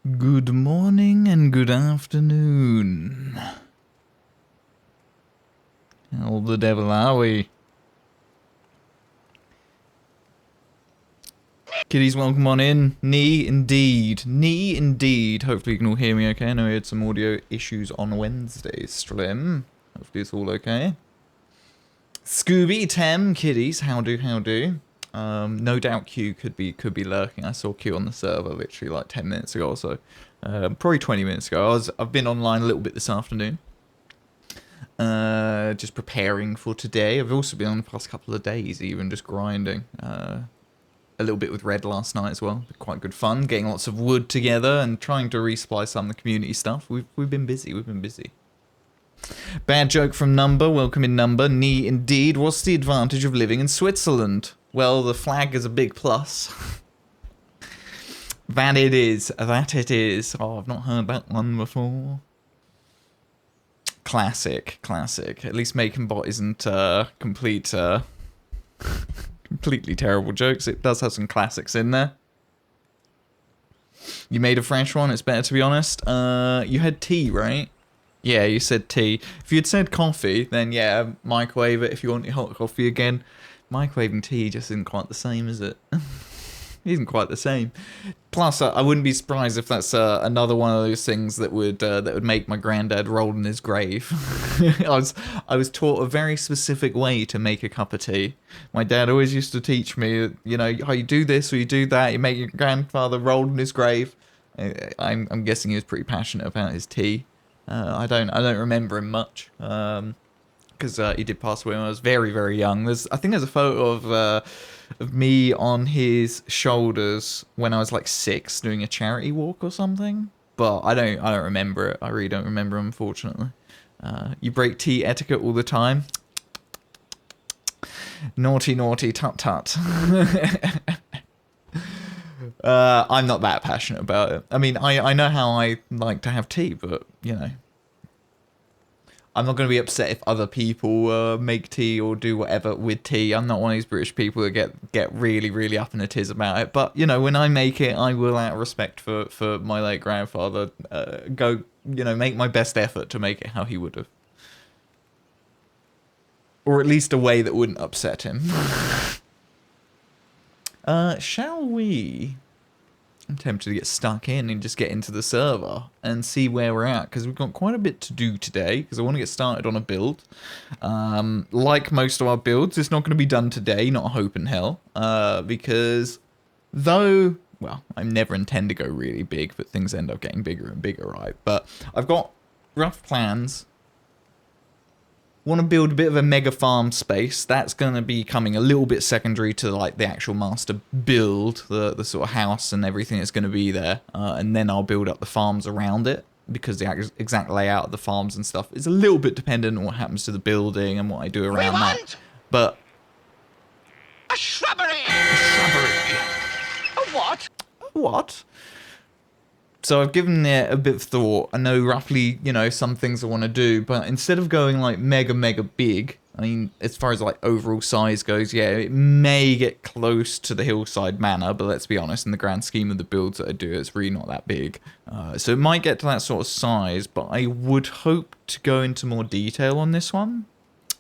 Good morning and good afternoon. How the devil are we? Kiddies, welcome on in. Knee indeed. Knee indeed. Hopefully you can all hear me okay. I know we had some audio issues on Wednesday's stream. Hopefully it's all okay. Scooby, Tem, kiddies, how do? No doubt Q could be lurking. I saw Q on the server literally like 10 minutes ago or so. Probably 20 minutes ago. I've been online a little bit this afternoon. Just preparing for today. I've also been on the past couple of days even just grinding. A little bit with Red last night as well. Quite good fun. Getting lots of wood together and trying to resupply some of the community stuff. We've been busy. Bad joke from Number. Welcome in Number. Knee indeed. What's the advantage of living in Switzerland? Well, the flag is a big plus. That it is. Oh, I've not heard that one before. Classic. At least Making Bot isn't completely terrible jokes. It does have some classics in there. You made a fresh one. It's better to be honest. You had tea, right? Yeah, you said tea. If you'd said coffee, then yeah, microwave it if you want your hot coffee again. Microwaving tea just isn't quite the same, is it? Isn't quite the same. Plus, I wouldn't be surprised if that's another one of those things that would make my granddad roll in his grave. I was taught a very specific way to make a cup of tea. My dad always used to teach me, you know, how you do this or you do that. You make your grandfather roll in his grave. I'm guessing he was pretty passionate about his tea. I don't remember him much. Because he did pass away when I was very young. I think there's a photo of me on his shoulders when I was like 6 doing a charity walk or something. But I don't remember it. I really don't remember, unfortunately. You break tea etiquette all the time. Naughty, tut. I'm not that passionate about it. I mean, I know how I like to have tea, but, you know. I'm not going to be upset if other people make tea or do whatever with tea. I'm not one of these British people that get really up in a tiz about it. But, you know, when I make it, I will, out of respect for my late grandfather, make my best effort to make it how he would have. Or at least a way that wouldn't upset him. Shall we? I'm tempted to get stuck in and just get into the server and see where we're at, because we've got quite a bit to do today, because I want to get started on a build. Like most of our builds, it's not going to be done today, not a hope in hell, because though, well, I never intend to go really big, but things end up getting bigger and bigger, right? But I've got rough plans. Want to build a bit of a mega farm space. That's going to be coming a little bit secondary to like the actual master build, the sort of house and everything that's going to be there. And then I'll build up the farms around it, because the exact layout of the farms and stuff is a little bit dependent on what happens to the building and what I do around that. But a shrubbery. A what? What? So I've given it a bit of thought. I know roughly, you know, some things I want to do, but instead of going like mega big, I mean, as far as like overall size goes, yeah, it may get close to the Hillside Manor, but let's be honest, in the grand scheme of the builds that I do, it's really not that big. So it might get to that sort of size, but I would hope to go into more detail on this one.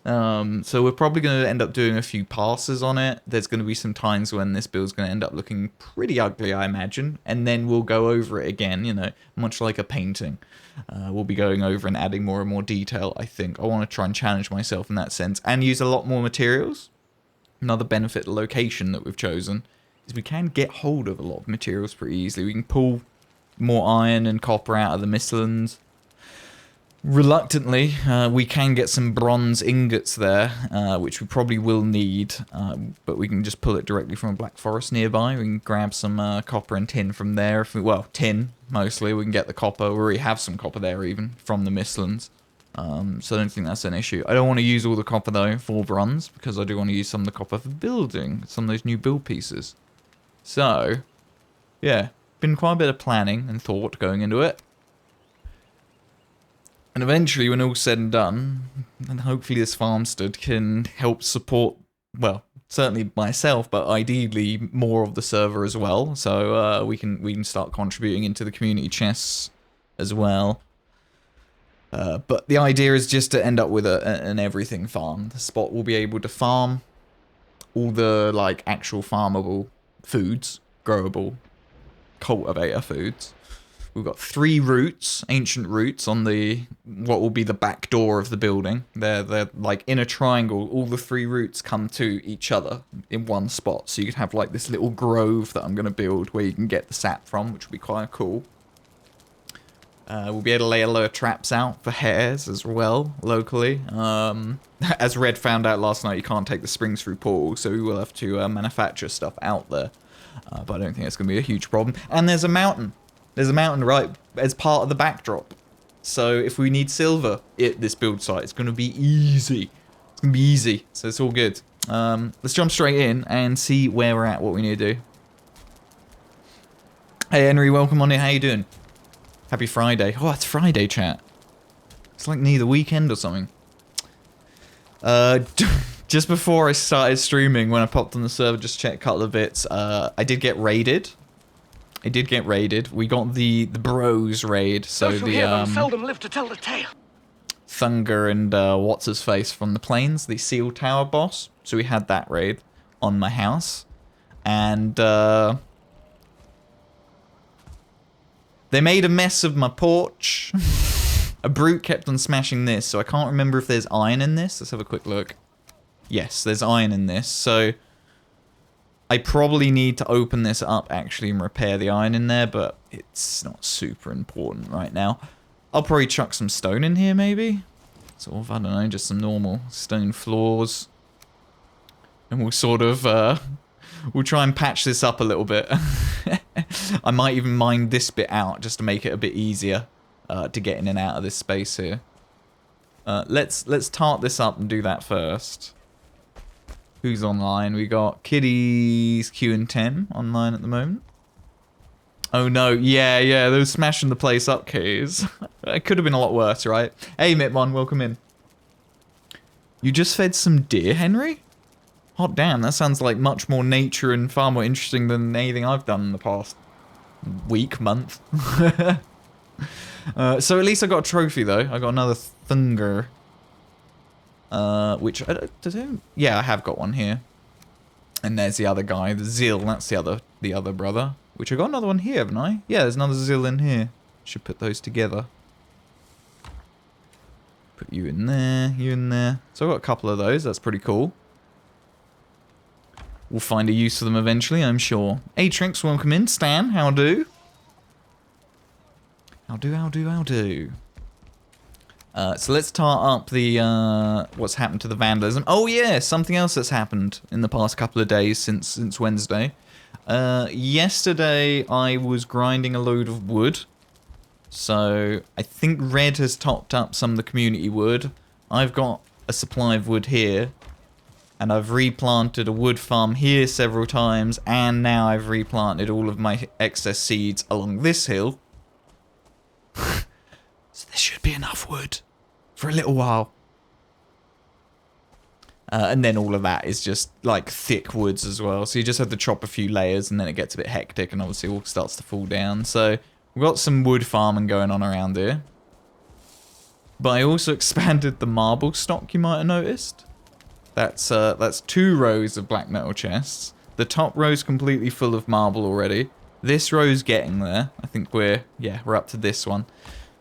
So we're probably going to end up doing a few passes on it. There's going to be some times when this build's going to end up looking pretty ugly, I imagine. And then we'll go over it again, you know, much like a painting. We'll be going over and adding more and more detail, I think. I want to try and challenge myself in that sense and use a lot more materials. Another benefit of the location that we've chosen is we can get hold of a lot of materials pretty easily. We can pull more iron and copper out of the Mistlands. Reluctantly, we can get some bronze ingots there, which we probably will need, but we can just pull it directly from a black forest nearby. We can grab some copper and tin from there. Well, tin, mostly. We can get the copper. We already have some copper there, even, from the Mistlands. So I don't think that's an issue. I don't want to use all the copper, though, for bronze, because I do want to use some of the copper for building some of those new build pieces. So, yeah, been quite a bit of planning and thought going into it. And eventually, when all's said and done, then hopefully this farmstead can help support, well, certainly myself, but ideally more of the server as well. So we can start contributing into the community chests as well. But the idea is just to end up with an everything farm. The spot will be able to farm all the like actual farmable foods, growable cultivator foods. We've got 3 roots, ancient roots, on the what will be the back door of the building. They're like in a triangle. All the 3 roots come to each other in one spot. So you could have like this little grove that I'm going to build where you can get the sap from, which will be quite cool. We'll be able to lay a load of traps out for hares as well, locally. As Red found out last night, you can't take the springs through portals, so we will have to manufacture stuff out there. But I don't think it's going to be a huge problem. And there's a mountain. There's a mountain right as part of the backdrop. So if we need silver at this build site, it's going to be easy. It's going to be easy, so it's all good. Let's jump straight in and see where we're at, what we need to do. Hey Henry, welcome on in. How you doing? Happy Friday. Oh, it's Friday, chat. It's like near the weekend or something. Just before I started streaming, when I popped on the server, just check a couple of bits. I did get raided. We got the bros raid, so the seldom live to tell the tale. Thunger and what's his face from the plains, the Seal Tower boss. So we had that raid on my house, and they made a mess of my porch. A brute kept on smashing this, so I can't remember if there's iron in this. Let's have a quick look. Yes, there's iron in this, so I probably need to open this up actually and repair the iron in there, but it's not super important right now. I'll probably chuck some stone in here maybe. Sort of, I don't know, just some normal stone floors. And we'll sort of, we'll try and patch this up a little bit. I might even mine this bit out just to make it a bit easier to get in and out of this space here. Let's tart this up and do that first. Who's online? We got Kitty's Q and 10 online at the moment. Oh no, yeah, they were smashing the place up, Kitties. It could have been a lot worse, right? Hey Mitmon, welcome in. You just fed some deer, Henry? Hot damn, that sounds like much more nature and far more interesting than anything I've done in the past week, month. So at least I got a trophy though. I got another Thunger. Which yeah, I have got one here. And there's the other guy, the Zill. That's the other brother. Which I got another one here, haven't I? Yeah, there's another Zill in here. Should put those together. Put you in there, you in there. So I've got a couple of those. That's pretty cool. We'll find a use for them eventually, I'm sure. Hey Trinks, welcome in. Stan, how do? How do? So let's tar up the, what's happened to the vandalism. Oh yeah, something else that's happened in the past couple of days since Wednesday. Yesterday I was grinding a load of wood. So I think Red has topped up some of the community wood. I've got a supply of wood here. And I've replanted a wood farm here several times. And now I've replanted all of my excess seeds along this hill. So there should be enough wood for a little while. And then all of that is just like thick woods as well. So you just have to chop a few layers and then it gets a bit hectic and obviously all starts to fall down. So we've got some wood farming going on around here. But I also expanded the marble stock, you might have noticed. That's 2 rows of black metal chests. The top row's completely full of marble already. This row's getting there. I think we're up to this one.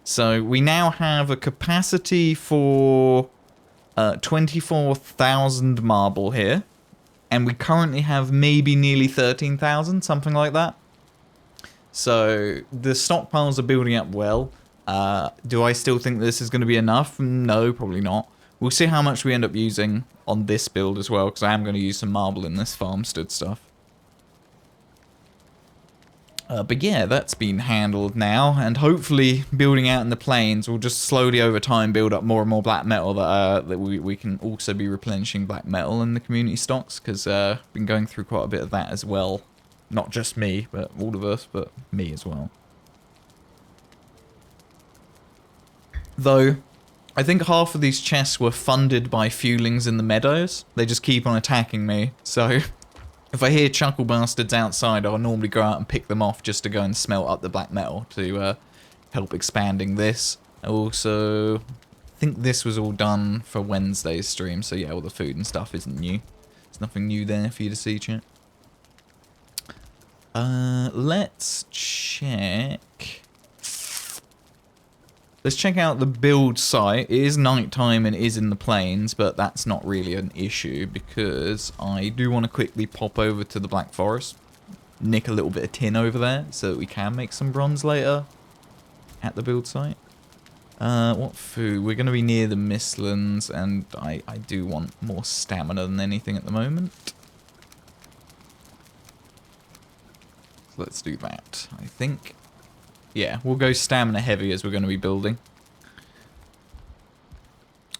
So we now have a capacity for 24,000 marble here. And we currently have maybe nearly 13,000, something like that. So the stockpiles are building up well. Do I still think this is going to be enough? No, probably not. We'll see how much we end up using on this build as well, because I am going to use some marble in this farmstead stuff. But yeah, that's been handled now, and hopefully building out in the plains will just slowly over time build up more and more black metal that we can also be replenishing black metal in the community stocks, because I've been going through quite a bit of that as well. Not just me, but all of us, but me as well. Though, I think half of these chests were funded by Fewlings in the meadows. They just keep on attacking me. So if I hear chuckle bastards outside, I'll normally go out and pick them off just to go and smelt up the black metal to help expanding this. Also, I think this was all done for Wednesday's stream. So yeah, all the food and stuff isn't new. There's nothing new there for you to see, chat. Let's check. Let's check out the build site. It is nighttime and is in the plains, but that's not really an issue because I do want to quickly pop over to the Black Forest, nick a little bit of tin over there so that we can make some bronze later at the build site. What food? We're going to be near the Mistlands, and I do want more stamina than anything at the moment. So let's do that, I think. Yeah, we'll go stamina heavy as we're going to be building.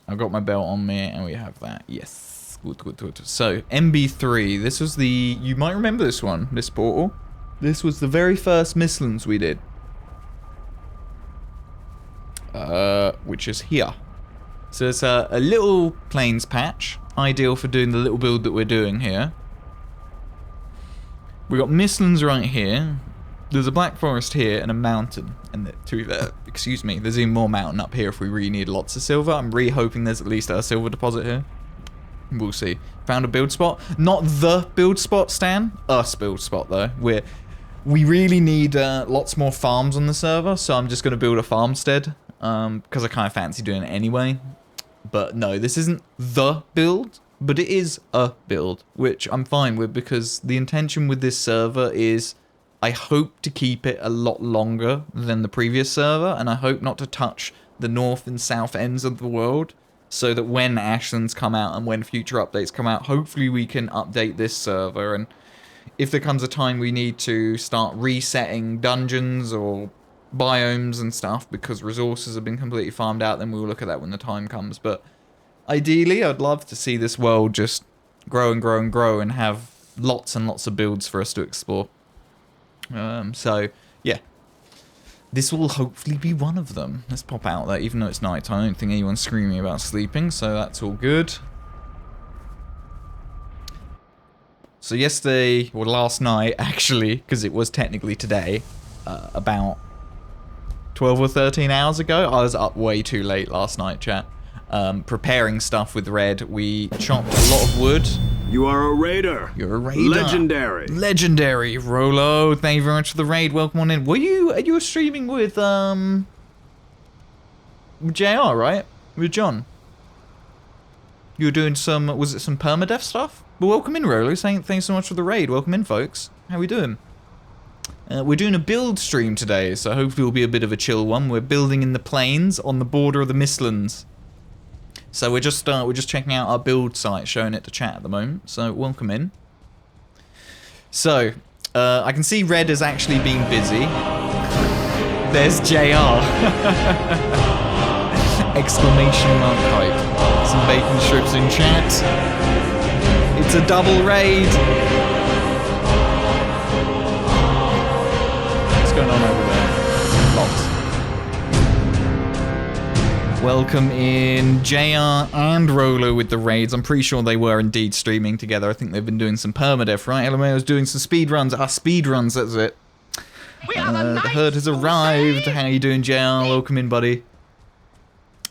I've got my belt on me, and we have that. Yes. Good, good, good. So, MB3. This was the... You might remember this one, this portal. This was the very first Mistlands we did. Which is here. So it's a little plains patch. Ideal for doing the little build that we're doing here. We got Mistlands right here. There's a black forest here and a mountain. And excuse me, there's even more mountain up here if we really need lots of silver. I'm really hoping there's at least a silver deposit here. We'll see. Found a build spot. Not the build spot, Stan. Us build spot, though. We really need lots more farms on the server, so I'm just going to build a farmstead. Because I kind of fancy doing it anyway. But no, this isn't the build. But it is a build, which I'm fine with because the intention with this server is I hope to keep it a lot longer than the previous server, and I hope not to touch the north and south ends of the world, so that when Ashlands come out and when future updates come out, hopefully we can update this server, and if there comes a time we need to start resetting dungeons or biomes and stuff because resources have been completely farmed out, then we'll look at that when the time comes. But ideally, I'd love to see this world just grow and grow and grow and have lots and lots of builds for us to explore. So, yeah. This will hopefully be one of them. Let's pop out there, even though it's night time. I don't think anyone's screaming about sleeping, so that's all good. So yesterday, or last night, actually, because it was technically today, about 12 or 13 hours ago, I was up way too late last night, chat. Preparing stuff with Red. We chopped a lot of wood. You are a raider. You're a raider. Legendary. Legendary. Rolo, thank you very much for the raid. Welcome on in. Are you streaming with JR, right? With John? You were doing some, was it some permadeath stuff? Well, welcome in, Rolo. Thanks so much for the raid. Welcome in, folks. How we doing? We're doing a build stream today, so hopefully it'll be a bit of a chill one. We're building in the plains on the border of the Mistlands. So we're just checking out our build site, showing it to chat at the moment. So welcome in. So I can see Red has actually been busy. There's JR. Exclamation mark hype. Some bacon strips in chat. It's a double raid. What's going on over there? Lots. Welcome in JR and Rolo with the raids. I'm pretty sure they were indeed streaming together. I think they've been doing some permadeath, right? LMAO's doing some speed runs. Speed runs, that's it. The herd has arrived. How you doing, JR? Welcome in, buddy.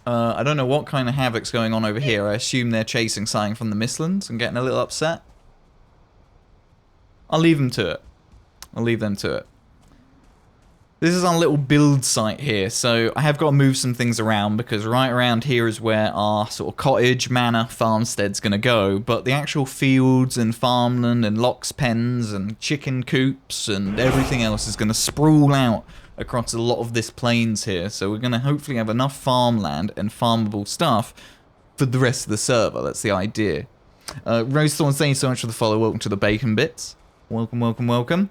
I don't know what kind of havoc's going on over here. I assume they're chasing something from the Mistlands and getting a little upset. I'll leave them to it. I'll leave them to it. This is our little build site here, so I have got to move some things around because right around here is where our sort of cottage, manor, farmstead's going to go, but the actual fields and farmland and locks pens and chicken coops and everything else is going to sprawl out across a lot of this plains here, so we're going to hopefully have enough farmland and farmable stuff for the rest of the server. That's the idea. Rose Thorn, thank you so much for the follow. Welcome to the Bacon Bits. Welcome, welcome, welcome.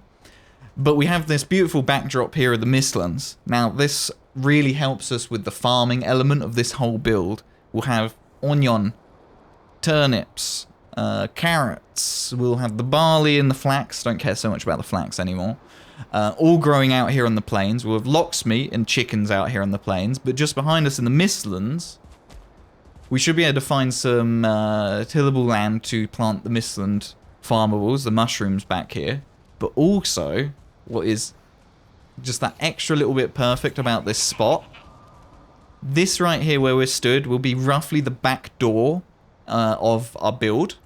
But we have this beautiful backdrop here of the Mistlands. Now, this really helps us with the farming element of this whole build. We'll have onion, turnips, carrots. We'll have the barley and the flax. Don't care so much about the flax anymore. All growing out here on the plains. We'll have locksmeat and chickens out here on the plains. But just behind us in the Mistlands, we should be able to find some tillable land to plant the Mistland farmables, the mushrooms back here. But also, what is just that extra little bit perfect about this spot, this right here where we're stood will be roughly the back door of our build.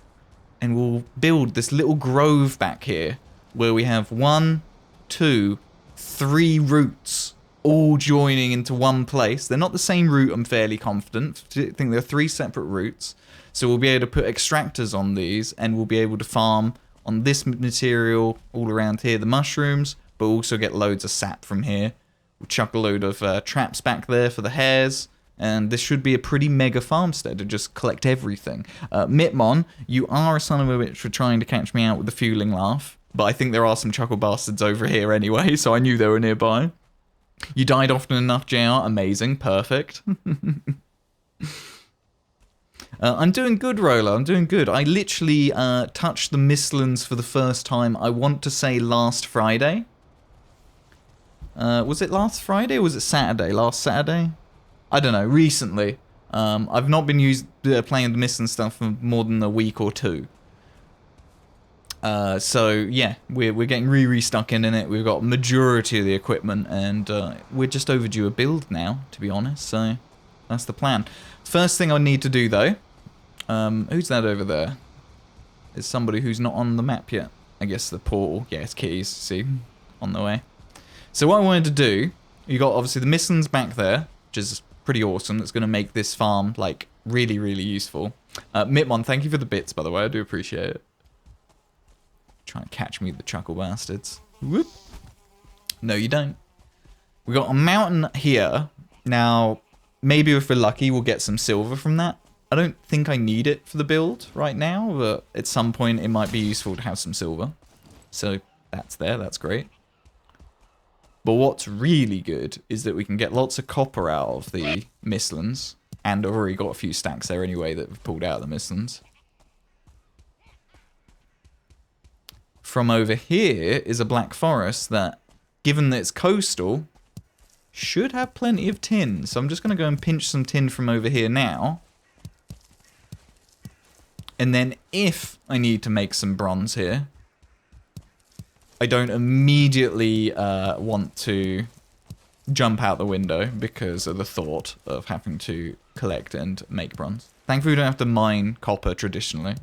And we'll build this little grove back here where we have 1, 2, 3 roots all joining into one place. They're not the same root, I'm fairly confident. I think they're 3 separate roots. So we'll be able to put extractors on these and we'll be able to farm on this material all around here, the mushrooms, but also get loads of sap from here. We'll chuck a load of traps back there for the hares. And this should be a pretty mega farmstead to just collect everything. Mitmon, you are a son of a bitch for trying to catch me out with the fueling laugh. But I think there are some chuckle bastards over here anyway, so I knew they were nearby. You died often enough, JR. Amazing. Perfect. I'm doing good, Roller. I'm doing good. I literally touched the Mistlands for the first time, I want to say last Friday. Was it last Friday or was it Saturday? Last Saturday? I don't know, recently. I've not been playing the Mistlands stuff for more than a week or 2. So yeah, we're getting really stuck in it. We've got majority of the equipment, and we're just overdue a build now, to be honest. So that's the plan. First thing I need to do though, who's that over there? Is somebody who's not on the map yet? I guess the portal. Yeah, it's Kitties. See, on the way. So what I wanted to do, you got obviously the Mistlands back there, which is pretty awesome. That's going to make this farm like really, really useful. Mitmon, thank you for the bits, by the way. I do appreciate it. Trying to catch me, the chuckle bastards. Whoop. No, you don't. We got a mountain here. Now, maybe if we're lucky, we'll get some silver from that. I don't think I need it for the build right now, but at some point it might be useful to have some silver. So that's there. That's great. But what's really good is that we can get lots of copper out of the Mistlands. And I've already got a few stacks there anyway that we've pulled out of the Mistlands. From over here is a black forest that, given that it's coastal, should have plenty of tin. So I'm just going to go and pinch some tin from over here now. And then if I need to make some bronze here, I don't immediately want to jump out the window because of the thought of having to collect and make bronze. Thankfully, we don't have to mine copper traditionally.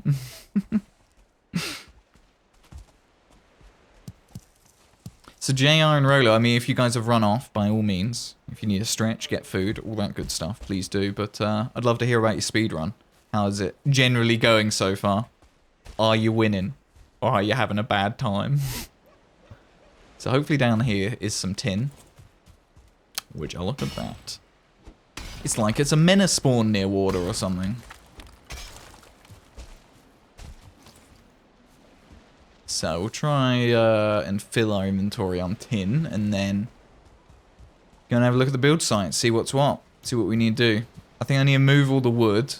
So JR and Rolo, I mean, if you guys have run off, by all means, if you need a stretch, get food, all that good stuff, please do. But I'd love to hear about your speedrun. How is it generally going so far? Are you winning? Or are you having a bad time? So hopefully down here is some tin. Which, I'll look at that. It's like it's a menace spawn near water or something. So we'll try and fill our inventory on tin, and then go and have a look at the build site, see what's what, see what we need to do. I think I need to move all the wood,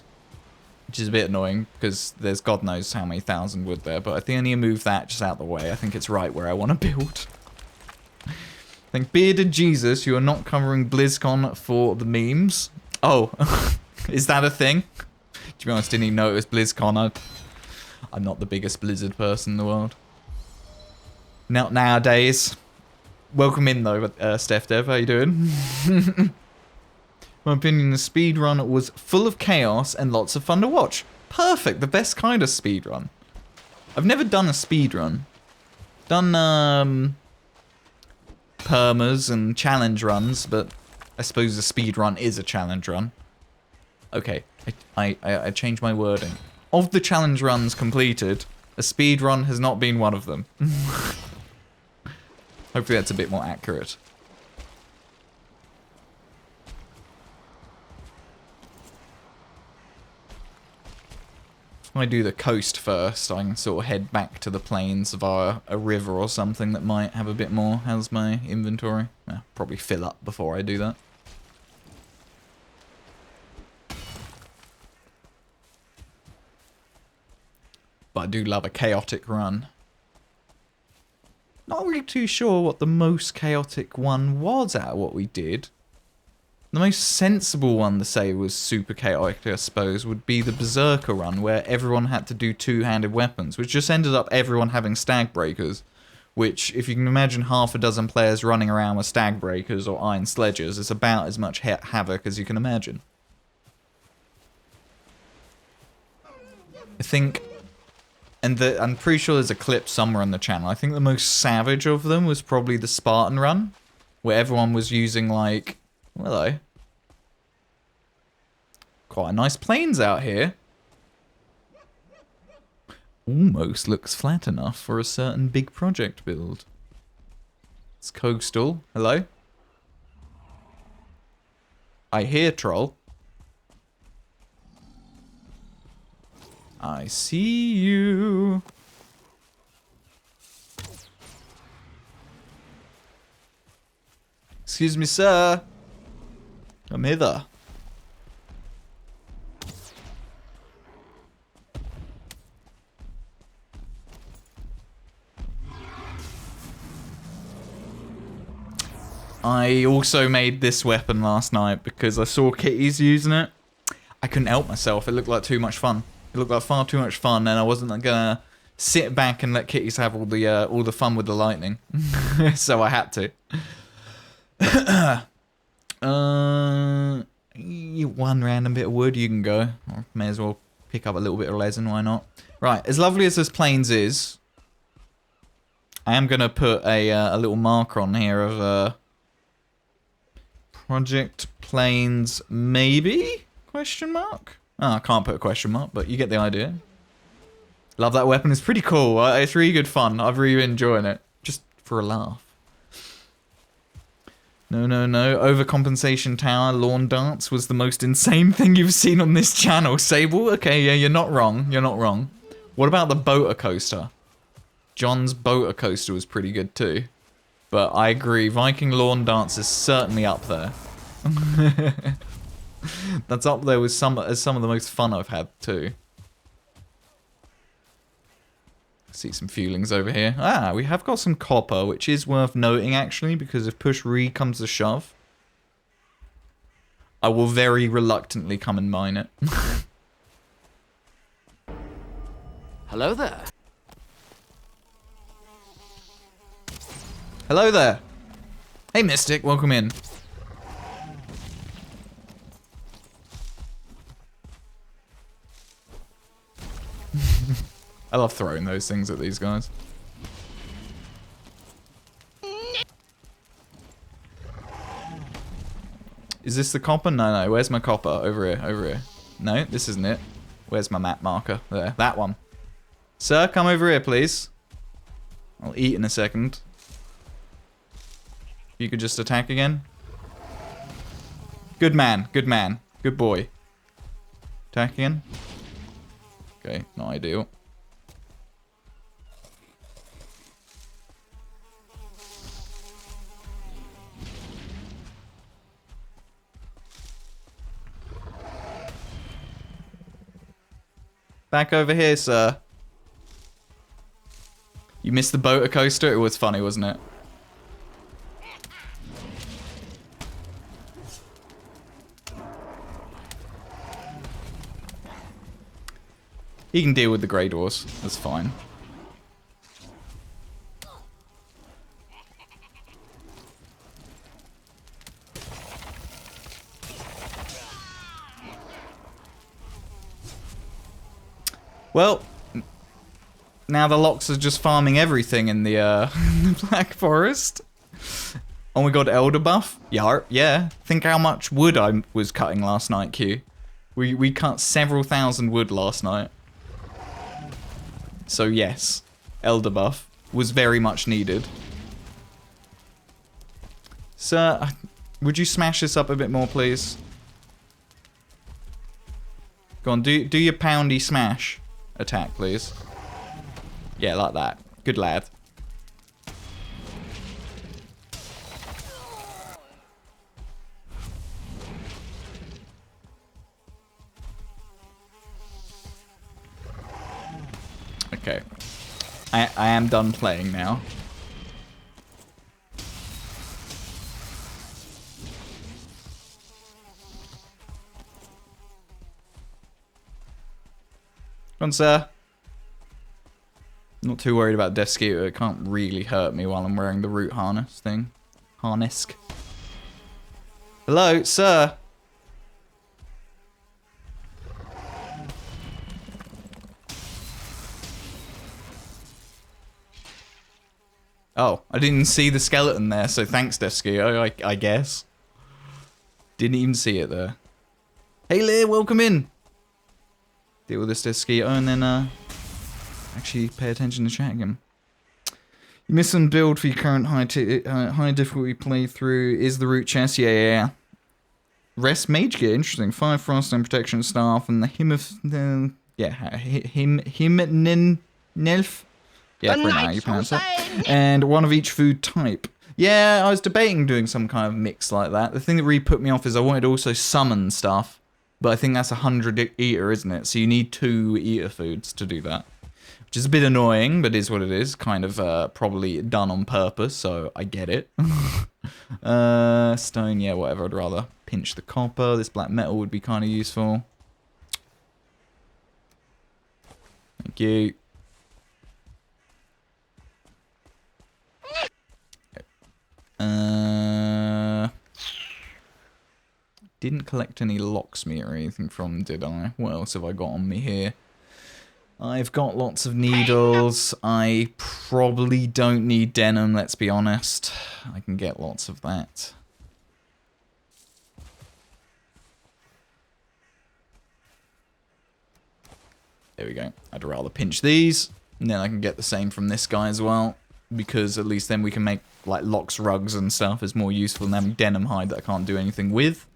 which is a bit annoying because there's God knows how many thousand wood there, but I think I need to move that just out the way. I think it's right where I want to build. I think Bearded Jesus, you are not covering BlizzCon for the memes. Oh, is that a thing? To be honest, didn't even know it was BlizzCon. I'm not the biggest Blizzard person in the world. Not nowadays. Welcome in though, Steph Dev, how you doing? My opinion, the speedrun was full of chaos and lots of fun to watch. Perfect, the best kind of speedrun. I've never done a speedrun. Done permas and challenge runs, but I suppose a speedrun is a challenge run. Okay, I changed my wording. Of the challenge runs completed, a speedrun has not been one of them. Hopefully that's a bit more accurate. If I do the coast first, I can sort of head back to the plains via a river or something that might have a bit more. How's my inventory? Well, probably fill up before I do that. But I do love a chaotic run. Not really too sure what the most chaotic one was out of what we did. The most sensible one to say was super chaotic, I suppose, would be the Berserker run, where everyone had to do two-handed weapons, which just ended up everyone having stag breakers, which, if you can imagine half a dozen players running around with stag breakers or iron sledges, it's about as much havoc as you can imagine. I think, and I'm pretty sure there's a clip somewhere on the channel, I think the most savage of them was probably the Spartan run, where everyone was using, like, hello. Quite nice plains out here. Almost looks flat enough for a certain big project build. It's coastal. Hello? I hear troll. I see you. Excuse me, sir. Come hither. I also made this weapon last night because I saw kitties using it. I couldn't help myself. It looked like too much fun. It looked like far too much fun, and I wasn't gonna sit back and let kitties have all the fun with the lightning. So I had to. One random bit of wood, you can go. Or may as well pick up a little bit of resin, why not? Right, as lovely as this plains is, I am gonna put a little marker on here of Project Plains, maybe? Question mark? Oh, I can't put a question mark, but you get the idea. Love that weapon. It's pretty cool. It's really good fun. I've really been enjoying it. Just for a laugh. No. Overcompensation tower, lawn dance was the most insane thing you've seen on this channel. Sable? Okay, yeah, you're not wrong. You're not wrong. What about the boater coaster? John's boater coaster was pretty good too. But I agree, Viking lawn dance is certainly up there. That's up there with some of the most fun I've had too. See some feelings over here. Ah, we have got some copper, which is worth noting actually, because if push re comes to shove, I will very reluctantly come and mine it. Hello there. Hello there. Hey Mystic, welcome in. I love throwing those things at these guys. Is this the copper? No. Where's my copper? Over here. No, this isn't it. Where's my map marker? There, that one. Sir, come over here, please. I'll eat in a second. You could just attack again. Good man. Good boy. Attack again. Okay, not ideal. Back over here, sir. You missed the boater coaster? It was funny, wasn't it? He can deal with the Grey Dwarfs. That's fine. Well, now the Locks are just farming everything in the, the Black Forest. Oh, we got Elder buff? Yeah. Think how much wood I was cutting last night, Q. We cut several thousand wood last night. So yes, Elder buff was very much needed. Sir, would you smash this up a bit more, please? Go on, do your poundy smash attack, please. Yeah, like that. Good lad. Okay. I am done playing now. Come on, sir. Not too worried about Death Skeeter. It can't really hurt me while I'm wearing the root harness thing. Harness. Hello, sir. Oh, I didn't see the skeleton there, so thanks, Death Skeeter, I guess. Didn't even see it there. Hey, Lear, welcome in. Deal with this Death Skeeter and then, actually pay attention to chat again. You missed some build for your current high difficulty playthrough. Is the root chest? Yeah. Rest mage gear, interesting. 5 frost and protection staff and the him Nelf. Yeah, for now you pronounce it. And 1 of each food type. Yeah, I was debating doing some kind of mix like that. The thing that really put me off is I wanted to also summon stuff. But I think that's 100 eater, isn't it? So you need 2 eater foods to do that. Which is a bit annoying, but is what it is. Kind of probably done on purpose, so I get it. Stone, yeah, whatever. I'd rather pinch the copper. This black metal would be kind of useful. Thank you. Didn't collect any locksmith or anything from them, did I? What else have I got on me here? I've got lots of needles. I probably don't need denim, let's be honest. I can get lots of that. There we go. I'd rather pinch these, and then I can get the same from this guy as well, because at least then we can make like locks, rugs and stuff. Is more useful than having denim hide that I can't do anything with.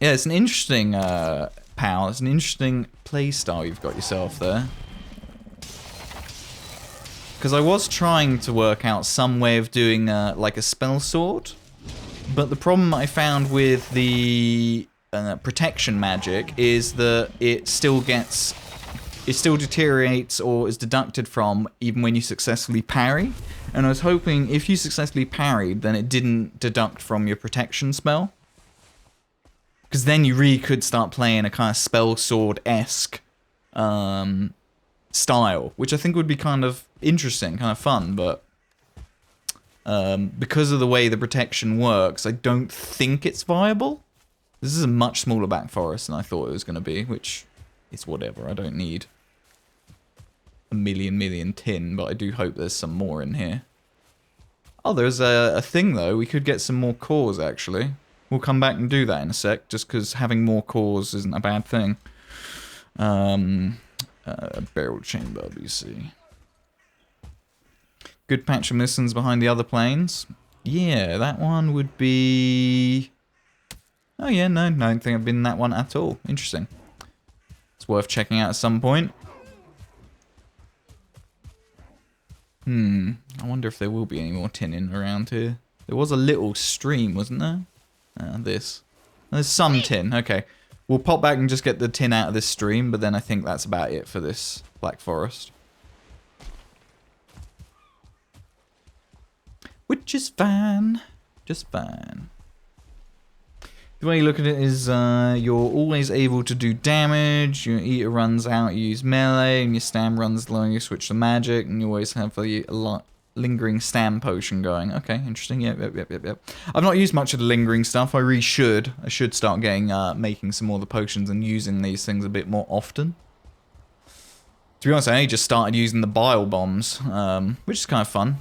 Yeah, it's an interesting pal. It's an interesting play style you've got yourself there. Because I was trying to work out some way of doing like a spell sword, but the problem I found with the protection magic is that it still deteriorates or is deducted from even when you successfully parry. And I was hoping if you successfully parried, then it didn't deduct from your protection spell. Because then you really could start playing a kind of spell sword-esque style, which I think would be kind of interesting, kind of fun, but because of the way the protection works, I don't think it's viable. This is a much smaller back forest than I thought it was going to be, which is whatever. I don't need a million tin, but I do hope there's some more in here. Oh, there's a thing, though. We could get some more cores, actually. We'll come back and do that in a sec, just because having more cores isn't a bad thing. Barrel chamber, BC. Good patch of Mistlands behind the other planes. Yeah, that one would be... Oh yeah, no, I don't think I've been in that one at all. Interesting. It's worth checking out at some point. I wonder if there will be any more tin in around here. There was a little stream, wasn't there? There's some tin. Okay. We'll pop back and just get the tin out of this stream, but then I think that's about it for this Black Forest. Which is fine. Just fine. The way you look at it is you're always able to do damage, your eater runs out, you use melee, and your stam runs low, you switch to magic, and you always have a lingering stam potion going. Okay, interesting. Yep. I've not used much of the lingering stuff. I really should. I should start getting making some more of the potions and using these things a bit more often. To be honest, I only just started using the bile bombs, which is kind of fun.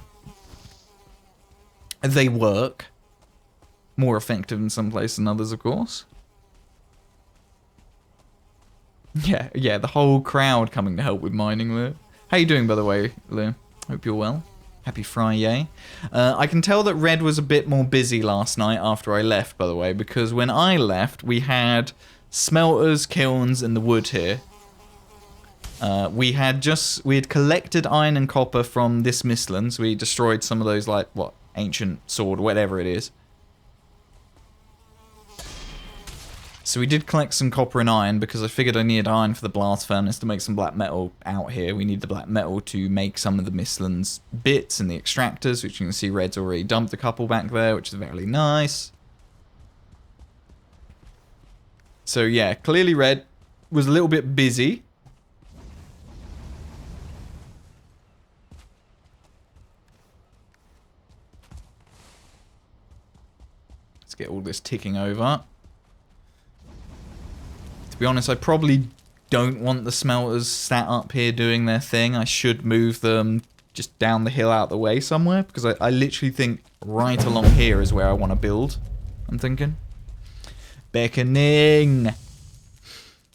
They work. More effective in some places than others, of course. Yeah, the whole crowd coming to help with mining, Lou. How you doing, by the way, Lou? Hope you're well. Happy Friday. I can tell that Red was a bit more busy last night after I left, by the way, because when I left, we had smelters, kilns, and the wood here. We had collected iron and copper from this Mistlands. We destroyed some of those, like, what, ancient sword, whatever it is. So we did collect some copper and iron because I figured I needed iron for the blast furnace to make some black metal out here. We need the black metal to make some of the Mistlands bits and the extractors, which you can see Red's already dumped a couple back there, which is very nice. So yeah, clearly Red was a little bit busy. Let's get all this ticking over. To be honest, I probably don't want the smelters sat up here doing their thing. I should move them just down the hill out the way somewhere, because I literally think right along here is where I want to build. I'm thinking. Beckoning.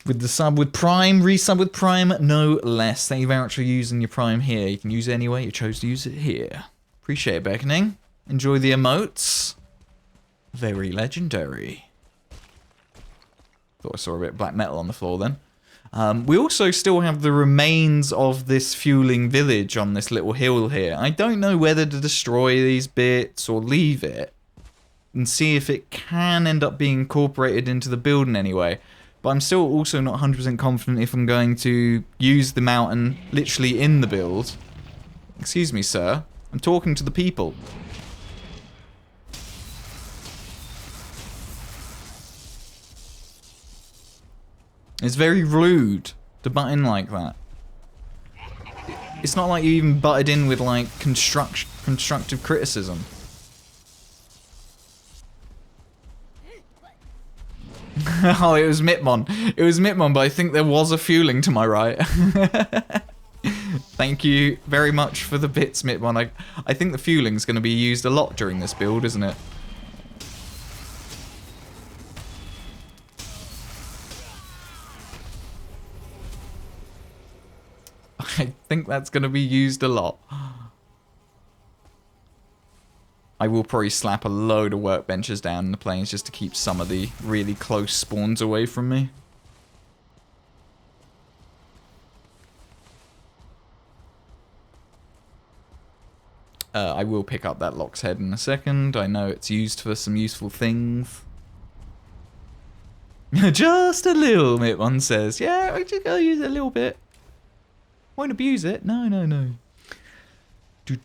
With the sub with Prime, resub with Prime, no less. Thank you very much for using your Prime here. You can use it anyway, you chose to use it here. Appreciate it, Beckoning. Enjoy the emotes. Very legendary. Thought I saw a bit of black metal on the floor then. We also still have the remains of this fueling village on this little hill here. I don't know whether to destroy these bits or leave it and see if it can end up being incorporated into the building anyway. But I'm still also not 100% confident if I'm going to use the mountain literally in the build. Excuse me, sir. I'm talking to the people. It's very rude to butt in like that. It's not like you even butted in with, like, constructive criticism. Oh, it was Mitmon. It was Mitmon, but I think there was a fueling to my right. Thank you very much for the bits, Mitmon. I think the fueling's going to be used a lot during this build, isn't it? I think that's going to be used a lot. I will probably slap a load of workbenches down in the plains just to keep some of the really close spawns away from me. I will pick up that Lock's head in a second. I know it's used for some useful things. Just a little bit, one says. Yeah, I just gotta use it a little bit. Won't abuse it. No, no, no. In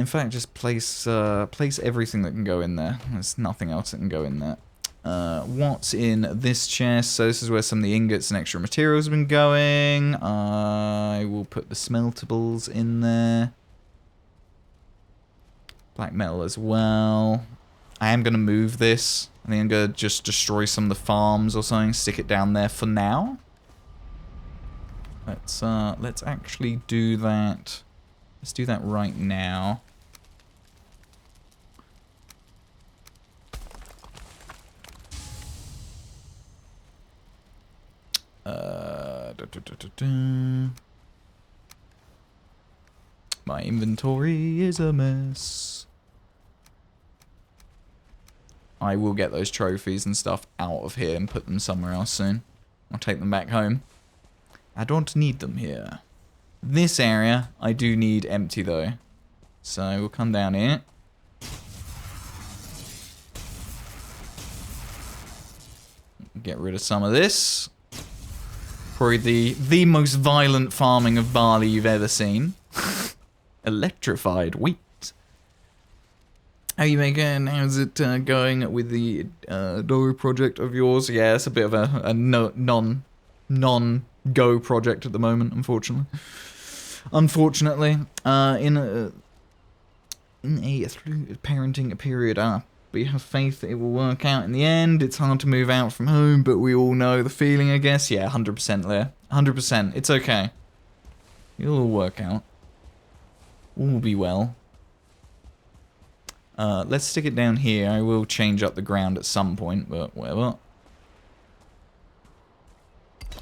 fact, just place everything that can go in there. There's nothing else that can go in there. What's in this chest? So this is where some of the ingots and extra materials have been going. I will put the smeltables in there. Black metal as well. I am going to move this. I think I'm going to just destroy some of the farms or something. Stick it down there for now. Let's actually do that. Let's do that right now. My inventory is a mess. I will get those trophies and stuff out of here and put them somewhere else soon. I'll take them back home. I don't need them here. This area, I do need empty though. So we'll come down here. Get rid of some of this. Probably the most violent farming of barley you've ever seen. Electrified wheat. How you making? How's it going with the Doru project of yours? Yeah, it's a bit of a non-go project at the moment, unfortunately. Unfortunately, in a parenting period, we have faith that it will work out in the end. It's hard to move out from home, but we all know the feeling, I guess. Yeah, 100%, Leah. 100%. It's okay. It'll all work out. All will be well. Let's stick it down here. I will change up the ground at some point, but whatever.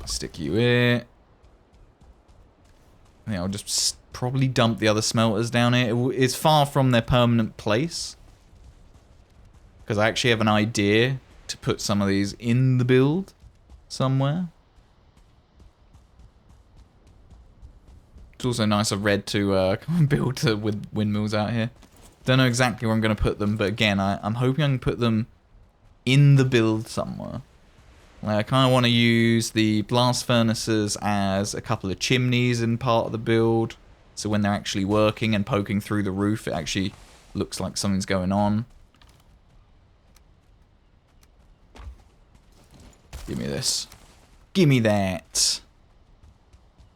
Stick you here. I think I'll just probably dump the other smelters down here. It's far from their permanent place. Because I actually have an idea to put some of these in the build somewhere. It's also nice of Red to build with windmills out here. Don't know exactly where I'm going to put them, but again, I'm hoping I can put them in the build somewhere. Like, I kind of want to use the blast furnaces as a couple of chimneys in part of the build. So when they're actually working and poking through the roof, it actually looks like something's going on. Give me this. Give me that.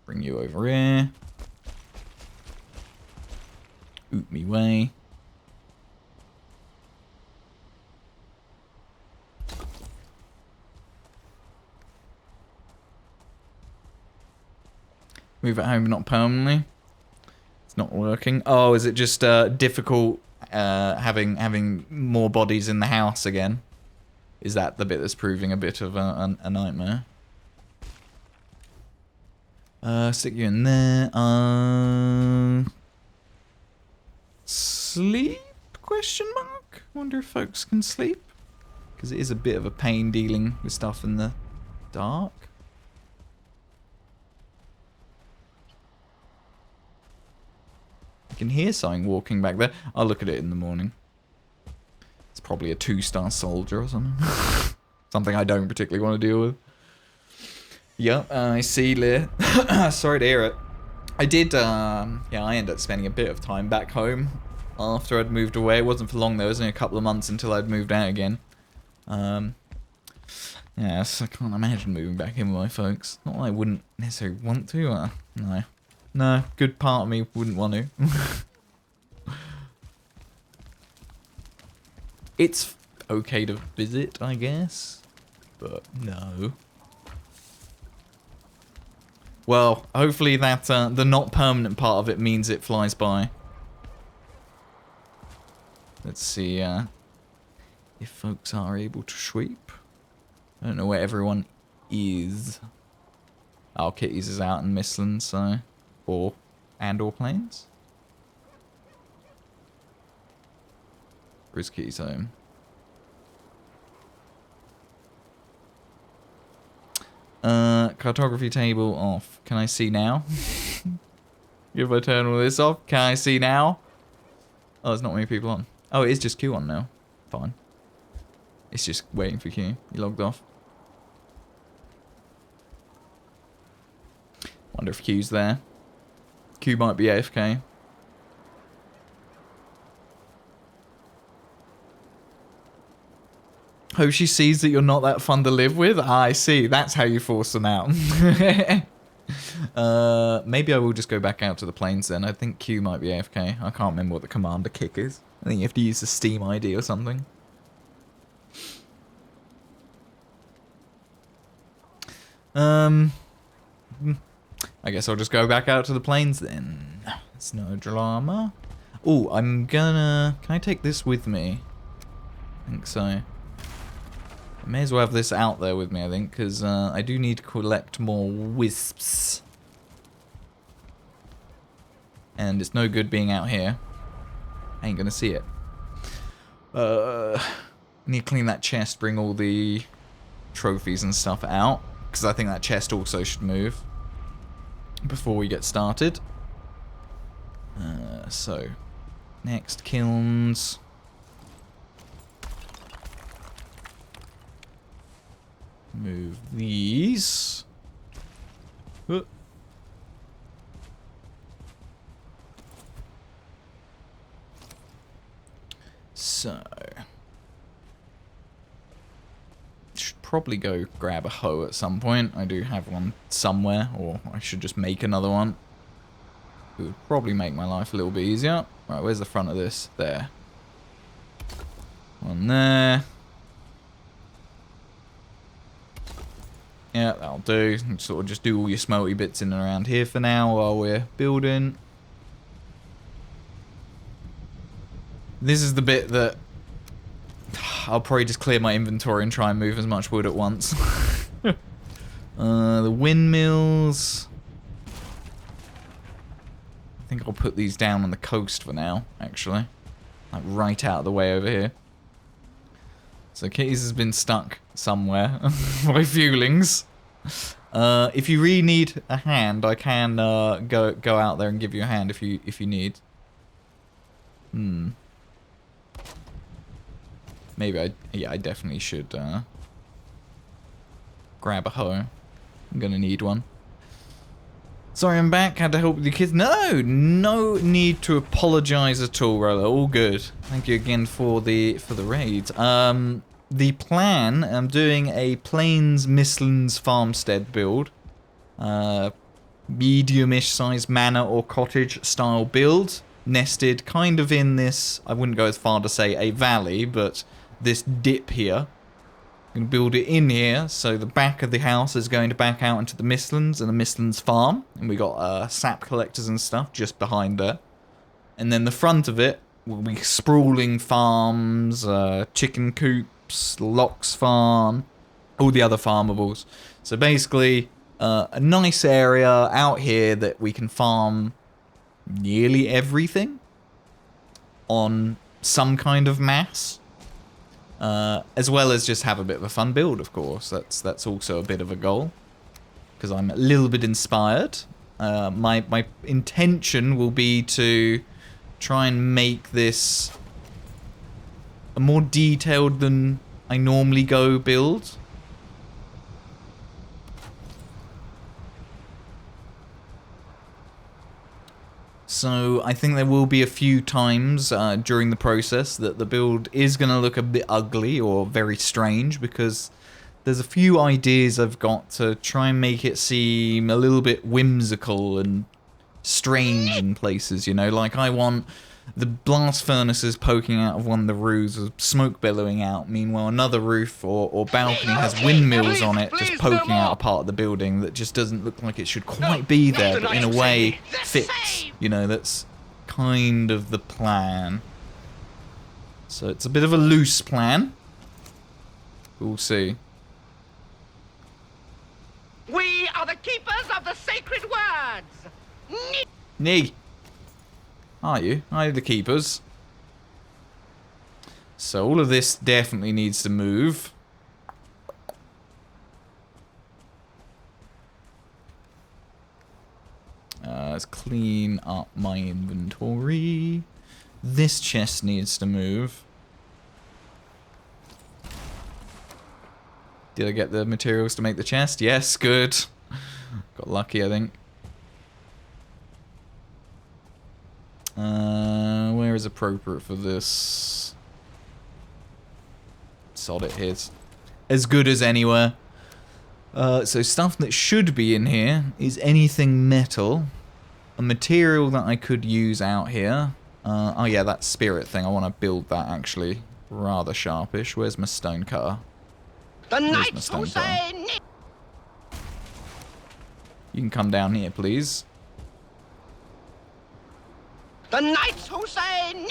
Bring you over here. Oot me way. Move at home, not permanently. It's not working. Oh, is it just difficult having more bodies in the house again? Is that the bit that's proving a bit of a nightmare? Stick you in there. Sleep? Question mark? Wonder if folks can sleep? Because it is a bit of a pain dealing with stuff in the dark. I can hear something walking back there. I'll look at it in the morning. It's probably a 2-star soldier or something. Something I don't particularly want to deal with. Yep, I see, Lear. Sorry to hear it. I did, yeah, I ended up spending a bit of time back home after I'd moved away. It wasn't for long though, it was only a couple of months until I'd moved out again. Yes, I can't imagine moving back in with my folks. Not that I wouldn't necessarily want to, no. No, good part of me wouldn't want to. It's okay to visit, I guess, but no. Well, hopefully that the not permanent part of it means it flies by. Let's see if folks are able to sweep. I don't know where everyone is. Oh, Kitty's is out in Mistlands, so... Or Plains? Where's Kitty's home? Cartography table off. Can I see now? If I turn all this off, can I see now? Oh, there's not many people on. Oh, it is just Q on now. Fine. It's just waiting for Q. You logged off. Wonder if Q's there. Q might be AFK. Hope she sees that you're not that fun to live with. Ah, I see. That's how you force them out. Maybe I will just go back out to the plains then. I think Q might be AFK. I can't remember what the commander kick is. I think you have to use the Steam ID or something. I guess I'll just go back out to the plains then. It's no drama. Oh, I'm gonna... Can I take this with me? I think so. I may as well have this out there with me, I think, because I do need to collect more wisps. And it's no good being out here. I ain't gonna see it. Need to clean that chest, bring all the trophies and stuff out, because I think that chest also should move before we get started. So, next kilns. Move these. So, should probably go grab a hoe at some point. I do have one somewhere, or I should just make another one. It would probably make my life a little bit easier. Right, where's the front of this? There. One there. Yeah, that'll do. Sort of just do all your smelty bits in and around here for now while we're building. This is the bit that I'll probably just clear my inventory and try and move as much wood at once. The windmills. I think I'll put these down on the coast for now, actually. Like right out of the way over here. So Kitty's has been stuck somewhere. My feelings. If you really need a hand, I can go out there and give you a hand if you need. Maybe I definitely should grab a hoe. I'm gonna need one. Sorry, I'm back. Had to help with the kids. No need to apologise at all, Roller. All good. Thank you again for the raids. the plan, I'm doing a Plains Mistlands Farmstead build. Medium-ish sized manor or cottage style build. Nested kind of in this, I wouldn't go as far to say a valley, but this dip here. I'm going to build it in here, so the back of the house is going to back out into the Mistlands and the Mistlands farm. And we got sap collectors and stuff just behind there. And then the front of it will be sprawling farms, chicken coops, Locks farm, all the other farmables. So basically, a nice area out here that we can farm nearly everything on some kind of mass. As well as just have a bit of a fun build, of course. That's also a bit of a goal. Because I'm a little bit inspired. My intention will be to try and make this a more detailed than I normally go build. So I think there will be a few times during the process that the build is going to look a bit ugly or very strange, because there's a few ideas I've got to try and make it seem a little bit whimsical and strange in places, you know? Like, I want the blast furnaces poking out of one of the roofs with smoke billowing out. Meanwhile, another roof or balcony has windmills on it just poking out a part of the building that just doesn't look like it should quite be there, but in a way fits. You know, that's kind of the plan. So it's a bit of a loose plan. We'll see. We are the keepers of the sacred words. Nee. Are you? Are you the keepers? So all of this definitely needs to move. Let's clean up my inventory. This chest needs to move. Did I get the materials to make the chest? Yes, good. Got lucky, I think. Where is appropriate for this? Sod it, here's as good as anywhere. So stuff that should be in here is anything metal. A material that I could use out here. Oh yeah, that spirit thing. I want to build that actually. Rather sharpish. Where's my stone cutter? The Where's my knights stone who cutter? say You can come down here, please. The knights who say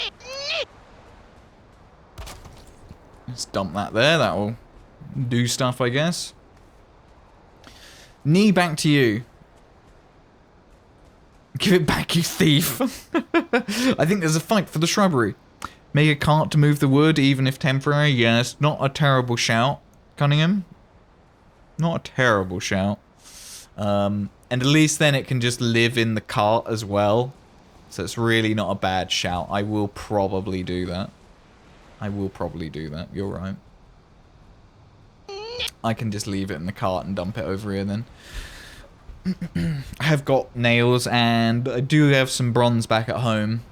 Let's dump that there. That will do stuff, I guess. Knee, back to you. Give it back, you thief. I think there's a fight for the shrubbery. Make a cart to move the wood, even if temporary. Yes, not a terrible shout, Cunningham. Not a terrible shout. And at least then it can just live in the cart as well. So it's really not a bad shout. I will probably do that. I will probably do that. You're right. I can just leave it in the cart and dump it over here then. I have got nails and I do have some bronze back at home.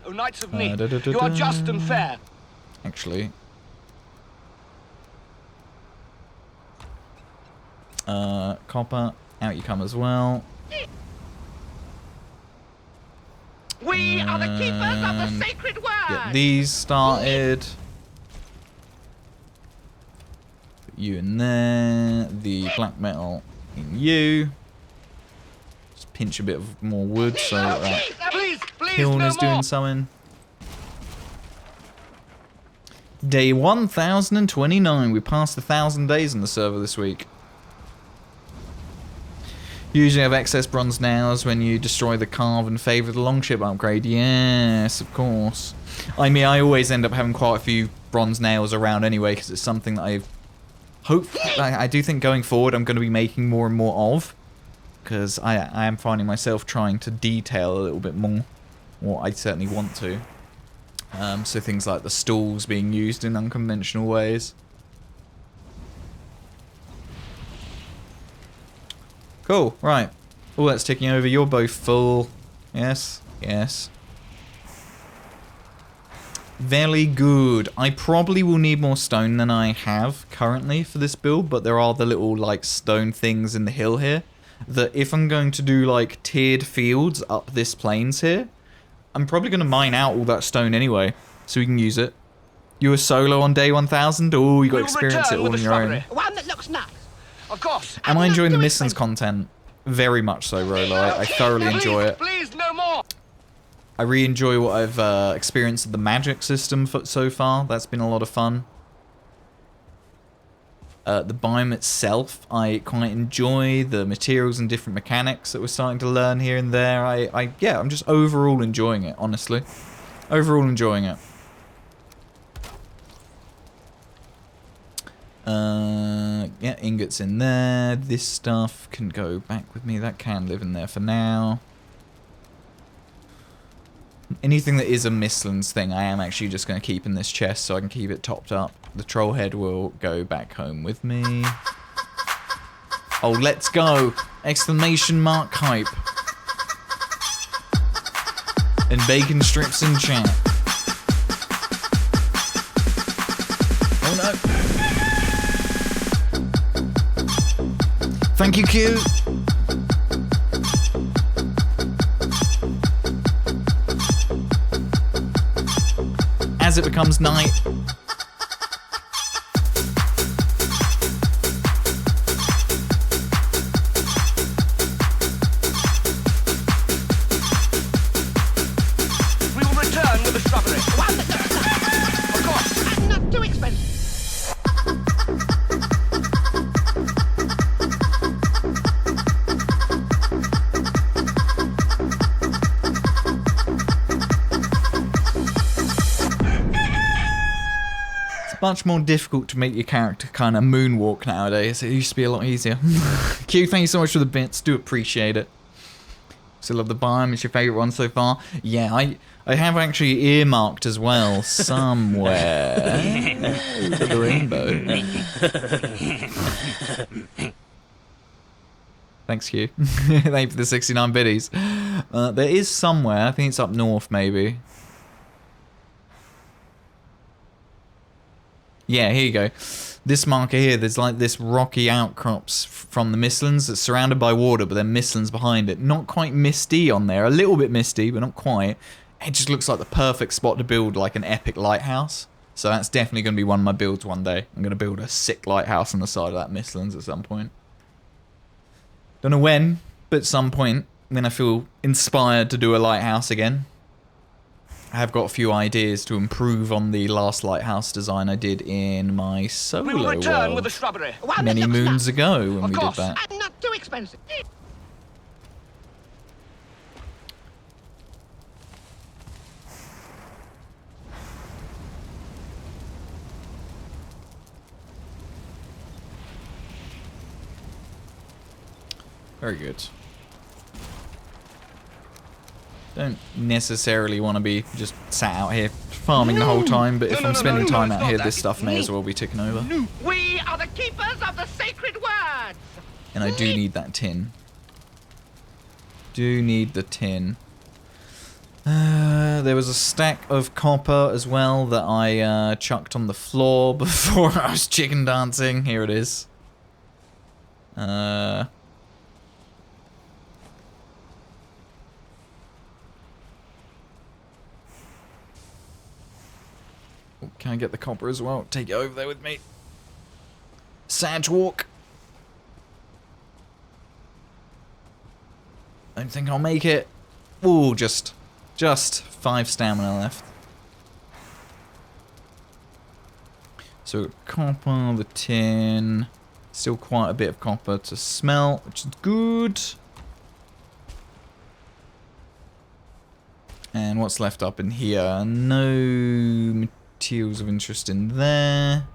O knights of Neath, you are just and fair. Actually. Copper, out you come as well. We are the keepers of the sacred words. Get these started. Put you in there. The black metal in you. Just pinch a bit of more wood so that Please, kiln no is doing more. something. Day 1029. We passed 1,000 days on the server this week. Usually have excess bronze nails when you destroy the carve and favour the longship upgrade. Yes, of course. I mean, I always end up having quite a few bronze nails around anyway, because it's something that I do think going forward I'm going to be making more and more of. Because I am finding myself trying to detail a little bit more. Or I certainly want to. So things like the stalls being used in unconventional ways. Cool, right. Oh, that's ticking over. You're both full. Yes, yes. Very good. I probably will need more stone than I have currently for this build, but there are the little like stone things in the hill here that if I'm going to do like tiered fields up this plains here, I'm probably going to mine out all that stone anyway, so we can use it. You were solo on day 1000? Oh, you got to experience it all on your own. One that looks nice. Of course. Am I enjoying the Mistlands content? Very much so, Rolo. I thoroughly enjoy it. Please, no more. I really enjoy what I've experienced with the magic system so far. That's been a lot of fun. The biome itself, I quite enjoy the materials and different mechanics that we're starting to learn here and there. Yeah, I'm just overall enjoying it, honestly. Overall enjoying it. Yeah, ingots in there. This stuff can go back with me. That can live in there for now. Anything that is a Mistlands thing, I am actually just going to keep in this chest so I can keep it topped up. The troll head will go back home with me. Oh, let's go! Exclamation mark hype. And bacon strips in chat. Oh no! Thank you, Q! As it becomes night. We will return with the shrubbery. One that looks nice. Of course. And not too expensive. Much more difficult to make your character kind of moonwalk nowadays. It used to be a lot easier. Q, thank you so much for the bits. Do appreciate it. Still love the biome. It's your favourite one so far. Yeah, I have actually earmarked as well somewhere for the rainbow. Thanks, Q. Thank you for the 69 biddies. There is somewhere. I think it's up north, maybe. Yeah, here you go. This marker here, there's like this rocky outcrops from the Mistlands that's surrounded by water, but then Mistlands behind it. Not quite misty on there. A little bit misty, but not quite. It just looks like the perfect spot to build like an epic lighthouse. So that's definitely going to be one of my builds one day. I'm going to build a sick lighthouse on the side of that Mistlands at some point. Don't know when, but at some point, when I feel inspired to do a lighthouse again. I have got a few ideas to improve on the last lighthouse design I did in my solo We will return world with the shrubbery. One many that looks moons nice. ago when Of we course. did that. And not too expensive. Very good. Don't necessarily want to be just sat out here farming the whole time, but if I'm spending time out here, this stuff may as well be ticking over. We are the keepers of the sacred words. And I do need that tin. Do need the tin. There was a stack of copper as well that I chucked on the floor before I was chicken dancing. Here it is. Can I get the copper as well? Take it over there with me. Sag walk. Don't think I'll make it. Ooh, just 5 stamina left. So copper, the tin. Still quite a bit of copper to smelt, which is good. And what's left up in here? No materials of interest in there.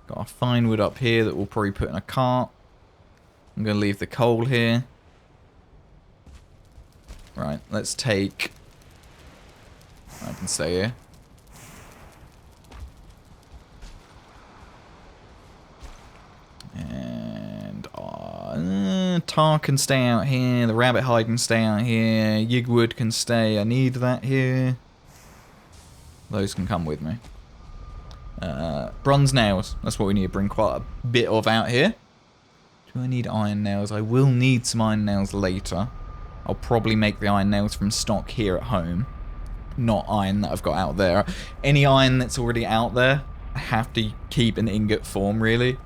Got a fine wood up here that we'll probably put in a cart. I'm going to leave the coal here. Right, let's take... I can stay here. And tar can stay out here. The rabbit hide can stay out here. Yigwood can stay. I need that here. Those can come with me. Bronze nails. That's what we need to bring quite a bit of out here. Do I need iron nails? I will need some iron nails later. I'll probably make the iron nails from stock here at home. Not iron that I've got out there. Any iron that's already out there, I have to keep in ingot form, really.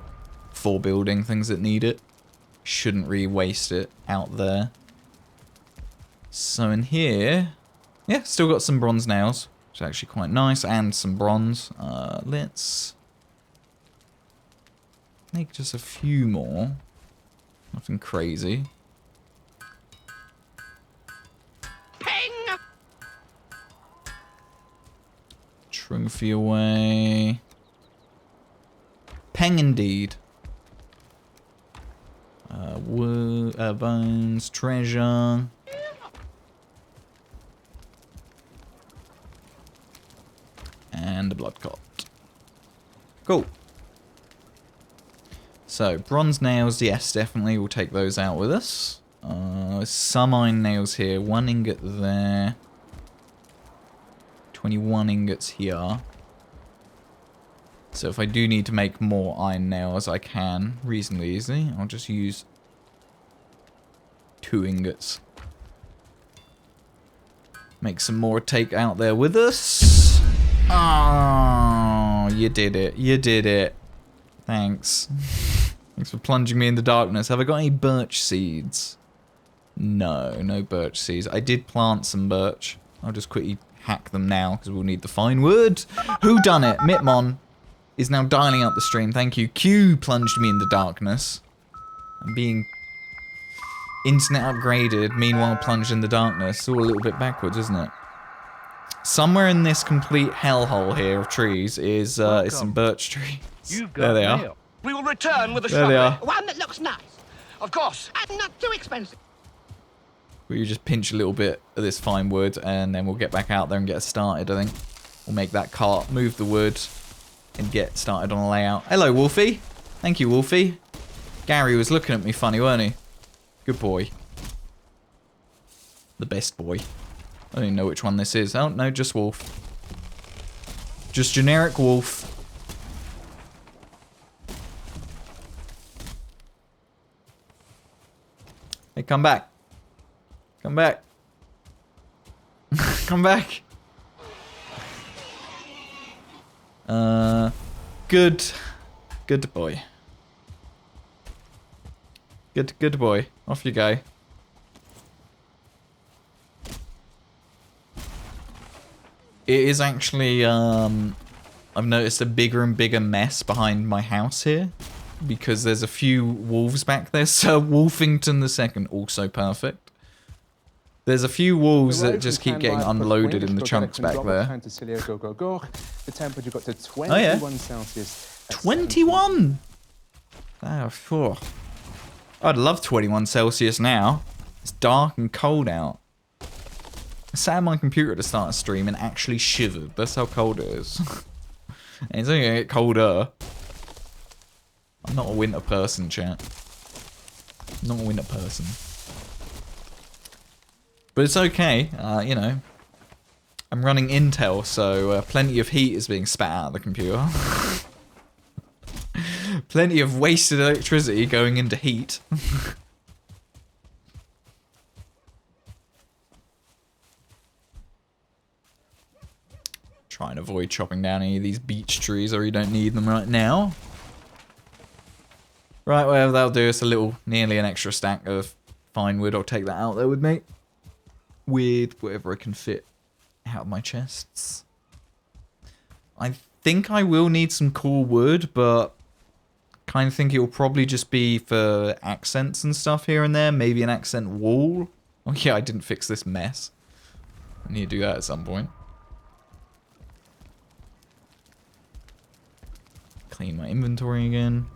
For building things that need it. Shouldn't really waste it out there. So in here... Yeah, still got some bronze nails. Which is actually quite nice. And some bronze. Let's... make just a few more. Nothing crazy. Ping! Trophy away. Peng indeed. Bones, treasure. And a blood clot. Cool. So, bronze nails, yes, definitely. We'll take those out with us. Some iron nails here. 1 ingot there. 21 ingots here. So if I do need to make more iron nails, I can reasonably easily. I'll just use 2 ingots. Make some more take out there with us. Oh, you did it. You did it. Thanks. Thanks for plunging me in the darkness. Have I got any birch seeds? No, no birch seeds. I did plant some birch. I'll just quickly hack them now because we'll need the fine wood. Who done it? Mitmon is now dialing up the stream. Thank you. Q plunged me in the darkness. I'm being internet upgraded, meanwhile plunged in the darkness. It's all a little bit backwards, isn't it? Somewhere in this complete hellhole here of trees is some birch trees. There they are. We will return with a There they are. One that looks nice. Of course. And not too expensive. We just pinch a little bit of this fine wood and then we'll get back out there and get us started, I think. We'll make that cart, move the wood, and get started on a layout. Hello, Wolfie. Thank you, Wolfie. Gary was looking at me funny, weren't he? Good boy. The best boy. I don't even know which one this is. Oh, no, just Wolf. Just generic Wolf. Hey, come back. Come back. Come back. Good. Good boy. Good boy. Off you go. It is actually, I've noticed a bigger and bigger mess behind my house here. Because there's a few wolves back there. Sir Wolfington II, also perfect. There's a few wolves that just keep getting unloaded in the chunks back there. The temperature got to 21 Oh, yeah. Celsius. 21! Oh, phew. I'd love 21 Celsius now. It's dark and cold out. I sat on my computer to start a stream and actually shivered. That's how cold it is. And it's only gonna get colder. I'm not a winter person, chat. I'm not a winter person. But it's okay, you know. I'm running Intel, so plenty of heat is being spat out of the computer. Plenty of wasted electricity going into heat. Try and avoid chopping down any of these beech trees, or you don't need them right now. Right, well, that'll do us a little, nearly an extra stack of fine wood. I'll take that out there with me. With whatever I can fit out of my chests. I think I will need some cool wood, but kind of think it will probably just be for accents and stuff here and there. Maybe an accent wall. Oh yeah, I didn't fix this mess. I need to do that at some point. Clean my inventory again.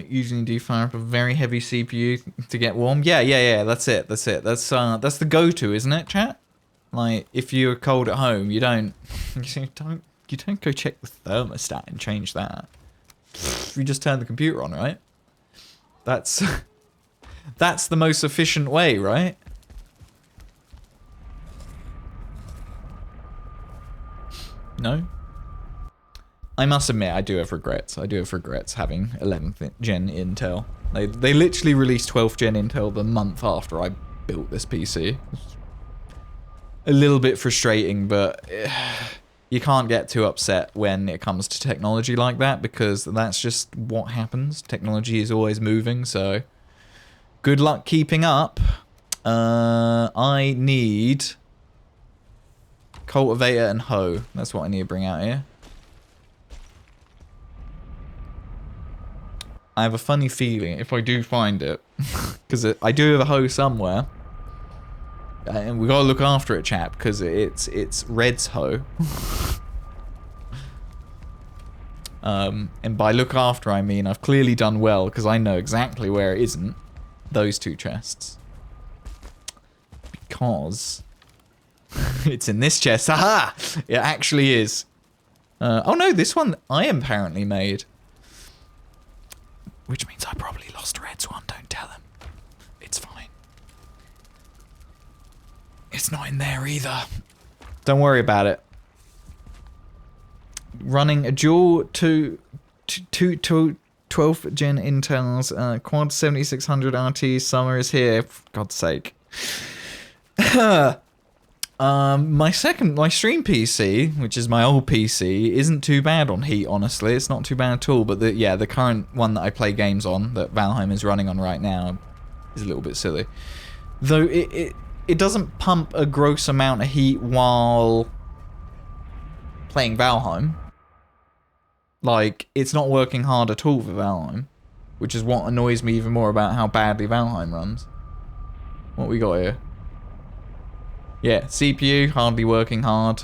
Usually do fire up a very heavy CPU to get warm. Yeah, that's it. That's the go-to, isn't it, chat? Like, if you're cold at home, you don't go check the thermostat and change that. You just turn the computer on, right? That's That's the most efficient way, right? No? I must admit, I do have regrets. I do have regrets having 11th gen Intel. They literally released 12th gen Intel the month after I built this PC. A little bit frustrating, but you can't get too upset when it comes to technology like that, because that's just what happens. Technology is always moving, so good luck keeping up. I need cultivator and hoe. That's what I need to bring out here. I have a funny feeling if I do find it, because I do have a hoe somewhere, and we gotta look after it, chap, because it's Red's hoe. And by look after I mean I've clearly done well, because I know exactly where it isn't. Those two chests, because it's in this chest. Haha! It actually is. Oh no, this one I apparently made. Which means I probably lost Red's one, don't tell him. It's fine. It's not in there either. Don't worry about it. Running a dual 12th gen Intels, quad 7600 RT, summer is here, for God's sake. My stream PC, which is my old PC, isn't too bad on heat, honestly. It's not too bad at all, but the current one that I play games on, that Valheim is running on right now, is a little bit silly. Though it doesn't pump a gross amount of heat while playing Valheim. Like, it's not working hard at all for Valheim, which is what annoys me even more about how badly Valheim runs. What we got here? Yeah, CPU, hardly working hard.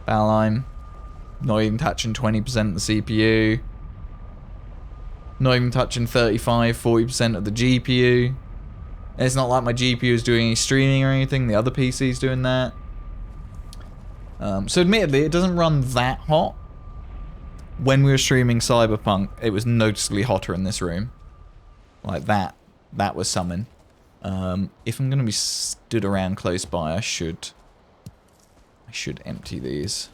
Valheim, not even touching 20% of the CPU. Not even touching 35-40% of the GPU. And it's not like my GPU is doing any streaming or anything, the other PC's doing that. So admittedly, it doesn't run that hot. When we were streaming Cyberpunk, it was noticeably hotter in this room. Like that was something. If I'm gonna be stood around close by, I should empty these.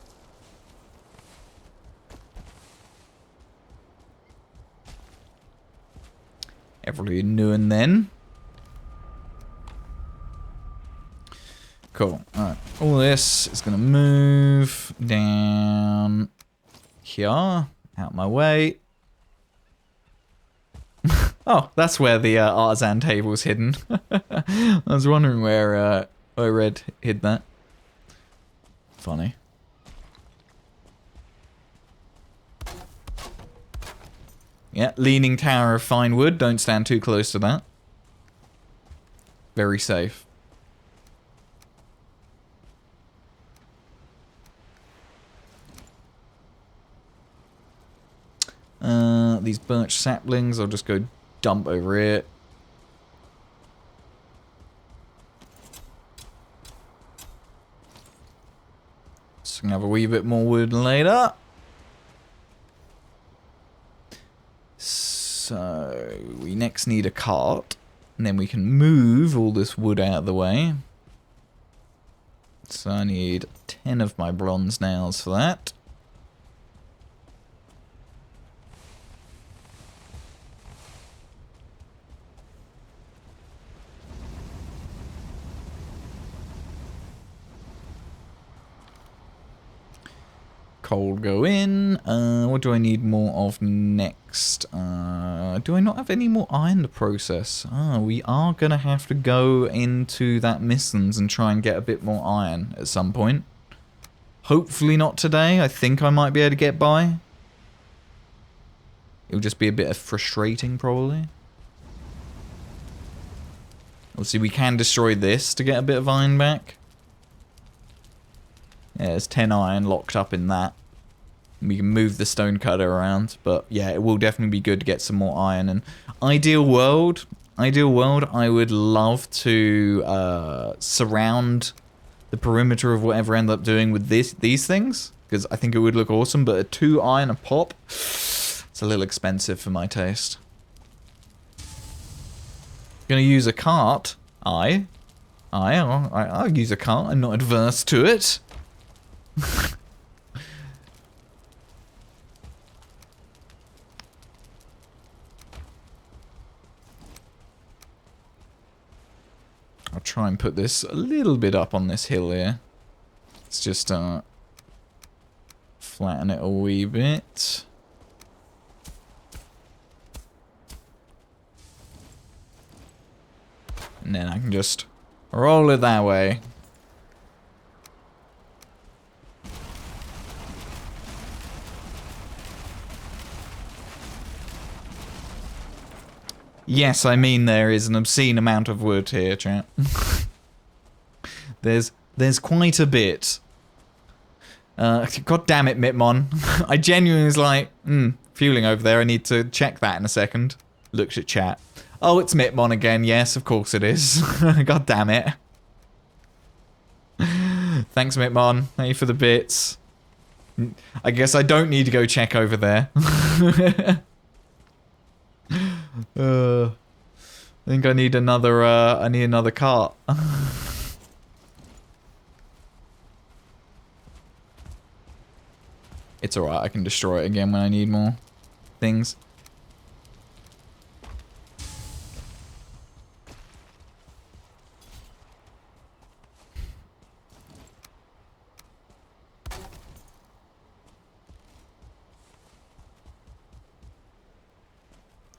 Every now and then. Cool. Alright. All this is gonna move down here. Out my way. Oh, that's where the artisan table's hidden. I was wondering where Red hid that. Funny. Yeah, leaning tower of fine wood. Don't stand too close to that. Very safe. These birch saplings, I'll just go dump over here. So we can have a wee bit more wood later. So we next need a cart, and then we can move all this wood out of the way. So I need 10 of my bronze nails for that. Coal go in. What do I need more of next? Do I not have any more iron to process? We are going to have to go into that Mistlands and try and get a bit more iron at some point. Hopefully not today. I think I might be able to get by. It'll just be a bit frustrating, probably. Obviously, we can destroy this to get a bit of iron back. Yeah, there's 10 iron locked up in that. We can move the stone cutter around, but yeah, it will definitely be good to get some more iron. And ideal world, I would love to surround the perimeter of whatever I end up doing with these things, because I think it would look awesome. But a 2 iron a pop, it's a little expensive for my taste. Gonna use a cart. I'll use a cart. I'm not adverse to it. I'll try and put this a little bit up on this hill here. Let's just flatten it a wee bit. And then I can just roll it that way. Yes, I mean there is an obscene amount of wood here, chat. There's quite a bit. God damn it, Mitmon. I genuinely was like, fueling over there. I need to check that in a second. Looked at chat. Oh, it's Mitmon again. Yes, of course it is. God damn it. Thanks, Mitmon. Thank you for the bits. I guess I don't need to go check over there. I think I need another cart. It's alright, I can destroy it again when I need more things.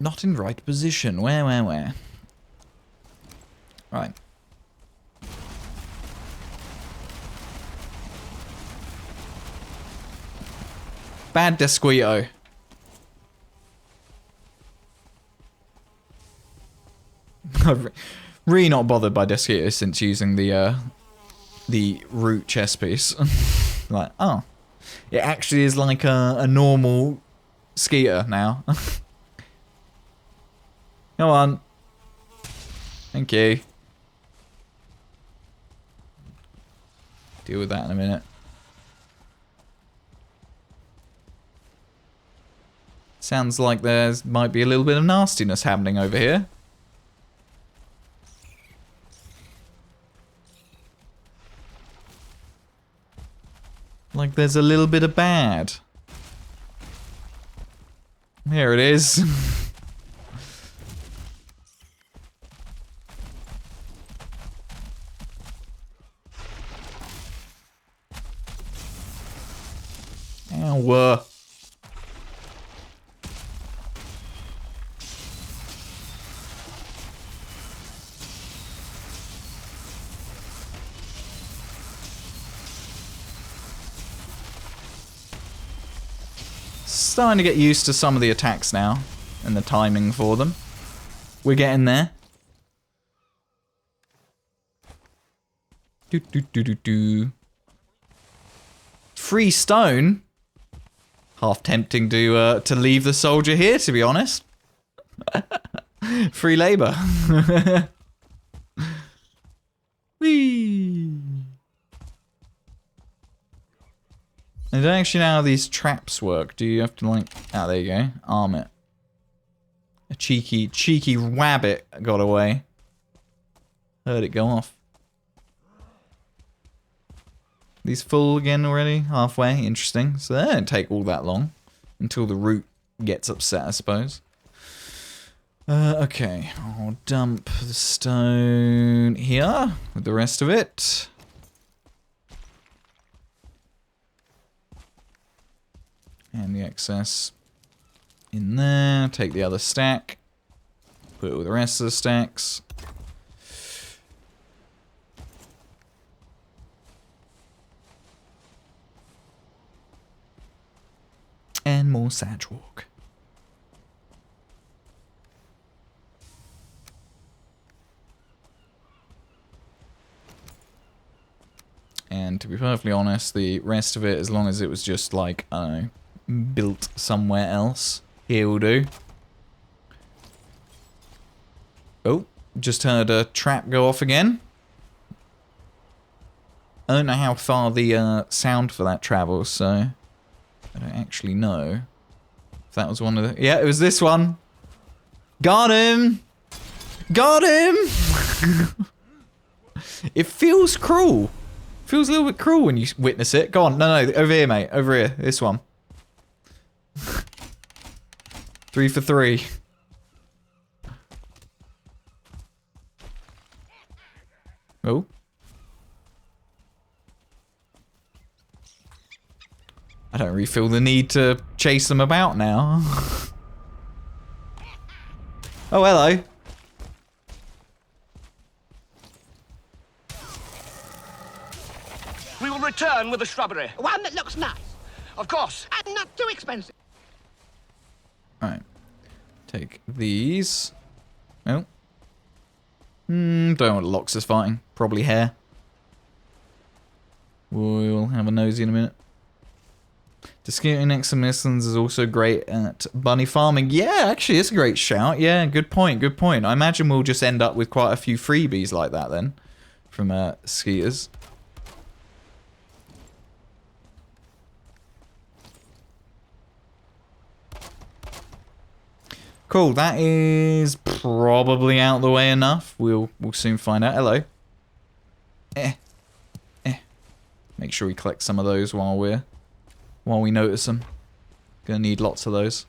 Not in right position. Where? Right. Bad Desquito. I'm really not bothered by Desquito since using the root chess piece. Like, oh. It actually is like a normal Skeeter now. Come on. Thank you. Deal with that in a minute. Sounds like there might be a little bit of nastiness happening over here. Like there's a little bit of bad. Here it is. Ow. Starting to get used to some of the attacks now and the timing for them. We're getting there. Free stone. Half tempting to leave the soldier here, to be honest. Free labor. Whee! I don't actually know how these traps work. Do you have to like... Ah, there you go. Arm it. A cheeky rabbit got away. Heard it go off. These full again already? Halfway? Interesting. So they don't take all that long. Until the root gets upset, I suppose. Okay. I'll dump the stone here with the rest of it. And the excess in there. Take the other stack. Put it with the rest of the stacks. And more Sadgewalk. And to be perfectly honest, the rest of it, as long as it was just like, I don't know, built somewhere else, here will do. Oh, just heard a trap go off again. I don't know how far the sound for that travels, so I don't actually know if that was one of the... Yeah, it was this one. Got him! Got him! It feels cruel. Feels a little bit cruel when you witness it. Go on. No, over here, mate. Over here. This one. 3 for 3. Oh. I don't really feel the need to chase them about now. Oh, hello. We will return with a shrubbery. One that looks nice. Of course. And not too expensive. Alright. Take these. Oh. Don't know what Lox is fighting. Probably hair. We'll have a nosy in a minute. Discuting next to Mistlands is also great at bunny farming. Yeah, actually, it's a great shout. Yeah, good point, good point. I imagine we'll just end up with quite a few freebies like that then. From Skeeters. Cool, that is probably out of the way enough. We'll soon find out. Hello. Make sure we collect some of those while we notice them. Gonna need lots of those.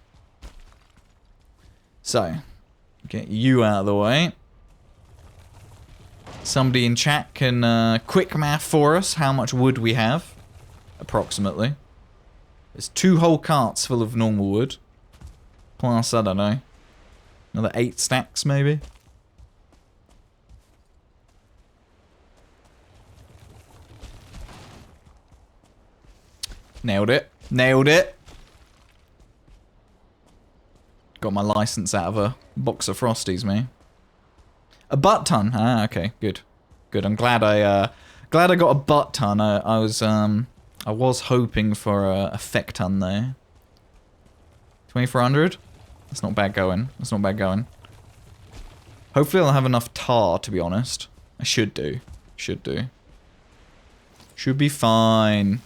So, get you out of the way. Somebody in chat can quick math for us how much wood we have, approximately. There's 2 whole carts full of normal wood. Plus, I don't know, another 8 stacks maybe. Nailed it. Nailed it. Got my license out of a box of Frosties, me. A butt ton. Ah, okay, good. Good. I'm glad I got a butt ton. I was hoping for a feck ton there. 2400? That's not bad going. That's not bad going. Hopefully I'll have enough tar, to be honest. I should do. Should do. Should be fine.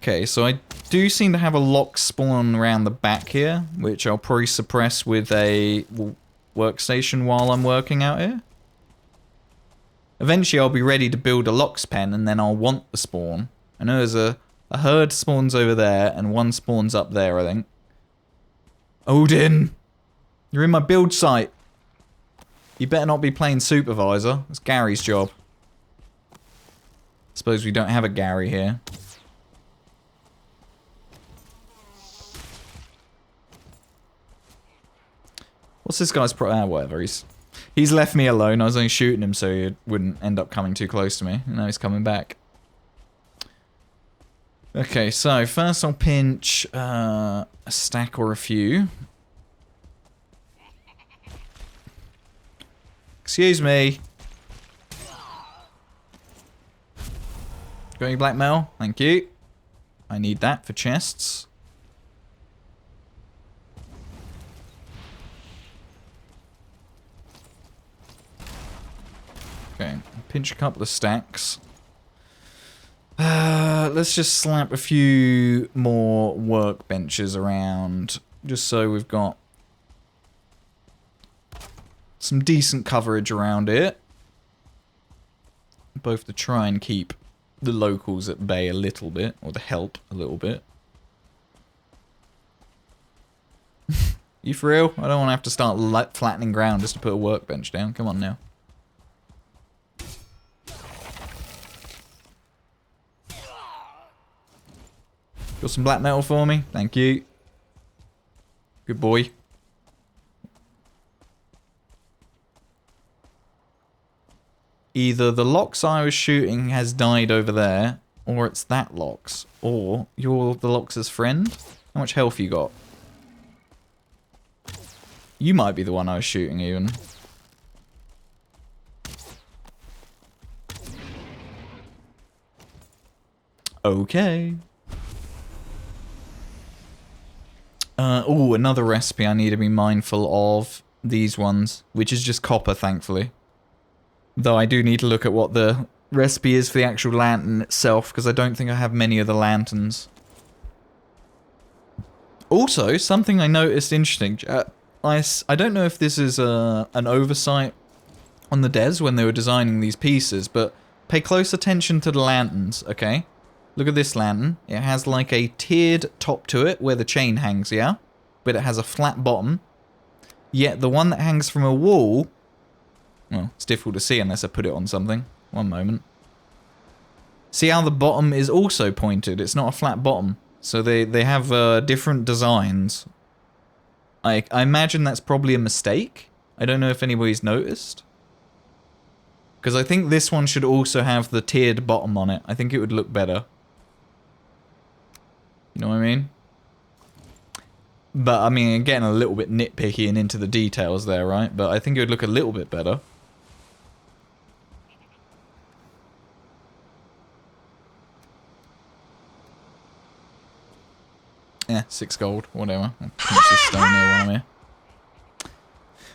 Okay, so I do seem to have a lock spawn around the back here, which I'll probably suppress with a workstation while I'm working out here. Eventually I'll be ready to build a lock's pen, and then I'll want the spawn. I know there's a herd spawns over there, and one spawns up there, I think. Odin! You're in my build site. You better not be playing supervisor. That's Gary's job. Suppose we don't have a Gary here. What's this guy's whatever, he's left me alone. I was only shooting him so he wouldn't end up coming too close to me. And now he's coming back. Okay, so first I'll pinch a stack or a few. Excuse me. Got any blackmail? Thank you. I need that for chests. Okay, pinch a couple of stacks. Let's just slap a few more workbenches around, just so we've got some decent coverage around it. Both to try and keep the locals at bay a little bit, or to help a little bit. You for real? I don't want to have to start flattening ground just to put a workbench down. Come on now. Got some black metal for me? Thank you. Good boy. Either the Lox I was shooting has died over there, or it's that Lox, or you're the Lox's friend. How much health you got? You might be the one I was shooting even. Okay. Oh, another recipe I need to be mindful of. These ones, which is just copper, thankfully. Though I do need to look at what the recipe is for the actual lantern itself, because I don't think I have many of the lanterns. Also, something I noticed interesting. I don't know if this is an oversight on the devs when they were designing these pieces, but pay close attention to the lanterns, okay? Look at this lantern. It has like a tiered top to it where the chain hangs, yeah? But it has a flat bottom. Yet the one that hangs from a wall... Well, it's difficult to see unless I put it on something. One moment. See how the bottom is also pointed? It's not a flat bottom. So they have different designs. I imagine that's probably a mistake. I don't know if anybody's noticed. Because I think this one should also have the tiered bottom on it. I think it would look better. You know what I mean? But, I mean, getting a little bit nitpicky and into the details there, right? But I think it would look a little bit better. Yeah, 6 gold, whatever. I'll punch this stone there while I'm here.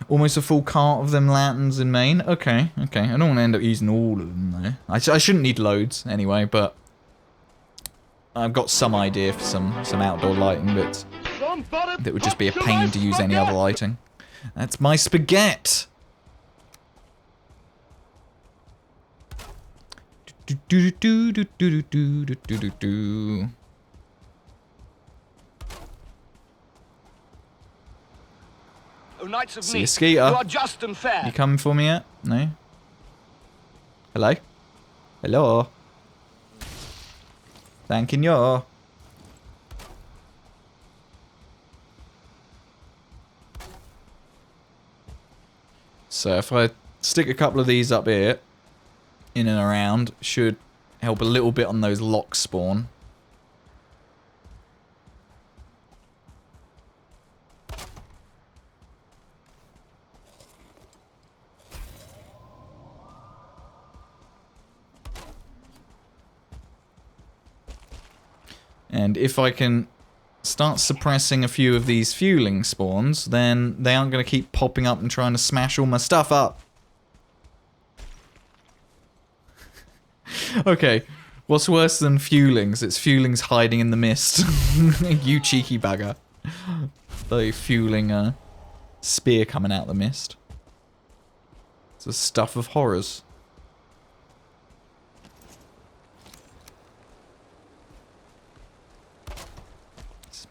Almost a full cart of them lanterns in Maine. Okay, okay. I don't want to end up using all of them, though. I shouldn't need loads, anyway, but... I've got some idea for some outdoor lighting bits. That would just be a pain to use any other lighting. That's my spaghetti! O knights of See you, Neath, Skeeter. you are just and fair. You coming for me yet? No? Hello? Hello? Thanking you. So if I stick a couple of these up here, in and around, should help a little bit on those locks spawn. And if I can start suppressing a few of these fueling spawns, then they aren't going to keep popping up and trying to smash all my stuff up. Okay, what's worse than fuelings? It's fuelings hiding in the mist. You cheeky bugger. The fueling spear coming out of the mist. It's the stuff of horrors.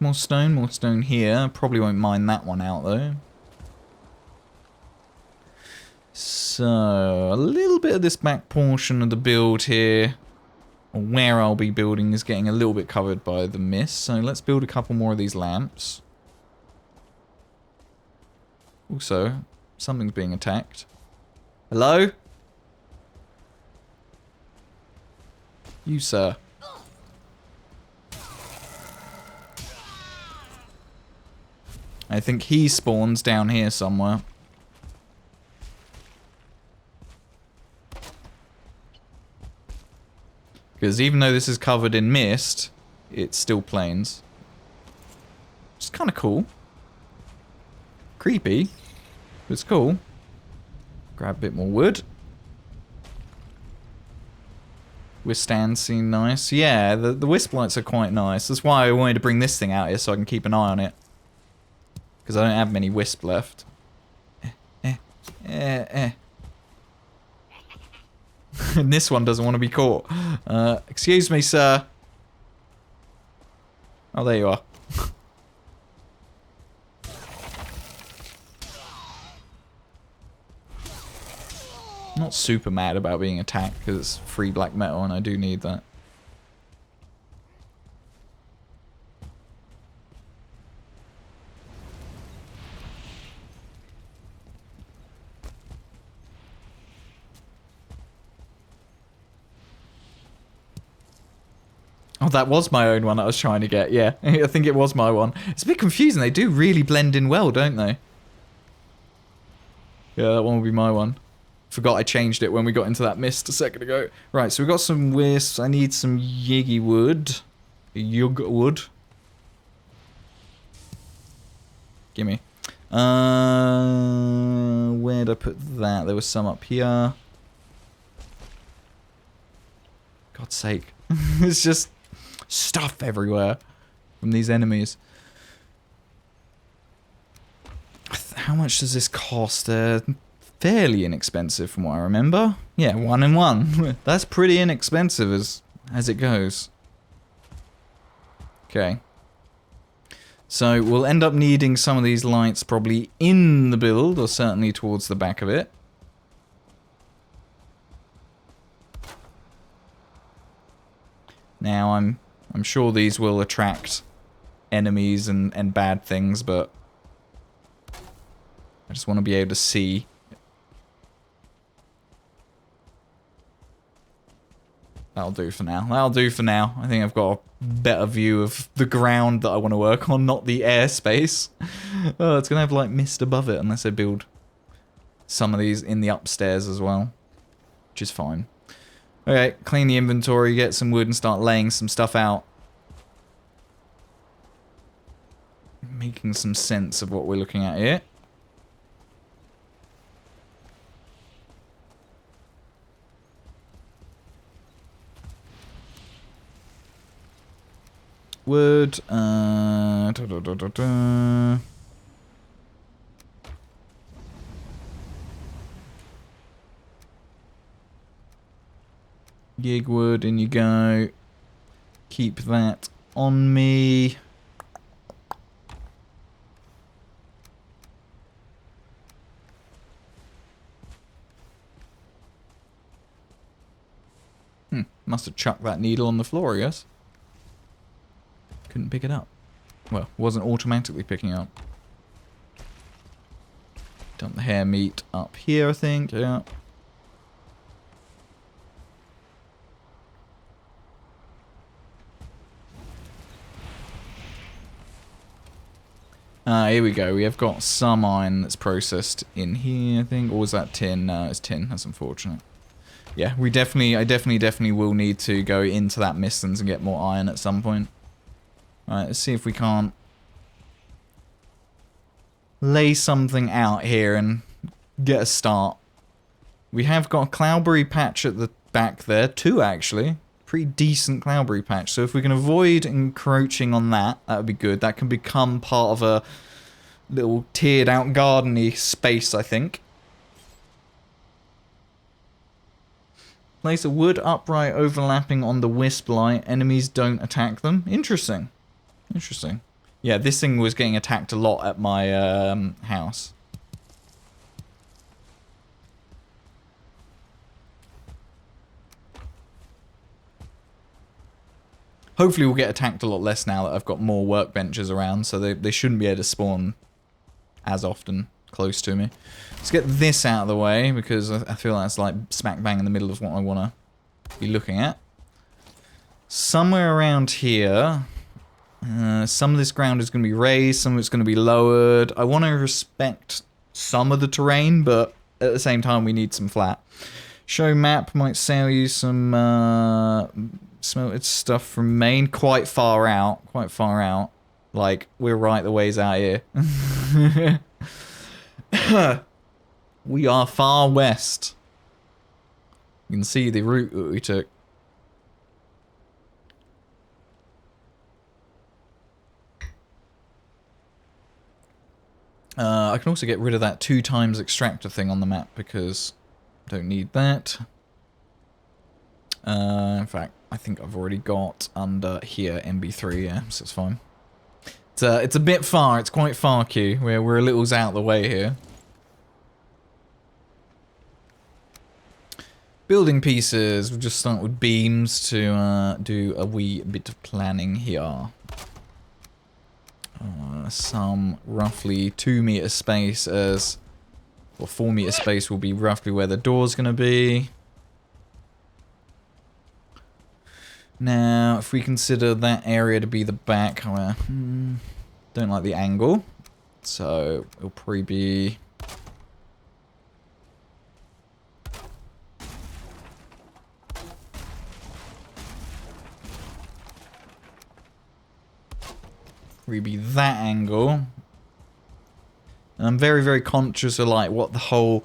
More stone here. Probably won't mine that one out though. So, a little bit of this back portion of the build here, or where I'll be building, is getting a little bit covered by the mist. So let's build a couple more of these lamps. Also, something's being attacked. Hello? You, sir. I think he spawns down here somewhere. Because even though this is covered in mist, it's still plains. It's kind of cool. Creepy. But it's cool. Grab a bit more wood. Withstand seem nice. Yeah, the wisp lights are quite nice. That's why I wanted to bring this thing out here so I can keep an eye on it. Because I don't have many wisp left. And this one doesn't want to be caught. Excuse me, sir. Oh, there you are. Not super mad about being attacked because it's free black metal and I do need that. Oh, that was my own one I was trying to get, yeah. I think it was my one. It's a bit confusing. They do really blend in well, don't they? Yeah, that one will be my one. Forgot I changed it when we got into that mist a second ago. Right, so we got some wisps. I need some yiggy wood. Yug wood. Gimme. Where'd I put that? There was some up here. God's sake. It's just stuff everywhere from these enemies. how much does this cost? Fairly inexpensive from what I remember. Yeah, 1 and 1. That's pretty inexpensive as it goes. Okay. So we'll end up needing some of these lights probably in the build, or certainly towards the back of it. Now I'm sure these will attract enemies and bad things, but I just want to be able to see. That'll do for now. That'll do for now. I think I've got a better view of the ground that I want to work on, not the airspace. Oh, it's going to have like mist above it unless I build some of these in the upstairs as well, which is fine. Okay, clean the inventory, get some wood and start laying some stuff out. Making some sense of what we're looking at here. Wood, Gig wood, in you go. Keep that on me. Must have chucked that needle on the floor, I guess. Couldn't pick it up. Well, wasn't automatically picking up. Dump the hair meat up here, I think. Yeah. Here we go. We have got some iron that's processed in here, I think. Or was that tin? No, it's tin. That's unfortunate. Yeah, I definitely will need to go into that Mistlands and get more iron at some point. Alright, let's see if we can't lay something out here and get a start. We have got a cloudberry patch at the back there, 2 actually. Pretty decent cloudberry patch. So if we can avoid encroaching on that, that would be good. That can become part of a little tiered out garden-y space, I think. Place a wood upright overlapping on the wisp light. Enemies don't attack them. Interesting. Interesting. Yeah, this thing was getting attacked a lot at my house. Hopefully we'll get attacked a lot less now that I've got more workbenches around, so they shouldn't be able to spawn as often close to me. Let's get this out of the way, because I feel like it's like smack bang in the middle of what I want to be looking at. Somewhere around here, some of this ground is going to be raised, some of it's going to be lowered. I want to respect some of the terrain, but at the same time we need some flat. Show map might sell you some smelted stuff from Maine. Quite far out. Like, we're right the ways out here. We are far west. You can see the route that we took. I can also get rid of that 2x extractor thing on the map because I don't need that. In fact, I think I've already got under here MB3, yeah, so it's fine. It's a bit far, it's quite far, Q. We're a little out the way here. Building pieces, we'll just start with beams to do a wee bit of planning here. Some roughly 2 meter space as, or 4 meter space will be roughly where the door's gonna be. Now, if we consider that area to be the back, don't like the angle, so it'll probably be that angle. And I'm very, very conscious of like what the whole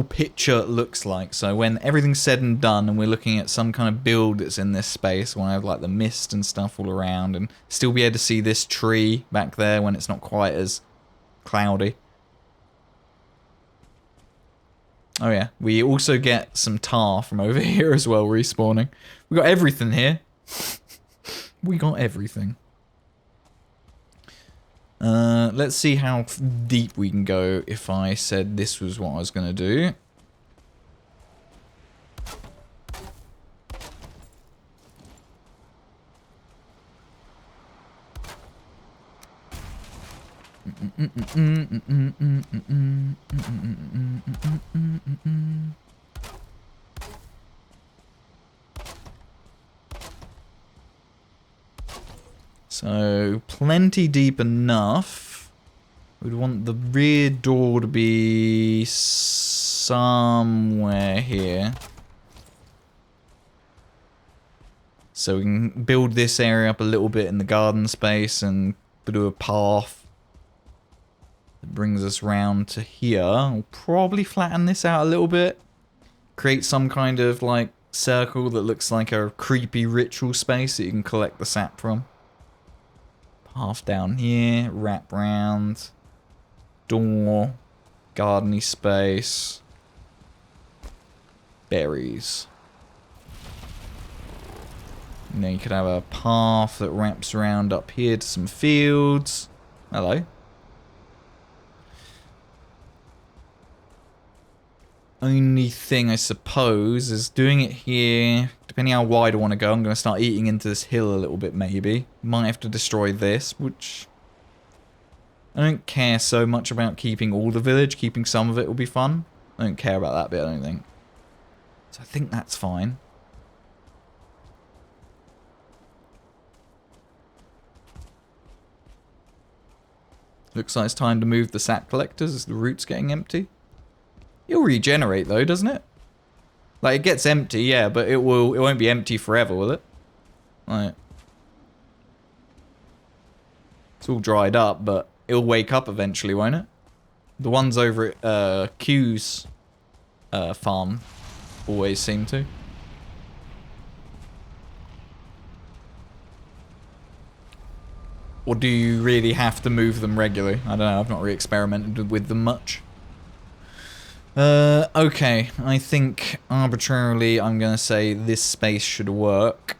picture looks like. So when everything's said and done and we're looking at some kind of build that's in this space, when I have like the mist and stuff all around and still be able to see this tree back there when it's not quite as cloudy. Oh yeah, we also get some tar from over here as well, respawning. We got everything here. We got everything. Let's see how deep we can go if I said this was what I was gonna do. So, plenty deep enough. We'd want the rear door to be somewhere here. So we can build this area up a little bit in the garden space and do a path that brings us round to here. We'll probably flatten this out a little bit. Create some kind of like circle that looks like a creepy ritual space that you can collect the sap from. Half down here, wrap round, door, gardeny space, berries. And then you could have a path that wraps around up here to some fields. Hello. Only thing I suppose is doing it here, depending how wide I want to go, I'm going to start eating into this hill a little bit maybe. Might have to destroy this, which I don't care so much about keeping all the village. Keeping some of it will be fun. I don't care about that bit, I don't think. So I think that's fine. Looks like it's time to move the sap collectors as the route's getting empty. It'll regenerate though, doesn't it? Like, it gets empty, yeah, but it won't be empty forever, will it? Like, it's all dried up, but it'll wake up eventually, won't it? The ones over at Q's farm always seem to. Or do you really have to move them regularly? I don't know, I've not really experimented with them much. Okay, I think arbitrarily I'm gonna say this space should work.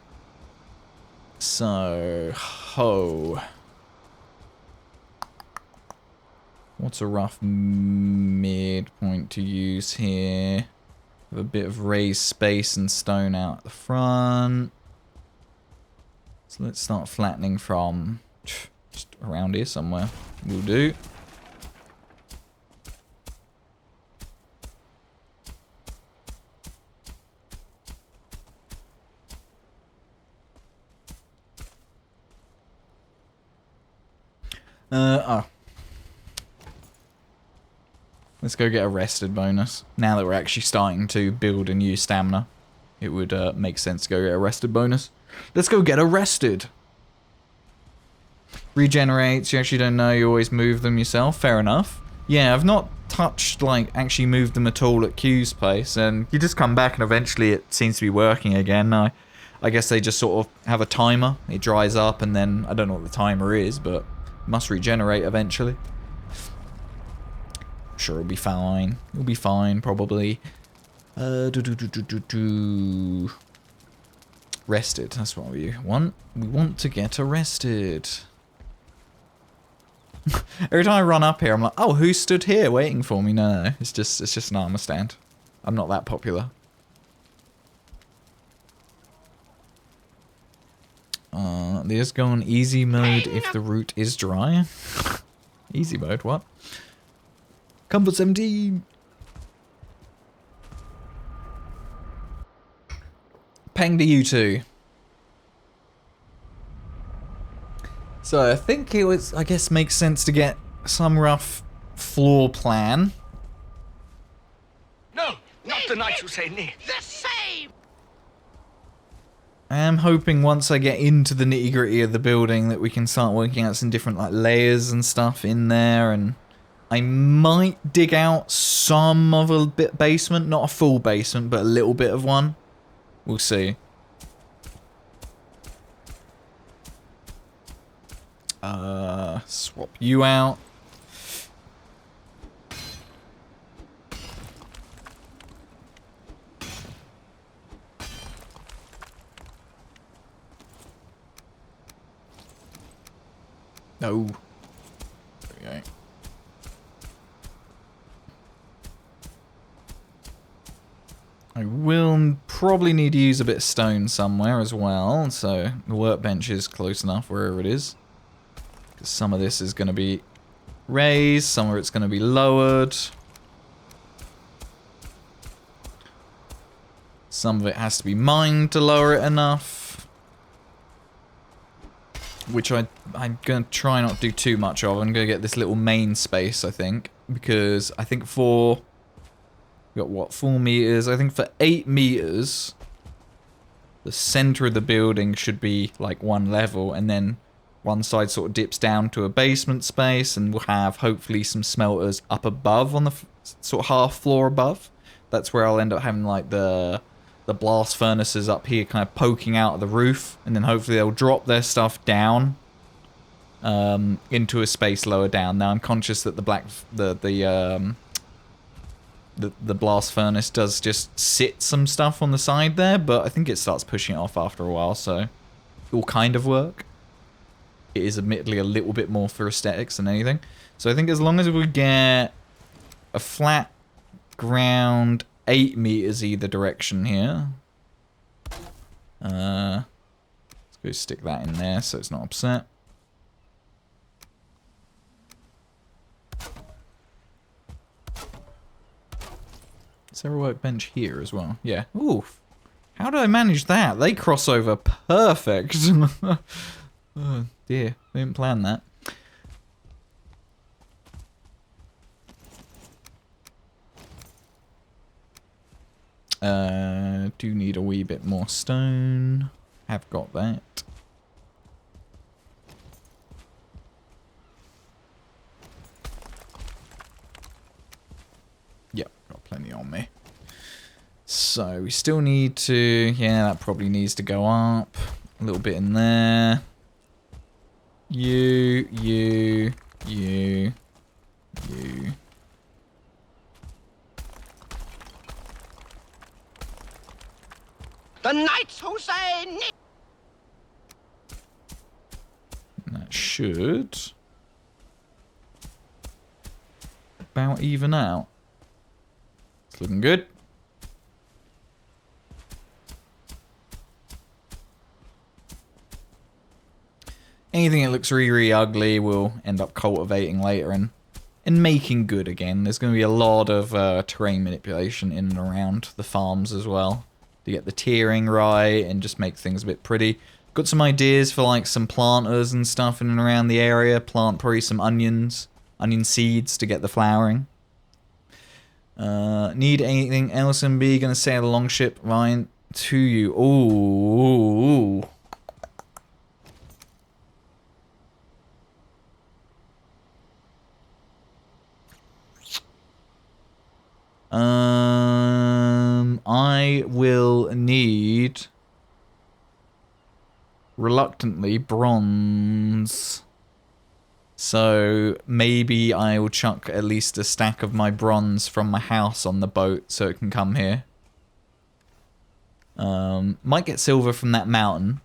So, what's a rough midpoint to use here? With a bit of raised space and stone out at the front. So let's start flattening from just around here somewhere. Will do. Let's go get a rested bonus. Now that we're actually starting to build and use stamina, it would make sense to go get a rested bonus. Let's go get arrested. Regenerates, you actually don't know, you always move them yourself. Fair enough. Yeah, I've not touched, like, actually moved them at all at Q's place, and you just come back and eventually it seems to be working again. I guess they just sort of have a timer. It dries up and then, I don't know what the timer is, but it must regenerate eventually. Sure, it'll be fine. It'll be fine, probably. Rested, that's what we want. We want to get arrested. Every time I run up here, I'm like, oh, who stood here waiting for me? No, it's just an armor stand. I'm not that popular. Let's go on easy mode if the route is dry. Easy mode, what? Comfort 17. Peng to you two. So I think it was, I guess, makes sense to get some rough floor plan. No, not the knights who say nay. The same. I am hoping once I get into the nitty gritty of the building that we can start working out some different like layers and stuff in there, and I might dig out some of a bit basement, not a full basement, but a little bit of one. We'll see. Swap you out. No. There we go. I will probably need to use a bit of stone somewhere as well, so the workbench is close enough wherever it is. Because some of this is going to be raised, some of it's going to be lowered. Some of it has to be mined to lower it enough. Which I'm going to try not to do too much of. I'm going to get this little main space, I think. Because I think for... we got what, 4 meters? I think for 8 meters, the center of the building should be like one level, and then one side sort of dips down to a basement space, and we'll have hopefully some smelters up above on the sort of half floor above. That's where I'll end up having like the blast furnaces up here kind of poking out of the roof, and then hopefully they'll drop their stuff down into a space lower down. Now I'm conscious that the blast furnace does just sit some stuff on the side there, but I think it starts pushing it off after a while, so it will kind of work. It is admittedly a little bit more for aesthetics than anything. So I think as long as we get a flat ground 8 meters either direction here. Let's go stick that in there so it's not upset. Is there a workbench here as well? Yeah. Ooh. How did I manage that? They cross over perfect. Oh dear. We didn't plan that. Do need a wee bit more stone. Have got that. Yep, got plenty on me. So we still need to, yeah, that probably needs to go up. A little bit in there. You. The knights who say That should about even out. It's looking good. Anything that looks really, really ugly we'll end up cultivating later and making good again. There's going to be a lot of terrain manipulation in and around the farms as well to get the tiering right and just make things a bit pretty. Got some ideas for like some planters and stuff in and around the area. Plant probably some onion seeds to get the flowering. Need anything else, MB? Gonna sail a longship, Ryan, to you. Ooh. I will need, reluctantly, bronze. So maybe I will chuck at least a stack of my bronze from my house on the boat so it can come here. Might get silver from that mountain,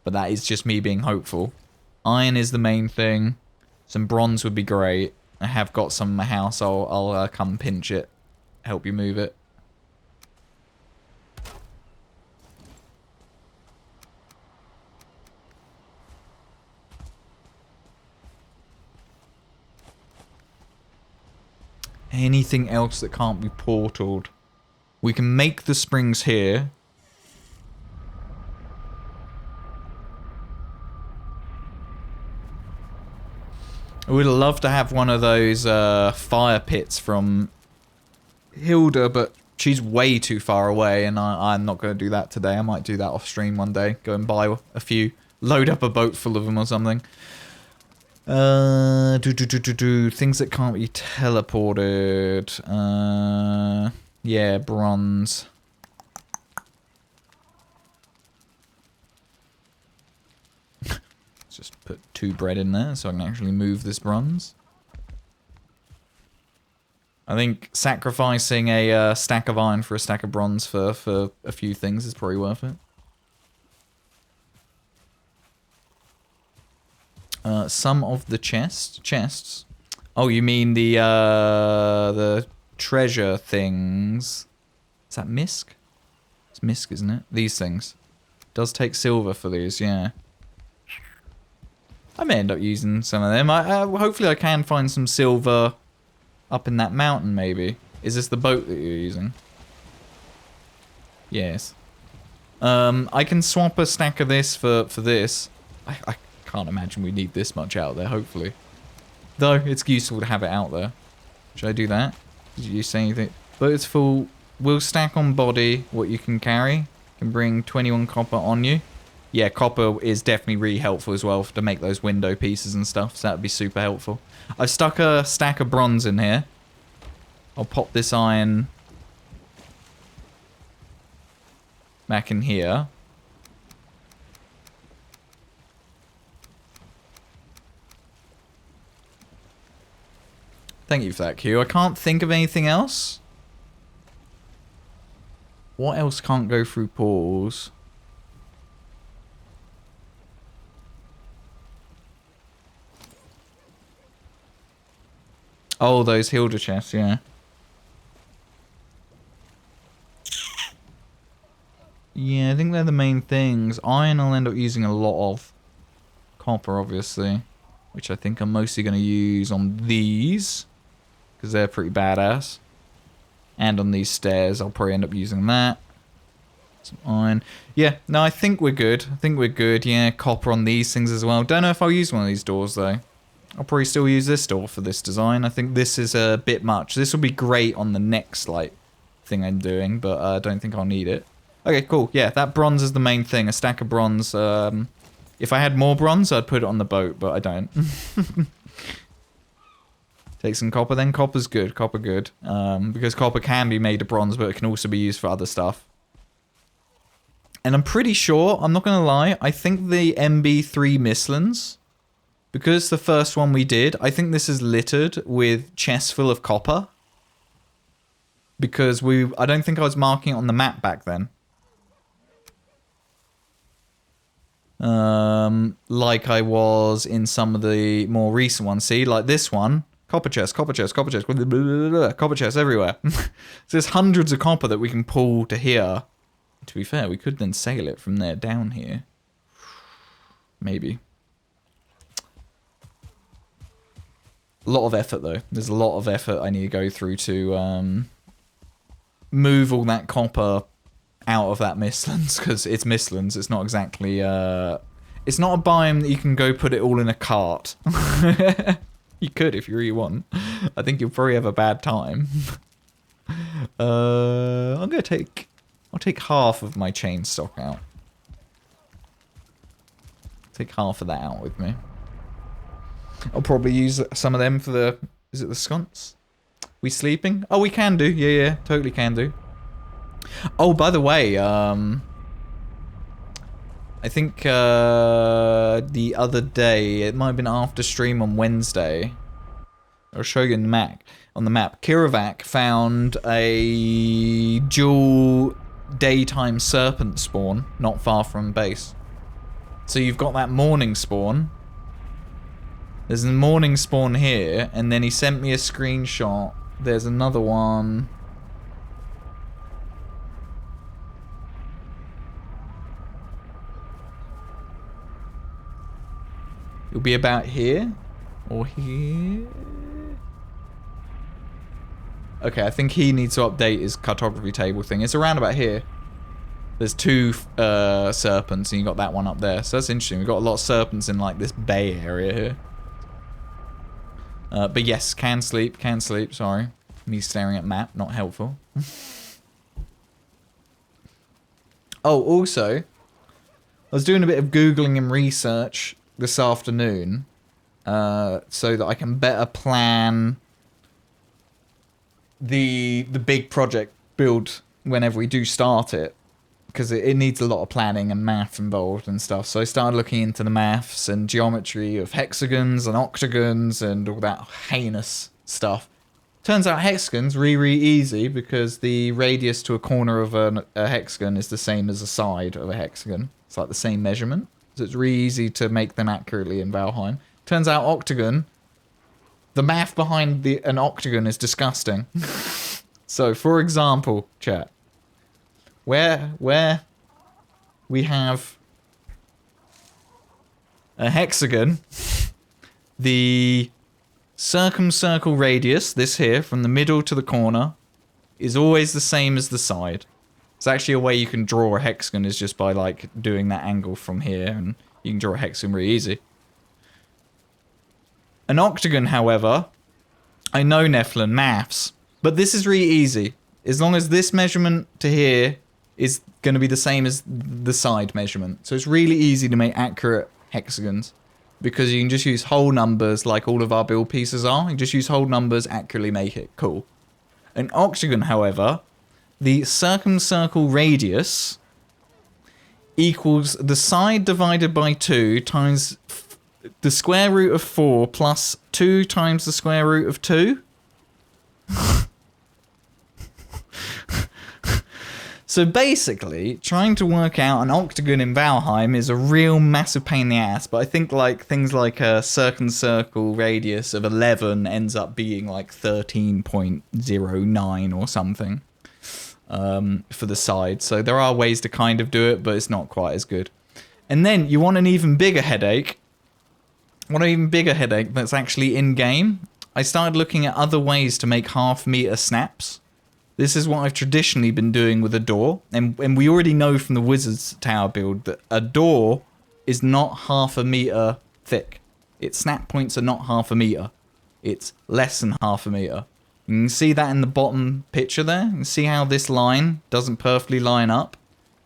but that is just me being hopeful. Iron is the main thing. Some bronze would be great. I have got some in my house. I'll come pinch it, help you move it. Anything else that can't be portaled? We can make the springs here. I would love to have one of those fire pits from Hilda, but she's way too far away, and I'm not going to do that today. I might do that off stream one day. Go and buy a few, load up a boat full of them or something. Things that can't be teleported. Yeah, bronze. Let's just put 2 bread in there so I can actually move this bronze. I think sacrificing a stack of iron for a stack of bronze for a few things is probably worth it. some of the chests. Oh, you mean the treasure things? Is that misc? It's misc, isn't it? These things. Does take silver for these, yeah. I may end up using some of them. Hopefully I can find some silver up in that mountain, maybe. Is this the boat that you're using? Yes. I can swap a stack of this for this. I can't imagine we need this much out there, hopefully. Though, it's useful to have it out there. Should I do that? Did you say anything? Boat's full. Will stack on body what you can carry. Can bring 21 copper on you. Yeah, copper is definitely really helpful as well to make those window pieces and stuff. So that would be super helpful. I've stuck a stack of bronze in here. I'll pop this iron back in here. Thank you for that, Q. I can't think of anything else. What else can't go through portals? Oh, those Hilda chests, yeah. Yeah, I think they're the main things. Iron I'll end up using a lot of. Copper, obviously. Which I think I'm mostly going to use on these. Because they're pretty badass. And on these stairs, I'll probably end up using that. Some iron. Yeah, no, I think we're good. I think we're good. Yeah, copper on these things as well. Don't know if I'll use one of these doors, though. I'll probably still use this door for this design. I think this is a bit much. This will be great on the next, like, thing I'm doing, but I don't think I'll need it. Okay, cool. Yeah, that bronze is the main thing. A stack of bronze. If I had more bronze, I'd put it on the boat, but I don't. Take some copper then. Copper's good. Copper good. Because copper can be made of bronze, but it can also be used for other stuff. And I'm pretty sure, I'm not going to lie, I think the MB3 Mistlands, because the first one we did, I think this is littered with chests full of copper. Because I don't think I was marking it on the map back then. Like I was in some of the more recent ones. See, like this one. Copper chest, copper chest, copper chest, blah, blah, blah, blah, copper chests everywhere. So there's hundreds of copper that we can pull to here. To be fair, we could then sail it from there down here. Maybe. A lot of effort, though. There's a lot of effort I need to go through to move all that copper out of that Mistlands, because it's Mistlands. It's not exactly... it's not a biome that you can go put it all in a cart. You could if you really want. I think you'll probably have a bad time. I'm gonna take... I'll take half of my chain stock out. Take half of that out with me. I'll probably use some of them for the... Is it the sconce? We sleeping? Oh, we can do. Yeah, totally can do. Oh, by the way, I think the other day, it might have been after stream on Wednesday. I'll show you on the map. Kiravac found a dual daytime serpent spawn not far from base. So you've got that morning spawn. There's a morning spawn here, and then he sent me a screenshot. There's another one. It'll be about here or here. Okay, I think he needs to update his cartography table thing. It's around about here. There's two serpents, and you got that one up there. So that's interesting. We've got a lot of serpents in like this bay area here. But yes, can sleep, sorry. Me staring at map, not helpful. Oh, also, I was doing a bit of Googling and research this afternoon, so that I can better plan the big project build whenever we do start it. Because it needs a lot of planning and math involved and stuff. So I started looking into the maths and geometry of hexagons and octagons and all that heinous stuff. Turns out hexagons really easy because the radius to a corner of a hexagon is the same as the side of a hexagon. It's like the same measurement. So it's really easy to make them accurately in Valheim. Turns out octagon, the math behind an octagon is disgusting. So, for example, chat, where we have a hexagon, the circumcircle radius, this here, from the middle to the corner, is always the same as the side. It's actually a way you can draw a hexagon is just by, like, doing that angle from here, and you can draw a hexagon really easy. An octagon, however, I know Nephilim maths, but this is really easy. As long as this measurement to here is going to be the same as the side measurement. So it's really easy to make accurate hexagons, because you can just use whole numbers like all of our build pieces are. You just use whole numbers, accurately make it. Cool. An octagon, however, the circumcircle radius equals the side divided by 2 times the square root of 4 plus 2 times the square root of 2. So basically, trying to work out an octagon in Valheim is a real massive pain in the ass, but I think like things like a circumcircle radius of 11 ends up being like 13.09 or something for the side. So there are ways to kind of do it, but it's not quite as good. And then you want an even bigger headache. That's actually in-game. I started looking at other ways to make half-meter snaps. This is what I've traditionally been doing with a door, and we already know from the Wizard's Tower build that a door is not half a meter thick. Its snap points are not half a meter. It's less than half a meter. You can see that in the bottom picture there. You can see how this line doesn't perfectly line up.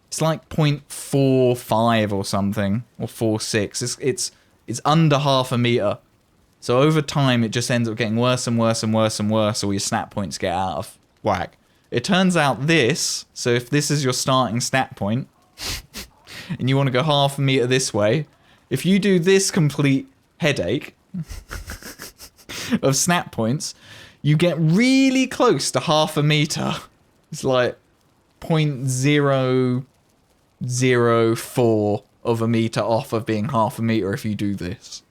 It's like 0.45 or something, or 0.46. It's under half a meter. So over time, it just ends up getting worse and worse and worse and worse, or your snap points get out of whack. It turns out this, so if this is your starting snap point, and you want to go half a meter this way, if you do this complete headache of snap points, you get really close to half a meter. It's like 0.004 of a meter off of being half a meter if you do this.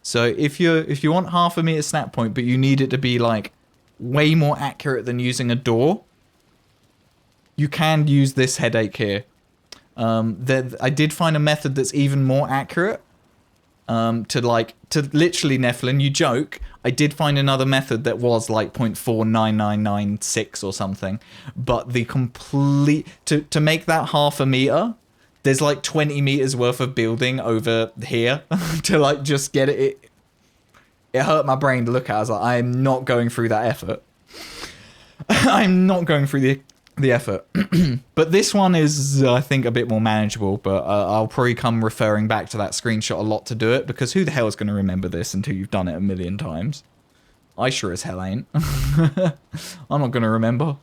So if you want half a meter snap point, but you need it to be like way more accurate than using a door, you can use this headache here. I did find a method that's even more accurate. To literally, Nephilim, you joke, I did find another method that was like 0.49996 or something, but the complete, to make that half a meter, there's like 20 meters worth of building over here to like just get it. It hurt my brain to look at. I was like, I'm not going through that effort. I'm not going through the effort. But this one is, I think, a bit more manageable, but I'll probably come referring back to that screenshot a lot to do it, because who the hell is going to remember this until you've done it a million times? I sure as hell ain't. I'm not going to remember.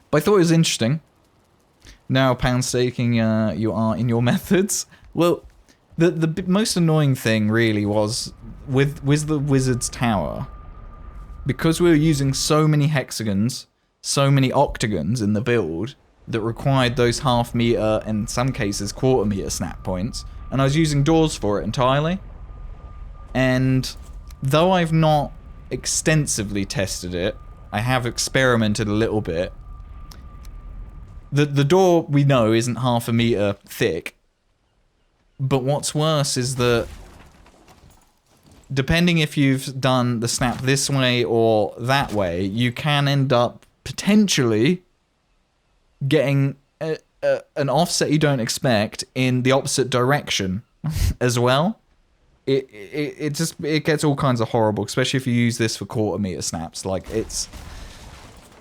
But I thought it was interesting. Now, pound staking, you are in your methods. Well, the most annoying thing really was with the Wizard's Tower, because we were using so many hexagons, so many octagons in the build that required those half meter, and in some cases quarter meter snap points, and I was using doors for it entirely. And though I've not extensively tested it, I have experimented a little bit. The door, we know, isn't half a meter thick. But what's worse is that, depending if you've done the snap this way or that way, you can end up potentially getting an offset you don't expect in the opposite direction as well. It gets all kinds of horrible, especially if you use this for quarter meter snaps. Like, it's,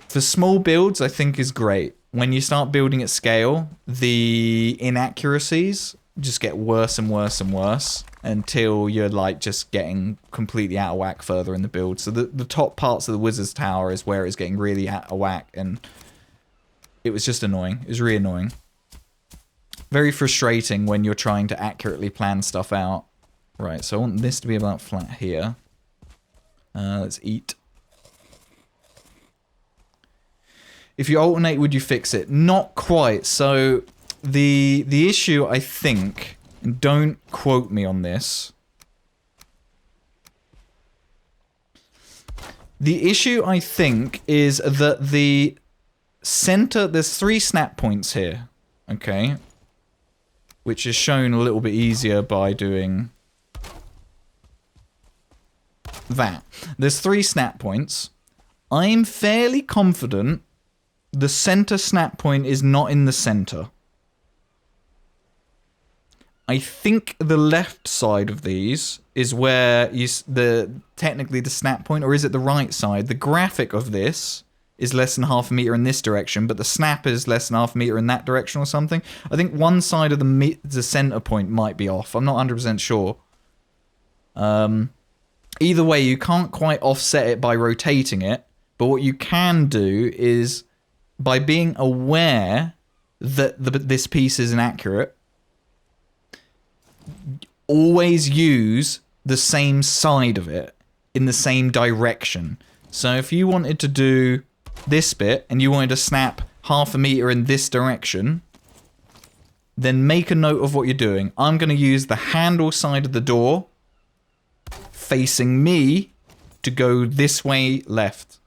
for small builds, I think is great. When you start building at scale, the inaccuracies just get worse and worse and worse until you're like just getting completely out of whack further in the build. So the top parts of the Wizard's Tower is where it's getting really out of whack, and it was just annoying. It was really annoying. Very frustrating when you're trying to accurately plan stuff out. Right, so I want this to be about flat here. Let's eat. If you alternate, would you fix it? Not quite. So the issue, I think, and don't quote me on this. The issue, I think, is that the center, there's 3 snap points here, okay? Which is shown a little bit easier by doing that. There's 3 snap points. I'm fairly confident the center snap point is not in the center. I think the left side of these is where technically the snap point, or is it the right side? The graphic of this is less than half a meter in this direction, but the snap is less than half a meter in that direction or something. I think one side of the center point might be off. I'm not 100% sure. Either way, you can't quite offset it by rotating it, but what you can do is, by being aware that this piece is inaccurate, always use the same side of it in the same direction. So if you wanted to do this bit and you wanted to snap half a meter in this direction, then make a note of what you're doing. I'm going to use the handle side of the door facing me to go this way left.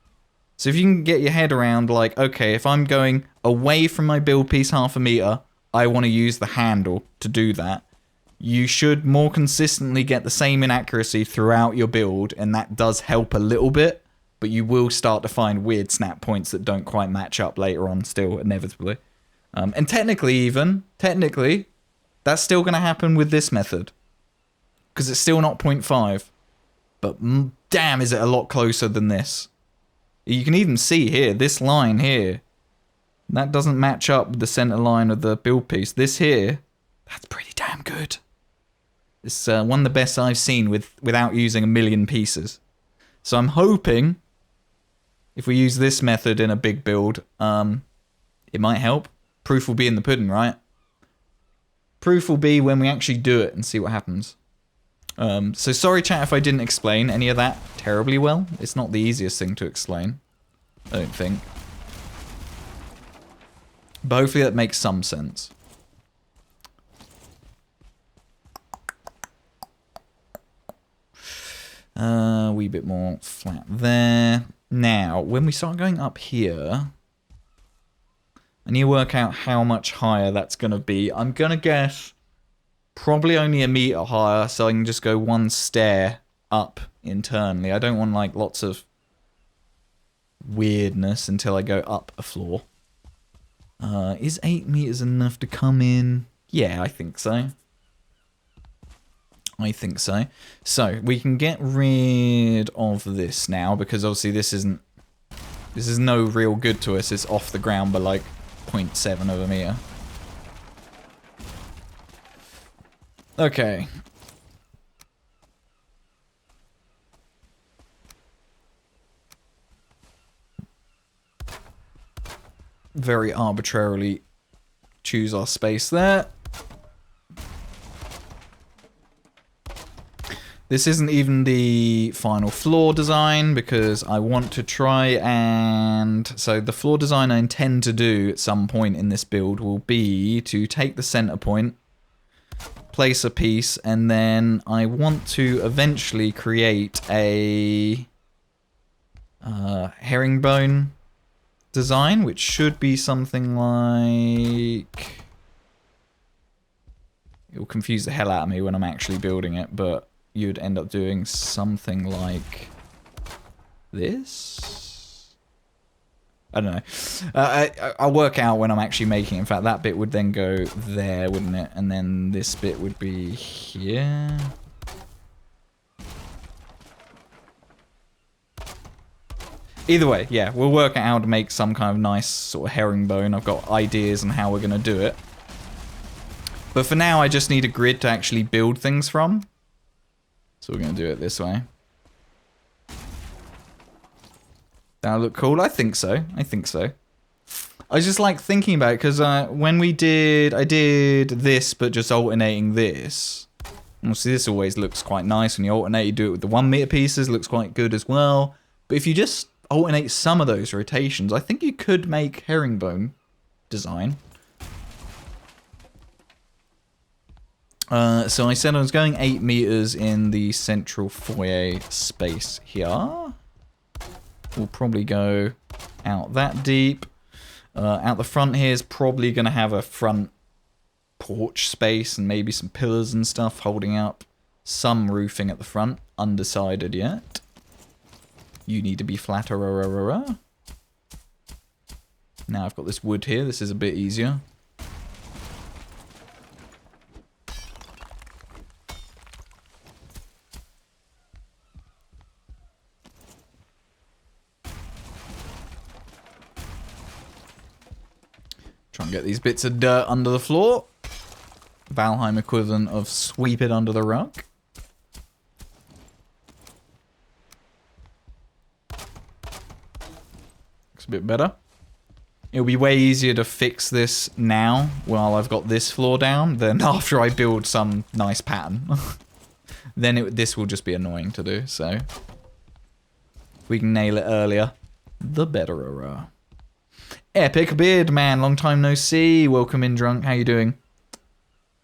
So if you can get your head around, like, okay, if I'm going away from my build piece half a meter, I want to use the handle to do that. You should more consistently get the same inaccuracy throughout your build, and that does help a little bit, but you will start to find weird snap points that don't quite match up later on still, inevitably. And technically, that's still going to happen with this method, because it's still not 0.5, but damn is it a lot closer than this. You can even see here, this line here, that doesn't match up with the center line of the build piece. This here, that's pretty damn good. It's one of the best I've seen without using a million pieces. So I'm hoping if we use this method in a big build, it might help. Proof will be in the pudding, right? Proof will be when we actually do it and see what happens. So sorry chat if I didn't explain any of that terribly well. It's not the easiest thing to explain, I don't think. But hopefully that makes some sense. A wee bit more flat there. Now, when we start going up here, I need to work out how much higher that's going to be. I'm going to guess probably only a meter higher, so I can just go one stair up internally. I don't want, like, lots of weirdness until I go up a floor. Is 8 meters enough to come in? Yeah, I think so. I think so. So, we can get rid of this now, because obviously this is no real good to us. It's off the ground by like 0.7 of a meter. Okay. Very arbitrarily choose our space there. This isn't even the final floor design because I want to try and... So the floor design I intend to do at some point in this build will be to take the center point, place a piece, and then I want to eventually create a herringbone design, which should be something like... It will confuse the hell out of me when I'm actually building it, but you'd end up doing something like this? I don't know. I'll work out when I'm actually making it. In fact, that bit would then go there, wouldn't it? And then this bit would be here. Either way, yeah, we'll work out how to make some kind of nice sort of herringbone. I've got ideas on how we're going to do it. But for now, I just need a grid to actually build things from. So we're going to do it this way. That'll look cool. I think so. I think so. I just like thinking about it because when I did this, but just alternating this. Obviously, this always looks quite nice when you alternate. You do it with the 1 meter pieces. Looks quite good as well. But if you just alternate some of those rotations, I think you could make herringbone design. So I said I was going 8 meters in the central foyer space here. We'll probably go out that deep. Out the front here is probably going to have a front porch space and maybe some pillars and stuff holding up some roofing at the front. Undecided yet. You need to be flatter. Now I've got this wood here. This is a bit easier. Try and get these bits of dirt under the floor. Valheim equivalent of sweep it under the rug. Looks a bit better. It'll be way easier to fix this now while I've got this floor down than after I build some nice pattern. Then this will just be annoying to do, so if we can nail it earlier, the better. Epic Beard Man, long time no see. Welcome in, Drunk. How you doing?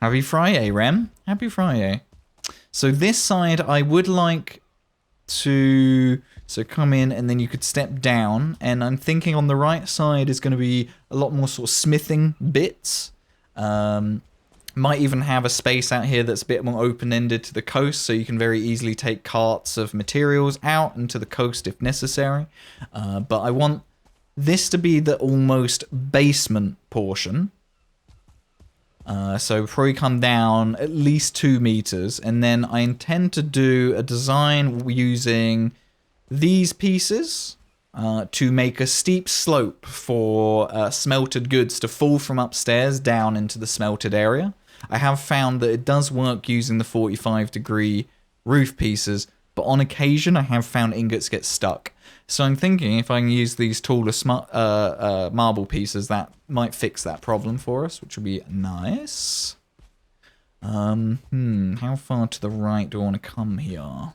Happy Friday, Rem. Happy Friday. So this side, I would like to come in and then you could step down. And I'm thinking on the right side is going to be a lot more sort of smithing bits. Might even have a space out here that's a bit more open-ended to the coast, so you can very easily take carts of materials out into the coast if necessary. But I want this to be the almost basement portion. So probably come down at least 2 meters. And then I intend to do a design using these pieces to make a steep slope for smelted goods to fall from upstairs down into the smelted area. I have found that it does work using the 45-degree roof pieces, but on occasion I have found ingots get stuck. So I'm thinking if I can use these taller marble pieces, that might fix that problem for us, which would be nice. How far to the right do I want to come here?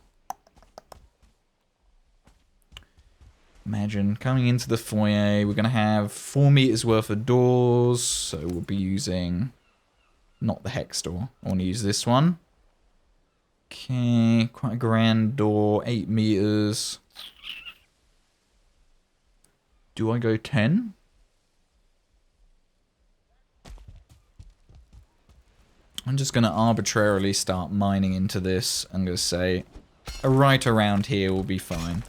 Imagine coming into the foyer, we're going to have 4 meters worth of doors, so we'll be using not the hex door. I want to use this one. Okay, quite a grand door, 8 meters. Do I go 10? I'm just going to arbitrarily start mining into this. I'm going to say right around here will be fine.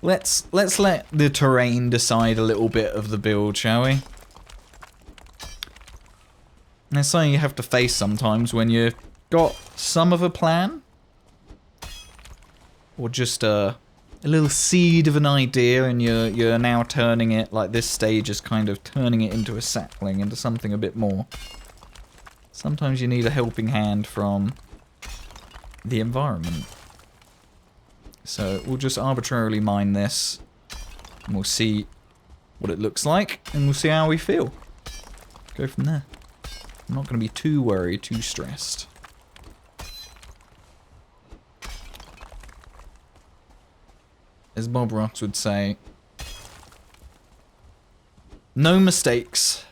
Let's let the terrain decide a little bit of the build, shall we? There's something you have to face sometimes when you've got some of a plan. Or just a little seed of an idea and you're now turning it, like this stage is kind of turning it into a sapling, into something a bit more. Sometimes you need a helping hand from the environment. So we'll just arbitrarily mine this and we'll see what it looks like and we'll see how we feel. Go from there. I'm not going to be too worried, too stressed. As Bob Ross would say, no mistakes.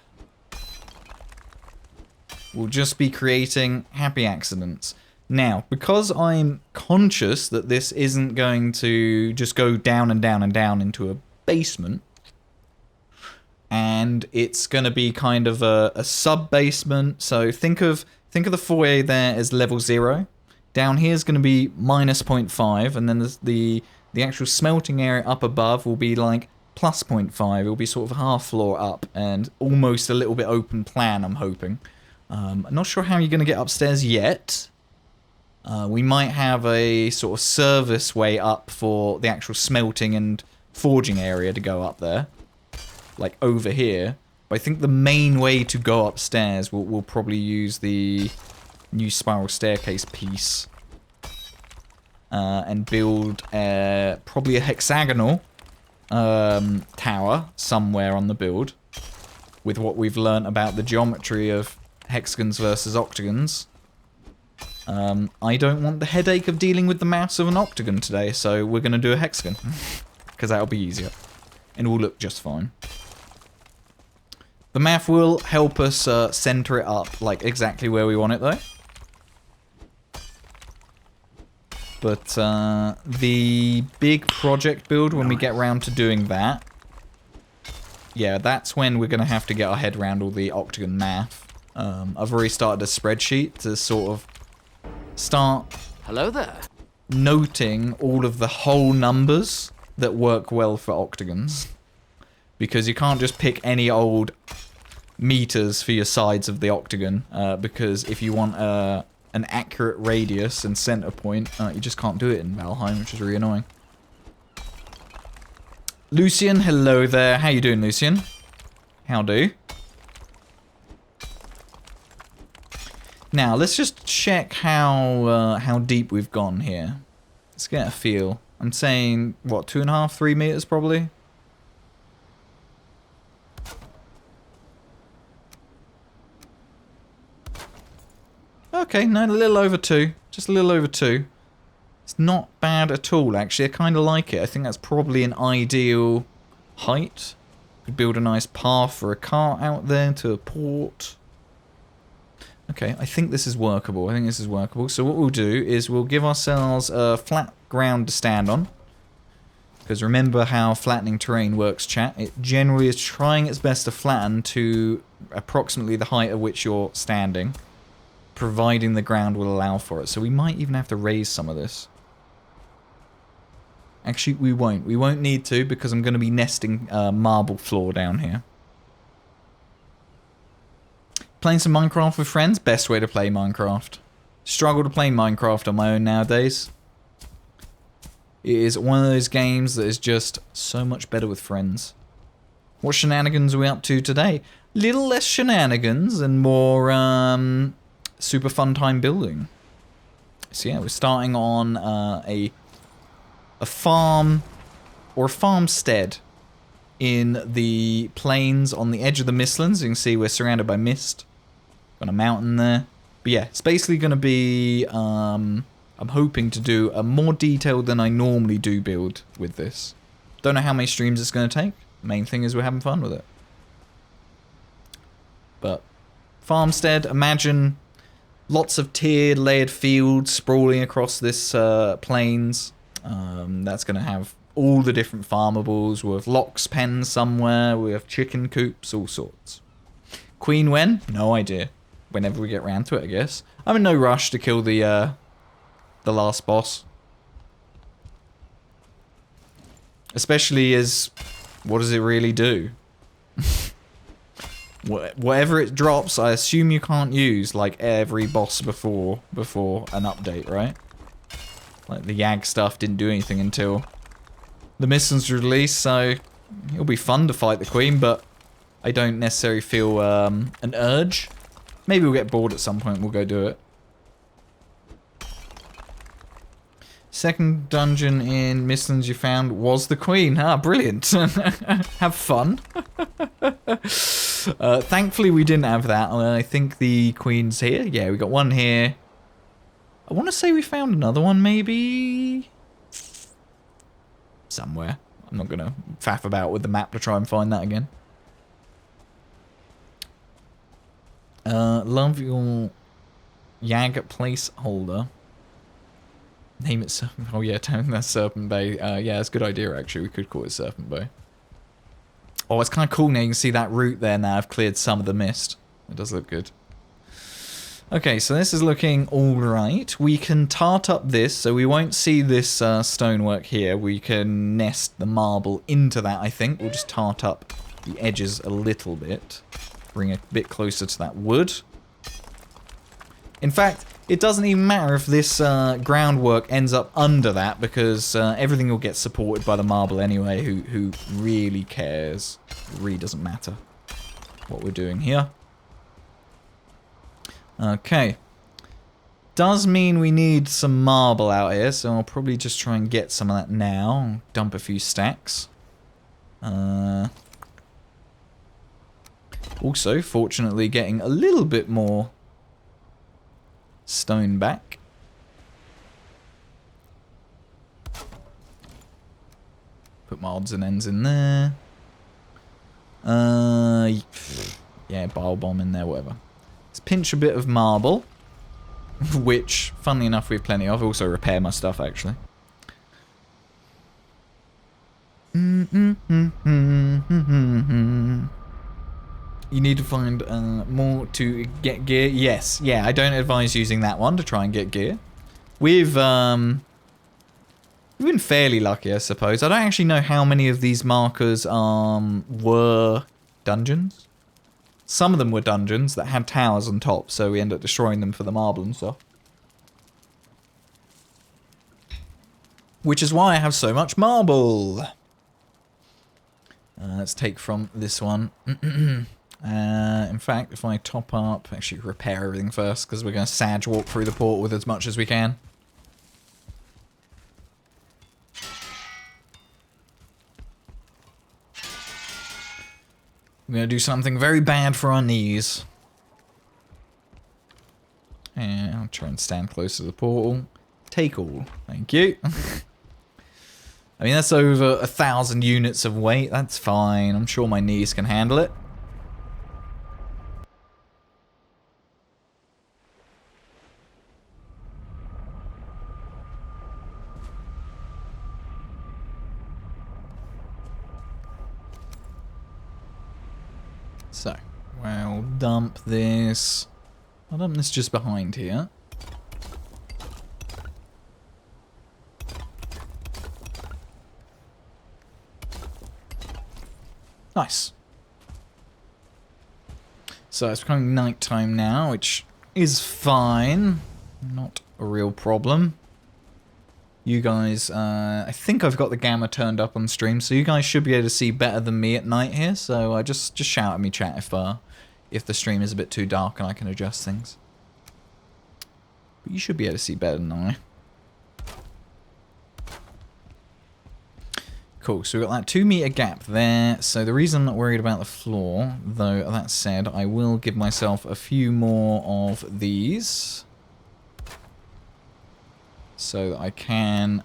We'll just be creating happy accidents. Now, because I'm conscious that this isn't going to just go down and down and down into a basement, and it's going to be kind of a sub-basement, so think of the foyer there as level 0. Down here is going to be minus 0.5, and then there's the actual smelting area up above will be like plus 0.5. It will be sort of half floor up and almost a little bit open plan, I'm hoping. I'm not sure how you're going to get upstairs yet. We might have a sort of service way up for the actual smelting and forging area to go up there. Like over here. But I think the main way to go upstairs, we'll probably use the new spiral staircase piece. And build probably a hexagonal tower somewhere on the build. With what we've learnt about the geometry of hexagons versus octagons. I don't want the headache of dealing with the mouse of an octagon today, so we're going to do a hexagon. Because that'll be easier. And it will look just fine. The math will help us center it up, like exactly where we want it though. But the big project build, when we get around to doing that, yeah, that's when we're going to have to get our head around all the octagon math. I've already started a spreadsheet to sort of start Hello there. noting all of the whole numbers that work well for octagons. Because you can't just pick any old meters for your sides of the octagon, because if you want an accurate radius and center point, you just can't do it in Valheim, which is really annoying. Lucian, hello there. How you doing, Lucian? How do? Now, let's just check how deep we've gone here. Let's get a feel. I'm saying, what, 2.5, 3 meters probably? Okay, no, a little over 2. Just a little over 2. It's not bad at all, actually. I kind of like it. I think that's probably an ideal height. Could build a nice path for a cart out there to a port. Okay, I think this is workable. So what we'll do is we'll give ourselves a flat ground to stand on. Because remember how flattening terrain works, chat. It generally is trying its best to flatten to approximately the height at which you're standing, providing the ground will allow for it. So we might even have to raise some of this. Actually, we won't. We won't need to because I'm going to be nesting marble floor down here. Playing some Minecraft with friends? Best way to play Minecraft. Struggle to play Minecraft on my own nowadays. It is one of those games that is just so much better with friends. What shenanigans are we up to today? Little less shenanigans and more super fun time building. So yeah, we're starting on a farm or farmstead in the plains on the edge of the Mistlands. You can see we're surrounded by mist. Got a mountain there. But yeah, it's basically going to be, I'm hoping to do a more detailed than I normally do build with this. Don't know how many streams it's going to take. Main thing is we're having fun with it. But farmstead, imagine lots of tiered, layered fields sprawling across this plains. That's going to have all the different farmables. We'll have locks pens somewhere. We have chicken coops, all sorts. Queen when? No idea. Whenever we get round to it, I guess. I'm in no rush to kill the last boss. Especially as, what does it really do? Whatever it drops, I assume you can't use like every boss before an update, right? Like the Yag stuff didn't do anything until the Mistlands release, so it'll be fun to fight the Queen, but I don't necessarily feel an urge. Maybe we'll get bored at some point, we'll go do it. Second dungeon in Mistlands you found was the Queen. Ah, brilliant. Have fun. Thankfully we didn't have that. I think the Queen's here. Yeah, we got one here. I want to say we found another one, maybe somewhere. I'm not going to faff about with the map to try and find that again. Love your Yag placeholder. Name it Serpent. Oh yeah, that's Serpent Bay. Yeah, that's a good idea actually. We could call it Serpent Bay. Oh, it's kind of cool now. You can see that route there now. I've cleared some of the mist. It does look good. Okay, so this is looking alright. We can tart up this, so we won't see this stonework here. We can nest the marble into that, I think. We'll just tart up the edges a little bit. Bring it a bit closer to that wood. In fact, it doesn't even matter if this groundwork ends up under that, because everything will get supported by the marble anyway. Who really cares? It really doesn't matter what we're doing here. Okay. Does mean we need some marble out here, so I'll probably just try and get some of that now. Dump a few stacks. Also, fortunately, getting a little bit more stone back. Put my odds and ends in there. Yeah, bile bomb in there, whatever. Let's pinch a bit of marble. which, funnily enough, we have plenty of. Also repair my stuff, actually. You need to find more to get gear. Yes, yeah, I don't advise using that one to try and get gear. We've been fairly lucky, I suppose. I don't actually know how many of these markers were dungeons. Some of them were dungeons that had towers on top, so we ended up destroying them for the marble and stuff. Which is why I have so much marble. Let's take from this one. In fact, if I top up, actually repair everything first, because we're going to sage walk through the port with as much as we can. We're going to do something very bad for our knees. And I'll try and stand close to the portal. Take all. Thank you. I mean, that's over 1,000 units of weight. That's fine. I'm sure my knees can handle it. So, we'll dump this. I'll dump this just behind here. Nice. So it's becoming nighttime now, which is fine. Not a real problem. You guys, I think I've got the gamma turned up on stream, so you guys should be able to see better than me at night here. So just shout at me, chat, if the stream is a bit too dark and I can adjust things. But you should be able to see better than I. Cool, so we've got that 2-meter gap there. So the reason I'm not worried about the floor, though that said, I will give myself a few more of these. So that I can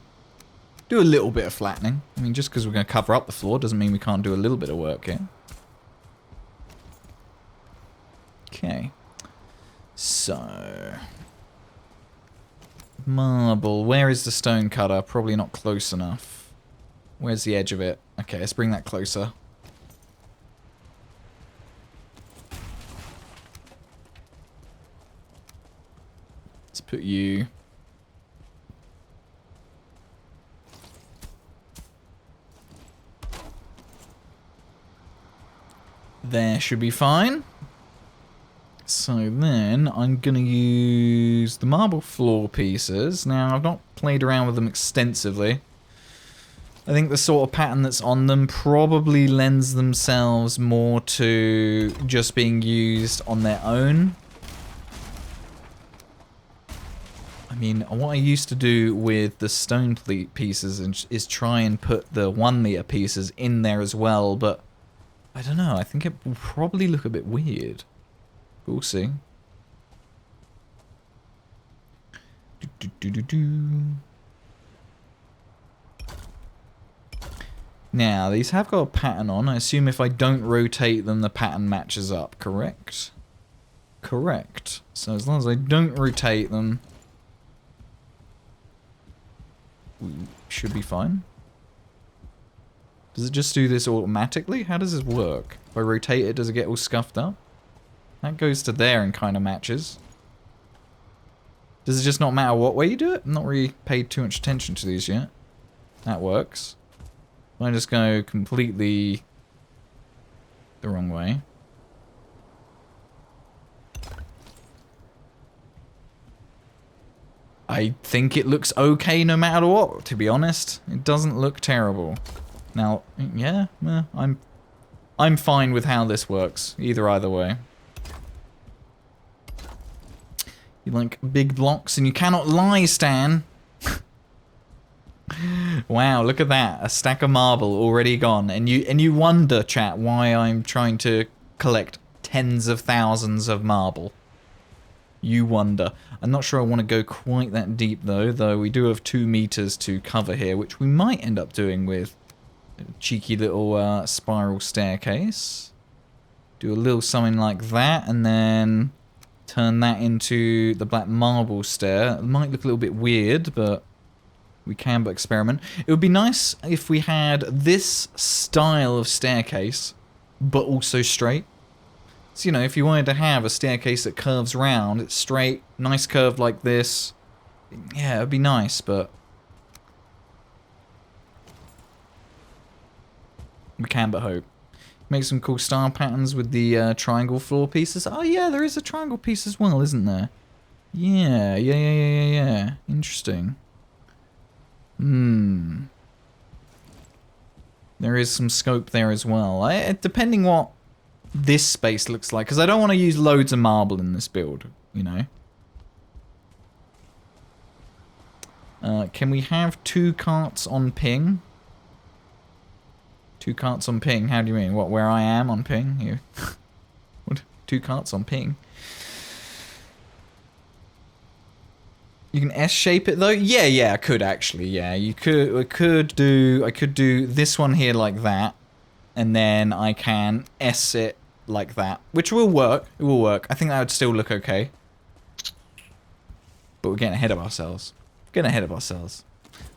do a little bit of flattening. I mean, just because we're going to cover up the floor doesn't mean we can't do a little bit of work here. Okay. So... marble. Where is the stone cutter? Probably not close enough. Where's the edge of it? Okay, let's bring that closer. Let's put you... there should be fine. So then I'm going to use the marble floor pieces. Now, I've not played around with them extensively. I think the sort of pattern that's on them probably lends themselves more to just being used on their own. I mean, what I used to do with the stone pieces is try and put the 1 meter pieces in there as well, but I don't know, I think it will probably look a bit weird. We'll see. Now, these have got a pattern on. I assume if I don't rotate them, the pattern matches up, correct? Correct. So as long as I don't rotate them, we should be fine. Does it just do this automatically? How does this work? If I rotate it, does it get all scuffed up? That goes to there and kind of matches. Does it just not matter what way you do it? I'm not really paid too much attention to these yet. That works. I just go completely the wrong way. I think it looks okay no matter what, to be honest. It doesn't look terrible. Now, yeah, I'm fine with how this works, either way. You like big blocks, and you cannot lie, Stan. Wow, look at that. A stack of marble already gone. And you wonder, chat, why I'm trying to collect tens of thousands of marble. You wonder. I'm not sure I want to go quite that deep, though we do have 2 meters to cover here, which we might end up doing with a cheeky little spiral staircase. Do a little something like that, and then turn that into the black marble stair. It might look a little bit weird, but we can but experiment. It would be nice if we had this style of staircase, but also straight. So, you know, if you wanted to have a staircase that curves round, it's straight, nice curve like this. Yeah, it'd be nice, but we can but hope. Make some cool style patterns with the triangle floor pieces. Oh yeah, there is a triangle piece as well, isn't there? Yeah. Interesting. There is some scope there as well. Depending what this space looks like, because I don't want to use loads of marble in this build, you know. Can we have 2 carts on ping? 2 carts on ping? How do you mean? What, where I am on ping? You? What? 2 carts on ping? You can S-shape it though? Yeah, I could actually. Yeah, you could. I could do this one here like that, and then I can S it like that, which will work. It will work. I think that would still look okay. But we're getting ahead of ourselves.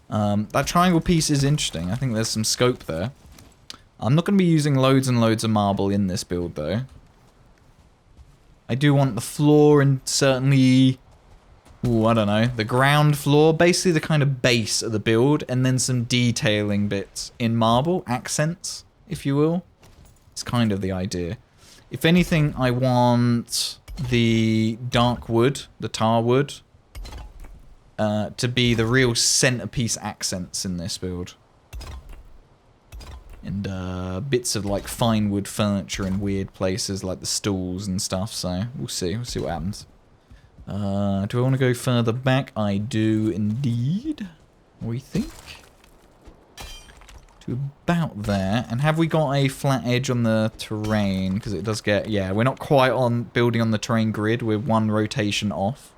That triangle piece is interesting. I think there's some scope there. I'm not going to be using loads and loads of marble in this build though. I do want the floor and certainly, ooh, I don't know, the ground floor, basically the kind of base of the build, and then some detailing bits in marble, accents, if you will. It's kind of the idea. If anything, I want the dark wood, the tar wood, to be the real centerpiece accents in this build. And bits of like fine wood furniture in weird places like the stools and stuff, so we'll see what happens. Do I want to go further back? I do indeed. We think. To about there. And have we got a flat edge on the terrain? Because it does get, yeah, we're not quite on building on the terrain grid. We're 1 rotation off.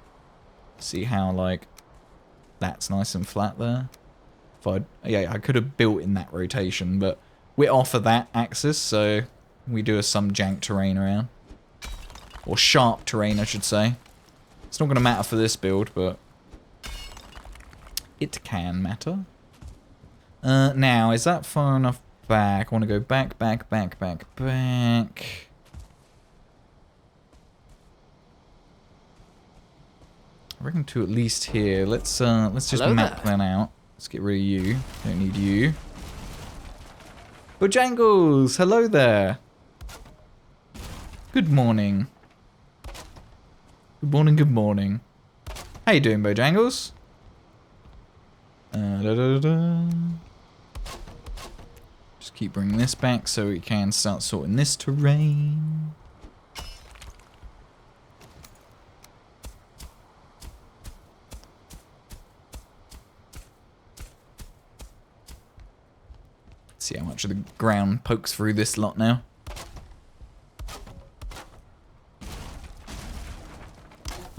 See how like that's nice and flat there. I could have built in that rotation, but we're off of that axis, so we do some jank terrain around. Or sharp terrain, I should say. It's not going to matter for this build, but it can matter. Now, is that far enough back? I want to go back. I reckon to at least here. Let's just Hello map there. that out. Let's get rid of you. Don't need you. Bojangles! Hello there. Good morning. Good morning. How you doing, Bojangles? Just keep bringing this back so we can start sorting this terrain. See how much of the ground pokes through this lot now.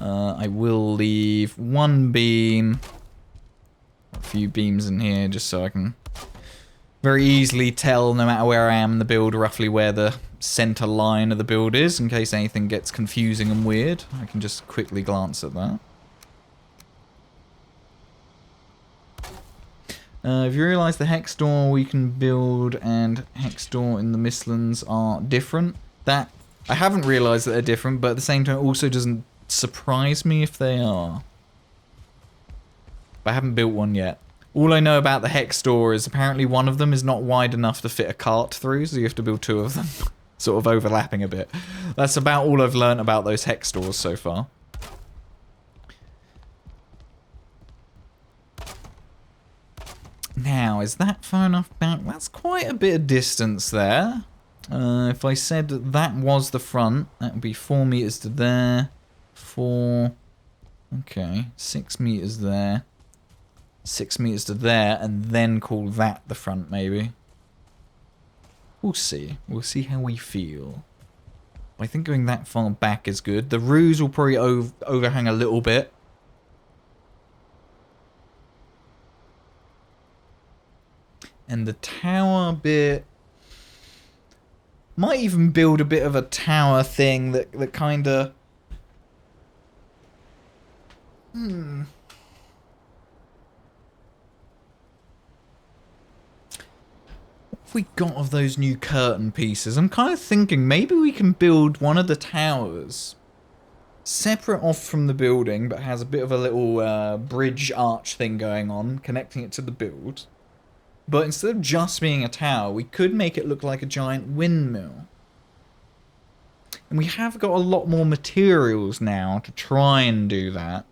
I will leave 1 beam, a few beams in here, just so I can very easily tell, no matter where I am in the build, roughly where the center line of the build is, in case anything gets confusing and weird. I can just quickly glance at that. If you realise the hex door we can build and hex door in the Mistlands are different, that I haven't realised that they're different, but at the same time it also doesn't surprise me if they are. But I haven't built one yet. All I know about the hex door is apparently one of them is not wide enough to fit a cart through, so you have to build 2 of them, sort of overlapping a bit. That's about all I've learnt about those hex doors so far. Now, is that far enough back? That's quite a bit of distance there. If I said that was the front, that would be 4 meters to there. 4. Okay, 6 meters there. 6 meters to there, and then call that the front, maybe. We'll see. We'll see how we feel. I think going that far back is good. The roofs will probably overhang a little bit. And the tower bit... might even build a bit of a tower thing that kind of What have we got of those new curtain pieces? I'm kind of thinking maybe we can build one of the towers separate off from the building, but has a bit of a little bridge arch thing going on, connecting it to the build. But instead of just being a tower, we could make it look like a giant windmill. And we have got a lot more materials now to try and do that.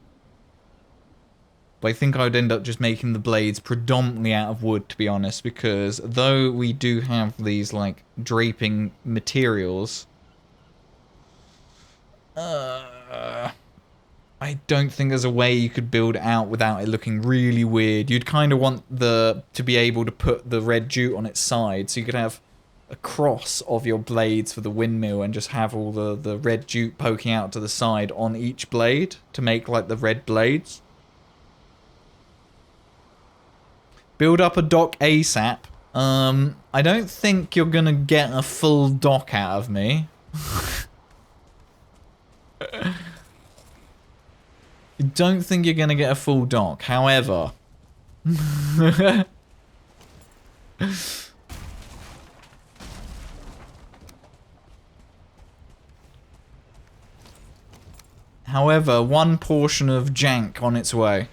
But I think I would end up just making the blades predominantly out of wood, to be honest, because though we do have these, like, draping materials, I don't think there's a way you could build it out without it looking really weird. You'd kind of want to be able to put the red jute on its side, so you could have a cross of your blades for the windmill and just have all the red jute poking out to the side on each blade to make, like, the red blades. Build up a dock ASAP. I don't think you're gonna get a full dock out of me. I don't think you're gonna get a full dock. However, one portion of jank on its way.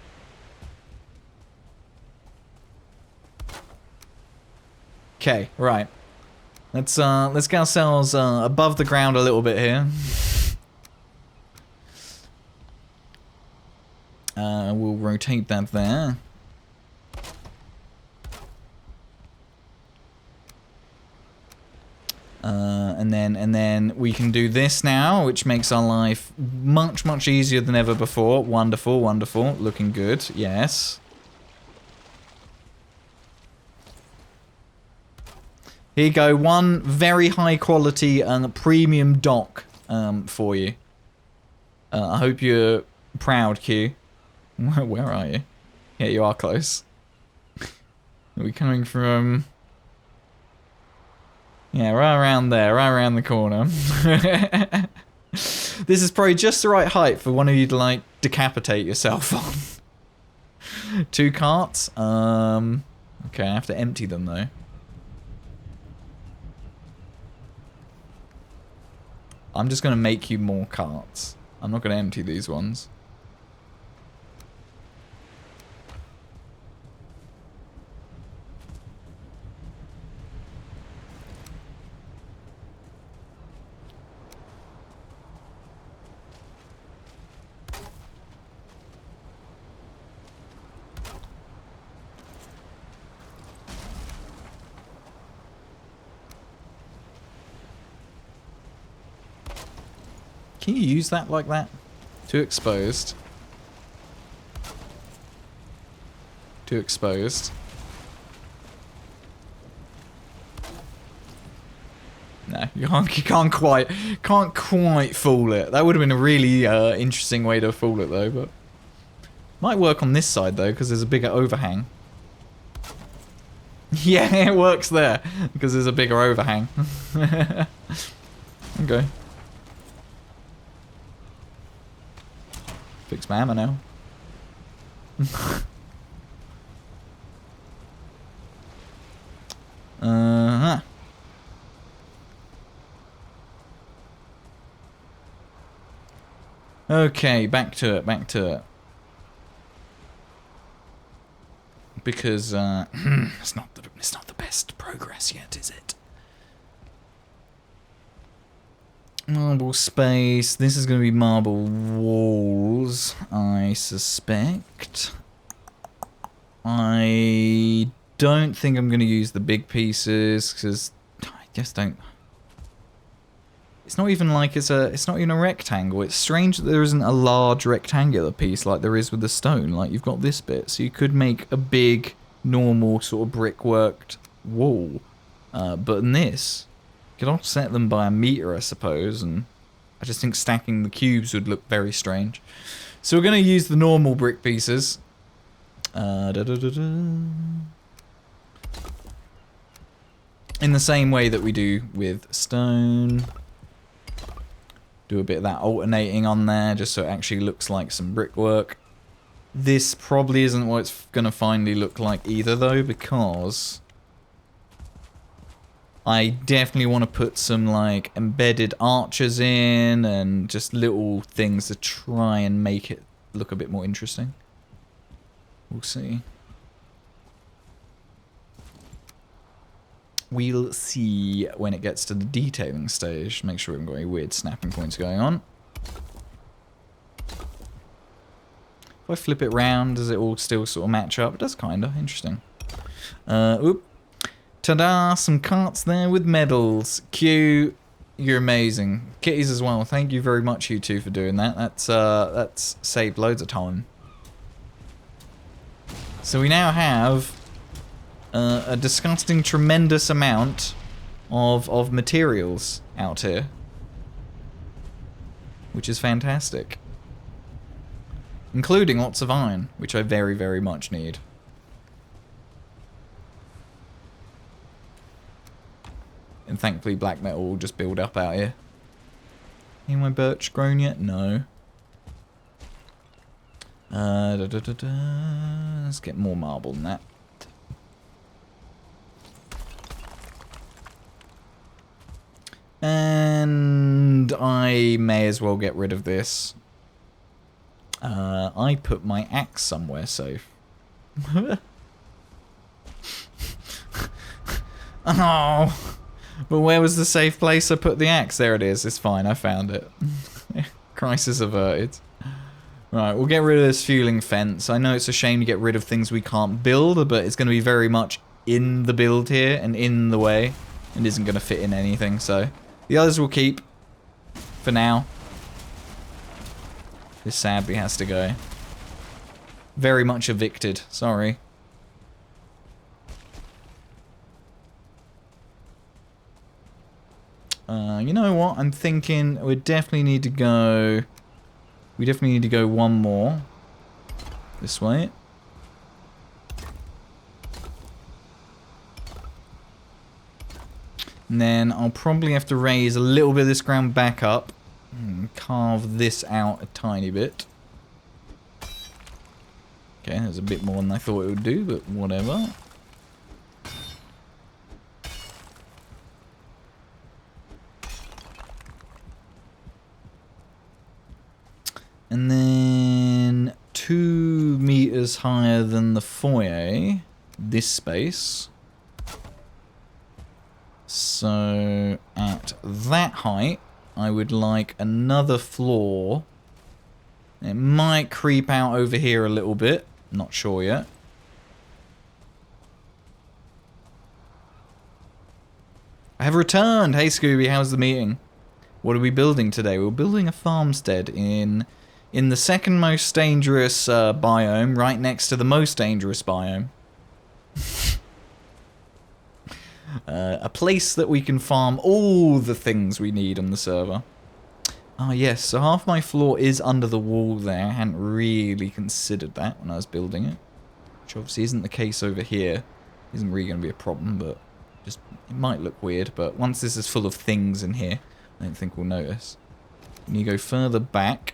Okay, right. Let's get ourselves above the ground a little bit here. We'll rotate that there. And then we can do this now, which makes our life much easier than ever before. Wonderful, wonderful. Looking good. Yes. Here you go, one very high quality premium dock for you. I hope you're proud, Q. Where are you? Yeah, you are close. Are we coming from... Yeah, right around there, right around the corner. This is probably just the right height for one of you to, like, decapitate yourself on. 2 carts? Okay, I have to empty them, though. I'm just going to make you more carts. I'm not going to empty these ones. Can you use that like that? Too exposed. Too exposed. No, you can't quite fool it. That would have been a really interesting way to fool it though, but might work on this side though because there's a bigger overhang. Yeah, it works there because there's a bigger overhang. Okay. Fix my ammo now. Uh-huh. Okay, back to it, Because it's not the best progress yet, is it? Marble space. This is going to be marble walls, I suspect. I don't think I'm going to use the big pieces because I just don't. It's not even like it's not even a rectangle. It's strange that there isn't a large rectangular piece like there is with the stone. Like you've got this bit, so you could make a big normal sort of brickworked wall, but in this. You could offset them by a meter, I suppose, and I just think stacking the cubes would look very strange. So we're going to use the normal brick pieces. In the same way that we do with stone. Do a bit of that alternating on there, just so it actually looks like some brickwork. This probably isn't what it's going to finally look like either, though, because I definitely want to put some, like, embedded archers in and just little things to try and make it look a bit more interesting. We'll see. We'll see when it gets to the detailing stage. Make sure we haven't got any weird snapping points going on. If I flip it round, does it all still sort of match up? It does kinda. Interesting. Oop. Ta-da! Some carts there with medals. Q, you're amazing. Kitties as well. Thank you very much, you two, for doing that. That's saved loads of time. So we now have a disgusting, tremendous amount of materials out here, which is fantastic. Including lots of iron, which I very, very much need. And thankfully black metal will just build up out here. Ain't my birch grown yet? No. Let's get more marble than that. And I may as well get rid of this. I put my axe somewhere safe. Oh, but where was the safe place I put the axe? There it is. It's fine. I found it. Crisis averted. Right, we'll get rid of this fueling fence. I know it's a shame to get rid of things we can't build, but it's going to be very much in the build here and in the way, and isn't going to fit in anything, so the others will keep for now. This sadly has to go. Very much evicted, sorry. You know what? I'm thinking we definitely need to go. We definitely need to go one more this way. And then I'll probably have to raise a little bit of this ground back up and carve this out a tiny bit. Okay, there's a bit more than I thought it would do, but whatever. And then 2 meters higher than the foyer, this space. So at that height, I would like another floor. It might creep out over here a little bit. Not sure yet. I have returned! Hey Scooby, how's the meeting? What are we building today? We're building a farmstead in the second most dangerous biome, right next to the most dangerous biome. A place that we can farm all the things we need on the server. Oh yes, so half my floor is under the wall there. I hadn't really considered that when I was building it. Which obviously isn't the case over here. Isn't really going to be a problem, but just it might look weird. But once this is full of things in here, I don't think we'll notice. When you go further back,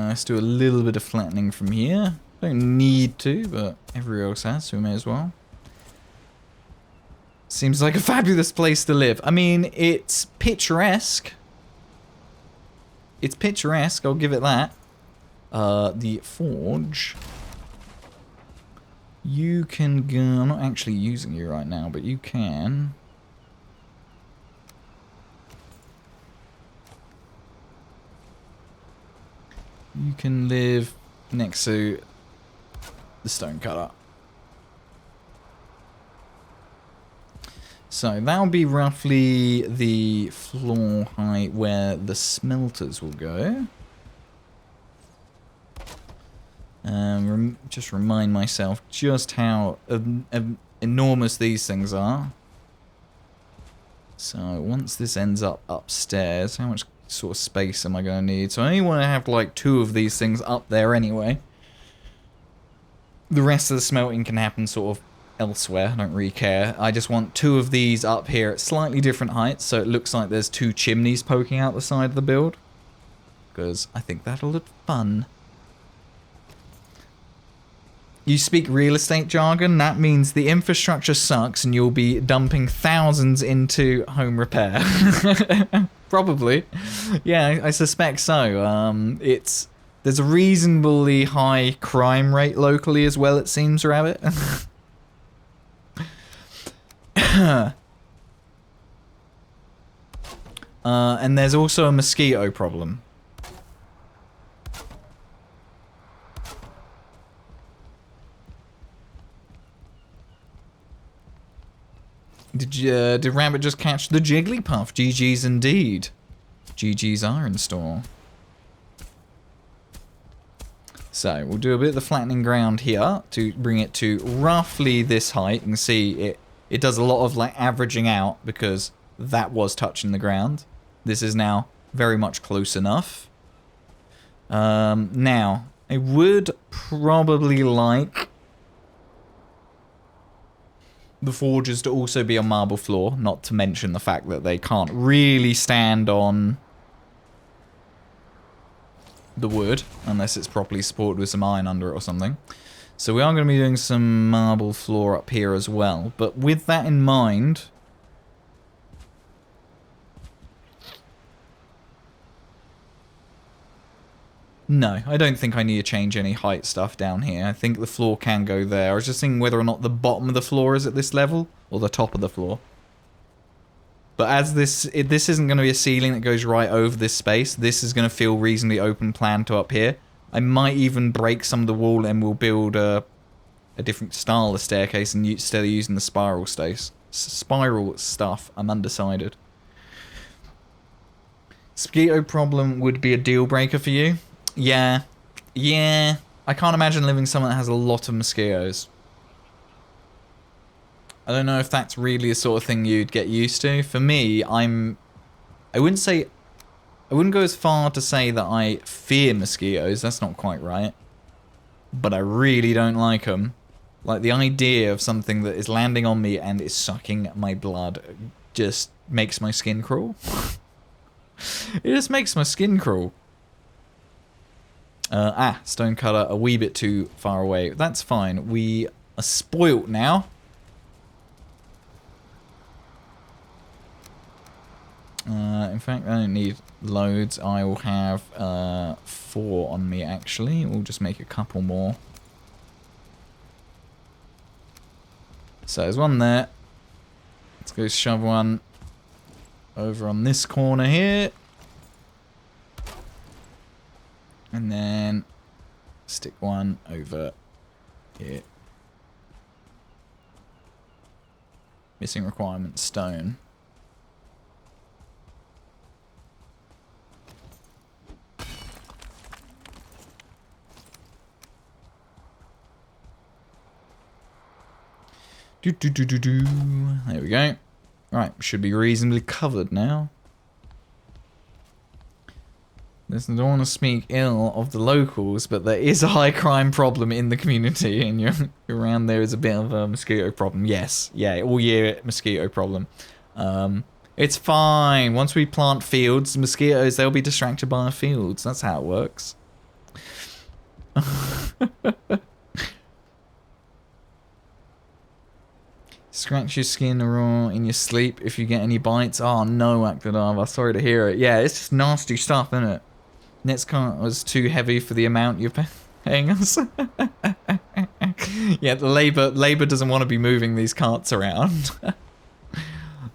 let's do a little bit of flattening from here. Don't need to, but everyone else has, so we may as well. Seems like a fabulous place to live. I mean, it's picturesque. It's picturesque, I'll give it that. The forge. You can go... I'm not actually using you right now, but you can... You can live next to the stone cutter. So that'll be roughly the floor height where the smelters will go. Just remind myself just how enormous these things are. So once this ends up upstairs, how much sort of space am I going to need? So I only want to have like 2 of these things up there anyway. The rest of the smelting can happen sort of elsewhere. I don't really care. I just want 2 of these up here at slightly different heights, so it looks like there's 2 chimneys poking out the side of the build. Because I think that'll look fun. You speak real estate jargon, that means the infrastructure sucks and you'll be dumping thousands into home repair. Probably. Yeah, I suspect so. There's a reasonably high crime rate locally as well, it seems, Rabbit. And there's also a mosquito problem. Did Rabbit just catch the Jigglypuff? GG's indeed. GG's are in store. So, we'll do a bit of the flattening ground here to bring it to roughly this height. You can see it does a lot of like averaging out because that was touching the ground. This is now very much close enough. Now, I would probably like the forges to also be on marble floor, not to mention the fact that they can't really stand on the wood unless it's properly supported with some iron under it or something. So we are going to be doing some marble floor up here as well. But with that in mind, no, I don't think I need to change any height stuff down here. I think the floor can go there. I was just thinking whether or not the bottom of the floor is at this level or the top of the floor. But as this isn't going to be a ceiling that goes right over this space, this is going to feel reasonably open plan to up here. I might even break some of the wall and we'll build a different style of staircase instead of using the spiral stuff. I'm undecided. Mosquito problem would be a deal breaker for you. Yeah. I can't imagine living somewhere that has a lot of mosquitoes. I don't know if that's really the sort of thing you'd get used to. For me, I wouldn't go as far to say that I fear mosquitoes. That's not quite right. But I really don't like them. Like, the idea of something that is landing on me and is sucking my blood just makes my skin crawl. It just makes my skin crawl. Stonecutter a wee bit too far away. That's fine. We are spoilt now. In fact, I don't need loads. I will have 4 on me, actually. We'll just make a couple more. So there's one there. Let's go shove one over on this corner here. And then stick one over here. Missing requirement, stone. There we go. Right, should be reasonably covered now. Listen, I don't want to speak ill of the locals, but there is a high crime problem in the community, and you're around there is a bit of a mosquito problem. Yes, yeah, all year mosquito problem. It's fine. Once we plant fields, mosquitoes, they'll be distracted by our fields. That's how it works. Scratch your skin raw in your sleep if you get any bites. Oh no, Akdadava, sorry to hear it. Yeah, it's just nasty stuff, isn't it? Next cart was too heavy for the amount you're paying us. Yeah, the labor doesn't want to be moving these carts around.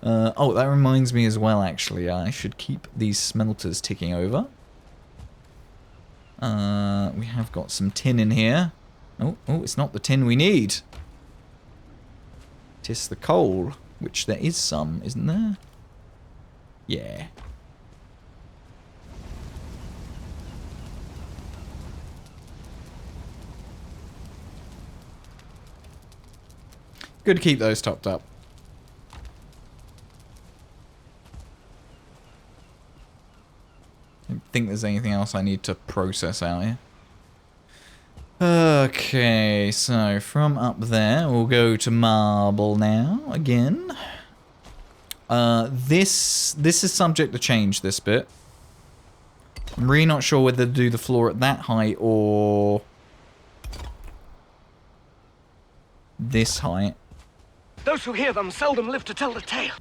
Oh, that reminds me as well, actually. I should keep these smelters ticking over. We have got some tin in here. Oh, it's not the tin we need. Tis the coal, which there is some, isn't there? Yeah. Good to keep those topped up. I don't think there's anything else I need to process out here. Okay, so from up there, we'll go to marble now, again. This is subject to change, this bit. I'm really not sure whether to do the floor at that height or this height. Those who hear them seldom live to tell the tale.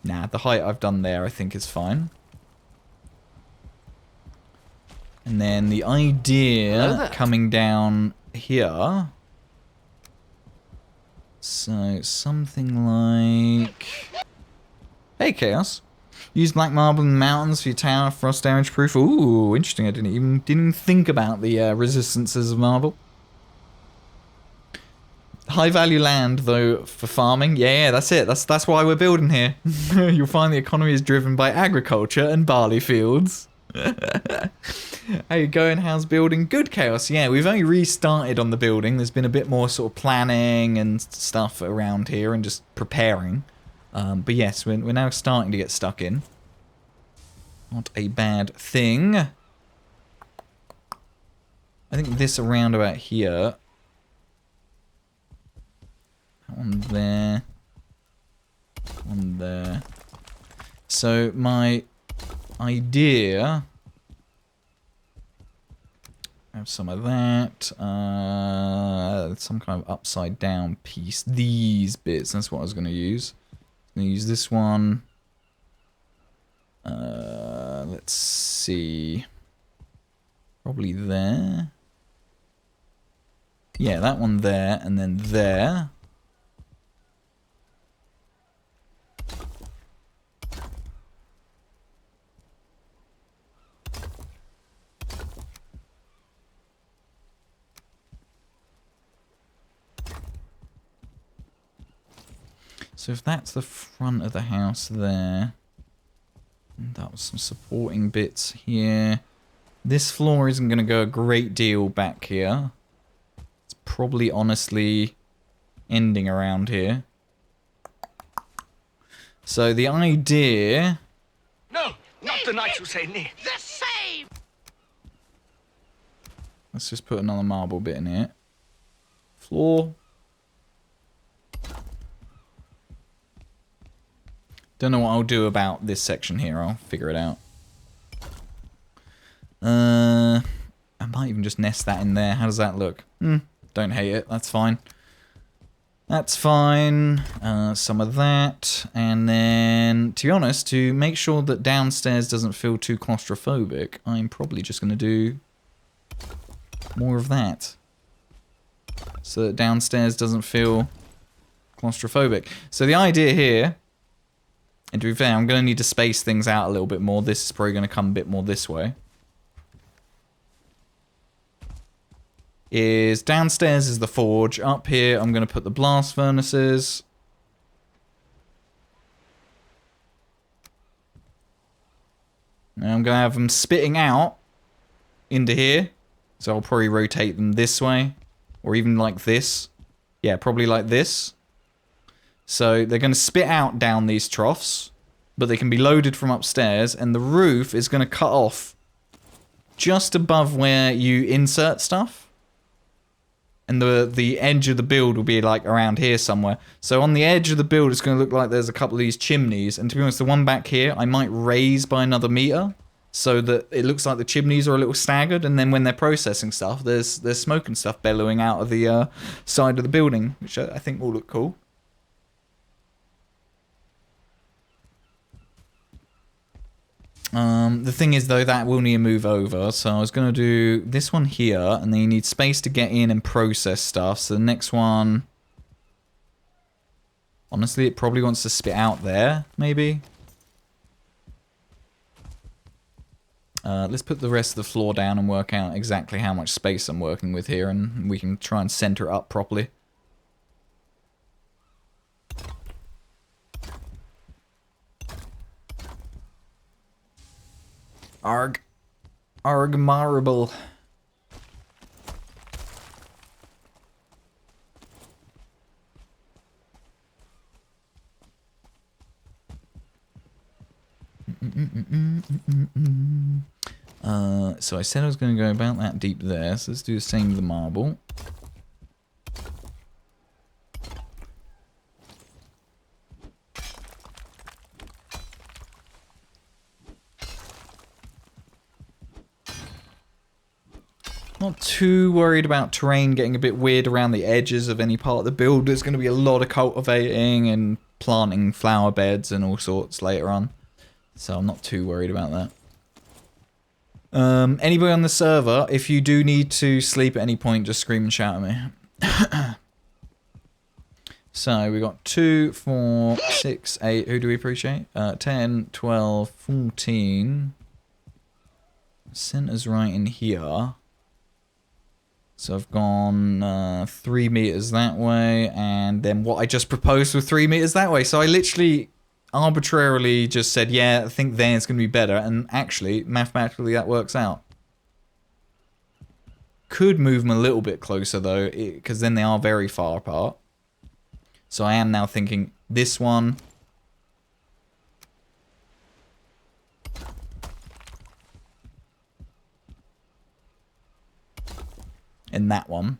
Nah, the height I've done there I think is fine. And then the Hello idea there. coming down here. So, something like... Hey, Chaos. Use black marble in the mountains for your tower, frost damage proof. Ooh, interesting. I didn't even think about the resistances of marble. High value land, though, for farming. Yeah, that's it. That's why we're building here. You'll find the economy is driven by agriculture and barley fields. How you going? How's building? Good, Chaos. Yeah, we've only restarted on the building. There's been a bit more sort of planning and stuff around here and just preparing. But yes, we're now starting to get stuck in. Not a bad thing. I think this around about here. That one there. One there. So my idea... Have some of that. Some kind of upside down piece. These bits. That's what I was going to use. I'm going to use this one. Let's see. Probably there. Yeah, that one there. And then there. So if that's the front of the house there, and that was some supporting bits here. This floor isn't going to go a great deal back here. It's probably honestly ending around here. So the idea... No, not the knights who say nay. The same! Let's just put another marble bit in here. Floor. Don't know what I'll do about this section here. I'll figure it out. I might even just nest that in there. How does that look? Don't hate it. That's fine. That's fine. Some of that. And then, to be honest, to make sure that downstairs doesn't feel too claustrophobic, I'm probably just going to do more of that. So that downstairs doesn't feel claustrophobic. So the idea here... And to be fair, I'm going to need to space things out a little bit more. This is probably going to come a bit more this way. Is downstairs is the forge. Up here, I'm going to put the blast furnaces. And I'm going to have them spitting out into here. So I'll probably rotate them this way. Or even like this. Yeah, probably like this. So they're going to spit out down these troughs, but they can be loaded from upstairs, and the roof is going to cut off just above where you insert stuff. And the edge of the build will be like around here somewhere. So on the edge of the build, it's going to look like there's a couple of these chimneys. And to be honest, the one back here, I might raise by another meter so that it looks like the chimneys are a little staggered. And then when they're processing stuff, there's smoke and stuff bellowing out of the side of the building, which I think will look cool. The thing is, though, that will need to move over. So I was going to do this one here, and then you need space to get in and process stuff. So the next one... Honestly, it probably wants to spit out there, maybe. Let's put the rest of the floor down and work out exactly how much space I'm working with here, and we can try and center it up properly. Arg. Arg marble. So I said I was going to go about that deep there. So let's do the same with the marble. Not too worried about terrain getting a bit weird around the edges of any part of the build. There's going to be a lot of cultivating and planting flower beds and all sorts later on. So I'm not too worried about that. Anybody on the server, if you do need to sleep at any point, just scream and shout at me. So we got 2, 4, 6, 8. Who do we appreciate? 10, 12, 14. Center's right in here. So I've gone 3 meters that way, and then what I just proposed was 3 meters that way. So I literally arbitrarily just said, yeah, I think there's going to be better, and actually, mathematically, that works out. Could move them a little bit closer, though, because then they are very far apart. So I am now thinking this one. And that one.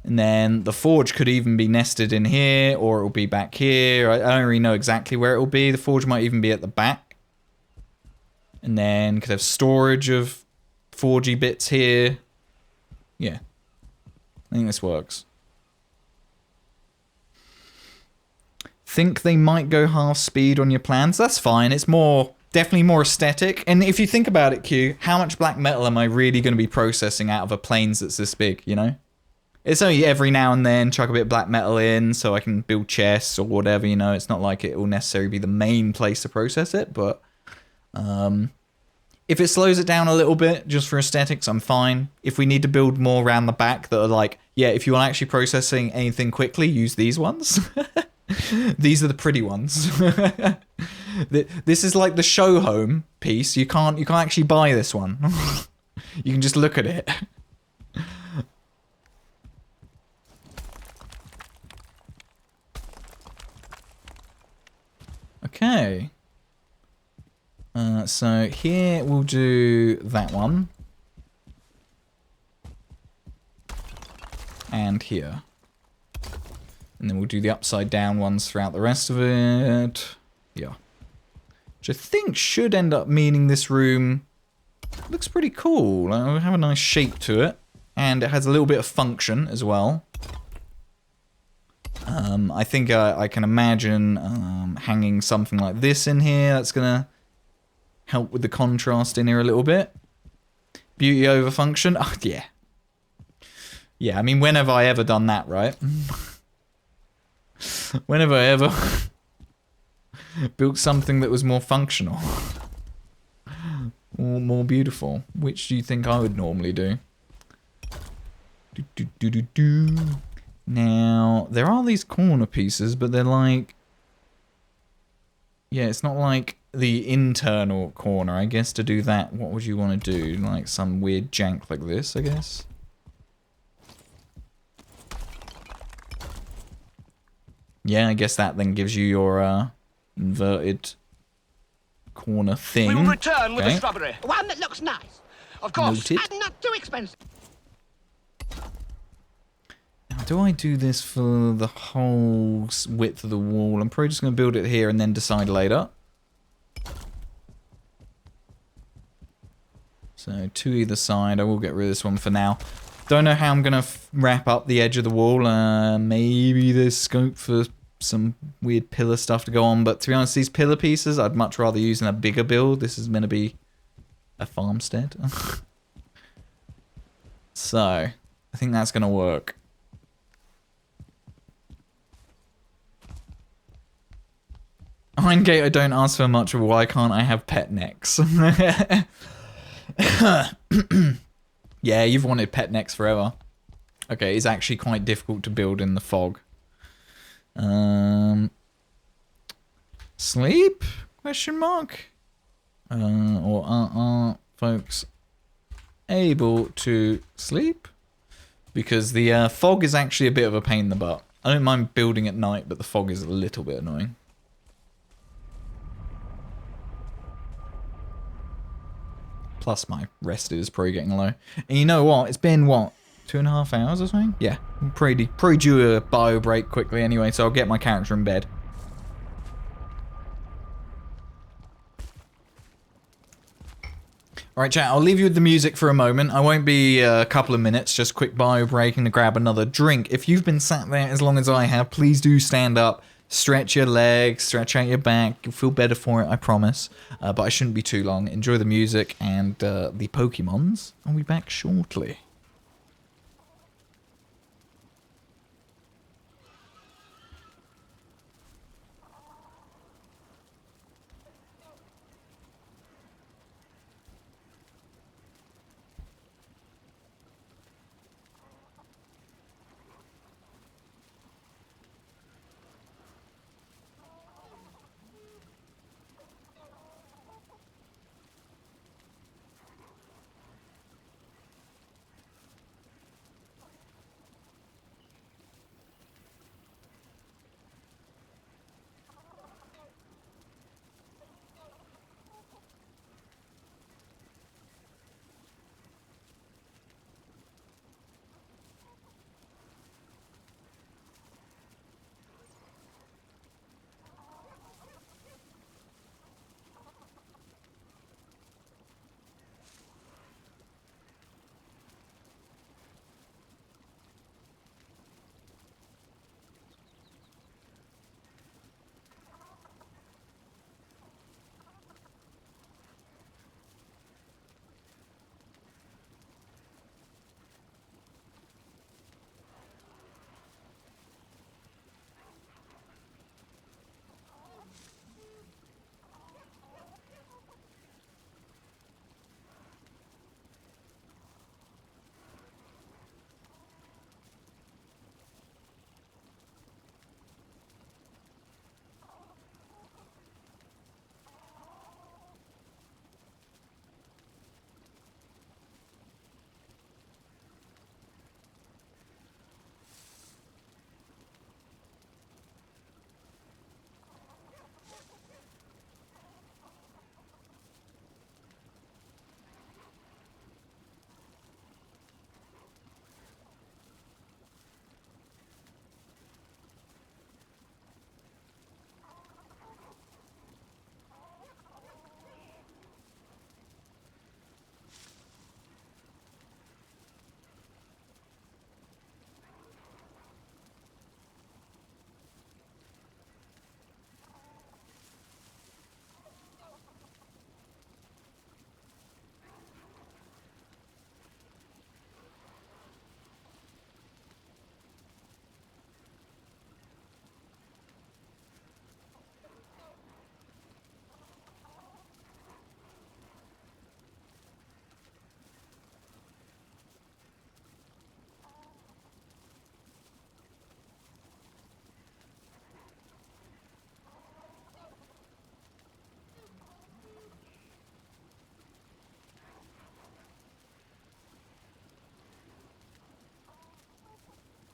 And then the forge could even be nested in here, or it will be back here. I don't really know exactly where it will be. The forge might even be at the back. And then could have storage of forgy bits here. Yeah. I think this works. Think they might go half speed on your plans? That's fine. It's more... definitely more aesthetic. And if you think about it, Q, how much black metal am I really going to be processing out of a plains that's this big, you know? It's only every now and then chuck a bit of black metal in so I can build chests or whatever, you know? It's not like it will necessarily be the main place to process it, but... if it slows it down a little bit, just for aesthetics, I'm fine. If we need to build more around the back that are like, yeah, if you want actually processing anything quickly, use these ones. These are the pretty ones. This is like the show home piece. You can't actually buy this one. You can just look at it. Okay. So here we'll do that one. And here. And then we'll do the upside down ones throughout the rest of it. Yeah. Which I think should end up meaning this room looks pretty cool. It'll have a nice shape to it. And it has a little bit of function as well. I think I can imagine hanging something like this in here. That's going to help with the contrast in here a little bit. Beauty over function. Oh, yeah. Yeah, I mean, when have I ever done that, right? When have I ever built something that was more functional? Or more beautiful? Which do you think I would normally do? Now, there are these corner pieces, but they're like... yeah, it's not like the internal corner. I guess to do that, what would you want to do? Like some weird jank like this, I guess? Yeah, I guess that then gives you your inverted corner thing. We will return with the shrubbery. One that looks nice. Of course, Noted. and not too expensive. Now, do I do this for the whole width of the wall? I'm probably just going to build it here and then decide later. So, to either side. I will get rid of this one for now. Don't know how I'm going to wrap up the edge of the wall. Maybe there's scope for some weird pillar stuff to go on. But to be honest, these pillar pieces, I'd much rather use in a bigger build. This is going to be a farmstead. So, I think that's going to work. Iron-Gate, I don't ask for much, but why can't I have pet necks? Yeah, you've wanted pet necks forever. Okay, it's actually quite difficult to build in the fog. Sleep? Question mark? Or are folks able to sleep? Because the fog is actually a bit of a pain in the butt. I don't mind building at night, but the fog is a little bit annoying. Plus my rest is probably getting low. And you know what? It's been, what, 2.5 hours or something? Yeah, I'm pretty due a bio break quickly anyway, so I'll get my character in bed. Alright chat, I'll leave you with the music for a moment. I won't be a couple of minutes, just a quick bio break and to grab another drink. If you've been sat there as long as I have, please do stand up, stretch your legs, stretch out your back. You'll feel better for it, I promise. But I shouldn't be too long. Enjoy the music and the Pokemons. I'll be back shortly.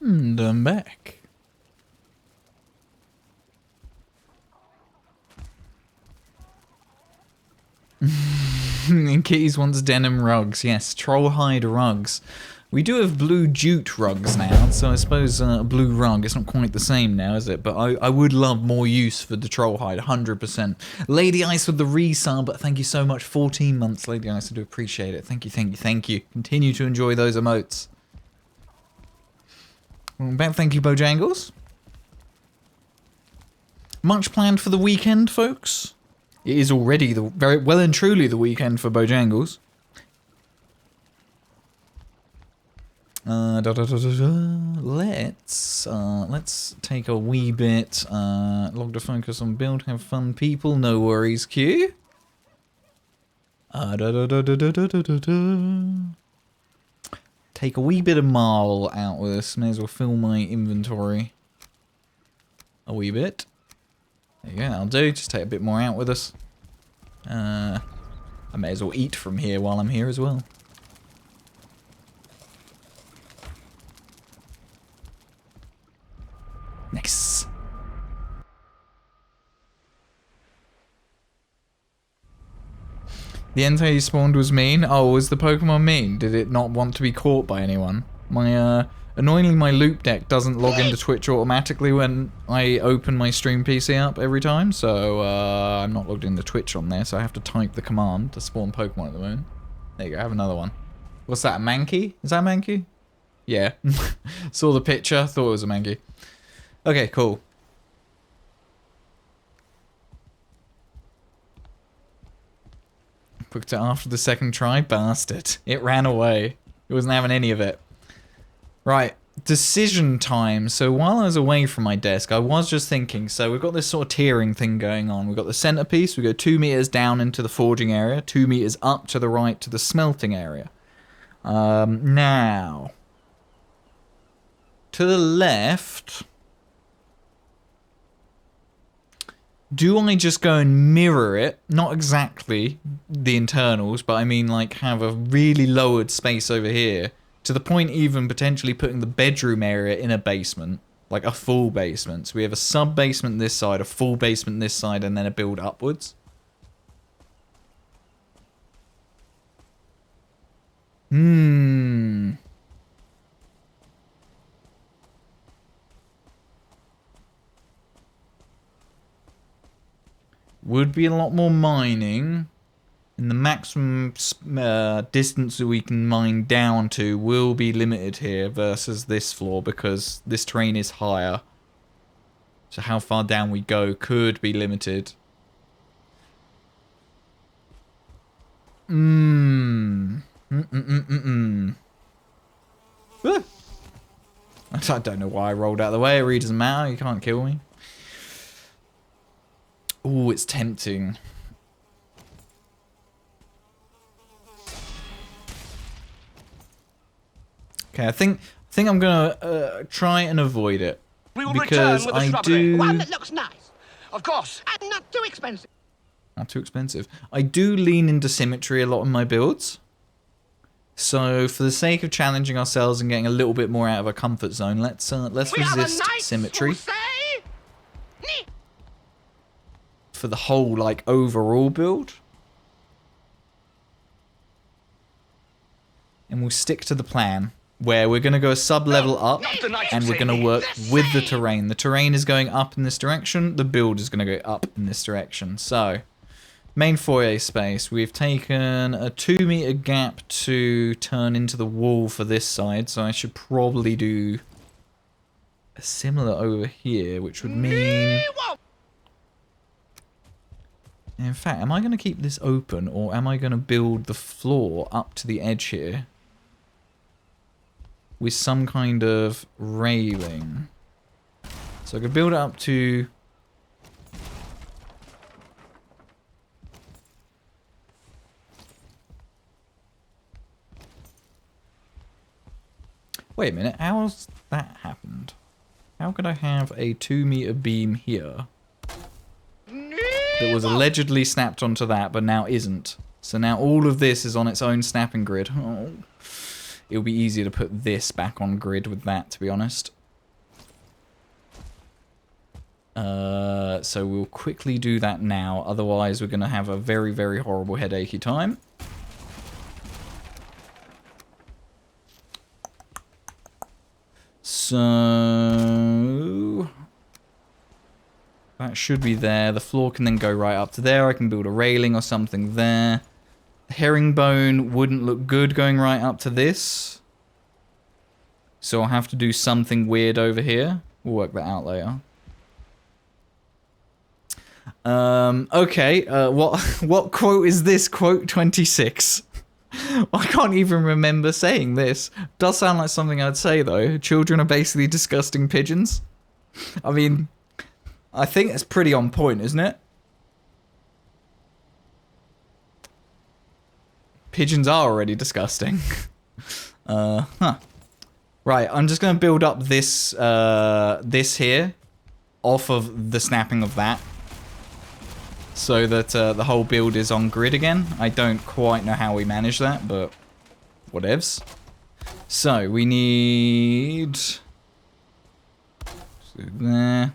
And I'm back. And Kitties wants denim rugs. Yes, troll hide rugs. We do have blue jute rugs now, so I suppose a blue rug is not quite the same now, is it? But I would love more use for the troll hide, 100%. Lady Ice with the resub, thank you so much. 14 months, Lady Ice, I do appreciate it. Thank you, thank you, thank you. Continue to enjoy those emotes. Well, thank you, Bojangles. Much planned for the weekend, folks? It is already the very well and truly the weekend for Bojangles. Let's take a wee bit. Log to focus on build. Have fun, people. No worries, Q. Take a wee bit of marble out with this. May as well fill my inventory a wee bit. There you go, that'll do. Just take a bit more out with us. I may as well eat from here while I'm here as well. Nice. The Entei you spawned was mean? Oh, was the Pokemon mean? Did it not want to be caught by anyone? Annoyingly, my loop deck doesn't log into Twitch automatically when I open my stream PC up every time, so I'm not logged into Twitch on there, so I have to type the command to spawn Pokemon at the moment. There you go, I have another one. What's that, a Mankey? Is that a Mankey? Yeah. Saw the picture, thought it was a Mankey. Okay, cool. Booked it after the second try, bastard. It ran away. It wasn't having any of it. Right, decision time. So while I was away from my desk, I was just thinking, so we've got this sort of tiering thing going on. We've got the centerpiece, we go 2 meters down into the forging area, 2 meters up to the right to the smelting area. Now, to the left, do I just go and mirror it? Not exactly the internals, but I mean like have a really lowered space over here. To the point even potentially putting the bedroom area in a basement. Like a full basement. So we have a sub-basement this side, a full basement this side, and then a build upwards. Would be a lot more mining. And the maximum distance that we can mine down to will be limited here versus this floor because this terrain is higher. So how far down we go could be limited. Ah. I don't know why I rolled out of the way. It really doesn't matter. You can't kill me. Oh, it's tempting. Okay, I think I'm gonna try and avoid it We will because return with the I shrubbery. do. One that looks nice. Of course. And not too expensive. Not too expensive. I do lean into symmetry a lot in my builds. So for the sake of challenging ourselves and getting a little bit more out of our comfort zone, let's resist symmetry for the whole like overall build. And we'll stick to the plan where we're going to go a sub-level up and we're going to work with the terrain. The terrain is going up in this direction. The build is going to go up in this direction. So, main foyer space. We've taken a 2 meter gap to turn into the wall for this side. So I should probably do a similar over here, which would mean... In fact, am I going to keep this open or am I going to build the floor up to the edge here? With some kind of railing. So I could build it up to... Wait a minute, how's that happened? How could I have a 2 meter beam here that was allegedly snapped onto that, but now isn't? So now all of this is on its own snapping grid. Oh. It'll be easier to put this back on grid with that, to be honest. So we'll quickly do that now. Otherwise, we're going to have a very, very horrible headachy time. So... that should be there. The floor can then go right up to there. I can build a railing or something there. Herringbone wouldn't look good going right up to this. So I'll have to do something weird over here. We'll work that out later. Okay, what quote is this? Quote 26. I can't even remember saying this. Does sound like something I'd say though. Children are basically disgusting pigeons. I mean, I think it's pretty on point, isn't it? Pigeons are already disgusting. Right, I'm just going to build up this this here off of the snapping of that. So that the whole build is on grid again. I don't quite know how we manage that, but whatevs. So, we need... so there.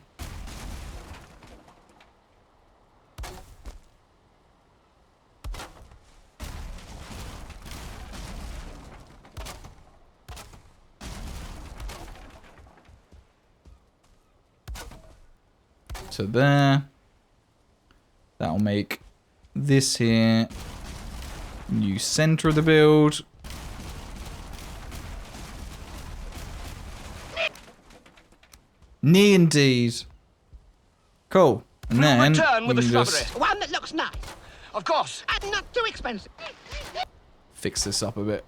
to there. That'll make this here new center of the build. Knee indeed. Cool. And then Return with we the can shrubbery. just One that looks nice. Of course. And not too expensive. fix this up a bit.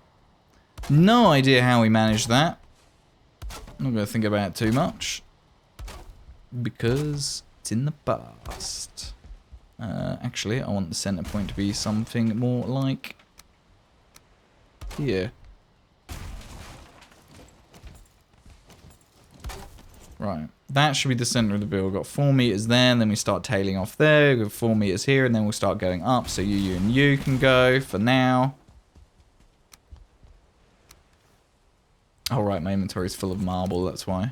No idea how we managed that. I'm not going to think about it too much. Because it's in the past. Actually, I want the center point to be something more like here. Right, that should be the center of the build. We've got 4 meters there, and then we start tailing off there. We've got 4 meters here, and then we'll start going up. So you, and you can go for now. Oh, right, my inventory is full of marble, that's why.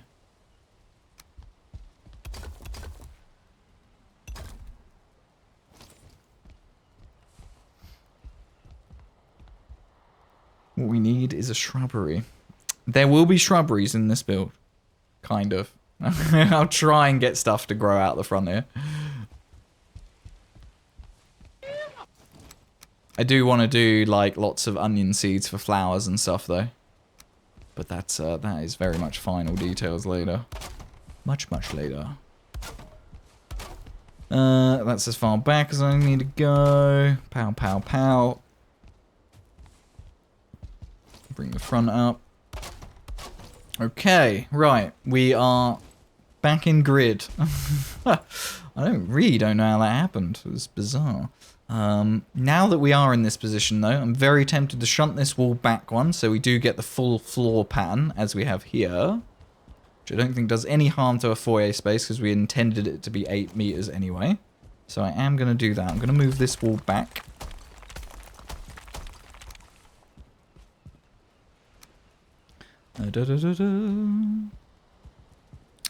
What we need is a shrubbery. There will be shrubberies in this build. Kind of. I'll try and get stuff to grow out the front here. I do want to do, like, lots of onion seeds for flowers and stuff, though. But that's, that is very much final details later. Much, much later. That's as far back as I need to go. Pow, pow, pow. Bring the front up. Okay, right. We are back in grid. I really don't know how that happened. It was bizarre. Now that we are in this position, though, I'm very tempted to shunt this wall back one, so we do get the full floor pattern, as we have here. Which I don't think does any harm to a foyer space, because we intended it to be 8 meters anyway. So I am going to do that. I'm going to move this wall back.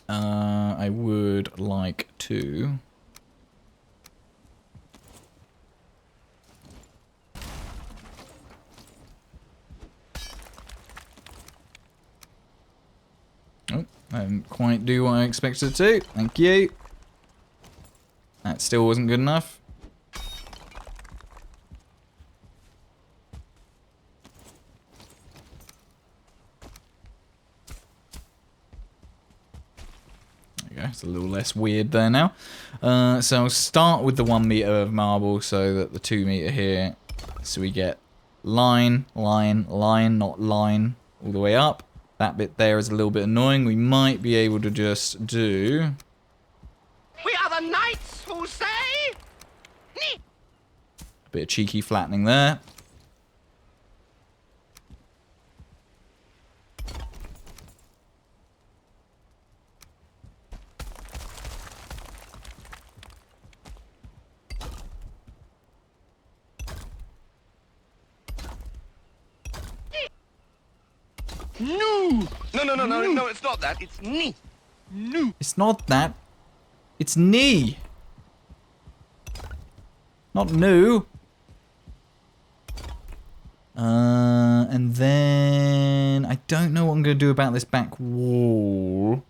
I would like to... Oh, I didn't quite do what I expected to. Thank you. That still wasn't good enough. It's a little less weird there now. So I'll start with the 1 meter of marble so that the 2 meter here. So we get line, line, line, not line, all the way up. That bit there is a little bit annoying. We might be able to just do... We are the knights who say... Nee. a bit of cheeky flattening there. No, it's not that. It's knee. No. It's not that. It's knee. Not new. And then... I don't know what I'm going to do about this back wall.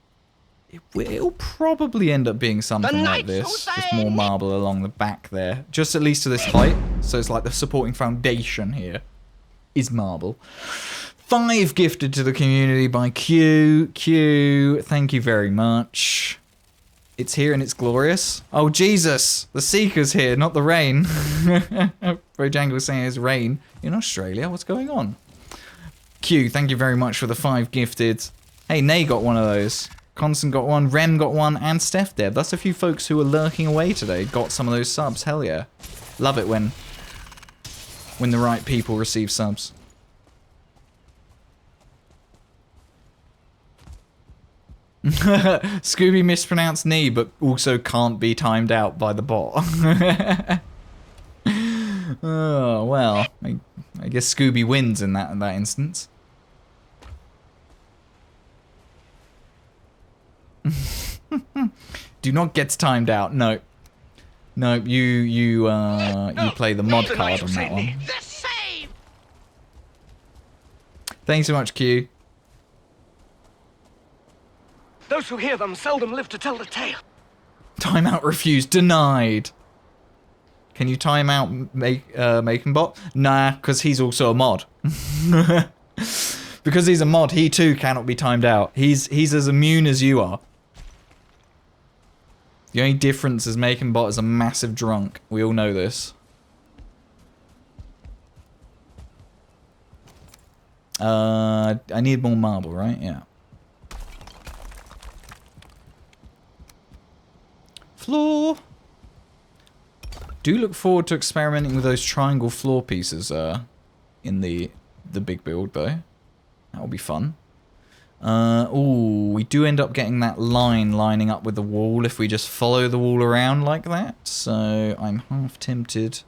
It'll probably end up being something like this. Just more marble along the back there. Just at least to this height. So it's like the supporting foundation here is marble. 5 gifted to the community by Q. Q, thank you very much. It's here and it's glorious. Oh, Jesus. The Seeker's here, not the rain. Bojangle's saying it's rain in Australia. What's going on? Q, thank you very much for the 5 gifted. Hey, Nay got one of those. Constant got one. Rem got one. And Steph Dev. That's a few folks who are lurking away today. Got some of those subs. Hell yeah. Love it when the right people receive subs. Scooby mispronounced knee, but also can't be timed out by the bot. Oh, well. I guess Scooby wins in that instance. Do not get timed out. No. No, you play the mod card on that one. Thanks so much, Q. Those who hear them seldom live to tell the tale. Timeout refused. Denied. Can you time out Making Bot? Nah, because he's also a mod. Because he's a mod, he too cannot be timed out. He's as immune as you are. The only difference is Making Bot is a massive drunk. We all know this. I need more marble, right? Yeah. Floor. Do look forward to experimenting with those triangle floor pieces in the big build though. That'll be fun. Ooh, we do end up getting that line lining up with the wall if we just follow the wall around like that. So I'm half tempted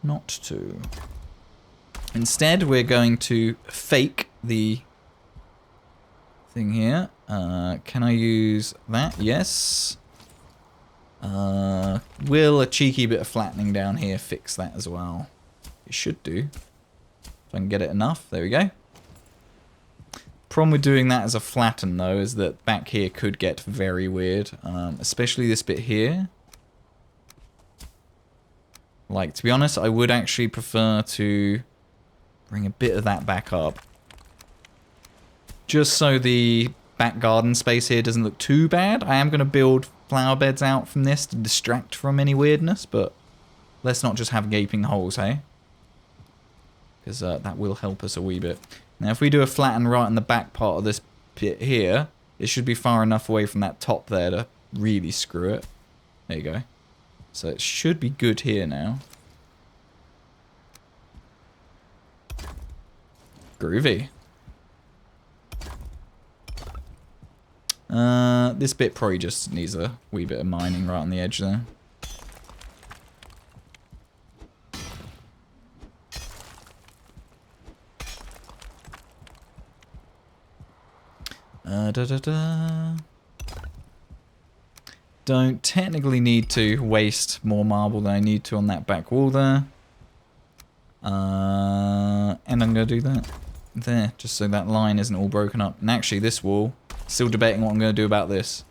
not to. Instead, we're going to fake the thing here. Can I use that? Yes. Will a cheeky bit of flattening down here fix that as well? It should do. If I can get it enough. There we go. Problem with doing that as a flatten, though, is that back here could get very weird. Especially this bit here. Like, to be honest, I would actually prefer to bring a bit of that back up. Just so the back garden space here doesn't look too bad. I am going to build flower beds out from this to distract from any weirdness, but let's not just have gaping holes, hey? Because that will help us a wee bit. Now, if we do a flatten right in the back part of this bit here, it should be far enough away from that top there to really screw it. There you go. So it should be good here now. Groovy. This bit probably just needs a wee bit of mining right on the edge there. Don't technically need to waste more marble than I need to on that back wall there. And I'm going to do that there, just so that line isn't all broken up. And actually this wall, still debating what I'm going to do about this.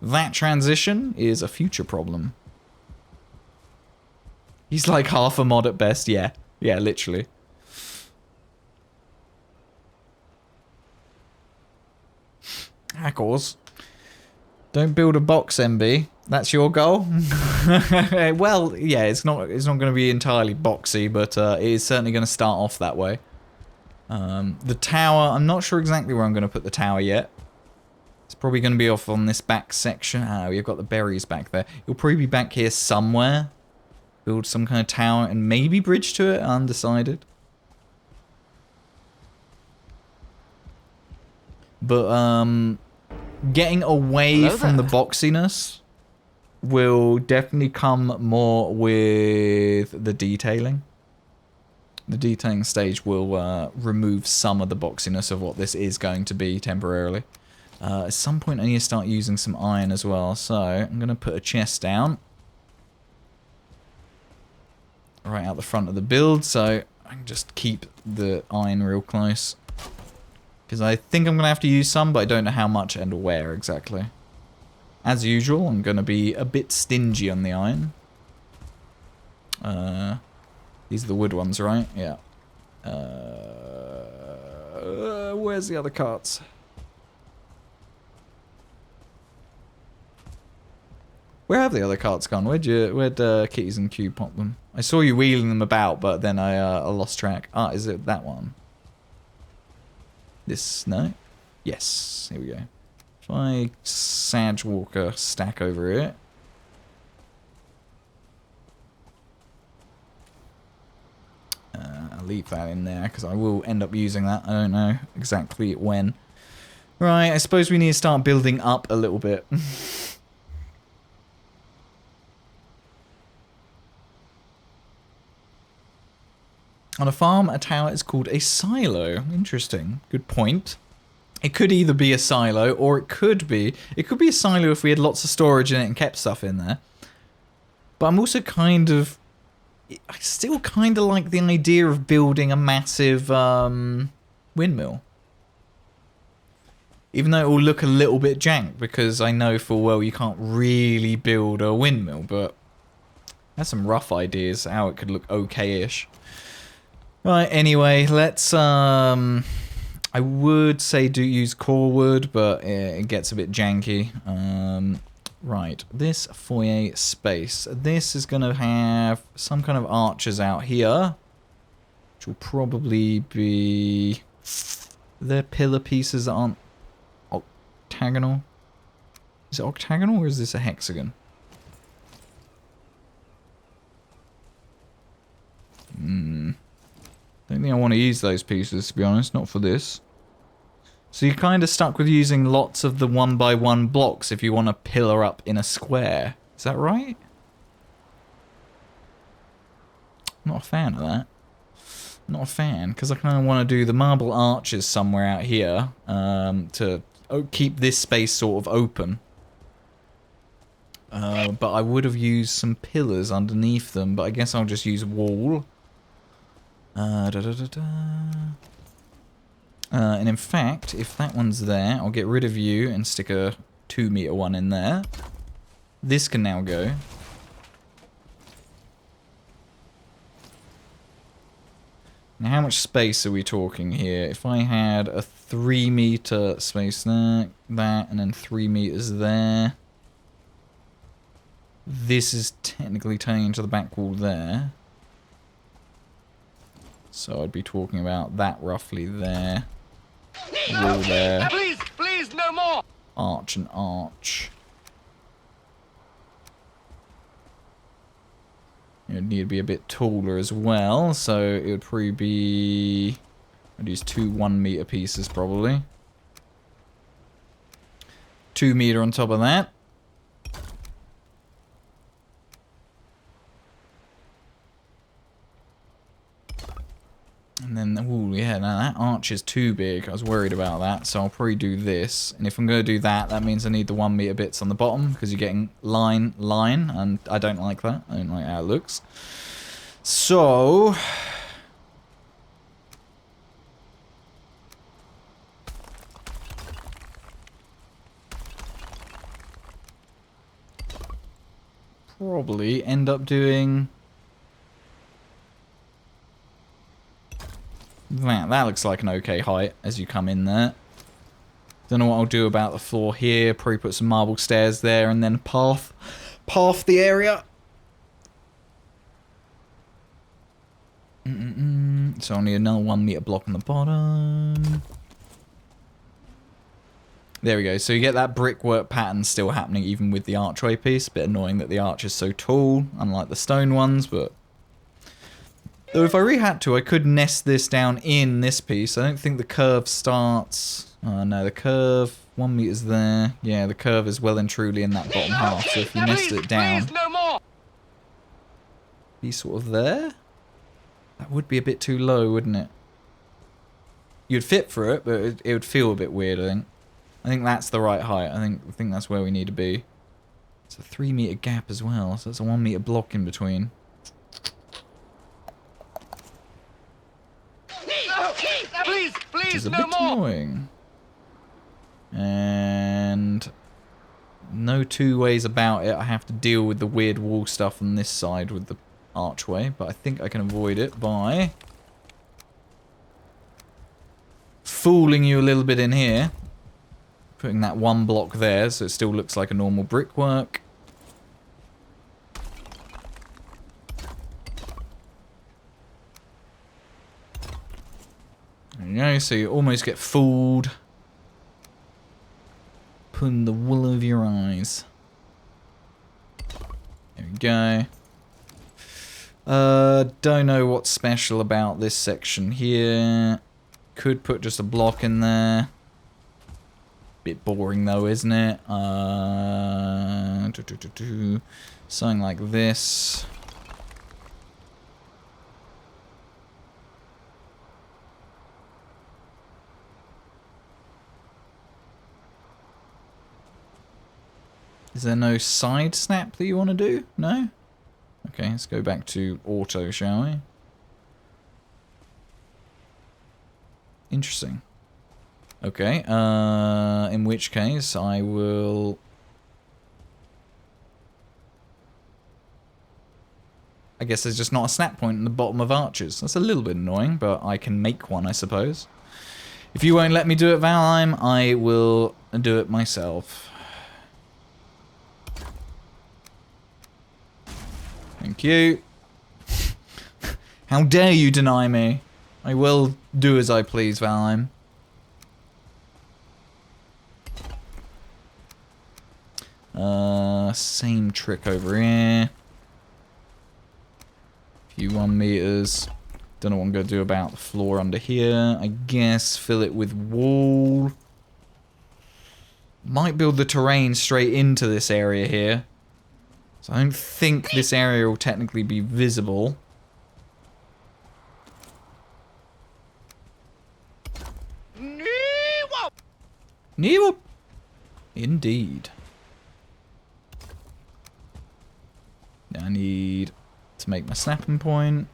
That transition is a future problem. He's like half a mod at best, yeah. Yeah, literally. Hackles. Don't build a box, MB. That's your goal? Well, yeah, it's not going to be entirely boxy, but it is certainly going to start off that way. The tower, I'm not sure exactly where I'm going to put the tower yet. It's probably going to be off on this back section. Ah, we've got the berries back there. It'll probably be back here somewhere. Build some kind of tower and maybe bridge to it, undecided. But, getting away from the boxiness will definitely come more with the detailing. The detailing stage will remove some of the boxiness of what this is going to be temporarily. At some point I need to start using some iron as well, so I'm going to put a chest down. Right out the front of the build, so I can just keep the iron real close. Because I think I'm going to have to use some, but I don't know how much and where exactly. As usual, I'm going to be a bit stingy on the iron. These are the wood ones, right? Yeah. Where's the other carts? Where have the other carts gone? Where'd Kitties and Q pop them? I saw you wheeling them about, but then I lost track. Ah, is it that one? This, no? Yes, here we go. If I Sag Walker stack over it. I'll leave that in there, because I will end up using that. I don't know exactly when. Right, I suppose we need to start building up a little bit. On a farm, a tower is called a silo. Interesting. Good point. It could either be a silo, or it could be a silo if we had lots of storage in it and kept stuff in there. But I'm also I still kind of like the idea of building a massive windmill. Even though it will look a little bit jank, because I know full well you can't really build a windmill, but that's some rough ideas how it could look okay-ish. Right, anyway, let's, I would say do use core wood, but it gets a bit janky. Right, this foyer space. This is going to have some kind of arches out here, which will probably be... They're pillar pieces that aren't octagonal. Is it octagonal or is this a hexagon? Don't think I want to use those pieces, to be honest, not for this. So you're kind of stuck with using lots of the 1x1 blocks if you want to pillar up in a square. Is that right? I'm not a fan of that. Not a fan, because I kind of want to do the marble arches somewhere out here to keep this space sort of open. But I would have used some pillars underneath them, but I guess I'll just use wall. And in fact, if that one's there, I'll get rid of you and stick a 2-meter one in there. This can now go. Now, how much space are we talking here? If I had a 3-meter space there, that, and then 3 meters there. This is technically turning into the back wall there. So I'd be talking about that roughly there. Wall there. Please, please, no more. Arch and arch. It would need to be a bit taller as well, so it would probably be... I'd use 2 1-meter pieces probably. 2 meter on top of that. And then, ooh, yeah, now that arch is too big. I was worried about that, so I'll probably do this. And if I'm going to do that, that means I need the 1-meter bits on the bottom, because you're getting line, and I don't like that. I don't like how it looks. So... probably end up doing... That looks like an okay height as you come in there. Don't know what I'll do about the floor here. Probably put some marble stairs there and then path the area. So I'll need another 1-meter block on the bottom. There we go. So you get that brickwork pattern still happening even with the archway piece. Bit annoying that the arch is so tall, unlike the stone ones, but... Though if I really had to, I could nest this down in this piece. I don't think the curve starts... Oh no, the curve, 1 meter's there. Yeah, the curve is well and truly in that bottom half. So if you nest it down... Please, no more. Be sort of there? That would be a bit too low, wouldn't it? You'd fit for it, but it would feel a bit weird, I think. I think that's the right height. I think that's where we need to be. It's a 3-meter gap as well, so it's a 1-meter block in between. Please, Which please, is a no bit more. annoying. And no two ways about it. I have to deal with the weird wall stuff on this side with the archway, but I think I can avoid it by fooling you a little bit in here. Putting that 1 block there so it still looks like a normal brickwork. There you go, so you almost get fooled. Putting the wool over your eyes. There we go. Don't know what's special about this section here. Could put just a block in there. Bit boring though, isn't it? Something like this. Is there no side snap that you want to do? No? Okay, let's go back to auto, shall we? Okay, in which case I will... I guess there's just not a snap point in the bottom of archers. That's a little bit annoying, but I can make one, I suppose. If you won't let me do it, Valheim, I will do it myself. Thank you. How dare you deny me? I will do as I please, Valheim. Same trick over here. Few 1 meters. Don't know what I'm going to do about the floor under here. I guess fill it with wall. Might build the terrain straight into this area here. So I don't think this area will technically be visible. Neewop! Indeed. I need to make my snapping point.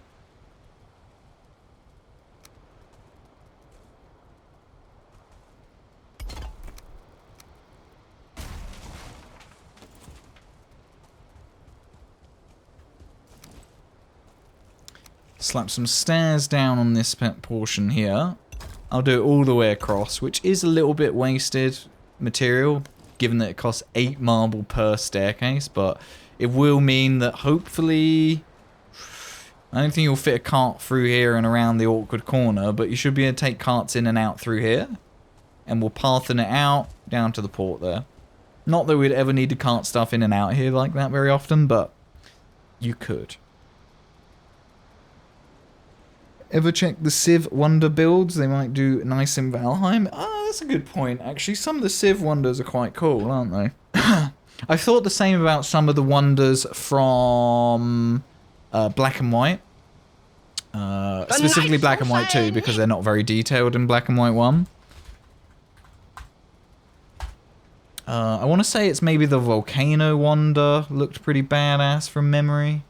Slap some stairs down on this portion here. I'll do it all the way across, which is a little bit wasted material, given that it costs 8 marble per staircase, but it will mean that hopefully... I don't think you'll fit a cart through here and around the awkward corner, but you should be able to take carts in and out through here. And we'll pathen it out down to the port there. Not that we'd ever need to cart stuff in and out here like that very often, but you could. Ever check the Civ Wonder builds? They might do nice in Valheim. Ah, that's a good point, actually. Some of the Civ Wonders are quite cool, aren't they? I thought the same about some of the wonders from Black and White. Specifically Black and White 2, because they're not very detailed in Black and White 1. I want to say it's maybe the Volcano Wonder looked pretty badass from memory.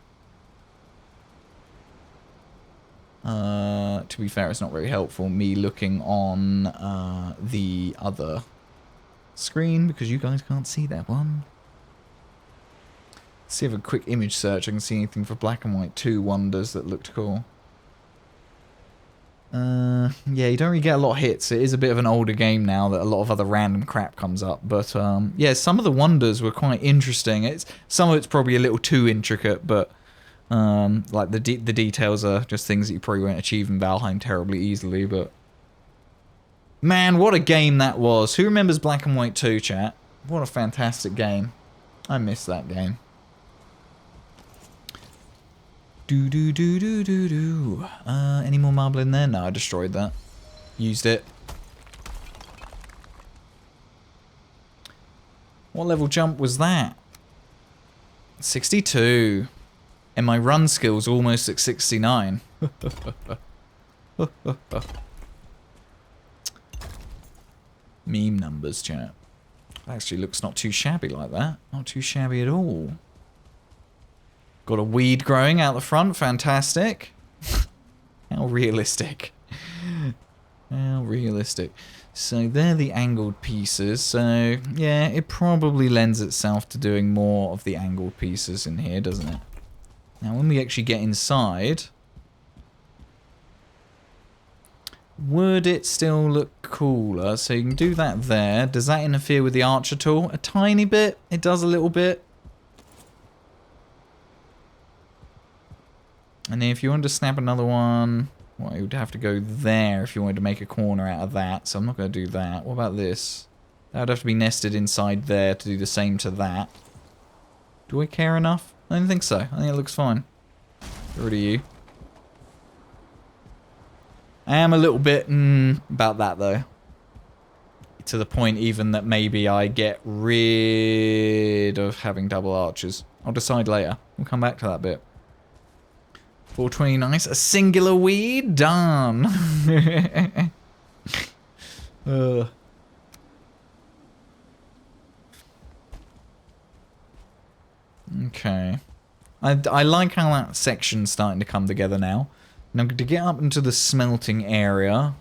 To be fair, it's not very helpful me looking on the other screen because you guys can't see that one. Let's see if a quick image search I can see anything for Black and White 2 wonders that looked cool. Yeah, you don't really get a lot of hits. It is a bit of an older game now that a lot of other random crap comes up. But yeah, some of the wonders were quite interesting. Some of it's probably a little too intricate, but like the details are just things that you probably won't achieve in Valheim terribly easily. But man, what a game that was! Who remembers Black and White 2, chat? What a fantastic game! I miss that game. Any more marble in there? No, I destroyed that. Used it. What level jump was that? 62. And my run skill's almost at 69. Meme numbers, chat. Actually looks not too shabby like that. Not too shabby at all. Got a weed growing out the front. Fantastic. How realistic. How realistic. So they're the angled pieces. So yeah, it probably lends itself to doing more of the angled pieces in here, doesn't it? Now when we actually get inside, would it still look cooler? So you can do that there. Does that interfere with the archer tool? A tiny bit. It does a little bit. And then if you wanted to snap another one, well, you would have to go there if you wanted to make a corner out of that. So I'm not going to do that. What about this? That would have to be nested inside there to do the same to that. Do I care enough? I don't think so. I think it looks fine. Get rid of you. I am a little bit about that though. To the point even that maybe I get rid of having double archers. I'll decide later. We'll come back to that bit. 420 nice. A singular weed? Done. Okay. I like how that section's starting to come together now. Now to get up into the smelting area,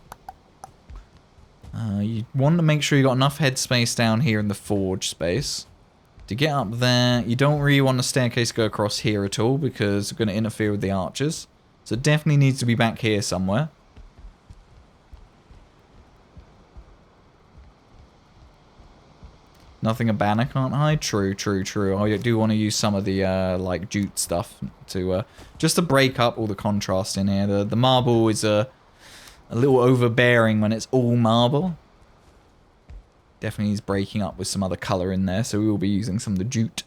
You want to make sure you got enough headspace down here in the forge space. To get up there, you don't really want the staircase to go across here at all because it's going to interfere with the archers. So it definitely needs to be back here somewhere. Nothing a banner can't hide? True, true, true. I do want to use some of the, like, jute stuff to, just to break up all the contrast in here. The marble is, a little overbearing when it's all marble. Definitely needs breaking up with some other colour in there, so we will be using some of the jute.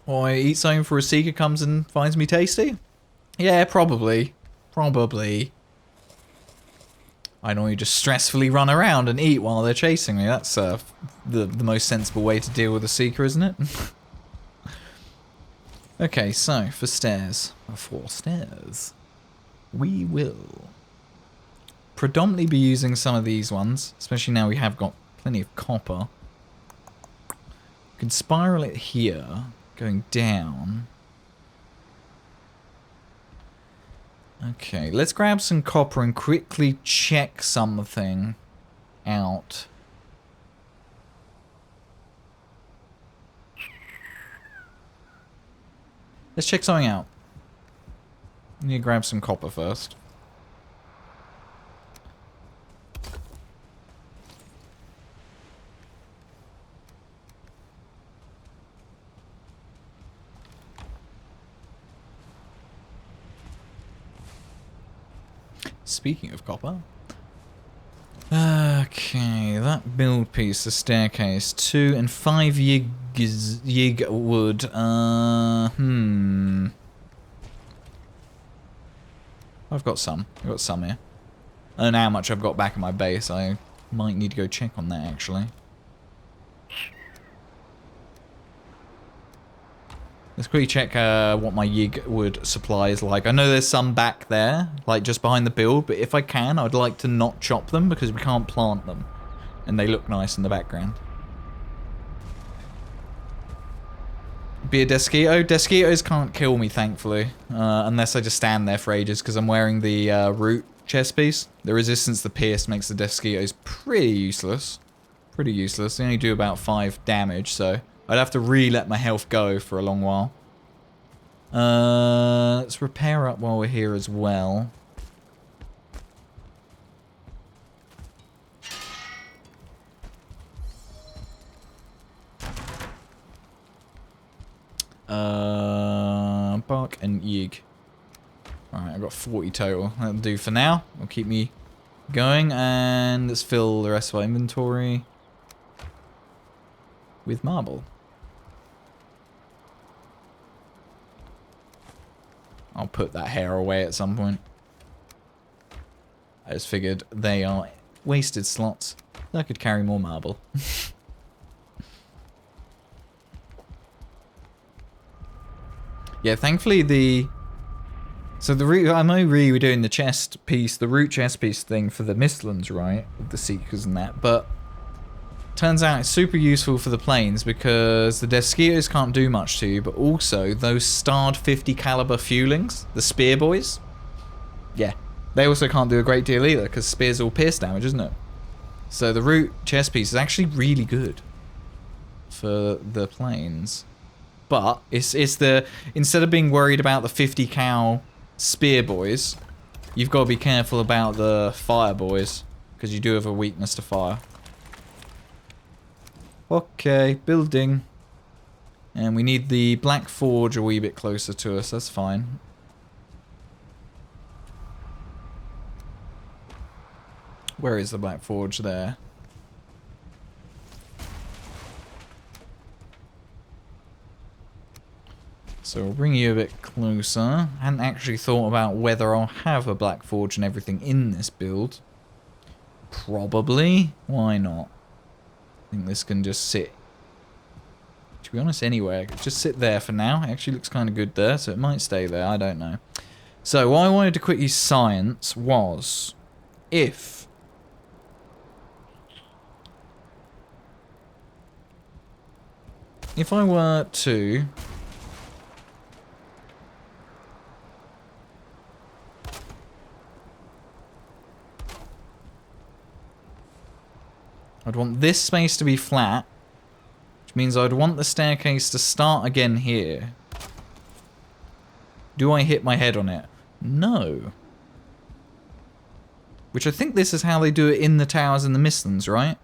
Or I eat something before a seeker comes and finds me tasty? Yeah, probably. Probably. I normally just stressfully run around and eat while they're chasing me. That's the most sensible way to deal with a seeker, isn't it? Okay, so for stairs. For stairs. We will predominantly be using some of these ones, especially now we have got plenty of copper. We can spiral it here, going down. Okay, let's grab some copper and quickly check something out. Let's check something out. I need to grab some copper first. Speaking of copper. Okay, that build piece, the staircase, 2 and 5 yig wood. I've got some here. I don't know how much I've got back in my base. I might need to go check on that actually. Let's quickly check what my yig wood supply is like. I know there's some back there, like just behind the build, but if I can, I'd like to not chop them because we can't plant them. And they look nice in the background. Be a Desquito? Desquitos can't kill me, thankfully. Unless I just stand there for ages because I'm wearing the root chest piece. The resistance to pierce makes the Desquitos pretty useless. Pretty useless. They only do about 5 damage, so I'd have to really let my health go for a long while. Let's repair up while we're here as well. Bark and yig. Alright, I've got 40 total. That'll do for now. It'll keep me going. And let's fill the rest of our inventory with marble. I'll put that hair away at some point. I just figured they are wasted slots. I could carry more marble. Yeah, thankfully the... So I know really we're doing the chest piece, the root chest piece thing for the Mistlands, right? With the Seekers and that, but... Turns out it's super useful for the planes because the Desquitos can't do much to you, but also those starred 50 caliber fuelings, the spear boys, yeah, they also can't do a great deal either because spears all pierce damage, isn't it? So the root chest piece is actually really good for the planes. But it's the, instead of being worried about the 50 cal spear boys, you've got to be careful about the fire boys because you do have a weakness to fire. Okay, building. And we need the Black Forge a wee bit closer to us, that's fine. Where is the Black Forge? There. So we'll bring you a bit closer. I hadn't actually thought about whether I'll have a Black Forge and everything in this build. Probably. Why not? I think this can just sit, to be honest, anywhere. Just sit there for now. It actually looks kind of good there, so it might stay there. I don't know. So what I wanted to quickly science was if I were to I'd want this space to be flat, which means I'd want the staircase to start again here. Do I hit my head on it? No. Which I think this is how they do it in the towers in the Mistlands, right?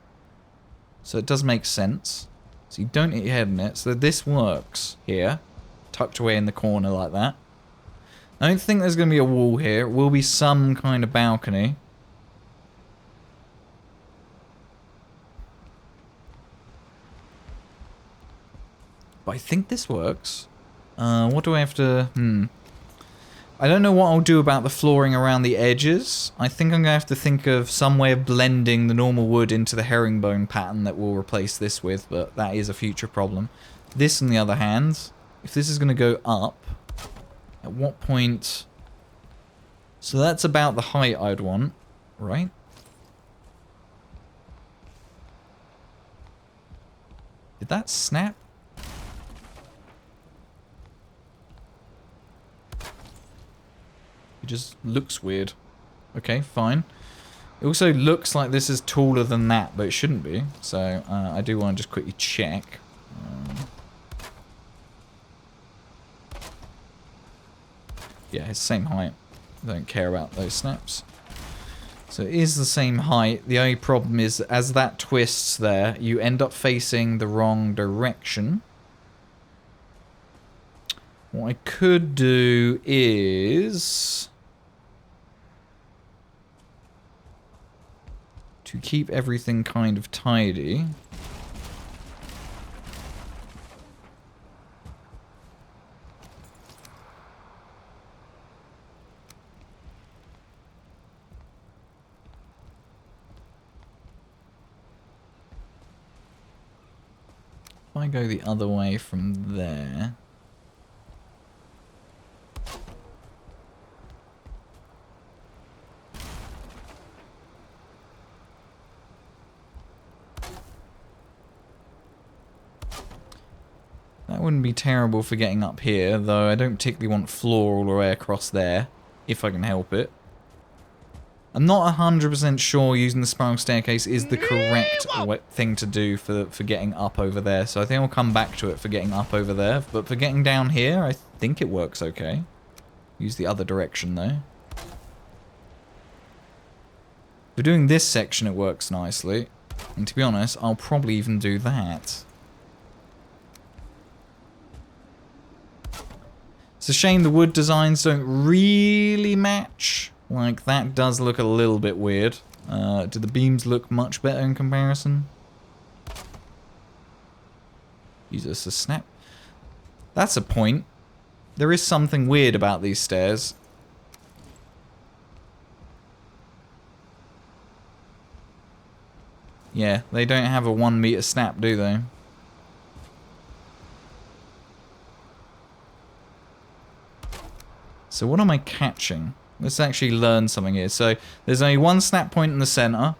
So it does make sense. So you don't hit your head on it. So this works here. Tucked away in the corner like that. I don't think there's going to be a wall here. It will be some kind of balcony. But I think this works. What do I have to... I don't know what I'll do about the flooring around the edges. I think I'm going to have to think of some way of blending the normal wood into the herringbone pattern that we'll replace this with, but that is a future problem. This, on the other hand, if this is going to go up, at what point... So that's about the height I'd want, right? Did that snap? It just looks weird. Okay, fine. It also looks like this is taller than that, but it shouldn't be. So I do want to just quickly check. Yeah, it's the same height. I don't care about those snaps. So it is the same height. The only problem is, as that twists there, you end up facing the wrong direction. What I could do is... to keep everything kind of tidy... If I go the other way from there... That wouldn't be terrible for getting up here, though I don't particularly want floor all the way across there, if I can help it. I'm not 100% sure using the spiral staircase is the correct thing to do for getting up over there, so I think I'll come back to it for getting up over there, but for getting down here, I think it works okay. Use the other direction, though. For doing this section, it works nicely, and to be honest, I'll probably even do that. It's a shame the wood designs don't really match. Like, that does look a little bit weird. Do the beams look much better in comparison? Use this as a snap. That's a point. There is something weird about these stairs. Yeah, they don't have a 1 meter snap, do they? So what am I catching? Let's actually learn something here. So there's only one snap point in the center,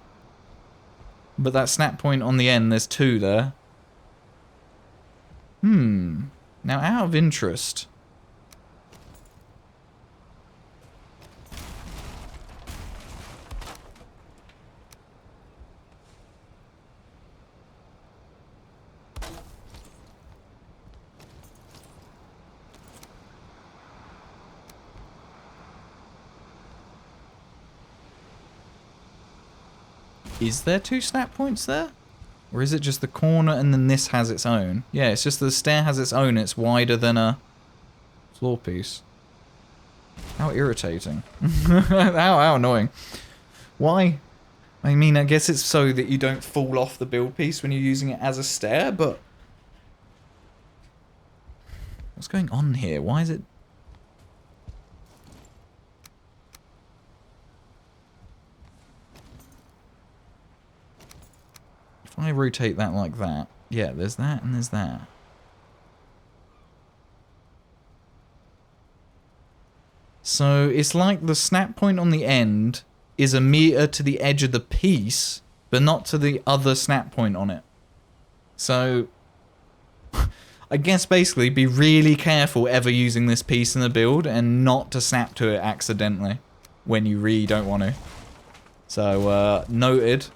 but that snap point on the end, there's 2 there. Now, out of interest, is there 2 snap points there? Or is it just the corner and then this has its own? Yeah, it's just the stair has its own. It's wider than a floor piece. How irritating. how annoying. Why? I mean, I guess it's so that you don't fall off the build piece when you're using it as a stair, but... what's going on here? Why is it... If I rotate that like that, yeah, there's that and there's that. So it's like the snap point on the end is 1 meter to the edge of the piece, but not to the other snap point on it. So I guess basically be really careful ever using this piece in the build and not to snap to it accidentally when you really don't want to. So noted.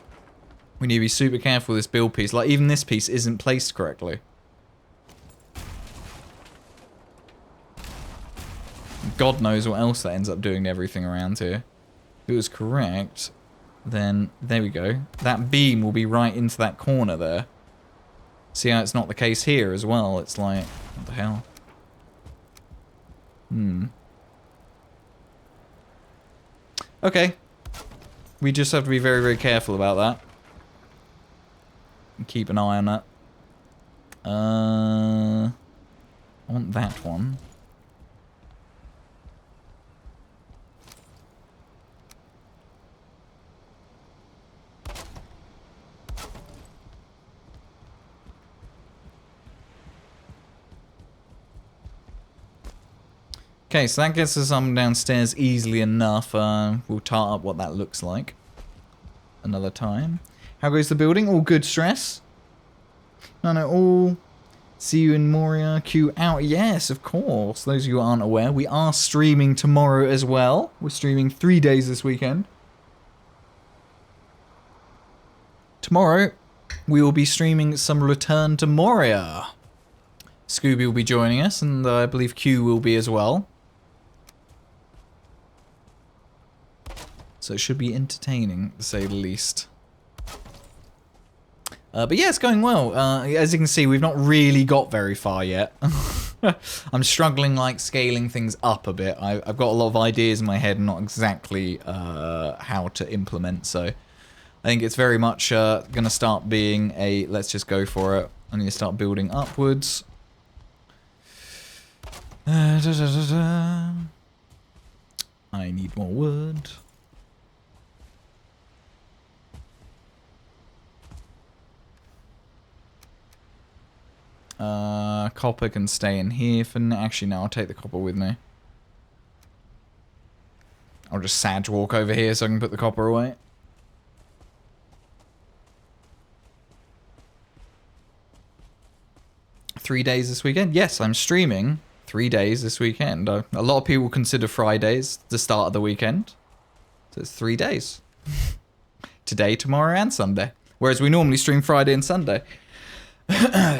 We need to be super careful with this build piece. Like, even this piece isn't placed correctly. God knows what else that ends up doing to everything around here. If it was correct, then there we go. That beam will be right into that corner there. See how it's not the case here as well? It's like, what the hell? Okay. We just have to be very, very careful about that. And keep an eye on that. I want that one. Okay, so that gets us downstairs easily enough. We'll tart up what that looks like another time. How goes the building? All good, Stress? No, all. See you in Moria. Q out. Yes, of course. Those of you who aren't aware, we are streaming tomorrow as well. We're streaming 3 days this weekend. Tomorrow, we will be streaming some Return to Moria. Scooby will be joining us, and I believe Q will be as well. So it should be entertaining, to say the least. But yeah, it's going well. As you can see, we've not really got very far yet. I'm struggling, like, scaling things up a bit. I've got a lot of ideas in my head and not exactly how to implement, so I think it's very much going to start being a let's just go for it. I need to start building upwards. I need more wood. Copper can stay in here for now. Actually, no, I'll take the copper with me. I'll just sag walk over here so I can put the copper away. Three days this weekend? Yes, I'm streaming 3 days this weekend. A lot of people consider Fridays the start of the weekend. So it's 3 days. Today, tomorrow, and Sunday. Whereas we normally stream Friday and Sunday.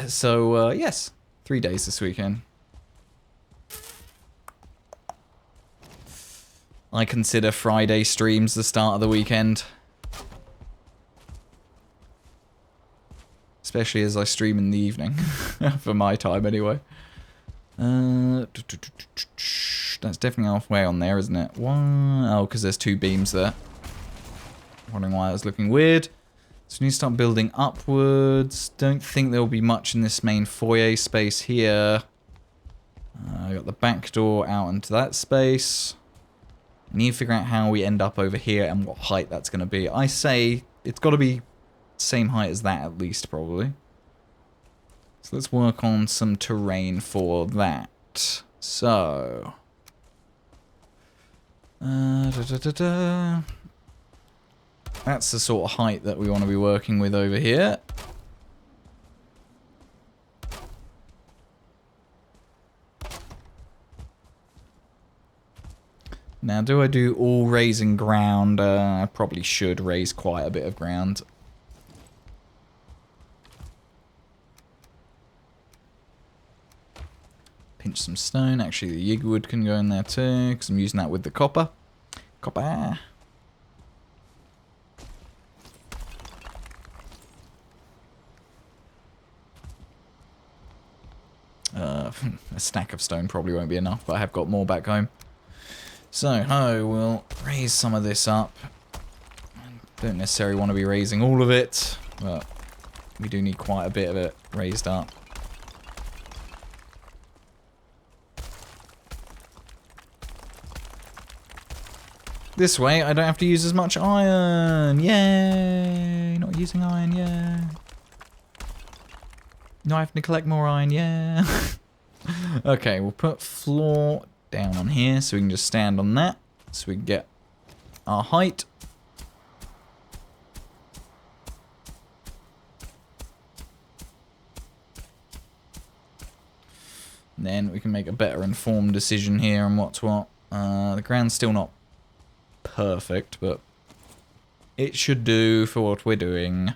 So, yes. 3 days this weekend. I consider Friday streams the start of the weekend. Especially as I stream in the evening. For my time, anyway. That's definitely halfway on there, isn't it? One, oh, because there's 2 beams there. Wondering why I was looking weird. So we need to start building upwards. Don't think there will be much in this main foyer space here. I got the back door out into that space. I need to figure out how we end up over here and what height that's going to be. I say it's got to be same height as that at least, probably. So let's work on some terrain for that. So... That's the sort of height that we want to be working with over here. Now, do I do all raising ground? I probably should raise quite a bit of ground. Pinch some stone. Actually, the yig wood can go in there too, because I'm using that with the copper. Copper. A stack of stone probably won't be enough, but I have got more back home. So, I will raise some of this up. Don't necessarily want to be raising all of it, but we do need quite a bit of it raised up. This way, I don't have to use as much iron. Yay! Not using iron, yeah. Not having to collect more iron, yeah. Okay, we'll put floor down on here so we can just stand on that. So we can get our height. And then we can make a better informed decision here on what's what. The ground's still not perfect, but it should do for what we're doing.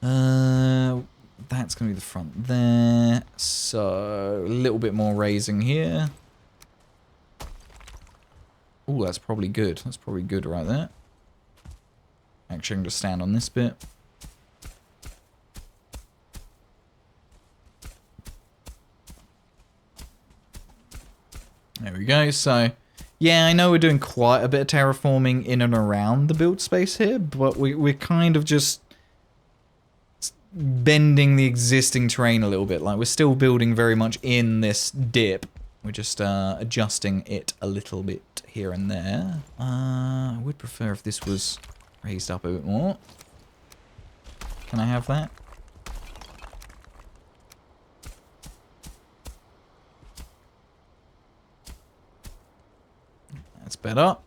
That's going to be the front there. So, a little bit more raising here. Oh, that's probably good. That's probably good right there. Actually, I'm going to stand on this bit. There we go. So, yeah, I know we're doing quite a bit of terraforming in and around the build space here, but we're kind of just bending the existing terrain a little bit. Like, we're still building very much in this dip. We're just adjusting it a little bit here and there. I would prefer if this was raised up a bit more. Can I have that? That's better.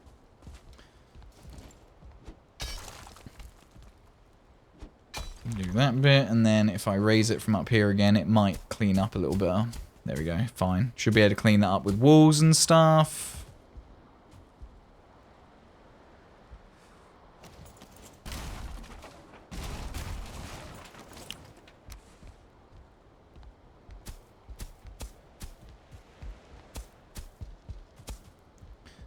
Do that bit, and then if I raise it from up here again, it might clean up a little bit. There we go, fine. Should be able to clean that up with walls and stuff.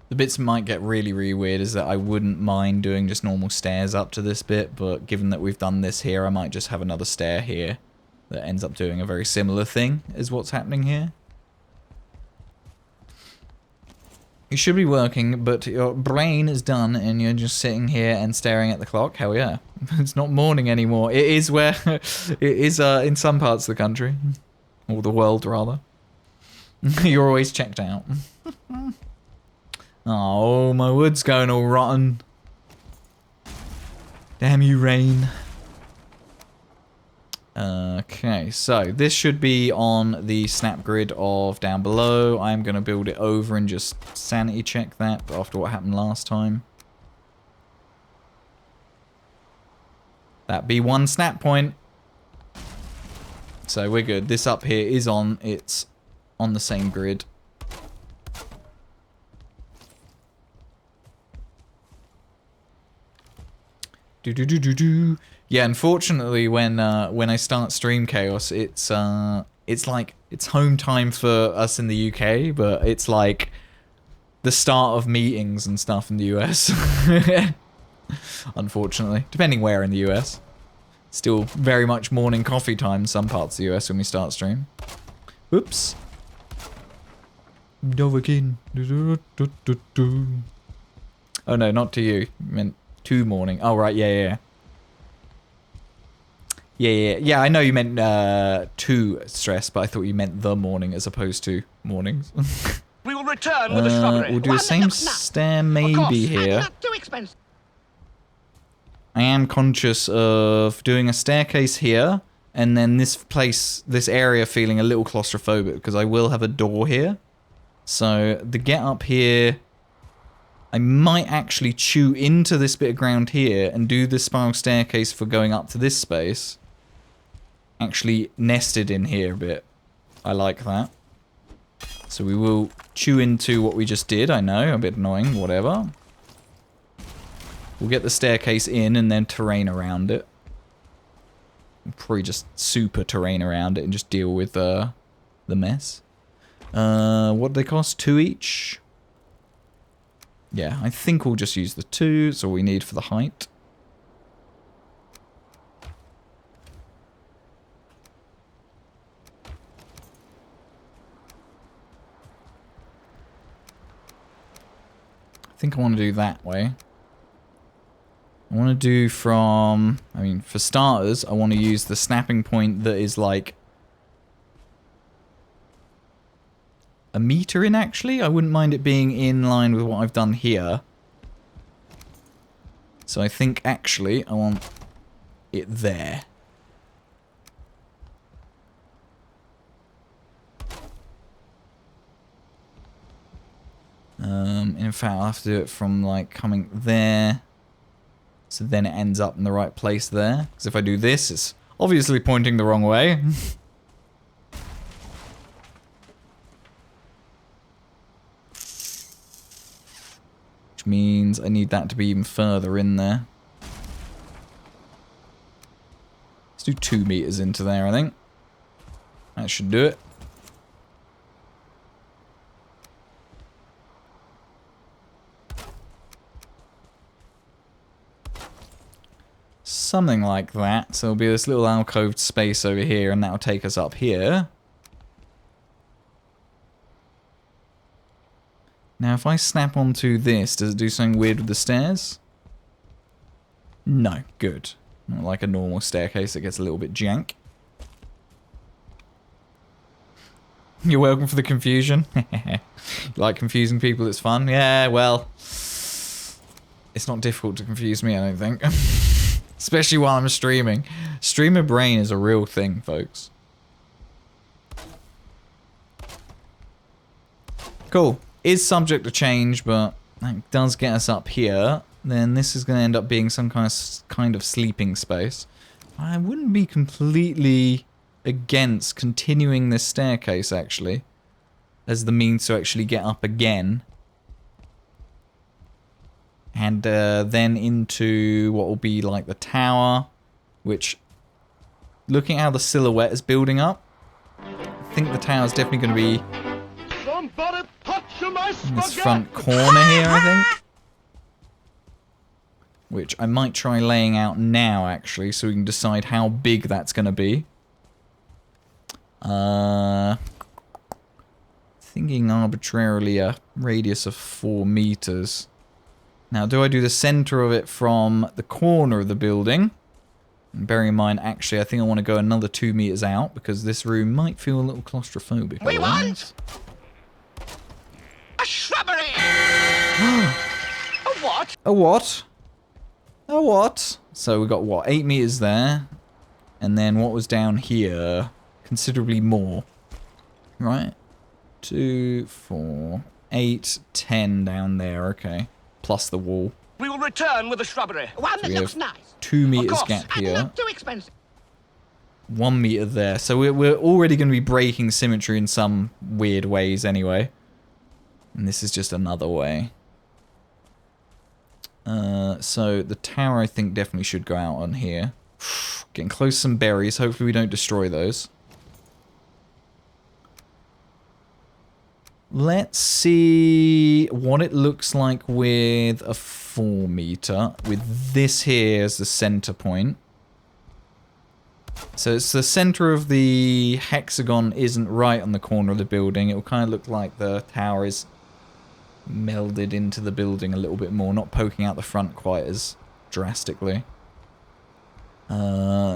The bits that might get really, really weird is that I wouldn't mind doing just normal stairs up to this bit, but given that we've done this here, I might just have another stair here that ends up doing a very similar thing as what's happening here. You should be working, but your brain is done and you're just sitting here and staring at the clock. Hell yeah. It's not morning anymore. It is where... it is in some parts of the country. Or the world, rather. You're always checked out. Oh, my wood's going all rotten. Damn you, rain. Okay, so this should be on the snap grid of down below. I'm going to build it over and just sanity check that after what happened last time. That'd be one snap point. So we're good. This up here is on, it's on the same grid. Yeah, unfortunately, when I start Stream Chaos, it's like it's home time for us in the UK, but it's like the start of meetings and stuff in the US. Unfortunately, depending where in the US, still very much morning coffee time in some parts of the US when we start stream. Oops. Dovakin. Oh no, not to you. I meant to morning. Oh right, yeah. Yeah, I know you meant to stress, but I thought you meant the morning as opposed to mornings. We will return with the shrubbery. We'll do the same stair maybe here. Not too expensive. I am conscious of doing a staircase here, and then this area feeling a little claustrophobic, because I will have a door here. So, the get up here, I might actually chew into this bit of ground here, and do the spiral staircase for going up to this space. Actually nested in here a bit. I like that. So we will chew into what we just did, I know, a bit annoying, whatever. We'll get the staircase in and then terrain around it. We'll probably just super terrain around it and just deal with the mess. What do they cost? 2 each? Yeah, I think we'll just use the 2. That's all we need for the height. I think I want to do that way. I want to do from... I mean, for starters, I want to use the snapping point that is like... a meter in, actually. I wouldn't mind it being in line with what I've done here. So I think, actually, I want it there. In fact, I'll have to do it from, like, coming there. So then it ends up in the right place there. Because if I do this, it's obviously pointing the wrong way. Which means I need that to be even further in there. Let's do 2 meters into there, I think. That should do it. Something like that. So there'll be this little alcoved space over here, and that'll take us up here. Now, if I snap onto this, does it do something weird with the stairs? No. Good. Not like a normal staircase that gets a little bit jank. You're welcome for the confusion. You like confusing people, it's fun. Yeah, well, it's not difficult to confuse me, I don't think. Especially while I'm streaming. Streamer brain is a real thing, folks. Cool. Is subject to change, but that does get us up here. Then this is going to end up being some kind of sleeping space. I wouldn't be completely against continuing this staircase, actually, as the means to actually get up again. And then into what will be like the tower, which, looking at how the silhouette is building up, I think the tower is definitely going to be in this front corner here, I think. Which I might try laying out now, actually, so we can decide how big that's going to be. Thinking arbitrarily a radius of 4 meters. Now, do I do the center of it from the corner of the building? And bear in mind, actually, I think I want to go another 2 meters out, because this room might feel a little claustrophobic. We want a shrubbery. A what? A what? A what? So we got, what, 8 meters there. And then what was down here? Considerably more. Right? 2, 4, 8, 10 down there, okay. Plus the wall. We will return with the shrubbery. One that We looks have nice. 2 meters course. gap And here. not too expensive. 1 meter there. So we're already going to be breaking symmetry in some weird ways anyway. And this is just another way. So the tower, I think, definitely should go out on here. Getting close to some berries. Hopefully we don't destroy those. Let's see what it looks like with a 4 meter. With this here as the center point. So it's the center of the hexagon isn't right on the corner of the building. It will kind of look like the tower is melded into the building a little bit more, not poking out the front quite as drastically.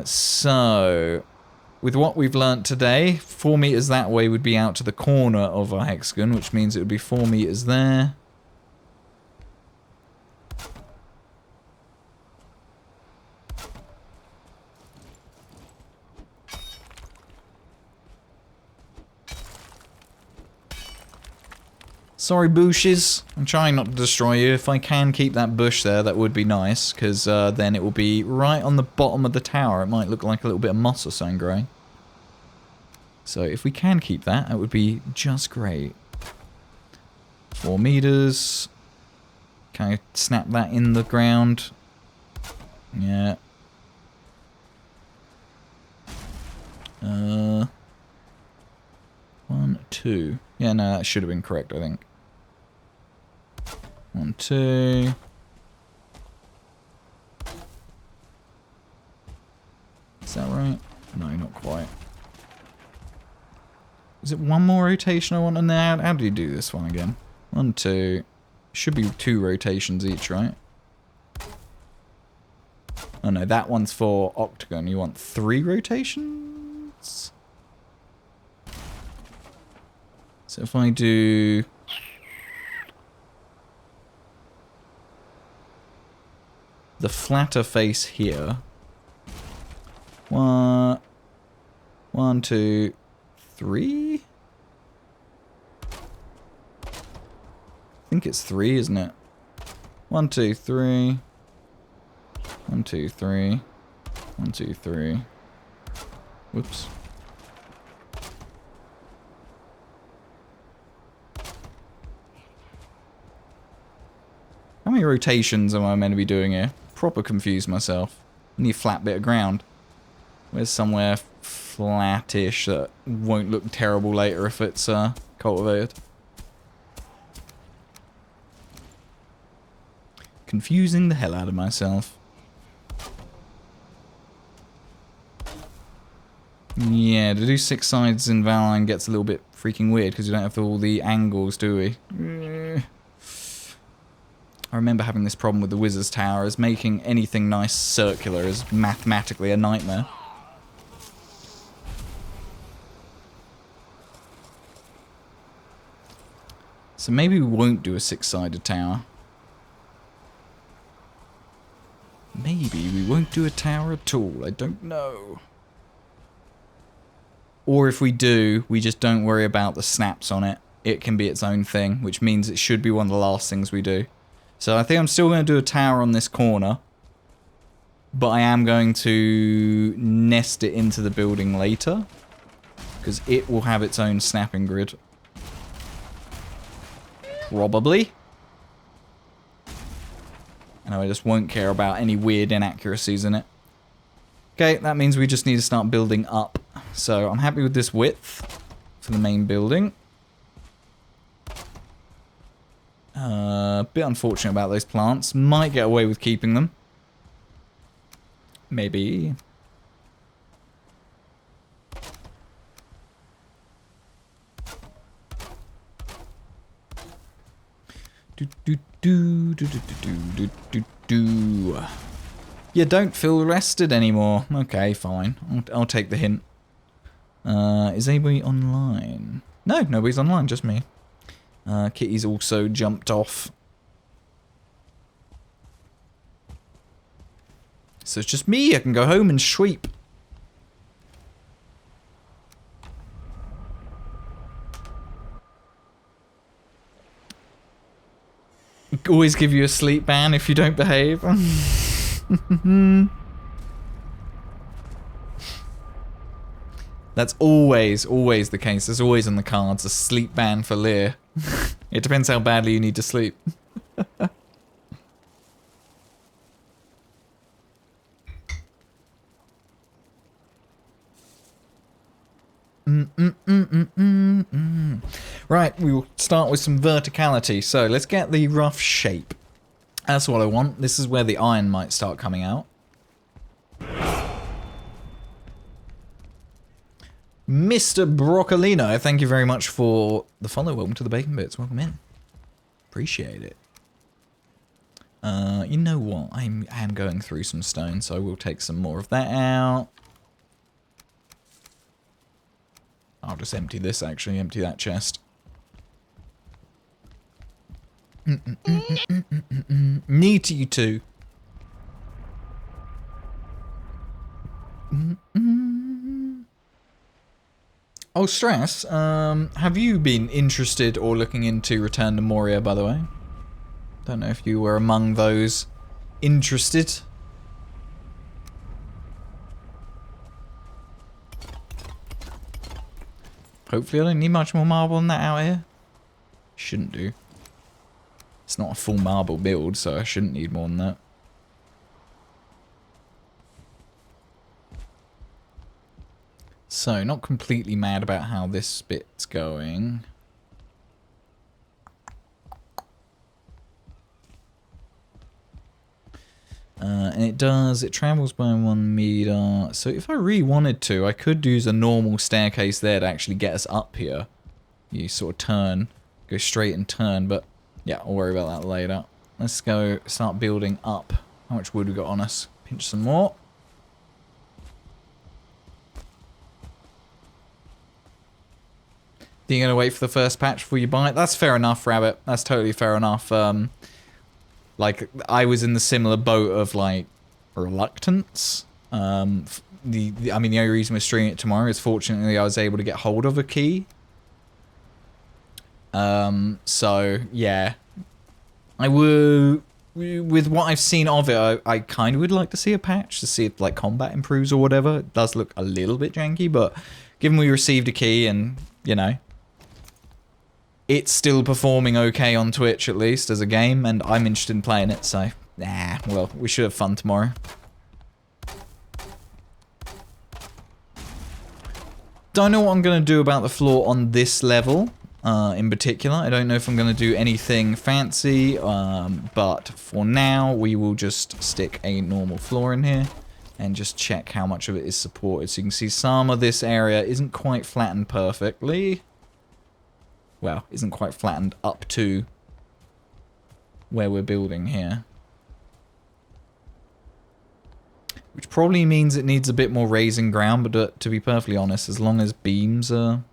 So, with what we've learnt today, 4 meters that way would be out to the corner of our hexagon, which means it would be 4 meters there. Sorry, bushes. I'm trying not to destroy you. If I can keep that bush there, that would be nice, because then it will be right on the bottom of the tower. It might look like a little bit of moss or something growing. So if we can keep that, that would be just great. 4 meters. Can I snap that in the ground? Yeah. 1, 2. Yeah, no, that should have been correct, I think. 1, 2. Is that right? No, not quite. Is it one more rotation I want in there? How do you do this one again? 1, 2. Should be 2 rotations each, right? Oh no, that one's for octagon. You want 3 rotations? So if I do... the flatter face here. 1, 2, 3? I think it's 3, isn't it? 1, 2, 3. 1, 2, 3. 1, 2, 3. Whoops. How many rotations am I meant to be doing here? Proper confused myself. I need a flat bit of ground. Where's somewhere flattish that won't look terrible later if it's cultivated? Confusing the hell out of myself. Yeah, to do 6 sides in Valheim gets a little bit freaking weird because you don't have all the angles, do we? I remember having this problem with the Wizard's Tower, as making anything nice circular is mathematically a nightmare. So maybe we won't do a 6-sided tower. Maybe we won't do a tower at all, I don't know. Or if we do, we just don't worry about the snaps on it. It can be its own thing, which means it should be one of the last things we do. So I think I'm still going to do a tower on this corner. But I am going to nest it into the building later. Because it will have its own snapping grid. Probably. And I just won't care about any weird inaccuracies in it. Okay, that means we just need to start building up. So I'm happy with this width for the main building. Bit unfortunate about those plants. Might get away with keeping them. Maybe. You don't feel rested anymore. Okay, fine. I'll take the hint. Is anybody online? No, nobody's online, just me. Kitty's also jumped off. So it's just me. I can go home and sweep. Always give you a sleep ban if you don't behave. That's always the case. There's always on the cards a sleep ban for Lear. It depends how badly you need to sleep. Right, we will start with some verticality. So let's get the rough shape. That's what I want. This is where the iron might start coming out. Mr. Broccolino, thank you very much for the follow. Welcome to the Bacon Bits. Welcome in. Appreciate it. You know what? I am going through some stone, so I will take some more of that out. I'll just empty this, actually. Empty that chest. Need you too. Oh, Stress, have you been interested or looking into Return to Moria, by the way? Don't know if you were among those interested. Hopefully I don't need much more marble than that out here. Shouldn't do. It's not a full marble build, so I shouldn't need more than that. So, not completely mad about how this bit's going. And it travels by 1 meter. So if I really wanted to, I could use a normal staircase there to actually get us up here. You sort of turn, go straight and turn, but yeah, I'll worry about that later. Let's go start building up. How much wood we got on us? Pinch some more. You're going to wait for the first patch before you buy it? That's fair enough, Rabbit. That's totally fair enough. Like, I was in the similar boat of, like, reluctance. I mean, the only reason we're streaming it tomorrow is fortunately I was able to get hold of a key. So, yeah. I would... With what I've seen of it, I kind of would like to see a patch to see if, like, combat improves or whatever. It does look a little bit janky, but given we received a key and, you know... It's still performing okay on Twitch, at least, as a game, and I'm interested in playing it, so... Nah, well, we should have fun tomorrow. Don't know what I'm going to do about the floor on this level in particular. I don't know if I'm going to do anything fancy, but for now we will just stick a normal floor in here and just check how much of it is supported. So you can see some of this area isn't quite flattened perfectly. Well, isn't quite flattened up to where we're building here. Which probably means it needs a bit more raising ground, but to be perfectly honest, as long as beams are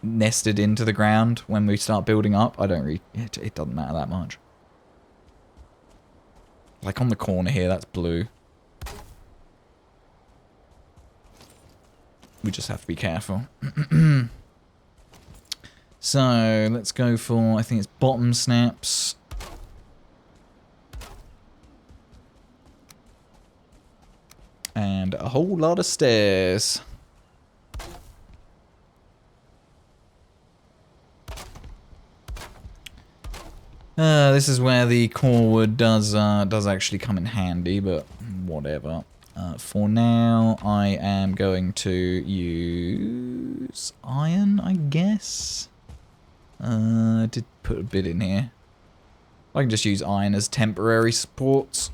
nested into the ground when we start building up, I don't really... It doesn't matter that much. Like on the corner here, that's blue. We just have to be careful. So, let's go for, I think it's bottom snaps. And a whole lot of stairs. This is where the core wood does actually come in handy, but whatever. For now, I am going to use iron, I guess. I did put a bit in here. I can just use iron as temporary supports.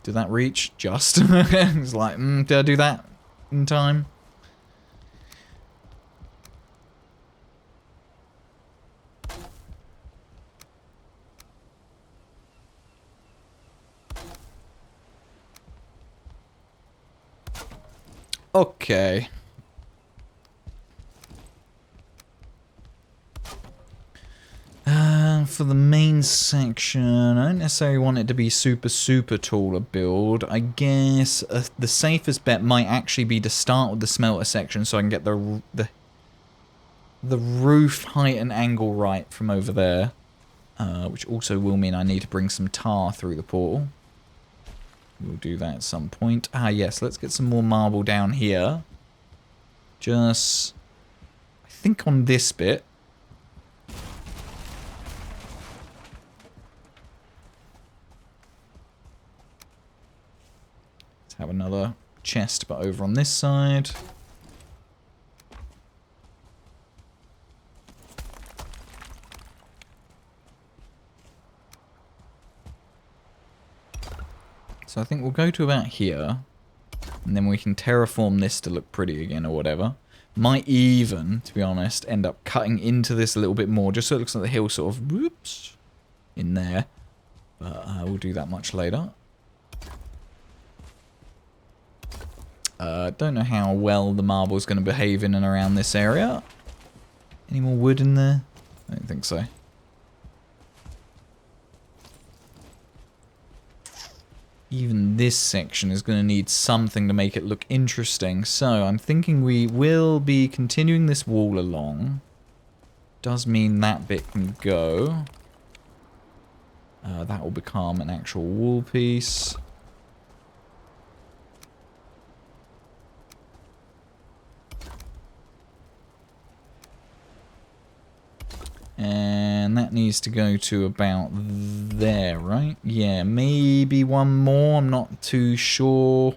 Did that reach? Just. It's like, did I do that in time? Okay. For the main section, I don't necessarily want it to be super tall a build. I guess the safest bet might actually be to start with the smelter section so I can get the roof height and angle right from over there. Which also will mean I need to bring some tar through the portal. We'll do that at some point. Ah, yes, let's get some more marble down here. Just, I think on this bit. Let's have another chest, but over on this side. So I think we'll go to about here, and then we can terraform this to look pretty again or whatever. Might even, to be honest, end up cutting into this a little bit more, just so it looks like the hill sort of, whoops, in there. But we'll do that much later. Don't know how well the marble's going to behave in and around this area. Any more wood in there? I don't think so. Even this section is going to need something to make it look interesting. So I'm thinking we will be continuing this wall along. Does mean that bit can go. That will become an actual wall piece. And that needs to go to about there, right? Yeah, maybe one more. I'm not too sure.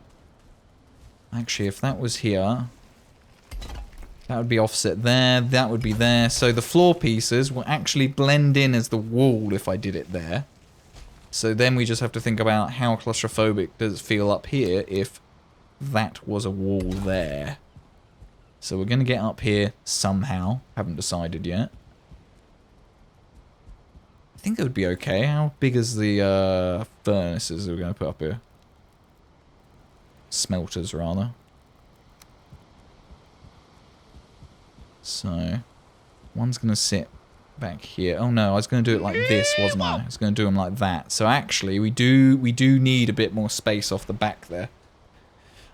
Actually, if that was here, that would be offset there. That would be there. So the floor pieces will actually blend in as the wall if I did it there. So then we just have to think about how claustrophobic does it feel up here if that was a wall there. So we're going to get up here somehow. Haven't decided yet. I think it would be okay. How big is the furnaces we're going to put up here? Smelters, rather. So, one's going to sit back here. Oh no, I was going to do it like this, wasn't I? I was going to do them like that. So actually, we do need a bit more space off the back there.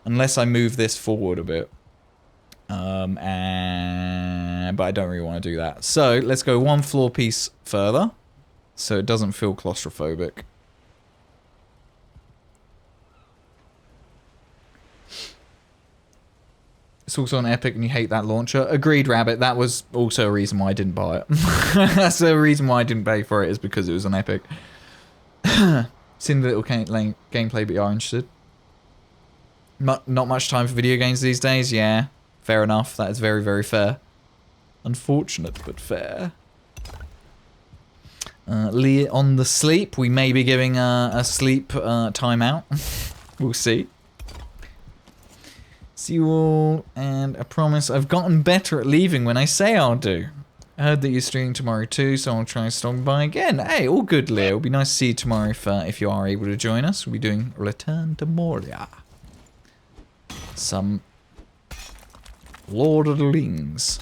Unless I move this forward a bit. But I don't really want to do that. So, let's go one floor piece further. So it doesn't feel claustrophobic. It's also on Epic and you hate that launcher. Agreed, Rabbit. That was also a reason why I didn't buy it. That's the reason why I didn't pay for it, is because it was on Epic. Seen the little gameplay, but you are interested. Not much time for video games these days. Yeah, fair enough. That is very, very fair. Unfortunate, but fair. Lee on the sleep. We may be giving a sleep timeout. We'll see. See you all, and I promise I've gotten better at leaving when I say I'll do. I heard that you're streaming tomorrow too, so I'll try stopping by again. Hey, all good, Leo. It'll be nice to see you tomorrow if you are able to join us. We'll be doing Return to Moria. Some Lord of the Rings.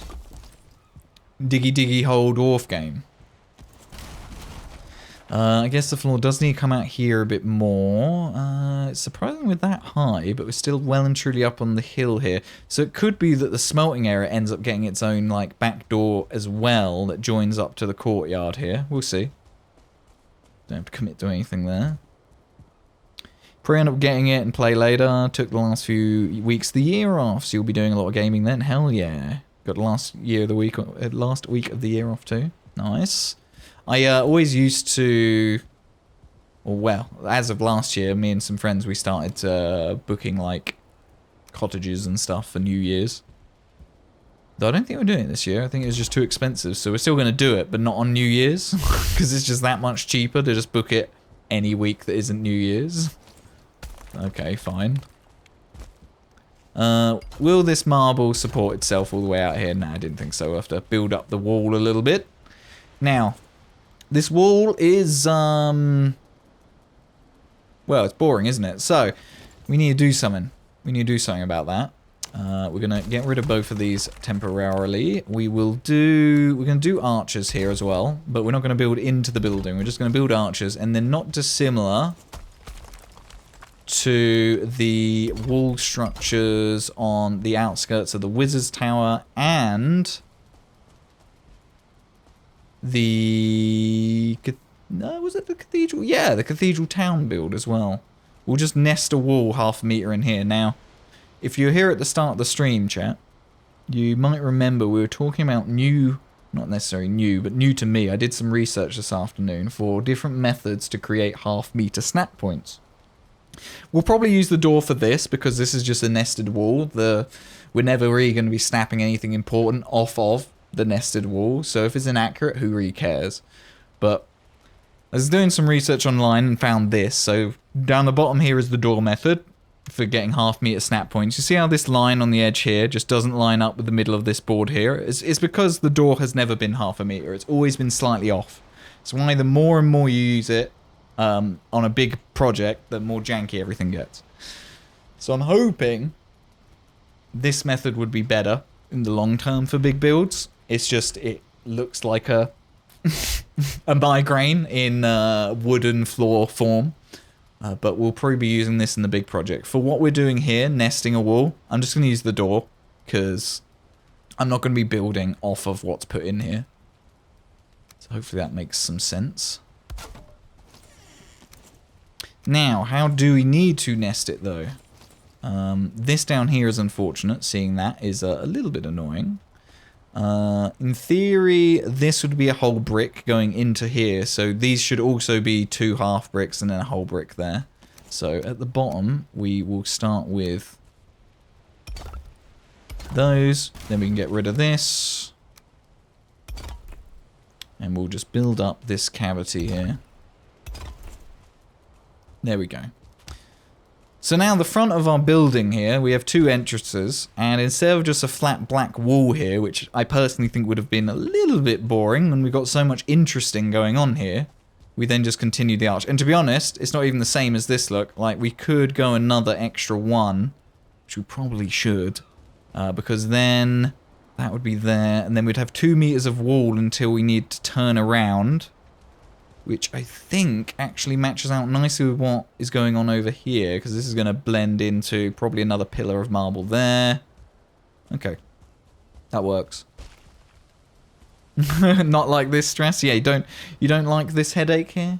Diggy diggy hole dwarf game. I guess the floor does need to come out here a bit more. It's surprisingly that high, but we're still well and truly up on the hill here. So it could be that the smelting area ends up getting its own like back door as well that joins up to the courtyard here. We'll see. Don't have to commit to anything there. Probably end up getting it and play later. Took the last few weeks of the year off, so you'll be doing a lot of gaming then. Hell yeah. Got the last week of the year off too. Nice. I always used to, well, as of last year, me and some friends, we started booking, like, cottages and stuff for New Year's. Though I don't think we're doing it this year. I think it was just too expensive, so we're still going to do it, but not on New Year's, because it's just that much cheaper to just book it any week that isn't New Year's. Okay, fine. Will this marble support itself all the way out here? Nah, I didn't think so. We'll have to build up the wall a little bit. Now, this wall is, well, it's boring, isn't it? So, we need to do something. We need to do something about that. We're going to get rid of both of these temporarily. We're going to do archers here as well, but we're not going to build into the building. We're just going to build archers, and they're not dissimilar to the wall structures on the outskirts of the Wizard's Tower and the... No, was it the Cathedral? Yeah, the Cathedral Town build as well. We'll just nest a wall half a meter in here. Now, if you're here at the start of the stream, chat, you might remember we were talking about new... Not necessarily new, but new to me. I did some research this afternoon for different methods to create half-meter snap points. We'll probably use the door for this, because this is just a nested wall. We're never really going to be snapping anything important off of the nested wall, so if it's inaccurate, who really cares? But I was doing some research online and found this. So down the bottom here is the door method for getting half-meter snap points. You see how this line on the edge here just doesn't line up with the middle of this board here? It's because the door has never been half a meter. It's always been slightly off. So why the more and more you use it, on a big project, the more janky everything gets. So I'm hoping this method would be better in the long term for big builds. It's just, it looks like a a migraine in wooden floor form. But we'll probably be using this in the big project. For what we're doing here, nesting a wall, I'm just going to use the door, because I'm not going to be building off of what's put in here. So hopefully that makes some sense. Now, how do we need to nest it, though? This down here is unfortunate. Seeing that is a little bit annoying. In theory, this would be a whole brick going into here. So these should also be 2 half bricks and then a whole brick there. So at the bottom, we will start with those. Then we can get rid of this. And we'll just build up this cavity here. There we go. So now the front of our building here, we have 2 entrances, and instead of just a flat black wall here, which I personally think would have been a little bit boring when we've got so much interesting going on here, we then just continue the arch. And to be honest, it's not even the same as this look. Like, we could go another extra 1, which we probably should, because then that would be there, and then we'd have 2 meters of wall until we need to turn around, which I think actually matches out nicely with what is going on over here, because this is going to blend into probably another pillar of marble there. Okay. That works. Not like this stress? Yeah, you don't like this headache here?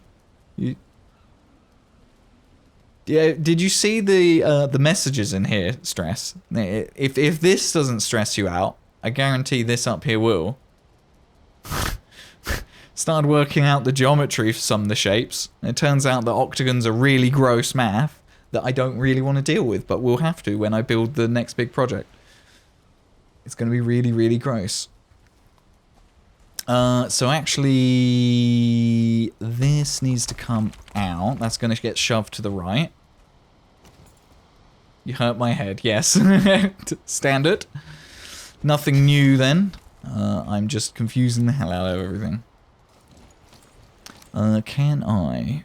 Yeah, did you see the messages in here, Stress? If this doesn't stress you out, I guarantee this up here will. Started working out the geometry for some of the shapes. It turns out that octagons are really gross math that I don't really want to deal with, but will have to when I build the next big project. It's going to be really, really gross. So actually, this needs to come out. That's going to get shoved to the right. You hurt my head, yes. Standard. Nothing new then. I'm just confusing the hell out of everything. Can I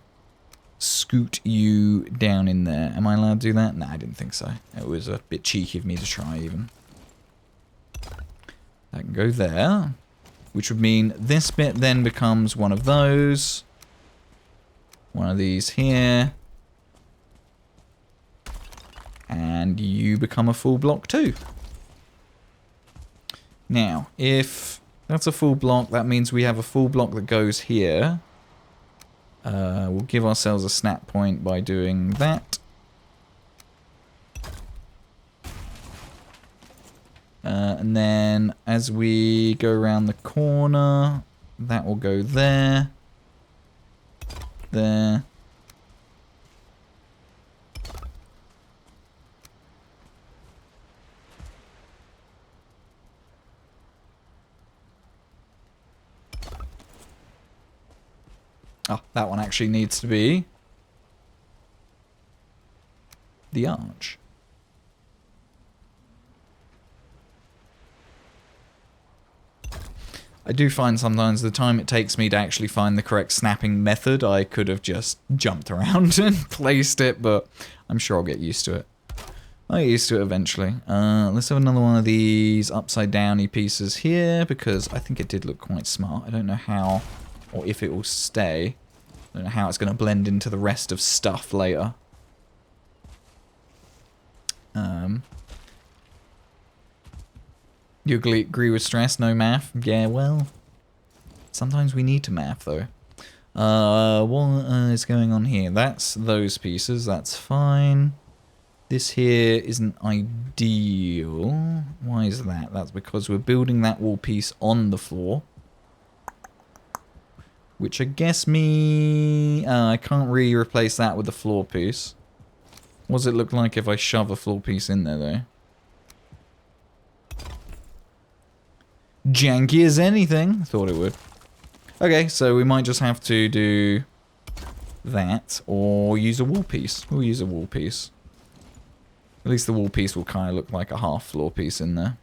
scoot you down in there? Am I allowed to do that? Nah, I didn't think so. It was a bit cheeky of me to try even. That can go there. Which would mean this bit then becomes one of those. One of these here. And you become a full block too. Now, if that's a full block, that means we have a full block that goes here. We'll give ourselves a snap point by doing that. And then as we go around the corner, that will go there. There. Oh, that one actually needs to be the arch. I do find sometimes the time it takes me to actually find the correct snapping method, I could have just jumped around and placed it, but I'm sure I'll get used to it. I'll get used to it eventually. Let's have another one of these upside downy pieces here, because I think it did look quite smart. I don't know how, or if it will stay. I don't know how it's going to blend into the rest of stuff later. You agree with Stress? No math? Yeah, well, sometimes we need to math though. What is going on here? That's those pieces. That's fine. This here isn't ideal. Why is that? That's because we're building that wall piece on the floor. Which I guess I can't really replace that with the floor piece. What does it look like if I shove a floor piece in there, though? Janky as anything. Thought it would. Okay, so we might just have to do that, or use a wall piece. We'll use a wall piece. At least the wall piece will kind of look like a half floor piece in there.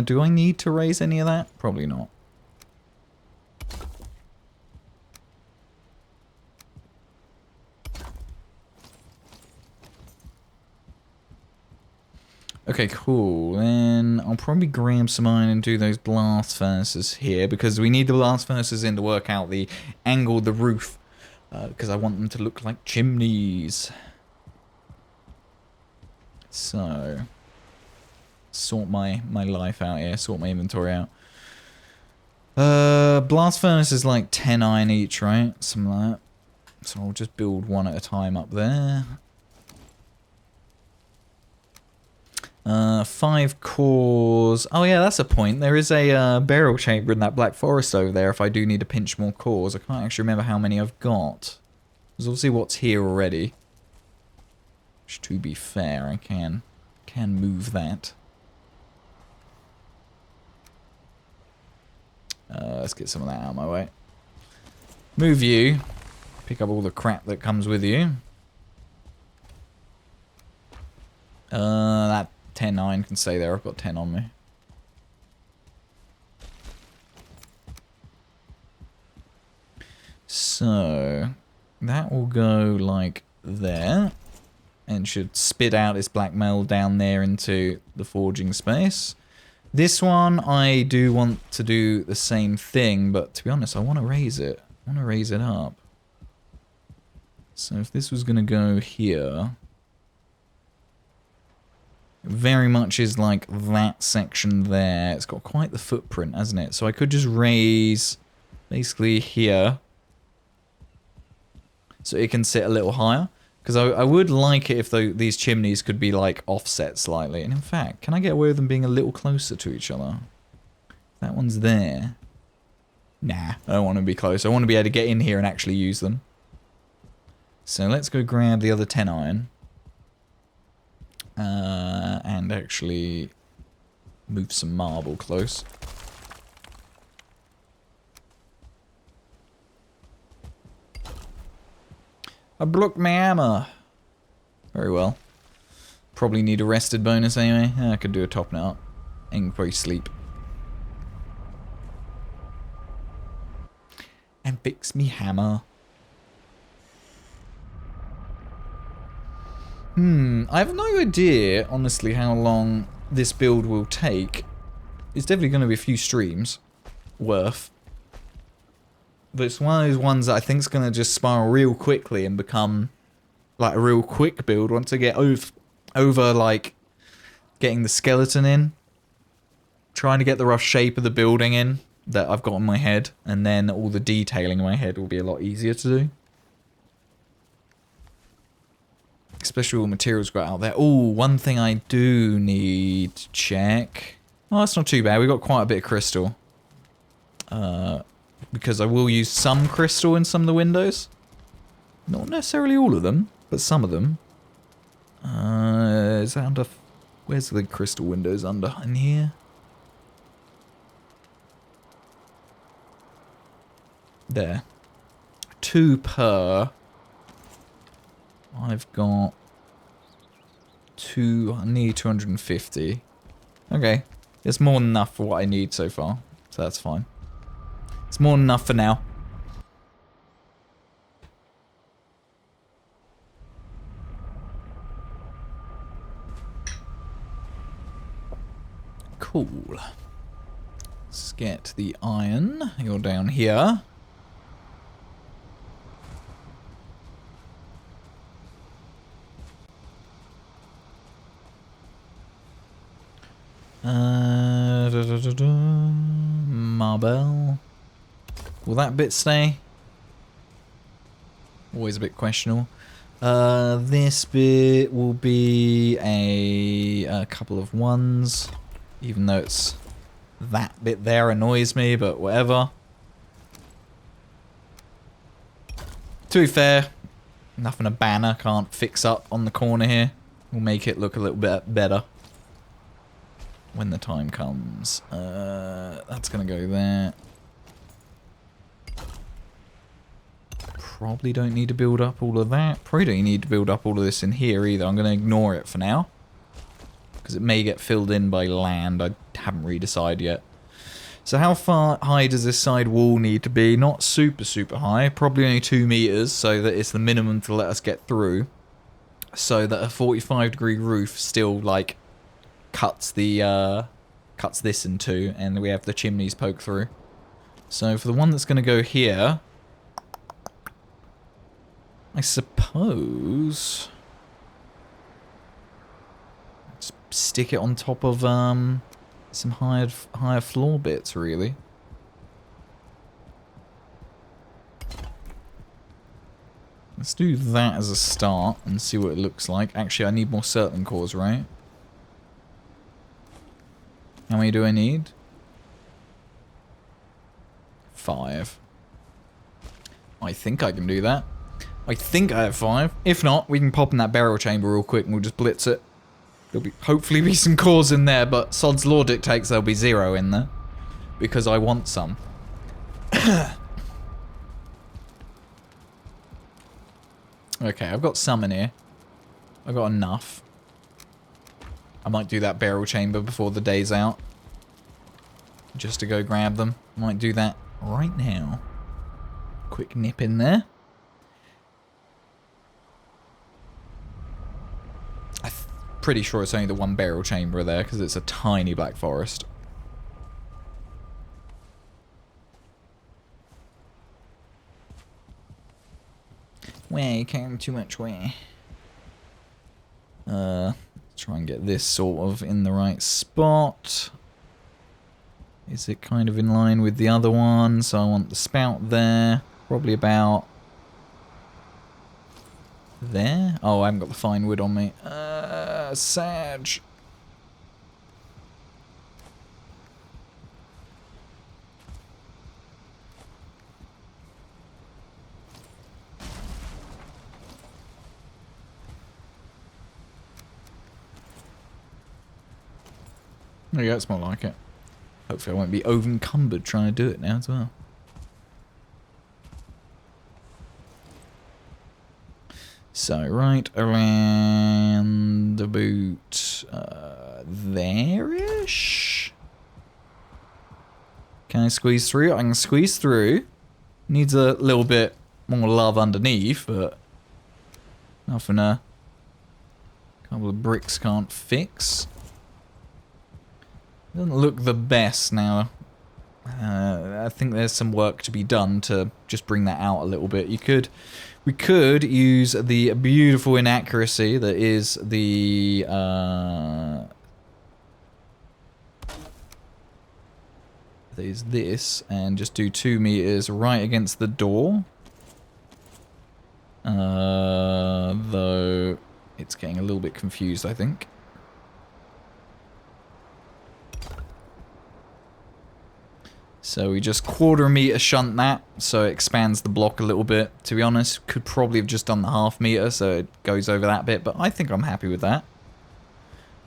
Do I need to raise any of that? Probably not. Okay, cool. Then I'll probably grab some iron and do those blast furnaces here, because we need the blast furnaces in to work out the angle of the roof, because I want them to look like chimneys. So, sort my life out here, sort my inventory out. Blast furnace is like 10 iron each, right? Something like that. So I'll just build one at a time up there. 5 cores. Oh yeah, that's a point. There is a burial chamber in that black forest over there if I do need to pinch more cores. I can't actually remember how many I've got. There's obviously what's here already. Which, to be fair, I can move that. Let's get some of that out of my way. Move you. Pick up all the crap that comes with you. That 10-9 can stay there. I've got 10 on me. So, that will go like there. And should spit out its black metal down there into the forging space. This one, I do want to do the same thing, but to be honest, I want to raise it. I want to raise it up. So if this was going to go here... Very much is like that section there. It's got quite the footprint, hasn't it? So I could just raise basically here so it can sit a little higher. Because I would like it if these chimneys could be like offset slightly. And in fact, can I get away with them being a little closer to each other? That one's there. Nah, I don't want to be close. I want to be able to get in here and actually use them. So let's go grab the other 10 iron. And actually move some marble close. I blocked my hammer. Very well. Probably need a rested bonus anyway. I could do a top now. And probably sleep. And fix me hammer. I have no idea, honestly, how long this build will take. It's definitely going to be a few streams worth. But it's one of those ones that I think is going to just spiral real quickly and become like a real quick build once I get over like getting the skeleton in. Trying to get the rough shape of the building in that I've got in my head. And then all the detailing in my head will be a lot easier to do. Especially all the materials got out there. Oh, one thing I do need to check. Oh, that's not too bad. We got quite a bit of crystal. Because I will use some crystal in some of the windows. Not necessarily all of them, but some of them. Is that under... Where's the crystal windows under? In here? There. 2 per... I've got 2, I need 250. Okay, it's more than enough for what I need so far, so that's fine. It's more than enough for now. Cool. Let's get the iron. You're down here. Marble. Will that bit stay? Always a bit questionable. This bit will be a couple of 1s, even though it's that bit there annoys me, but whatever. To be fair, nothing a banner can't fix up on the corner here. We'll make it look a little bit better when the time comes. That's gonna go there. Probably don't need to build up all of that. Probably don't need to build up all of this in here either. I'm gonna ignore it for now. Because it may get filled in by land. I haven't really decided yet. So how far high does this side wall need to be? Not super, super high. Probably only 2 meters, so that it's the minimum to let us get through. So that a 45-degree roof still, like, cuts this in 2, and we have the chimneys poke through. So for the one that's going to go here, I suppose just stick it on top of some higher floor bits, really. Let's do that as a start and see what it looks like. Actually, I need more certain cores, right? How many do I need? 5. I think I can do that. I think I have 5. If not, we can pop in that barrel chamber real quick and we'll just blitz it. There'll be hopefully be some cores in there, but Sod's Law dictates there'll be 0 in there. Because I want some. Okay, I've got some in here. I've got enough. I might do that barrel chamber before the day's out. Just to go grab them. I might do that right now. Quick nip in there. I'm pretty sure it's only the 1 barrel chamber there because it's a tiny black forest. Way, came too much way. Try and get this sort of in the right spot. Is it kind of in line with the other one? So I want the spout there. Probably about there. Oh, I haven't got the fine wood on me. Sag. There you go, it's more like it. Hopefully I won't be over encumbered trying to do it now as well. So right around the boot there-ish. Can I squeeze through? I can squeeze through. Needs a little bit more love underneath, but nothing a couple of bricks can't fix. Doesn't look the best now. I think there's some work to be done to just bring that out a little bit. We could use the beautiful inaccuracy that is the that is this, and just do 2 meters right against the door. Though it's getting a little bit confused, I think. So we just 1/4 meter shunt that, so it expands the block a little bit. To be honest, could probably have just done the 1/2 meter, so it goes over that bit, but I think I'm happy with that.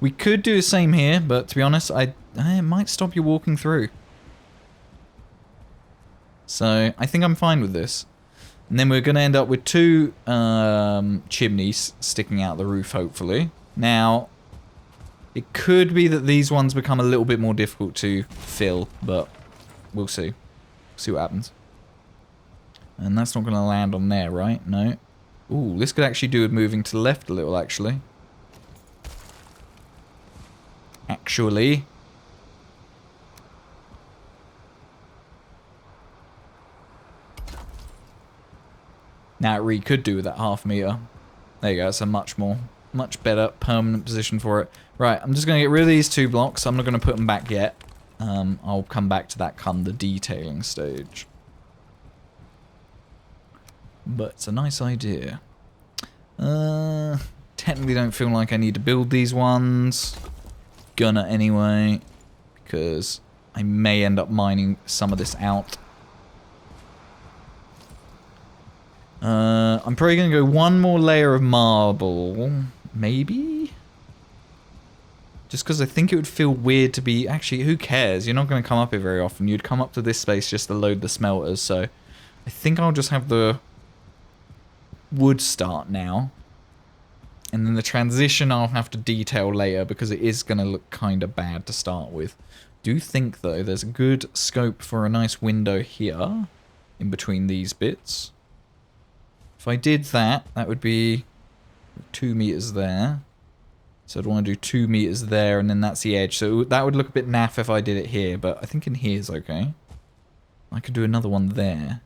We could do the same here, but to be honest, it might stop you walking through. So I think I'm fine with this. And then we're going to end up with 2 chimneys sticking out the roof, hopefully. Now, it could be that these ones become a little bit more difficult to fill, but we'll see. See what happens. And that's not going to land on there, right? No. Ooh, this could actually do with moving to the left a little, actually. Now it really could do with that 1/2 meter. There you go, it's a much better permanent position for it. Right, I'm just going to get rid of these 2 blocks. I'm not going to put them back yet. I'll come back to that come the detailing stage. But it's a nice idea. Technically don't feel like I need to build these ones. Gonna anyway, because I may end up mining some of this out. I'm probably going to go 1 more layer of marble, maybe? Just because I think it would feel weird to be... Actually, who cares? You're not going to come up here very often. You'd come up to this space just to load the smelters, so... I think I'll just have the wood start now. And then the transition I'll have to detail later, because it is going to look kind of bad to start with. Do think, though, there's a good scope for a nice window here, in between these bits. If I did that, that would be 2 meters there. So I'd want to do 2 meters there, and then that's the edge. So that would look a bit naff if I did it here, but I think in here is okay. I could do another one there.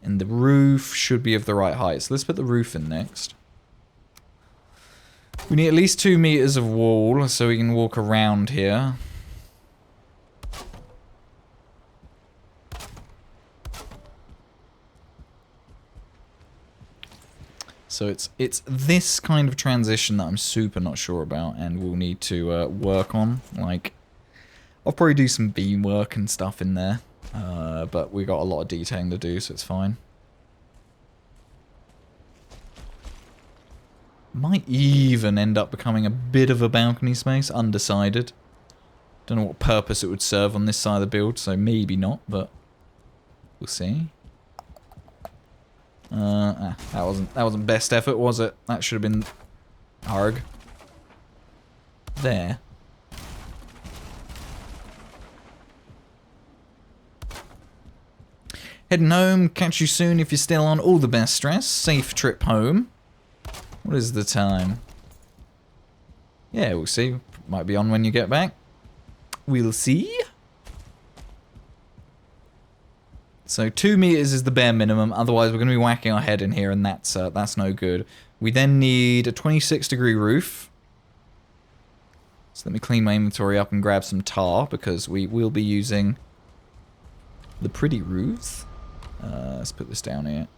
And the roof should be of the right height. So let's put the roof in next. We need at least 2 meters of wall, so we can walk around here. So it's this kind of transition that I'm super not sure about, and we'll need to work on. Like, I'll probably do some beam work and stuff in there, but we got a lot of detailing to do, so it's fine. Might even end up becoming a bit of a balcony space, undecided. Don't know what purpose it would serve on this side of the build, so maybe not, but we'll see. That wasn't best effort, was it? That should have been arg. There. Heading home. Catch you soon if you're still on. All the best, Stress. Safe trip home. What is the time? Yeah, we'll see. Might be on when you get back. We'll see. So 2 meters is the bare minimum. Otherwise, we're going to be whacking our head in here, and that's no good. We then need a 26-degree roof. So let me clean my inventory up and grab some tar, because we will be using the pretty roofs. Let's put this down here.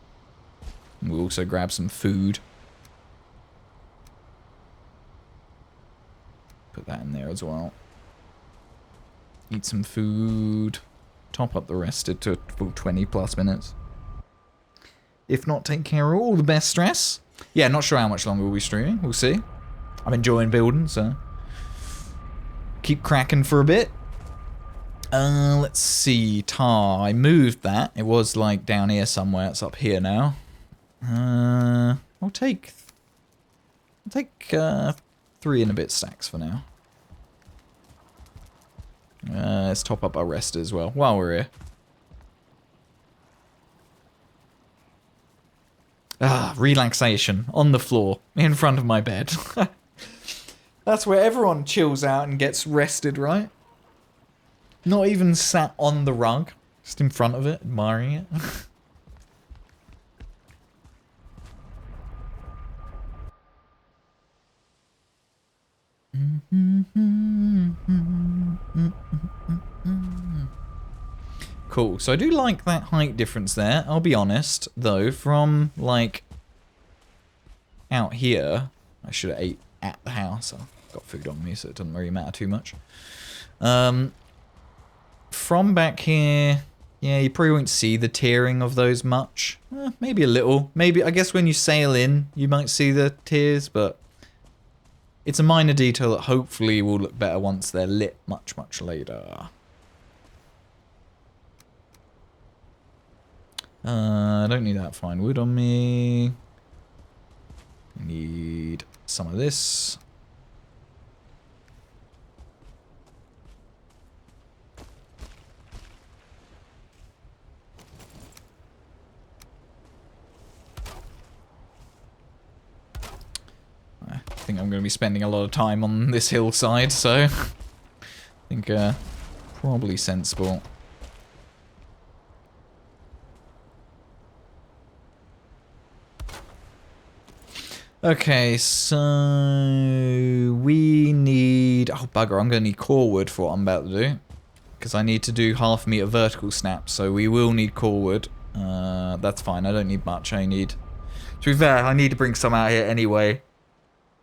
And we'll also grab some food. Put that in there as well. Eat some food. Top up the rest to a full 20 plus minutes. If not, take care of all the best stress. Yeah, not sure how much longer we'll be streaming. We'll see. I'm enjoying building, so keep cracking for a bit. Let's see. Tar. I moved that. It was like down here somewhere. It's up here now. I'll take 3 and a bit stacks for now. Let's top up our rest as well while we're here. Relaxation on the floor in front of my bed. That's where everyone chills out and gets rested, right? Not even sat on the rug, just in front of it, admiring it. Cool, so I do like that height difference there. I'll be honest, though, from, like, out here, I should have ate at the house. I've got food on me, so it doesn't really matter too much. From back here, yeah, you probably won't see the tiering of those much. Maybe a little. Maybe, I guess when you sail in, you might see the tiers, but it's a minor detail that hopefully will look better once they're lit much, much later. I don't need that fine wood on me. Need some of this. I think I'm going to be spending a lot of time on this hillside, so I think probably sensible. Okay, so we need... Oh, bugger, I'm going to need core wood for what I'm about to do. Because I need to do half-meter vertical snaps, so we will need core wood. That's fine, I don't need much. I need... To be fair, I need to bring some out here anyway.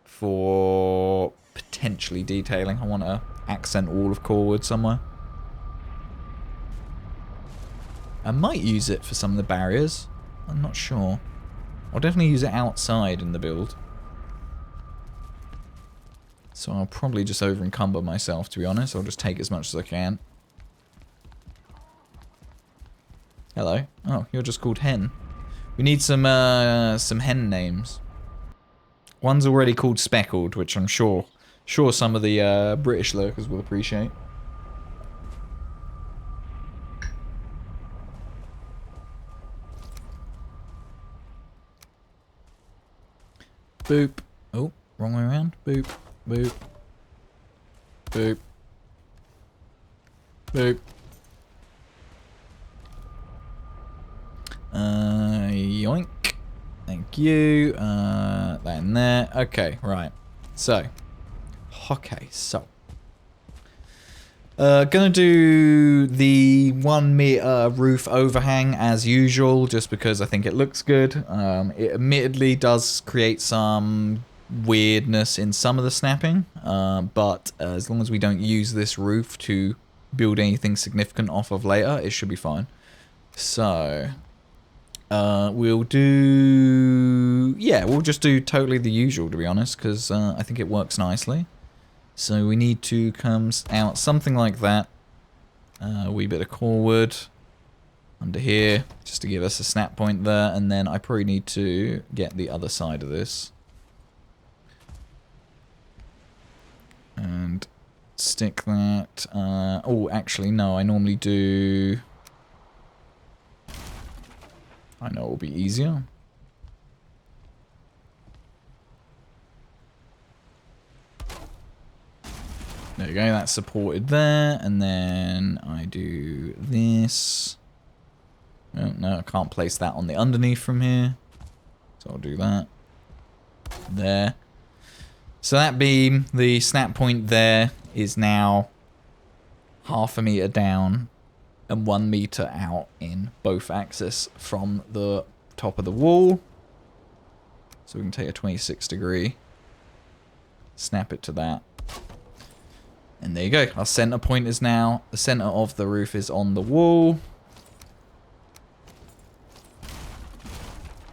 For potentially detailing. I want to accent all of core wood somewhere. I might use it for some of the barriers. I'm not sure. I'll definitely use it outside in the build. So I'll probably just over-encumber myself, to be honest. I'll just take as much as I can. Hello. Oh, you're just called Hen. We need some hen names. One's already called Speckled, which I'm sure some of the British lurkers will appreciate. Boop. Oh, wrong way around. Boop. Boop. Boop. Boop. Yoink. Thank you. That in there. Okay, right. So. Okay, so. Gonna do the 1 meter roof overhang as usual, just because I think it looks good. It admittedly does create some weirdness in some of the snapping, but as long as we don't use this roof to build anything significant off of later, it should be fine. So, we'll do... Yeah, we'll just do totally the usual, to be honest, because I think it works nicely. So we need to come out something like that. A wee bit of core wood under here, just to give us a snap point there, and then I probably need to get the other side of this. And stick that... oh, actually, no, I normally do... I know it will be easier. There you go, that's supported there, and then I do this. Oh, no, I can't place that on the underneath from here, so I'll do that. There. So that beam, the snap point there, is now half a meter down and 1 meter out in both axes from the top of the wall. So we can take a 26 degree, snap it to that. And there you go. Our center point is now, the center of the roof is on the wall.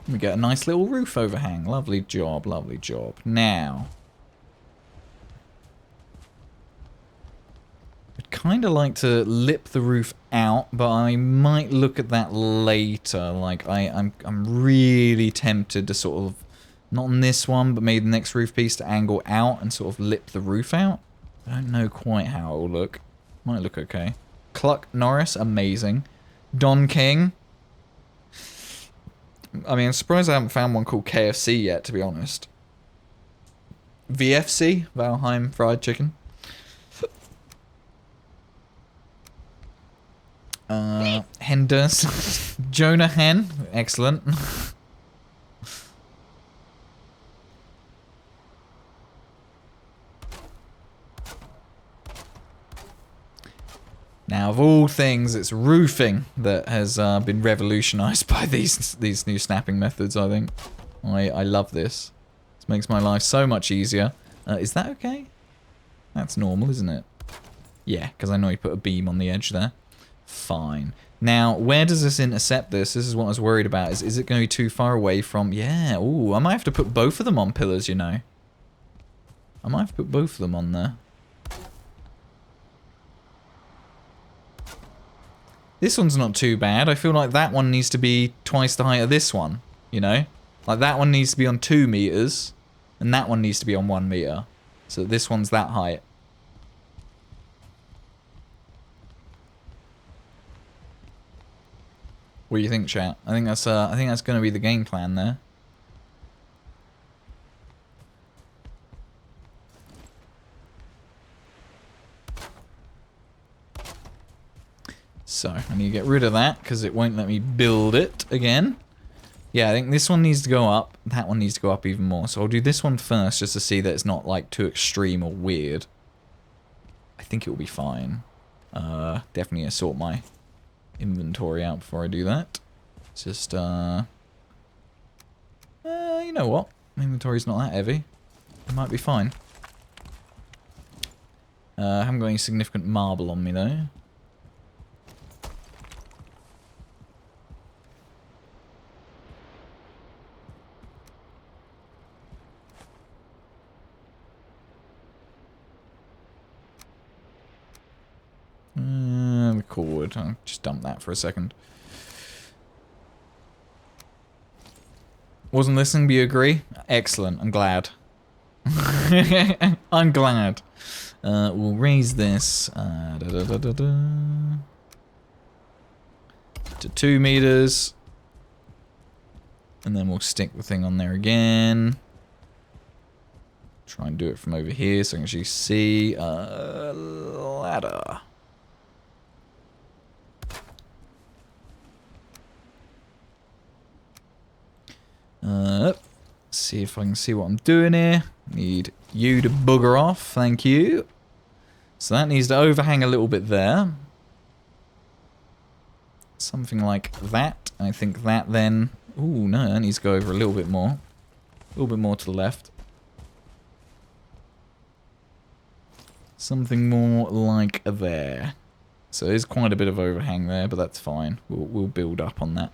We get a nice little roof overhang. Lovely job, lovely job. Now, I'd kind of like to lip the roof out, but I might look at that later. Like, I'm really tempted to sort of, not on this one, but maybe the next roof piece to angle out and sort of lip the roof out. I don't know quite how it will look. Might look okay. Cluck Norris, amazing. Don King. I mean, I'm surprised I haven't found one called KFC yet, to be honest. VFC, Valheim Fried Chicken. Henders. Jonah Hen, excellent. Now, of all things, it's roofing that has been revolutionized by these new snapping methods, I think. I love this. This makes my life so much easier. Is that okay? That's normal, isn't it? Yeah, because I know you put a beam on the edge there. Fine. Now, where does this intercept this? This is what I was worried about. Is it going to be too far away from... Yeah, ooh, I might have to put both of them on pillars, you know. I might have to put both of them on there. This one's not too bad. I feel like that one needs to be twice the height of this one, you know? Like that one needs to be on 2 meters, and that one needs to be on 1 meter. So this one's that height. What do you think, chat? I think that's going to be the game plan there. So, I need to get rid of that, because it won't let me build it again. Yeah, I think this one needs to go up. That one needs to go up even more. So I'll do this one first, just to see that it's not, like, too extreme or weird. I think it will be fine. Definitely gonna sort my inventory out before I do that. It's just, you know what? My inventory's not that heavy. It might be fine. I haven't got any significant marble on me, though. Record. I'll just dump that for a second. Wasn't listening, but you agree? Excellent. I'm glad. I'm glad. We'll raise this to 2 meters. And then we'll stick the thing on there again. Try and do it from over here so I can actually see. Ladder. See if I can see what I'm doing here. Need you to bugger off, thank you. So that needs to overhang a little bit there. Something like that. I think that then... Ooh, no, that needs to go over a little bit more. A little bit more to the left. Something more like there. So there's quite a bit of overhang there, but that's fine. We'll build up on that.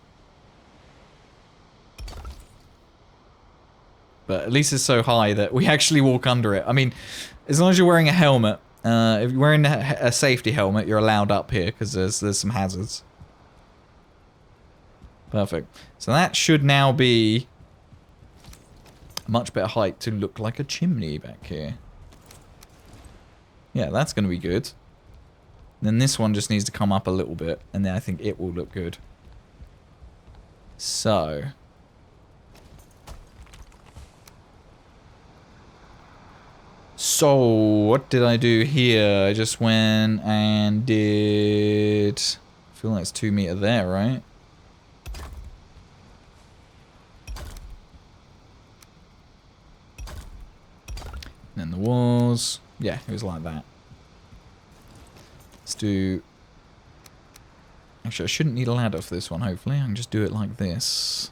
But at least it's so high that we actually walk under it. I mean, as long as you're wearing a helmet, if you're wearing a safety helmet, you're allowed up here because there's some hazards. Perfect. So that should now be a much better height to look like a chimney back here. Yeah, that's going to be good. Then this one just needs to come up a little bit, and then I think it will look good. So... So, what did I do here? I just went and did... I feel like it's 2 meter there, right? then there was... Yeah, it was like that. Let's do... Actually, I shouldn't need a ladder for this one, hopefully. I can just do it like this.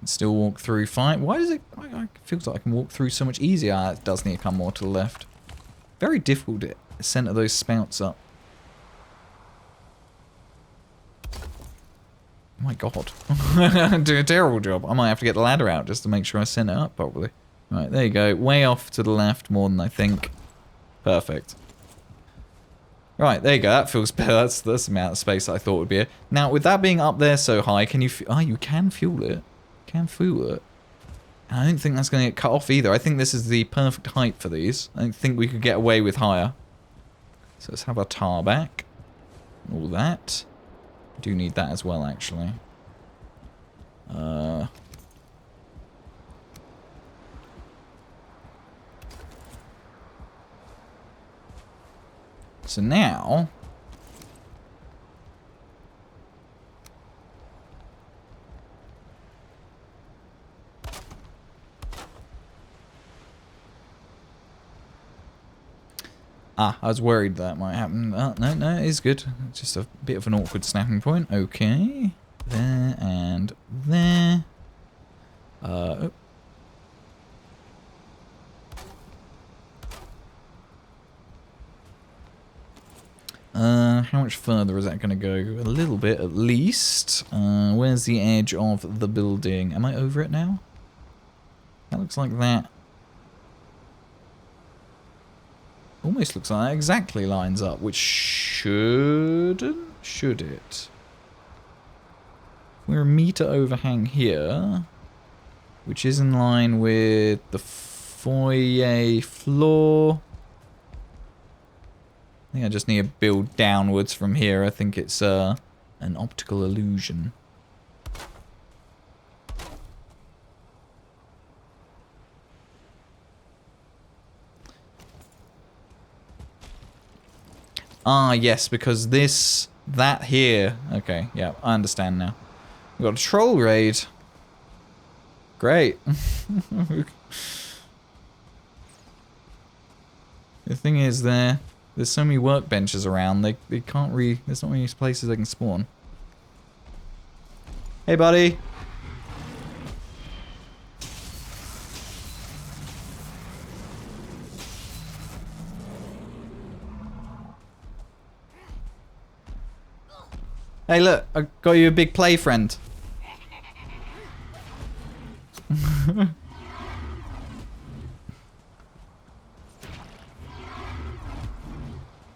Still walk through fine. Why does it... It feels like I can walk through so much easier. Ah, it does need to come more to the left. Very difficult to center those spouts up. Oh my god. I'm doing a terrible job. I might have to get the ladder out just to make sure I center it up properly. Right, there you go. Way off to the left more than I think. Perfect. Right, there you go. That feels better. That's the amount of space I thought would be it. Now, with that being up there so high, can you... Oh, you can fuel it. Can fuel it. And I don't think that's going to get cut off either. I think this is the perfect height for these. I don't think we could get away with higher. So let's have our tar back. All that. Do need that as well, actually. So now... Ah, I was worried that might happen. Oh, no, it is good. It's just a bit of an awkward snapping point. Okay. There and there. Oh. How much further is that going to go? A little bit, at least. Where's the edge of the building? Am I over it now? That looks like that. Almost looks like that exactly lines up, which shouldn't, should it? We're a meter overhang here, which is in line with the foyer floor. I think I just need to build downwards from here. I think it's an optical illusion. Ah, yes, because that here. Okay, yeah, I understand now. We've got a troll raid. Great. The thing is, there's so many workbenches around, they can't there's not many places they can spawn. Hey, buddy. Hey, look, I got you a big play friend.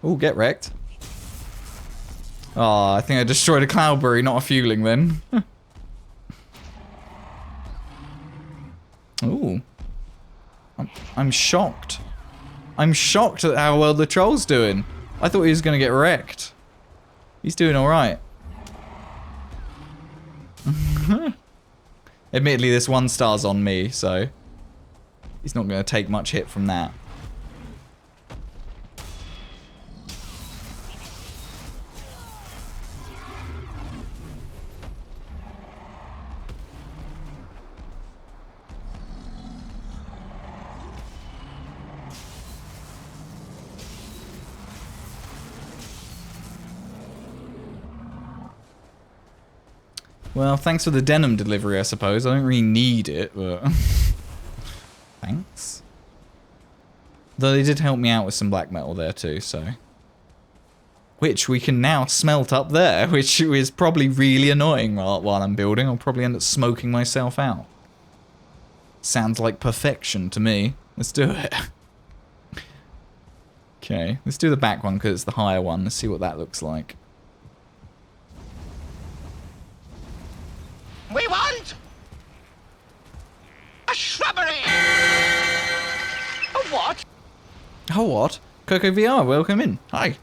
Oh, get wrecked. Oh, I think I destroyed a cloudberry, not a fueling then. Ooh. I'm shocked. I'm shocked at how well the troll's doing. I thought he was going to get wrecked. He's doing alright. Admittedly, this 1 star's on me, so he's not going to take much hit from that. Well, thanks for the denim delivery, I suppose. I don't really need it, but... Thanks. Though they did help me out with some black metal there too, so... Which we can now smelt up there, which is probably really annoying while I'm building. I'll probably end up smoking myself out. Sounds like perfection to me. Let's do it. Okay, let's do the back one because it's the higher one. Let's see what that looks like. We want a shrubbery. A what? Oh, what? Coco VR, welcome in. Hi.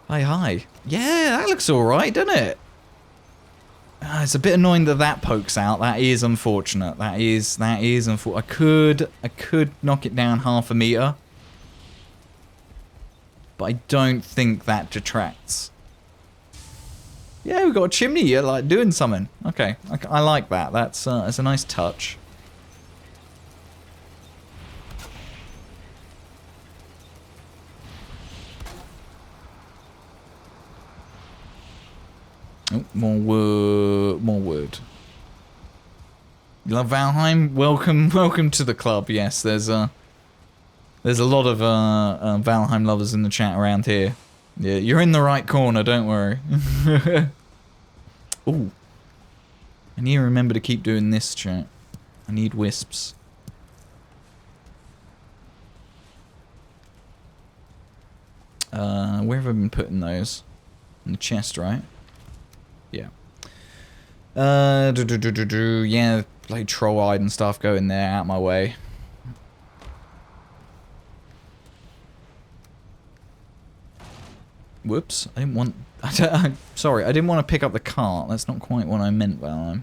Hi. Yeah, that looks alright, doesn't it? It's a bit annoying that that pokes out. That is unfortunate. That is unfortunate. I could knock it down 1/2 meter. But I don't think that detracts. Yeah, we've got a chimney. You're like doing something. Okay, I like that. That's a nice touch. Oh, more wood. More wood. You love Valheim? Welcome to the club. Yes, there's a lot of Valheim lovers in the chat around here. Yeah, you're in the right corner. Don't worry. Ooh, I need to remember to keep doing this, chat. I need wisps. Where have I been putting those? In the chest, right? Yeah. Yeah, like troll-eyed and stuff, go in there, out my way. Whoops, I didn't want... sorry, I didn't want to pick up the cart. That's not quite what I meant, Valheim.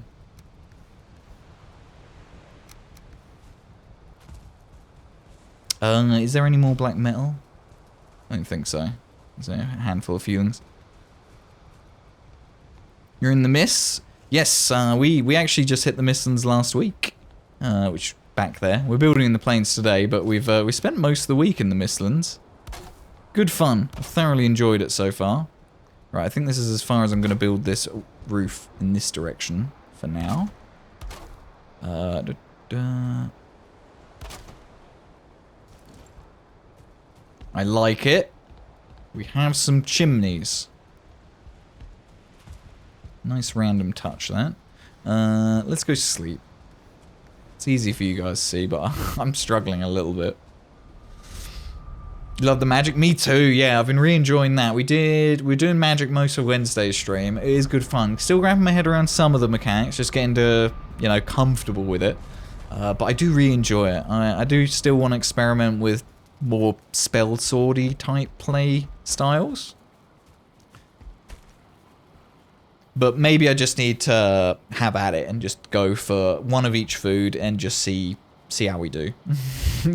Is there any more black metal? I don't think so. There's a handful of feelings. You're in the mists? Yes, we actually just hit the Mistlands last week. Which, back there. We're building in the plains today, but we spent most of the week in the Mistlands. Good fun. I've thoroughly enjoyed it so far. Right, I think this is as far as I'm going to build this roof in this direction for now. I like it. We have some chimneys. Nice random touch, that. Let's go sleep. It's easy for you guys to see, but I'm struggling a little bit. Love the magic? Me too, yeah, I've been re-enjoying that. We're doing magic most of Wednesday's stream. It is good fun. Still wrapping my head around some of the mechanics, just getting to, you know, comfortable with it. But I do re-enjoy it. I do still want to experiment with more spell swordy type play styles. But maybe I just need to have at it and just go for one of each food and just see how we do.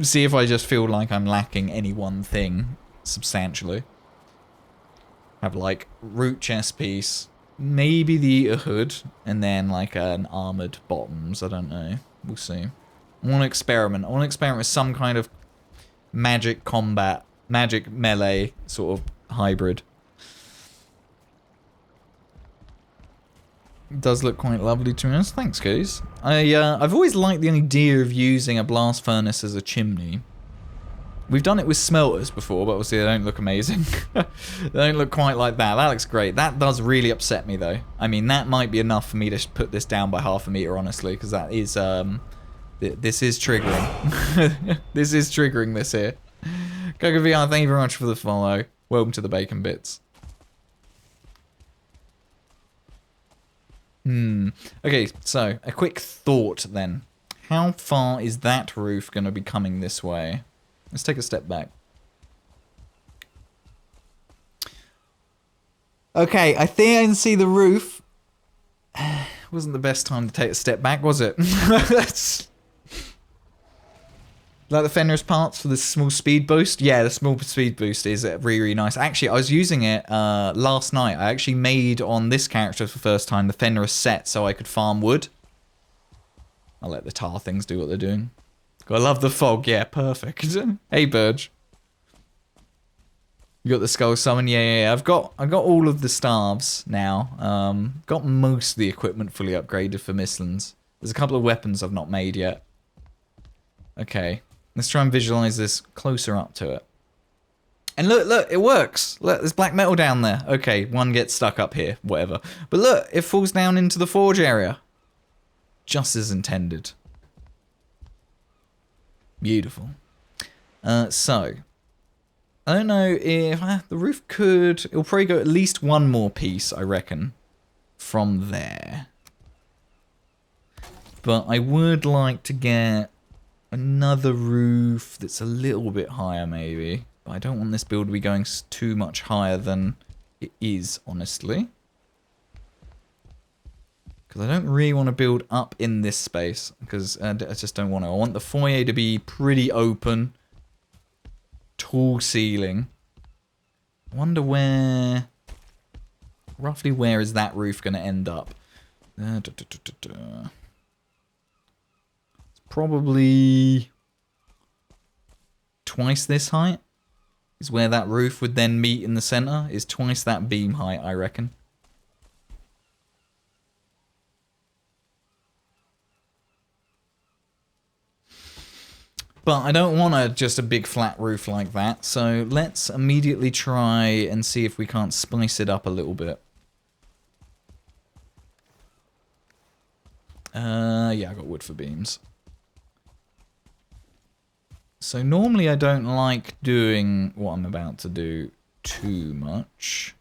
See if I just feel like I'm lacking any one thing substantially. Have like root chest piece, maybe the eater hood, and then like an armored bottoms. I don't know. We'll see. I want to experiment. I want to experiment with some kind of magic combat, magic melee sort of hybrid. It does look quite lovely to us. Thanks, guys. I've always liked the idea of using a blast furnace as a chimney. We've done it with smelters before, but obviously they don't look amazing. They don't look quite like that. That looks great. That does really upset me, though. I mean, that might be enough for me to put this down by half a meter, honestly, because that is, this is triggering. This is triggering this here. Coco VR, thank you very much for the follow. Welcome to the Bacon Bits. Okay, so a quick thought then. How far is that roof going to be coming this way? Let's take a step back. Okay, I think I can see the roof. Wasn't the best time to take a step back, was it? That's... Like the Fenris parts for the small speed boost? Yeah, the small speed boost is really, really nice. Actually, I was using it last night. I actually made on this character for the first time the Fenris set so I could farm wood. I'll let the tar things do what they're doing. I love the fog. Yeah, perfect. Hey, Burge. You got the skull summon? Yeah. I've got all of the staves now. Got most of the equipment fully upgraded for Mistlands. There's a couple of weapons I've not made yet. Okay. Let's try and visualize this closer up to it. And look, it works. Look, there's black metal down there. Okay, one gets stuck up here, whatever. But look, it falls down into the forge area. Just as intended. Beautiful. So, I don't know if the roof could... It'll probably go at least one more piece, I reckon, from there. But I would like to get another roof that's a little bit higher, maybe. But I don't want this build to be going too much higher than it is, honestly. Because I don't really want to build up in this space. Because I just don't want to. I want the foyer to be pretty open. Tall ceiling. I wonder where roughly where is that roof going to end up? It's probably twice this height is where that roof would then meet in the center. Is twice that beam height, I reckon. But I don't want just a big flat roof like that, so let's immediately try and see if we can't spice it up a little bit. Yeah, I got wood for beams. So normally I don't like doing what I'm about to do too much.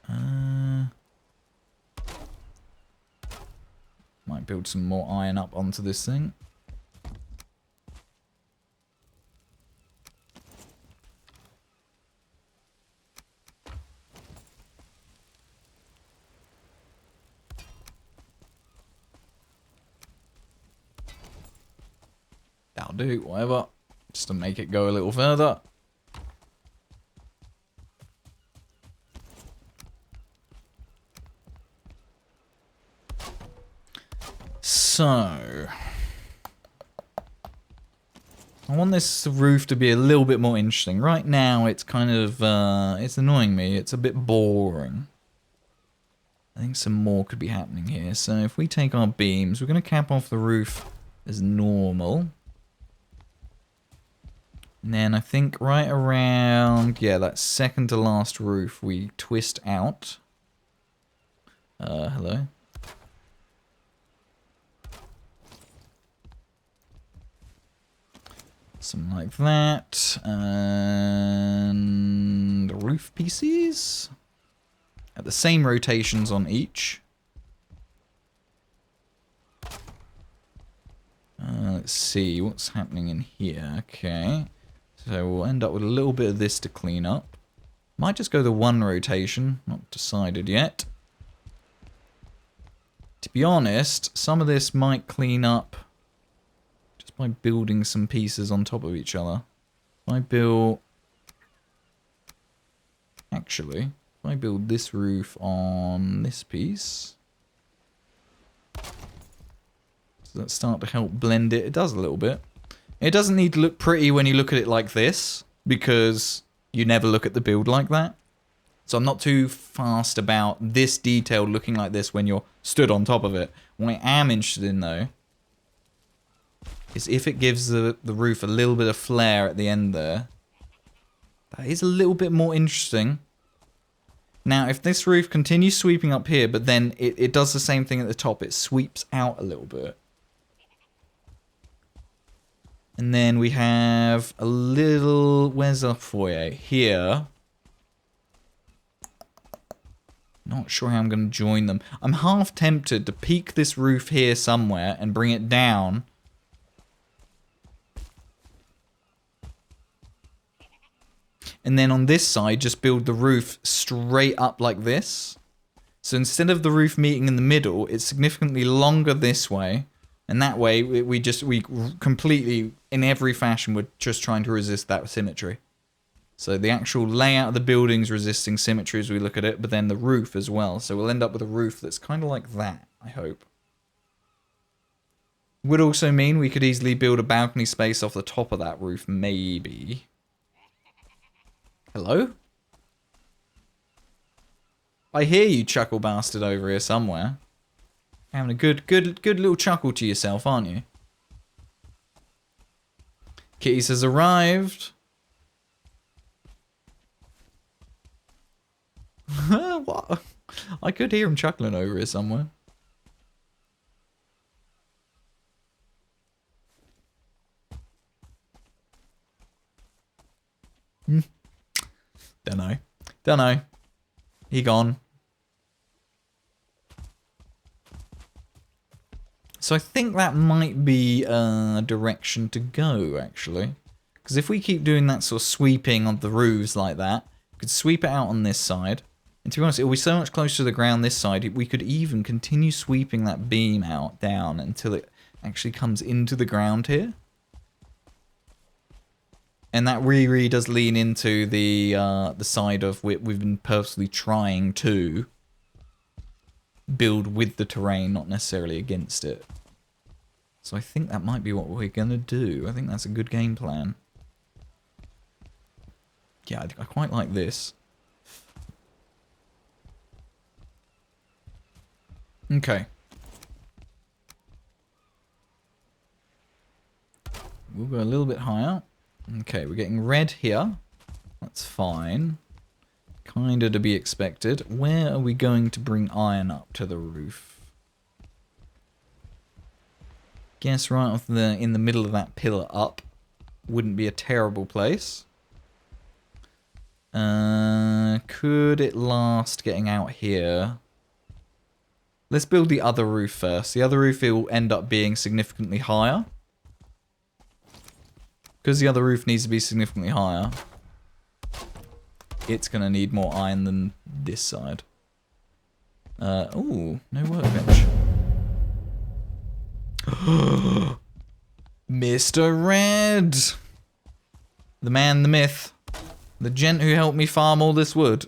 Might build some more iron up onto this thing. That'll do, whatever. Just to make it go a little further. So, I want this roof to be a little bit more interesting. Right now, it's kind of, it's annoying me. It's a bit boring. I think some more could be happening here. So if we take our beams, we're going to cap off the roof as normal. And then I think right around, yeah, that second to last roof, we twist out. Hello? Something like that. And roof pieces. At the same rotations on each. Let's see what's happening in here. Okay. So we'll end up with a little bit of this to clean up. Might just go the one rotation. Not decided yet. To be honest, some of this might clean up just by building some pieces on top of each other. If I build... Actually, if I build this roof on this piece... Does that start to help blend it? It does a little bit. It doesn't need to look pretty when you look at it like this, because you never look at the build like that. So I'm not too fast about this detail looking like this when you're stood on top of it. What I am interested in, though, is if it gives the roof a little bit of flair at the end there. That is a little bit more interesting. Now, if this roof continues sweeping up here, but then it does the same thing at the top, it sweeps out a little bit. And then we have a little... Where's our foyer? Here. Not sure how I'm going to join them. I'm half tempted to peak this roof here somewhere and bring it down. And then on this side, just build the roof straight up like this. So instead of the roof meeting in the middle, it's significantly longer this way. And that way, we completely, in every fashion, we're just trying to resist that symmetry. So the actual layout of the building's resisting symmetry as we look at it, but then the roof as well. So we'll end up with a roof that's kind of like that, I hope. Would also mean we could easily build a balcony space off the top of that roof, maybe. Hello? I hear you, chuckle bastard, over here somewhere. Having a good little chuckle to yourself, aren't you? Kitties has arrived. What? I could hear him chuckling over here somewhere. Dunno. He gone. So I think that might be a direction to go, actually. Because if we keep doing that sort of sweeping of the roofs like that, we could sweep it out on this side. And to be honest, it'll be so much closer to the ground this side, we could even continue sweeping that beam out, down, until it actually comes into the ground here. And that really does lean into the side of we've been purposely trying to build with the terrain, not necessarily against it. So I think that might be what we're going to do. I think that's a good game plan. Yeah, I quite like this. Okay. We'll go a little bit higher. Okay, we're getting red here. That's fine. Kinda to be expected. Where are we going to bring iron up to the roof? Guess right off in the middle of that pillar up. Wouldn't be a terrible place. Could it last getting out here? Let's build the other roof first. The other roof will end up being significantly higher. Because the other roof needs to be significantly higher, it's going to need more iron than this side. Ooh, no workbench. Mr. Red! The man, the myth. The gent who helped me farm all this wood.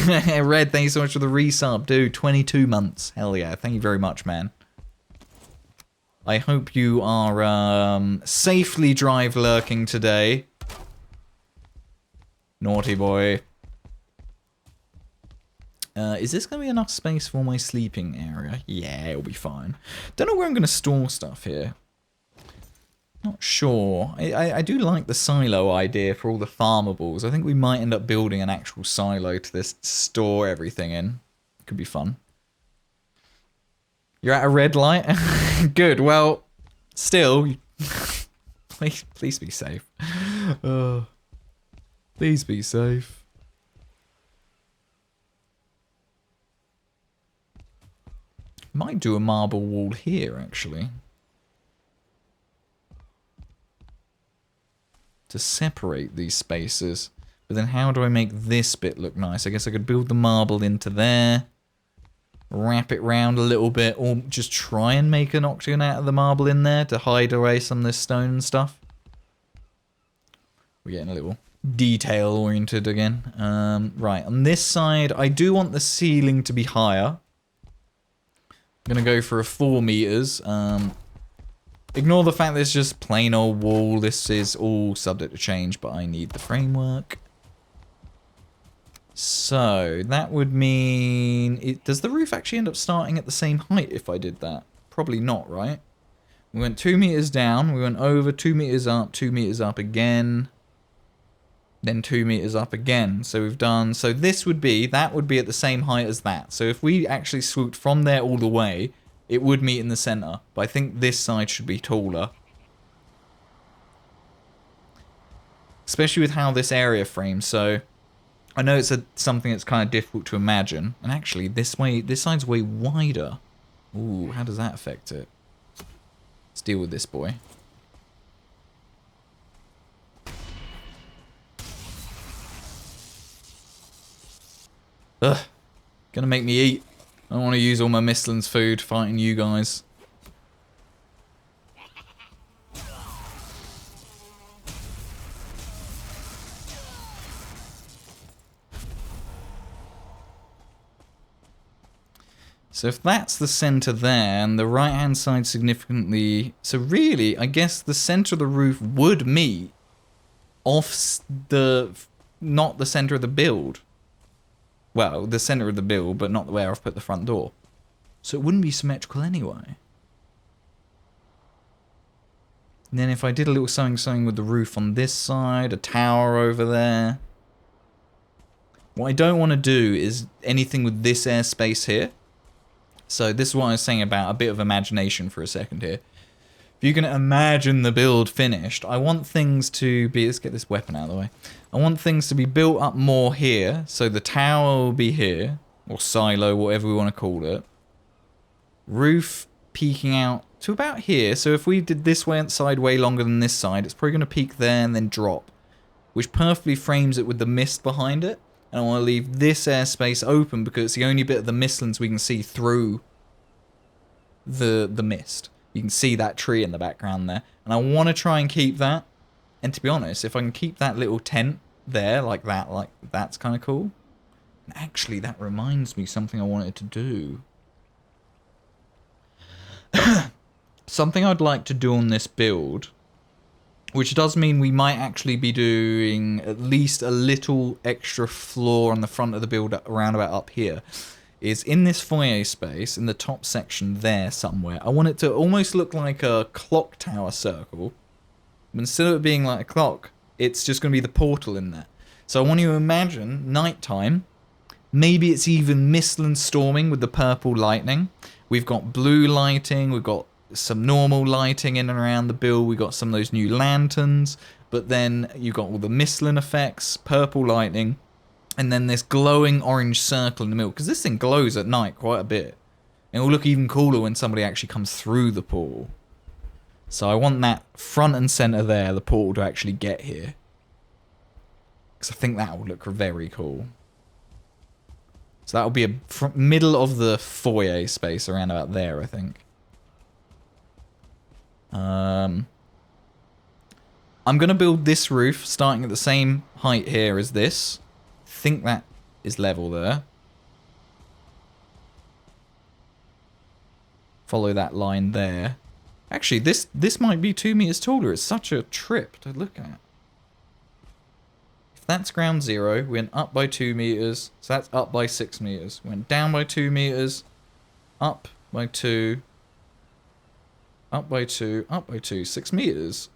Red, thank you so much for the resub, dude. 22 months. Hell yeah, thank you very much, man. I hope you are safely drive lurking today. Naughty boy. Is this going to be enough space for my sleeping area? Yeah, it'll be fine. Don't know where I'm going to store stuff here. Not sure. I do like the silo idea for all the farmables. I think we might end up building an actual silo to this to store everything in. Could be fun. You're at a red light? Good, well, still, please be safe. Please be safe. Might do a marble wall here, actually. To separate these spaces. But then how do I make this bit look nice? I guess I could build the marble into there. Wrap it round a little bit. Or just try and make an octagon out of the marble in there to hide away some of this stone and stuff. We're getting a little detail-oriented again. Right, on this side, I do want the ceiling to be higher. I'm going to go for a 4 meters. Ignore the fact that it's just plain old wall. This is all subject to change, but I need the framework. So, that would mean... does the roof actually end up starting at the same height if I did that? Probably not, right? We went 2 meters down, we went over 2 meters up again. Then 2 meters up again. So we've done... So this would be... That would be at the same height as that. So if we actually swooped from there all the way... It would meet in the center, but I think this side should be taller. Especially with how this area frames, so... I know it's something that's kind of difficult to imagine. And actually, this side's way wider. Ooh, how does that affect it? Let's deal with this boy. Ugh. Gonna make me eat. I don't want to use all my Mistlands food fighting you guys. So if that's the center there, and the right-hand side significantly... So really, I guess the center of the roof would meet off the... Not the center of the build. Well, the center of the build, but not where I've put the front door. So it wouldn't be symmetrical anyway. And then if I did a little something with the roof on this side, a tower over there. What I don't want to do is anything with this airspace here. So this is what I was saying about a bit of imagination for a second here. If you can imagine the build finished, I want things to be... Let's get this weapon out of the way. I want things to be built up more here. So the tower will be here. Or silo, whatever we want to call it. Roof peeking out to about here. So if we did this side way longer than this side, it's probably going to peak there and then drop. Which perfectly frames it with the mist behind it. And I want to leave this airspace open because it's the only bit of the Mistlands we can see through the mist. You can see that tree in the background there. And I want to try and keep that. And to be honest, if I can keep that little tent there like that's kind of cool. And actually, that reminds me something I wanted to do. Something I'd like to do on this build, which does mean we might actually be doing at least a little extra floor on the front of the build around about up here, is in this foyer space, in the top section there somewhere, I want it to almost look like a clock tower circle. But instead of it being like a clock, it's just going to be the portal in there. So I want you to imagine nighttime. Maybe it's even Mistlands storming with the purple lightning. We've got blue lighting, we've got some normal lighting in and around the build, we've got some of those new lanterns, but then you've got all the Mistland effects, purple lightning, and then this glowing orange circle in the middle, because this thing glows at night quite a bit. And it will look even cooler when somebody actually comes through the portal. So I want that front and center there, the portal, to actually get here. Because I think that will look very cool. So that'll be a middle of the foyer space around about there, I think. I'm going to build this roof starting at the same height here as this. I think that is level there. Follow that line there. Actually, this might be 2 meters taller. It's such a trip to look at. That's ground zero, went up by 2 meters, so that's up by 6 meters. Went down by 2 meters, up by 2, up by 2, up by 2, 6 meters.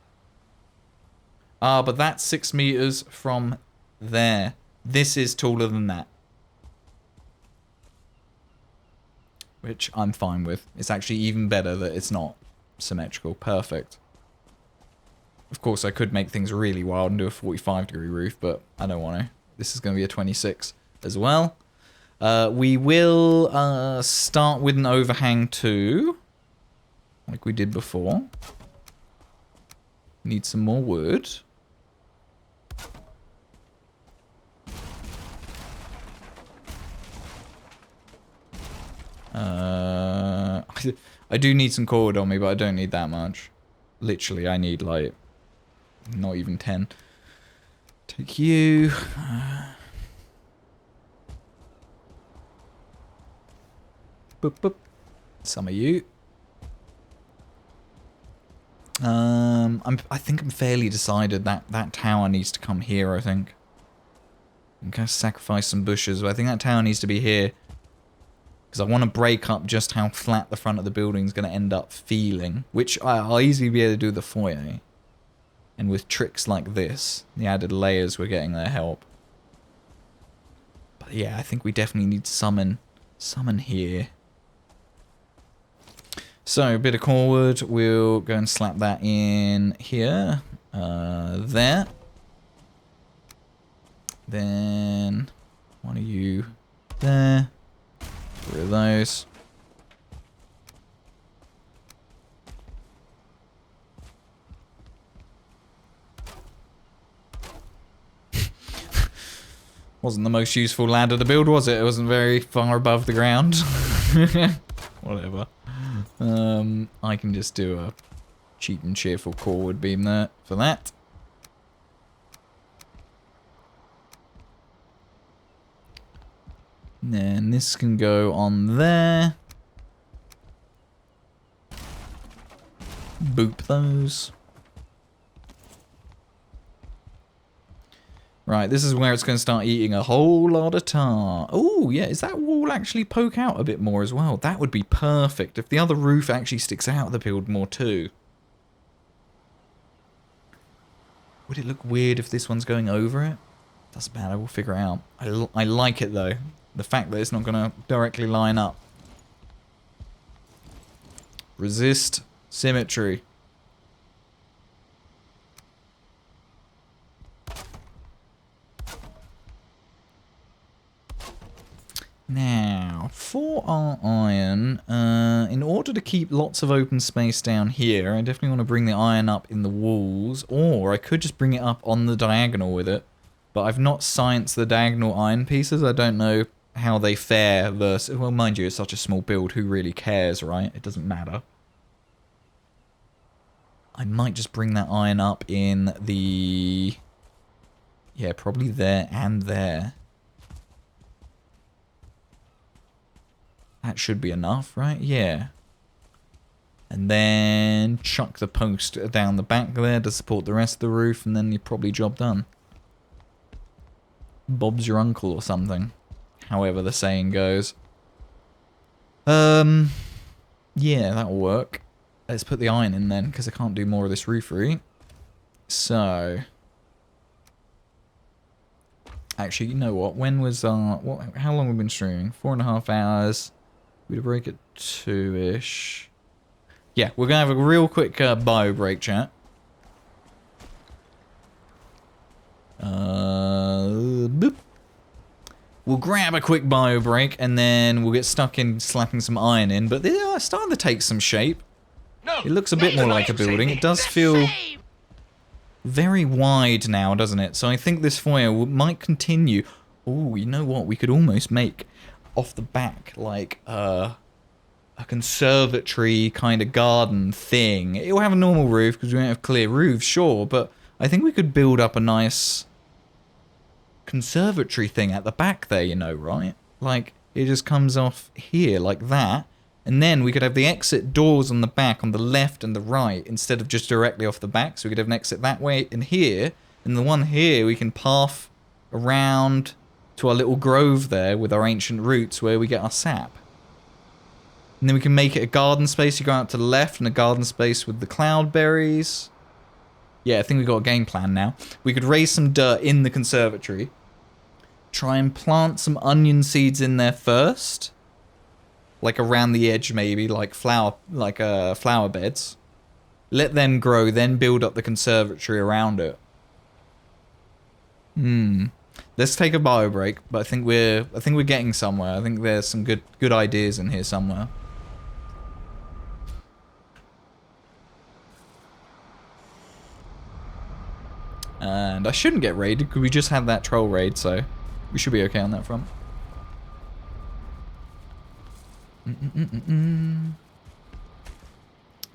Ah, but that's 6 meters from there. This is taller than that. Which I'm fine with. It's actually even better that it's not symmetrical. Perfect. Of course, I could make things really wild and do a 45-degree roof, but I don't want to. This is going to be a 26 as well. We will start with an overhang too, like we did before. Need some more wood. I do need some cord on me, but I don't need that much. Literally, I need like not even 10. Take you. Boop, boop. Some of you. I think I'm fairly decided that that tower needs to come here, I think. I'm going to sacrifice some bushes, but I think that tower needs to be here. Because I want to break up just how flat the front of the building is going to end up feeling. Which I'll easily be able to do the foyer. And with tricks like this, the added layers we're getting there help. But yeah, I think we definitely need to summon here. So, a bit of core wood, we'll go and slap that in here. There. Then, one of you there. 3 of those. Wasn't the most useful ladder to build, was it? It wasn't very far above the ground. Whatever. I can just do a cheap and cheerful core wood beam there for that. And then this can go on there. Boop those. Right, this is where it's going to start eating a whole lot of tar. Oh, yeah, is that wall actually poke out a bit more as well? That would be perfect if the other roof actually sticks out of the build more too. Would it look weird if this one's going over it? Doesn't matter, we'll figure it out. I like it though. The fact that it's not going to directly line up. Resist symmetry. Now, for our iron, in order to keep lots of open space down here, I definitely want to bring the iron up in the walls, or I could just bring it up on the diagonal with it. But I've not scienced the diagonal iron pieces. I don't know how they fare versus... Well, mind you, it's such a small build. Who really cares, right? It doesn't matter. I might just bring that iron up in the... Yeah, probably there and there. That should be enough, right? Yeah. And then chuck the post down the back there to support the rest of the roof, and then you're probably job done. Bob's your uncle or something. However the saying goes. Yeah, that'll work. Let's put the iron in then, because I can't do more of this roofery. So... Actually, you know what? When was our... how long have we been streaming? 4.5 hours. We'd break at 2-ish. Yeah, we're going to have a real quick bio break, chat. Boop. We'll grab a quick bio break, and then we'll get stuck in slapping some iron in. But they are starting to take some shape. It looks a bit more like a building. It does feel very wide now, doesn't it? So I think this foyer might continue. Oh, you know what? We could almost make off the back like a conservatory kind of garden thing. It will have a normal roof because we don't have clear roofs, sure. But I think we could build up a nice conservatory thing at the back there, you know, right? Like, it just comes off here like that. And then we could have the exit doors on the back on the left and the right instead of just directly off the back. So we could have an exit that way and here. And the one here we can path around to our little grove there with our ancient roots where we get our sap. And then we can make it a garden space. You go out to the left and a garden space with the cloudberries. Yeah, I think we've got a game plan now. We could raise some dirt in the conservatory. Try and plant some onion seeds in there first. Like around the edge maybe, like flower beds. Let them grow, then build up the conservatory around it. Let's take a bio break, but I think we're getting somewhere. I think there's some good ideas in here somewhere. And I shouldn't get raided because we just had that troll raid, so we should be okay on that front.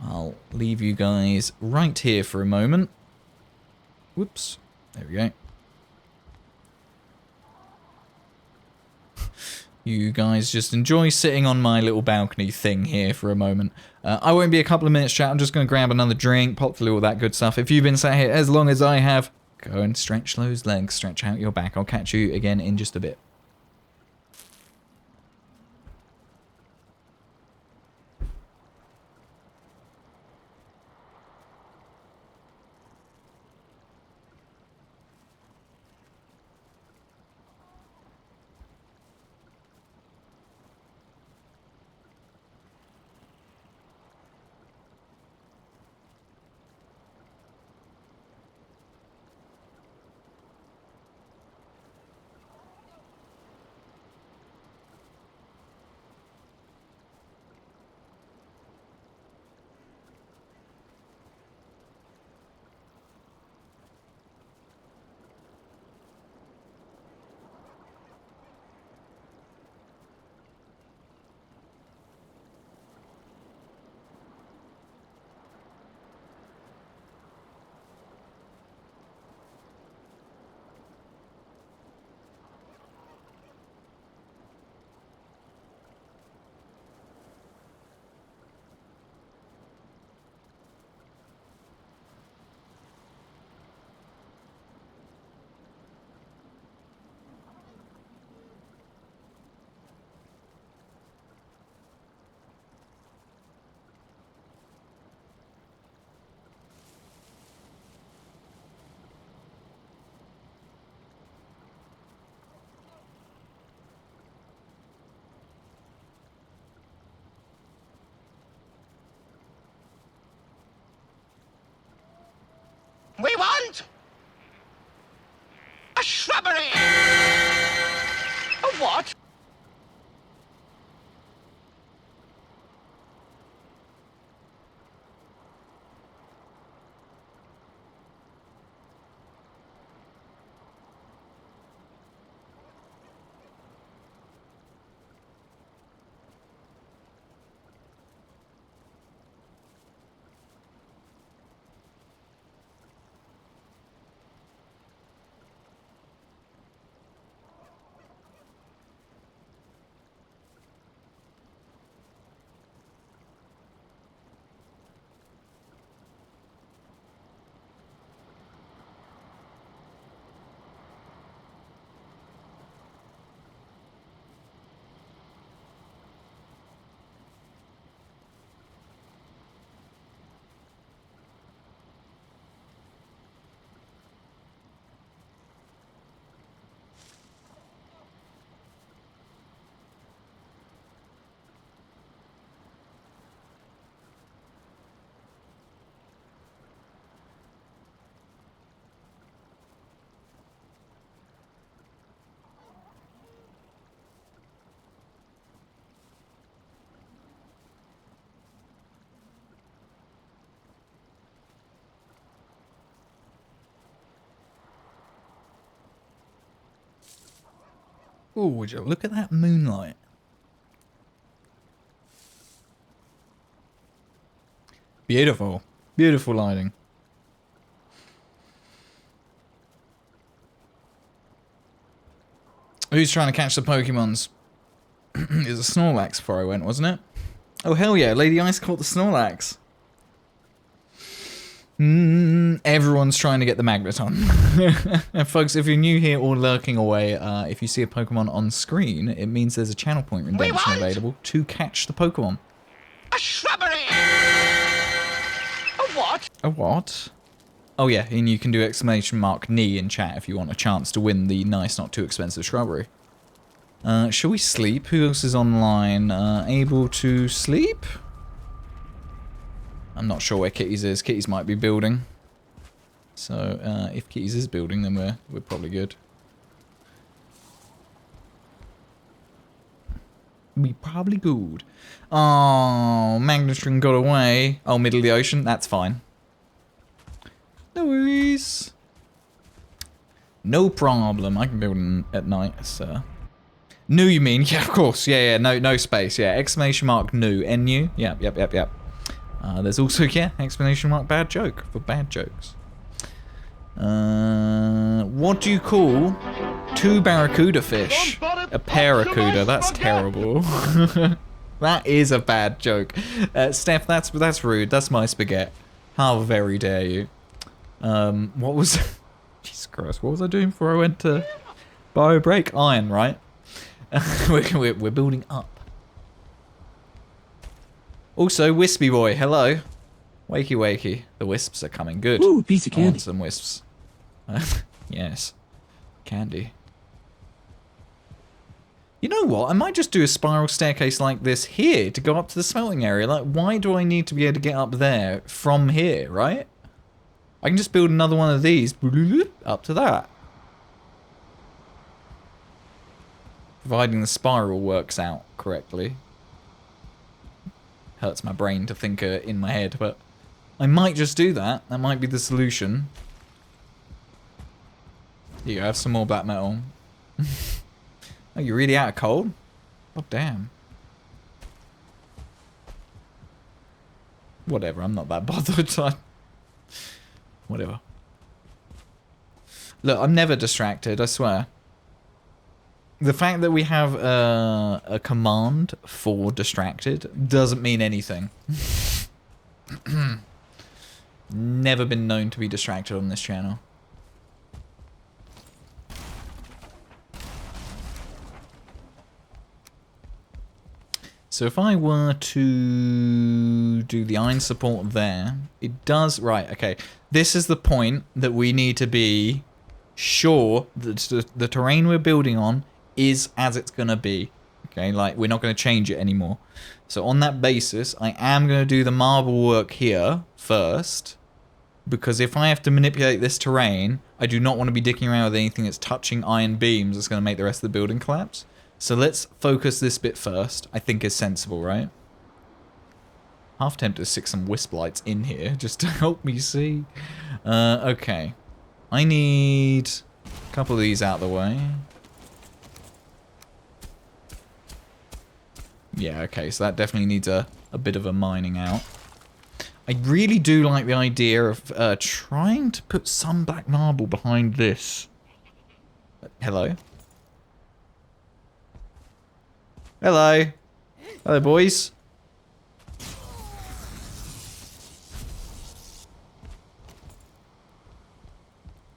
I'll leave you guys right here for a moment. Whoops. There we go. You guys just enjoy sitting on my little balcony thing here for a moment. I won't be a couple of minutes, chat. I'm just going to grab another drink, pop through all that good stuff. If you've been sat here as long as I have, go and stretch those legs, stretch out your back. I'll catch you again in just a bit. We want a shrubbery. A what? Oh, would you look at that moonlight? Beautiful. Beautiful lighting. Who's trying to catch the Pokemons? It was a Snorlax before I went, wasn't it? Oh, hell yeah. Lady Ice caught the Snorlax. Everyone's trying to get the Magneton. And folks, if you're new here or lurking away, if you see a Pokemon on screen, it means there's a channel point redemption available to catch the Pokemon. A shrubbery! A what? A what? Oh yeah, and you can do !knee in chat if you want a chance to win the nice, not too expensive shrubbery. Shall we sleep? Who else is online? Able to sleep? I'm not sure where Kitties is. Kitties might be building. So, if Kitties is building, then we're probably good. We probably good. Oh, Magnetron got away. Oh, middle of the ocean? That's fine. No worries. No problem. I can build at night, sir. New, you mean? Yeah, of course. Yeah, no space. Yeah, !new. N-U? Yep. There's also, yeah, !bad joke for bad jokes. What do you call 2 barracuda fish? A paracuda. That's terrible. That is a bad joke. Steph, that's rude. That's my spaghetti. How very dare you. What was... Jesus Christ, what was I doing before I went to bio break? Iron, right? we're building up. Also, Wispy Boy, hello. Wakey wakey. The wisps are coming. Good. Ooh, piece of I want candy. some wisps. Yes. Candy. You know what? I might just do a spiral staircase like this here to go up to the smelting area. Like, why do I need to be able to get up there from here, right? I can just build another one of these up to that. Providing the spiral works out correctly. Hurts my brain to think in my head, but I might just do that. That might be the solution. Here you go, have some more black metal. Oh, you're really out of cold? Oh, damn. Whatever, I'm not that bothered. Whatever. Look, I'm never distracted, I swear. The fact that we have a command for distracted doesn't mean anything. Never been known to be distracted on this channel. So if I were to do the iron support there, it does... Right, okay. This is the point that we need to be sure that the terrain we're building on is as it's going to be. Okay, like, we're not going to change it anymore. So on that basis, I am going to do the marble work here first. Because if I have to manipulate this terrain, I do not want to be dicking around with anything that's touching iron beams that's going to make the rest of the building collapse. So let's focus this bit first. I think is sensible, right? Half tempted to stick some wisp lights in here just to help me see. Okay. I need a couple of these out of the way. Yeah, okay, so that definitely needs a bit of a mining out. I really do like the idea of trying to put some black marble behind this. Hello? Hello. Hello, boys.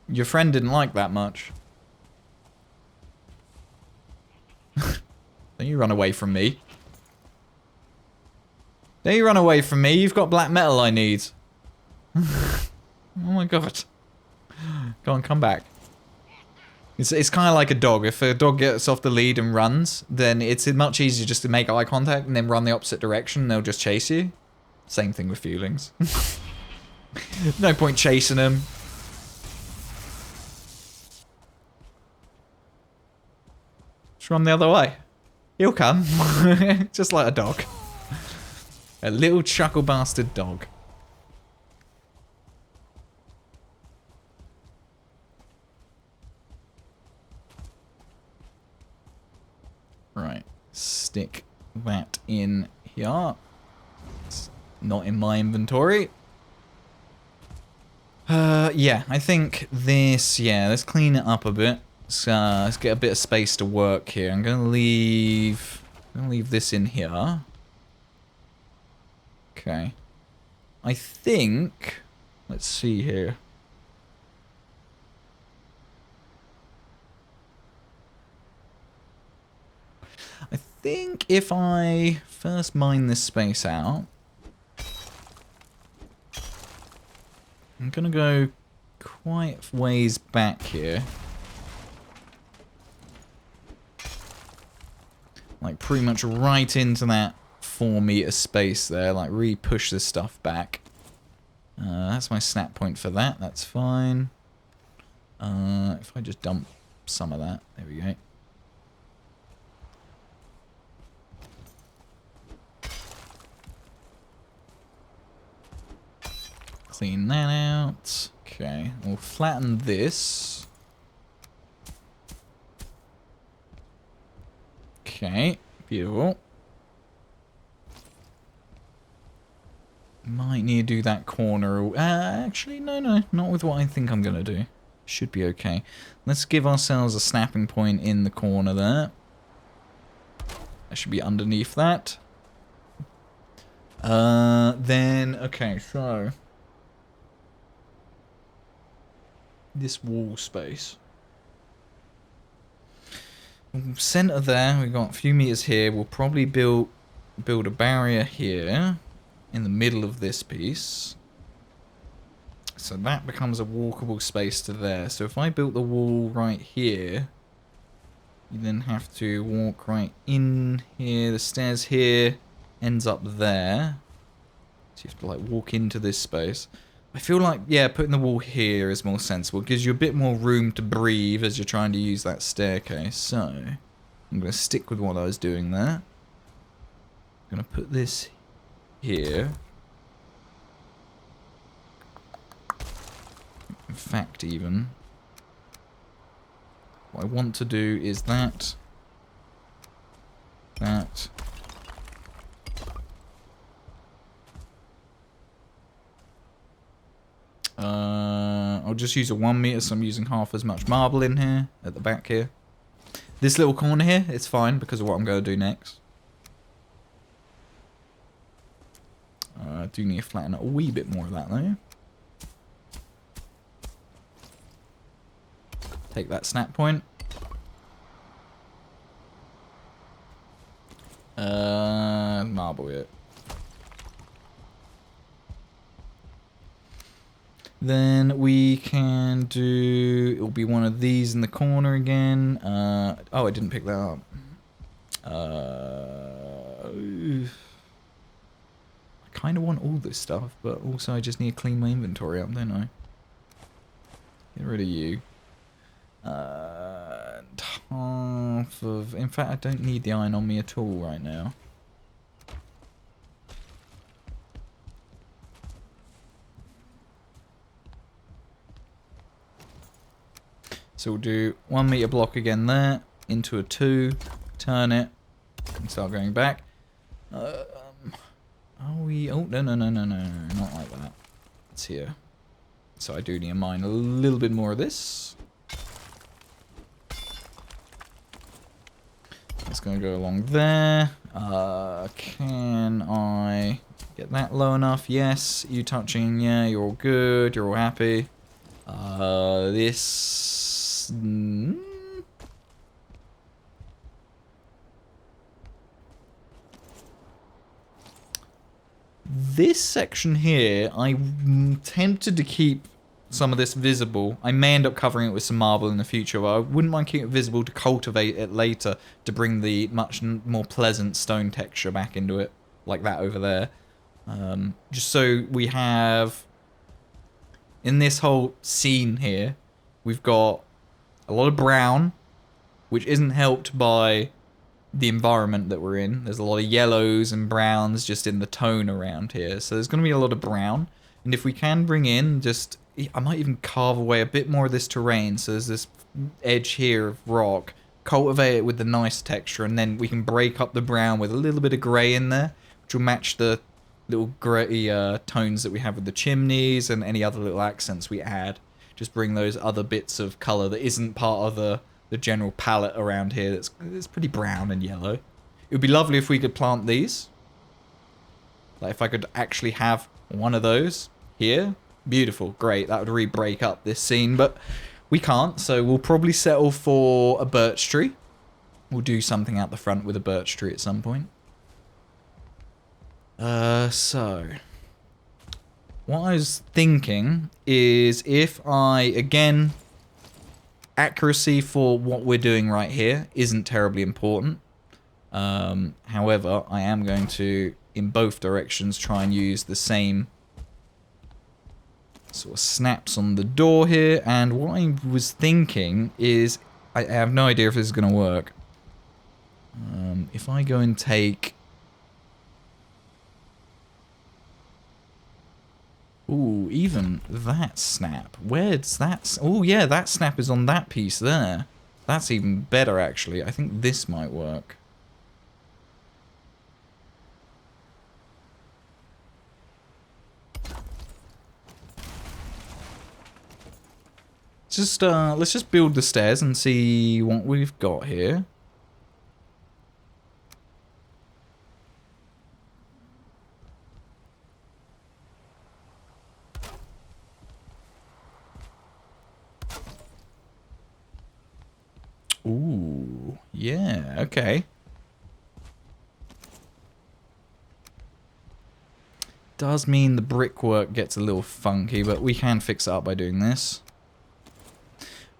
Your friend didn't like that much. Don't you run away from me. Don't you run away from me. You've got black metal I need. Oh my god. Go on, come back. It's kind of like a dog. If a dog gets off the lead and runs, then it's much easier just to make eye contact and then run the opposite direction and they'll just chase you. Same thing with feelings. No point chasing them. Just run the other way. He'll come. Just like a dog. A little chuckle bastard dog. stick that in here. It's not in my inventory. Yeah, I think this, yeah, let's clean it up a bit. Let's get a bit of space to work here. I'm gonna leave this in here. Okay. I think, let's see here. I think if I first mine this space out, I'm gonna go quite ways back here. Like pretty much right into that 4-meter space there, like really push this stuff back. That's my snap point for that, that's fine. If I just dump some of that, there we go. Clean that out. Okay, we'll flatten this. Okay, beautiful. Might need to do that corner. Actually, no, not with what I think I'm going to do. Should be okay. Let's give ourselves a snapping point in the corner there. That should be underneath that. Then, okay, so this wall space. Center there, we've got a few meters here. We'll probably build a barrier here in the middle of this piece. So that becomes a walkable space to there. So if I built the wall right here, you then have to walk right in here. The stairs here ends up there. So you have to like walk into this space. I feel like, yeah, putting the wall here is more sensible. It gives you a bit more room to breathe as you're trying to use that staircase. So, I'm going to stick with what I was doing there. I'm going to put this here. In fact, even, what I want to do is that. I'll just use a 1 meter, so I'm using half as much marble in here, at the back here. This little corner here, it's fine because of what I'm going to do next. I do need to flatten a wee bit more of that though. Take that snap point. Marble it. Then we can do, it'll be one of these in the corner again. Oh, I didn't pick that up. I kind of want all this stuff, but also I just need to clean my inventory up, don't I? Get rid of you. Half of, in fact, I don't need the iron on me at all right now. So we'll do 1 meter block again there, into a 2, turn it, and start going back. Are we, oh, no, not like that. It's here. So I do need to mine a little bit more of this. It's going to go along there. Can I get that low enough? Yes. You touching? Yeah, you're all good. You're all happy. This... This section here, I'm tempted to keep some of this visible. I may end up covering it with some marble in the future, but I wouldn't mind keeping it visible to cultivate it later to bring the much more pleasant stone texture back into it, like that over there. Just so we have, in this whole scene here, we've got a lot of brown, which isn't helped by the environment that we're in. There's a lot of yellows and browns just in the tone around here. So there's going to be a lot of brown. And if we can bring in just... I might even carve away a bit more of this terrain. So there's this edge here of rock. cultivate it with the nice texture, and then we can break up the brown with a little bit of grey in there, which will match the little grey tones that we have with the chimneys and any other little accents we add. Just bring those other bits of colour that isn't part of the general palette around here that's pretty brown and yellow. It would be lovely if we could plant these. Like if I could actually have one of those here. Beautiful, great. That would really break up this scene, but we can't, so we'll probably settle for a birch tree. We'll do something out the front with a birch tree at some point. So what I was thinking is if I, again, accuracy for what we're doing right here isn't terribly important. However, I am going to, in both directions, try and use the same sort of snaps on the door here. And what I was thinking is, I have no idea if this is going to work. If I go and take... Ooh, even that snap. Where's that? Oh, yeah, that snap is on that piece there. That's even better, actually. I think this might work. Let's just build the stairs and see what we've got here. Ooh, yeah, okay. Does mean the brickwork gets a little funky, but we can fix it up by doing this.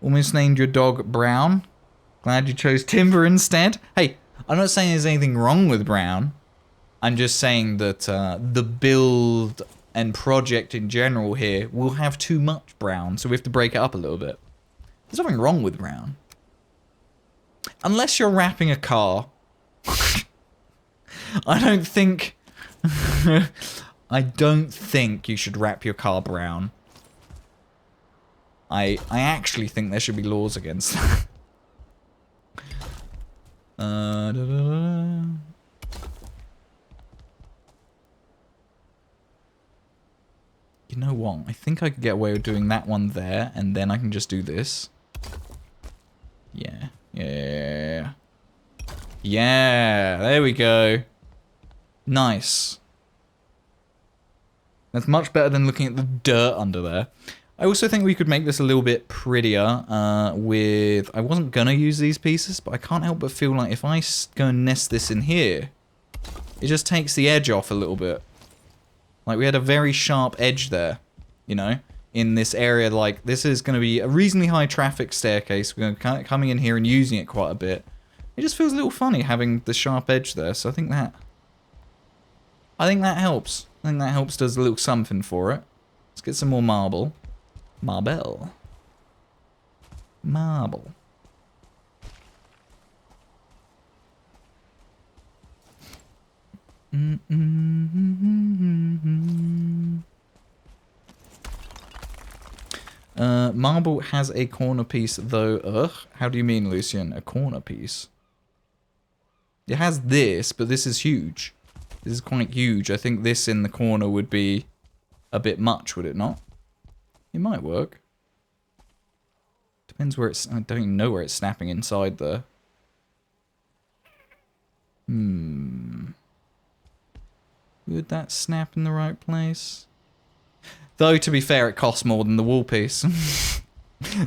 Almost named your dog Brown. Glad you chose Timber instead. Hey, I'm not saying there's anything wrong with Brown. I'm just saying that the build and project in general here will have too much brown, so we have to break it up a little bit. There's nothing wrong with brown. Unless you're wrapping a car. I don't think you should wrap your car brown. I actually think there should be laws against that. You know what? I think I could get away with doing that one there, and then I can just do this. Yeah. Yeah. Yeah. There we go. Nice. That's much better than looking at the dirt under there. I also think we could make this a little bit prettier with... I wasn't going to use these pieces, but I can't help but feel like if I go and nest this in here, it just takes the edge off a little bit. Like, we had a very sharp edge there, you know, in this area. Like, this is going to be a reasonably high traffic staircase. We're going to coming in here and using it quite a bit. It just feels a little funny having the sharp edge there, so I think that helps. I think that helps, does a little something for it. Let's get some more marble. Marble. Marble. Marble has a corner piece though. Ugh. How do you mean, Lucian? A corner piece? It has this, but this is huge. This is quite huge. I think this in the corner would be a bit much, would it not? It might work. Depends where it's... I don't even know where it's snapping inside there. Would that snap in the right place? Though, to be fair, it costs more than the wall piece.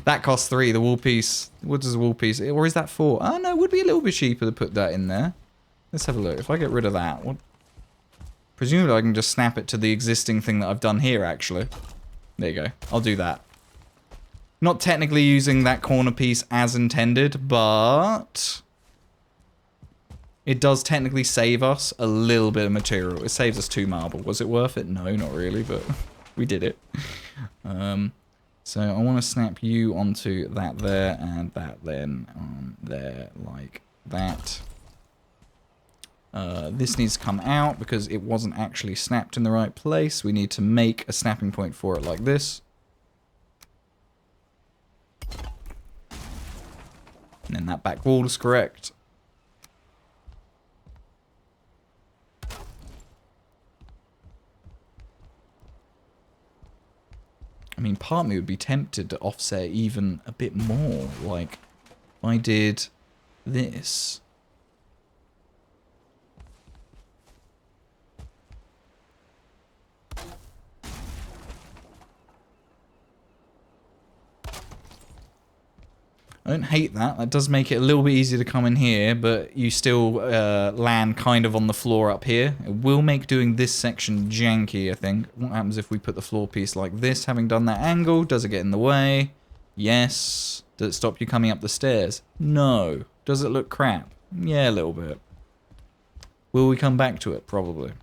That costs 3. The wall piece... What does the wall piece... Or is that 4? Oh, no, it would be a little bit cheaper to put that in there. Let's have a look. If I get rid of that... What? Presumably I can just snap it to the existing thing that I've done here, actually. There you go. I'll do that. Not technically using that corner piece as intended, but... it does technically save us a little bit of material. It saves us 2 marble. Was it worth it? No, not really, but we did it. So I want to snap you onto that there, and that then on there like that. This needs to come out because it wasn't actually snapped in the right place. We need to make a snapping point for it like this. And then that back wall is correct. I mean, part of me would be tempted to offset even a bit more. Like, if I did this. I don't hate that. That does make it a little bit easier to come in here, but you still land kind of on the floor up here. It will make doing this section janky, I think. What happens if we put the floor piece like this, having done that angle? Does it get in the way? Yes. Does it stop you coming up the stairs? No. Does it look crap? Yeah, a little bit. Will we come back to it? Probably.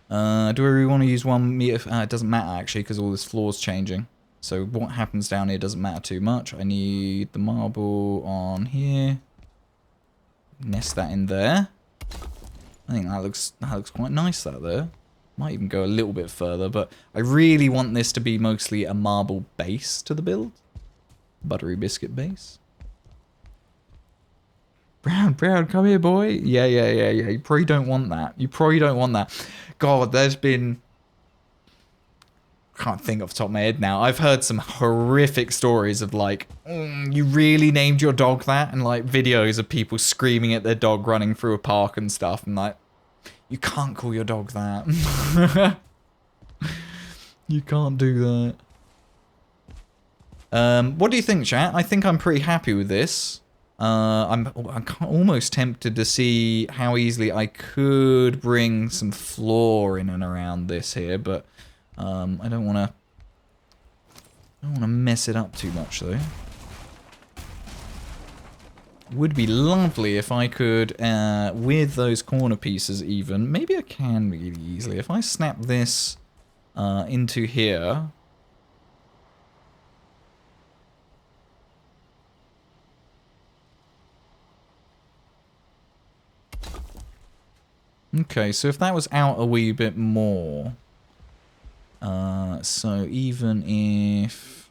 Do we really want to use 1 meter? It doesn't matter, actually, because all this floor's changing. So what happens down here doesn't matter too much. I need the marble on here. Nest that in there. I think that looks quite nice, that there. Might even go a little bit further, but I really want this to be mostly a marble base to the build. Buttery biscuit base. Brown, come here, boy. Yeah. You probably don't want that. You probably don't want that. God, there's been... Can't think off the top of my head now. I've heard some horrific stories of like, you really named your dog that? And like videos of people screaming at their dog running through a park and stuff. And like, you can't call your dog that. You can't do that. What do you think, chat? I think I'm pretty happy with this. I'm almost tempted to see how easily I could bring some floor in and around this here, but I don't want to mess it up too much though. Would be lovely if I could, with those corner pieces even, maybe I can really easily. If I snap this into here. Okay, so if that was out a wee bit more. So even if...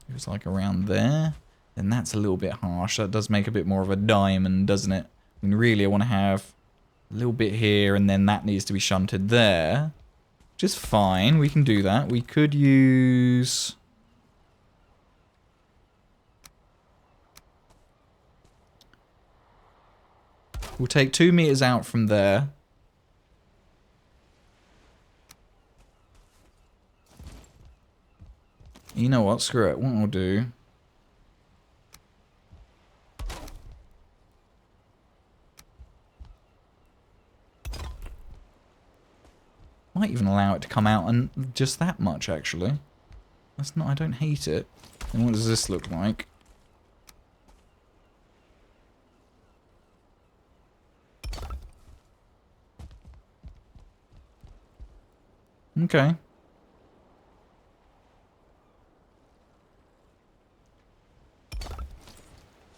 It was like around there, then that's a little bit harsh. That does make a bit more of a diamond, doesn't it? I mean, really, I want to have a little bit here, and then that needs to be shunted there. Which is fine, we can do that. We could use... We'll take 2 meters out from there. You know what? Screw it. What I'll do... Might even allow it to come out and just that much, actually. That's not... I don't hate it. And what does this look like? Okay.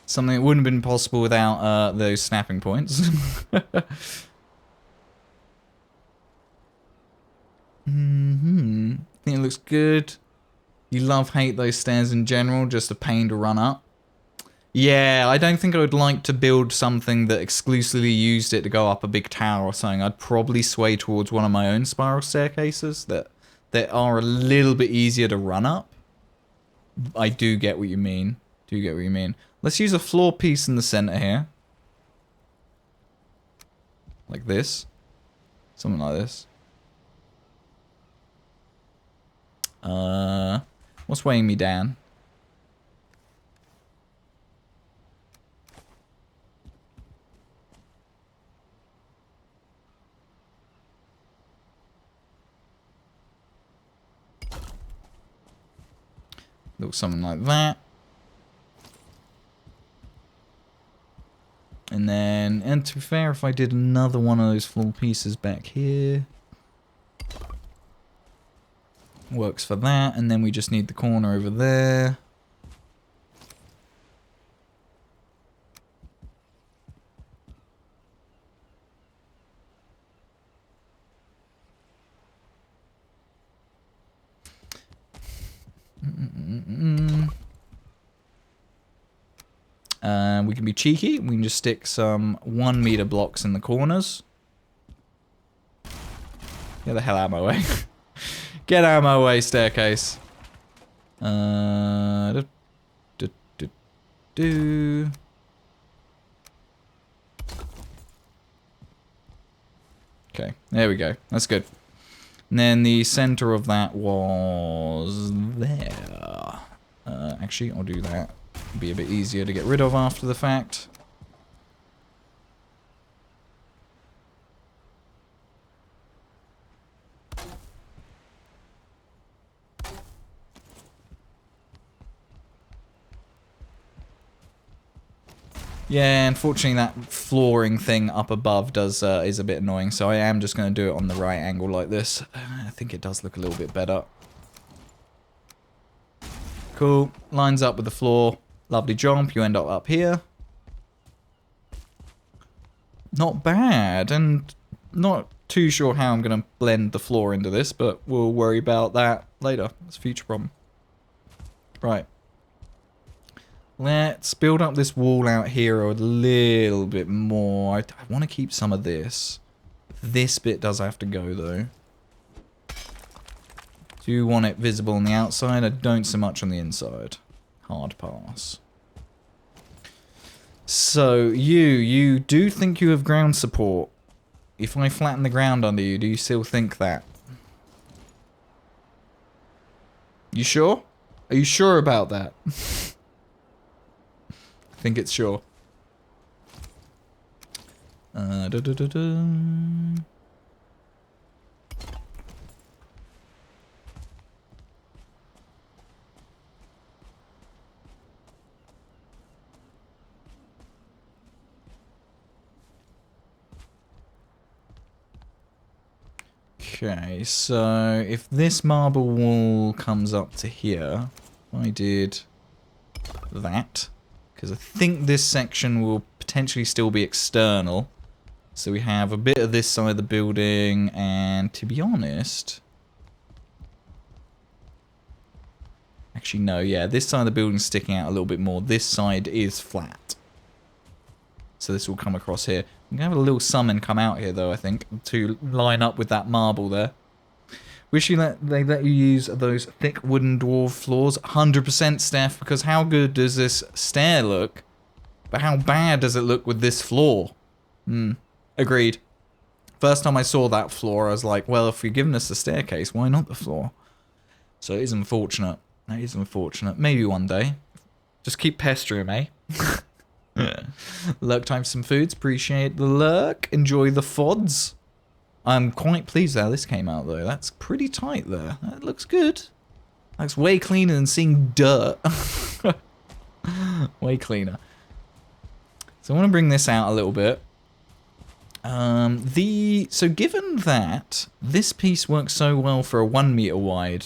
Something that wouldn't have been possible without those snapping points. Think it looks good. You love-hate those stairs in general, just a pain to run up. Yeah, I don't think I would like to build something that exclusively used it to go up a big tower or something. I'd probably sway towards one of my own spiral staircases that are a little bit easier to run up. I do get what you mean. Let's use a floor piece in the center here. Like this. Something like this. What's weighing me down? Look, something like that. And then, and to be fair, if I did another one of those floor pieces back here. Works for that, and then we just need the corner over there. We can be cheeky. We can just stick some 1 meter blocks in the corners. Get the hell out of my way. Get out of my way, staircase. Okay, there we go. That's good. And then the center of that was there. Actually, I'll do that. It'll be a bit easier to get rid of after the fact. Yeah, unfortunately that flooring thing up above does is a bit annoying, so I am just going to do it on the right angle like this. I think it does look a little bit better. Cool. Lines up with the floor. Lovely jump. You end up here. Not bad, and not too sure how I'm going to blend the floor into this, but we'll worry about that later. It's a future problem. Right. Let's build up this wall out here a little bit more. I want to keep some of this. This bit does have to go, though. Do want it visible on the outside. I don't so much on the inside. Hard pass. So, you do think you have ground support. If I flatten the ground under you, do you still think that? You sure? Are you sure about that? I think it's sure. Okay, so if this marble wall comes up to here, I did that. Because I think this section will potentially still be external. So we have a bit of this side of the building, and to be honest... Actually, no, yeah, this side of the building is sticking out a little bit more. This side is flat. So this will come across here. I'm going to have a little summon come out here, though, I think, to line up with that marble there. Wish they let you use those thick wooden dwarf floors. 100% Steph, because how good does this stair look? But how bad does it look with this floor? Agreed. First time I saw that floor, I was like, well, if you're giving us the staircase, why not the floor? So it is unfortunate. That is unfortunate. Maybe one day. Just keep pestering me. Lurk time some foods. Appreciate the lurk. Enjoy the FODs. I'm quite pleased how this came out, though. That's pretty tight there. That looks good. Looks way cleaner than seeing dirt. Way cleaner. So I want to bring this out a little bit. So given that this piece works so well for a 1 meter wide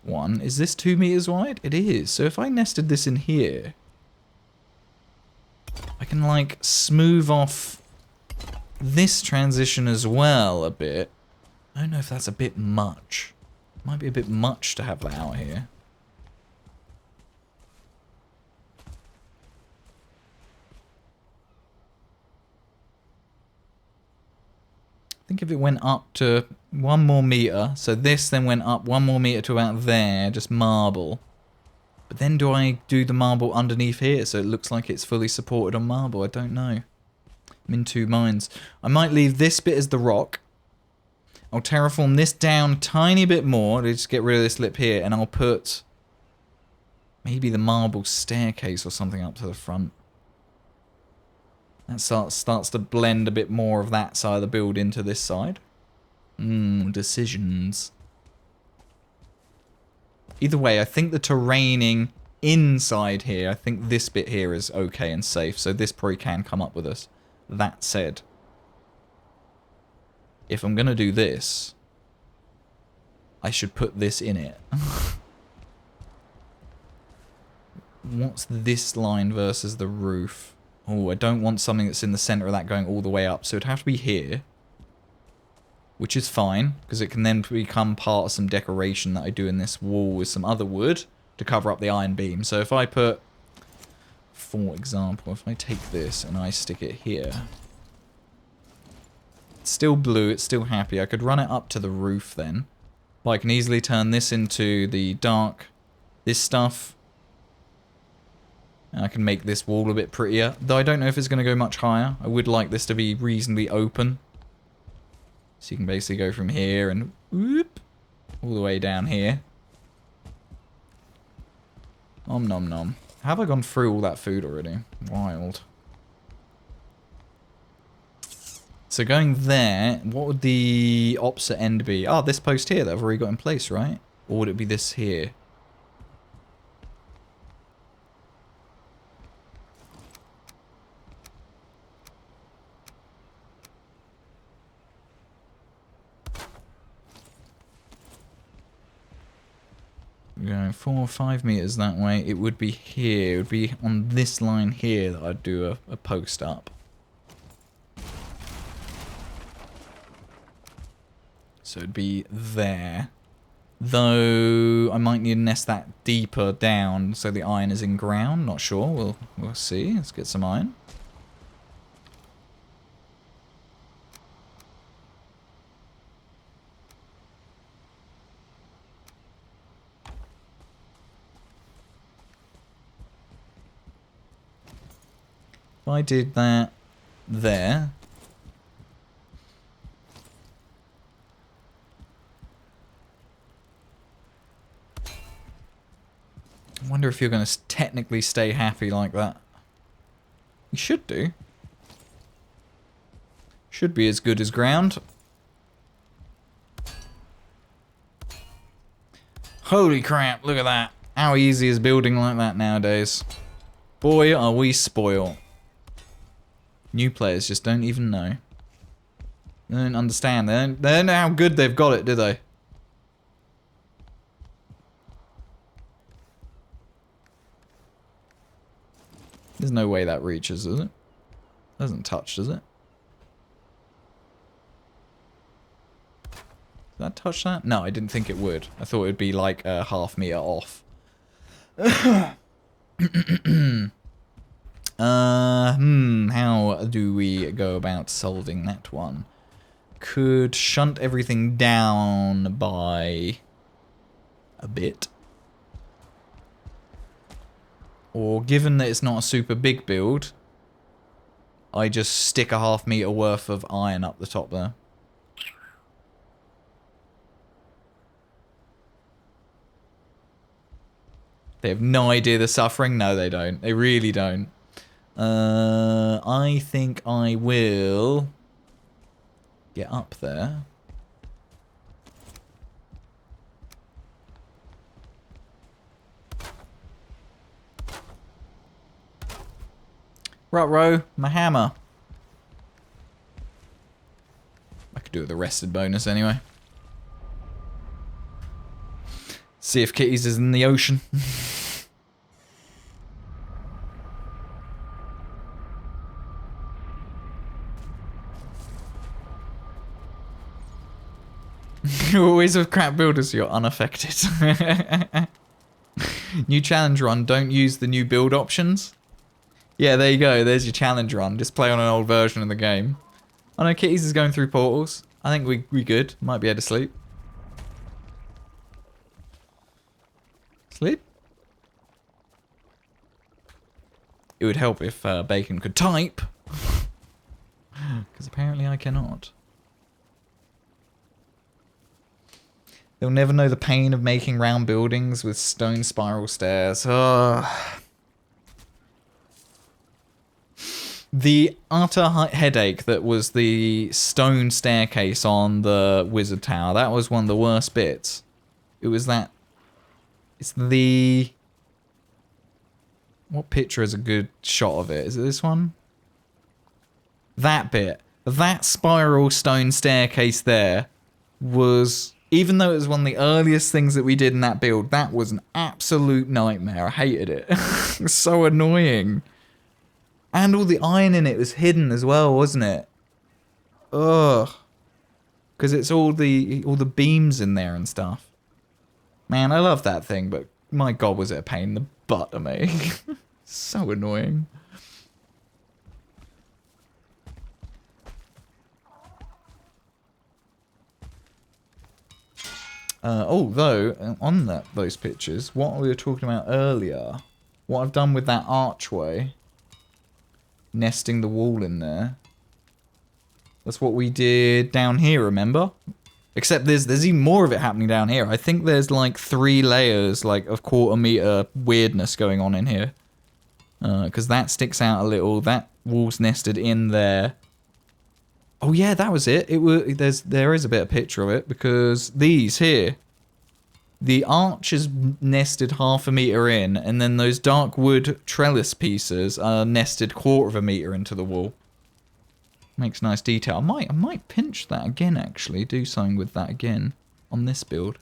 one, is this 2 meters wide? It is. So if I nested this in here, I can like smooth off this transition as well a bit. I don't know if that's a bit much. Might be a bit much to have that out here. I think if it went up to 1 more meter, so this then went up 1 more meter to about there, just marble. But then do I do the marble underneath here so it looks like it's fully supported on marble? I don't know. I'm in two minds. I might leave this bit as the rock. I'll terraform this down a tiny bit more to just get rid of this lip here, and I'll put maybe the marble staircase or something up to the front. That starts to blend a bit more of that side of the build into this side. Decisions. Either way, I think the terraining inside here, I think this bit here is okay and safe, so this probably can come up with us. That said, if I'm going to do this, I should put this in it. What's this line versus the roof? Oh, I don't want something that's in the center of that going all the way up, so it'd have to be here. Which is fine, because it can then become part of some decoration that I do in this wall with some other wood to cover up the iron beam. So if I put For example, if I take this and I stick it here, it's still blue, it's still happy. I could run it up to the roof then. But I can easily turn this into the dark, this stuff. And I can make this wall a bit prettier. Though I don't know if it's going to go much higher. I would like this to be reasonably open. So you can basically go from here and whoop, all the way down here. Om nom nom. Have I gone through all that food already? Wild. So going there, what would the opposite end be? Oh, this post here that I've already got in place, right? Or would it be this here? Going 4 or 5 meters that way, it would be here. It would be on this line here that I'd do a post up. So it'd be there. Though I might need to nest that deeper down so the iron is in ground. Not sure. We'll see. Let's get some iron. If I did that there. I wonder if you're going to technically stay happy like that. You should do. Should be as good as ground. Holy crap, look at that. How easy is building like that nowadays? Boy, are we spoiled. New players just don't even know. They don't understand. They don't know how good they've got it, do they? There's no way that reaches, is it? Doesn't touch, does it? Did that touch that? No, I didn't think it would. I thought it would be like a half meter off. How do we go about solving that one? Could shunt everything down by a bit. Or given that it's not a super big build, I just stick a half meter worth of iron up the top there. They have no idea they're suffering? No, they don't. They really don't. I think I will get up there. Ruh-roh, my hammer. I could do with a rested bonus anyway. See if Kitty's is in the ocean. You always have crap builders, you're unaffected. New challenge run, don't use the new build options. Yeah, there you go, there's your challenge run. Just play on an old version of the game. Oh no, Kitty's is going through portals. I think we good. Might be able to sleep. Sleep? It would help if Bacon could type. Because apparently I cannot. They'll never know the pain of making round buildings with stone spiral stairs. Ugh. The utter headache that was the stone staircase on the wizard tower. That was one of the worst bits. It was that... It's the... What picture is a good shot of it? Is it this one? That bit. That spiral stone staircase there was... Even though it was one of the earliest things that we did in that build, that was an absolute nightmare. I hated it. It was so annoying. And all the iron in it was hidden as well, wasn't it? Ugh. Because it's all the beams in there and stuff. Man, I love that thing, but my god was it a pain in the butt to make. So annoying. Although, on those pictures, what we were talking about earlier, what I've done with that archway, nesting the wall in there, that's what we did down here, remember? Except there's even more of it happening down here. I think there's like 3 layers like of 1/4 meter weirdness going on in here. Because that sticks out a little. That wall's nested in there. Oh yeah, that was it. There is a bit of picture of it because these here, the arch is nested 1/2 meter in, and then those dark wood trellis pieces are nested 1/4 meter into the wall. Makes nice detail. I might pinch that again actually. Do something with that again on this build.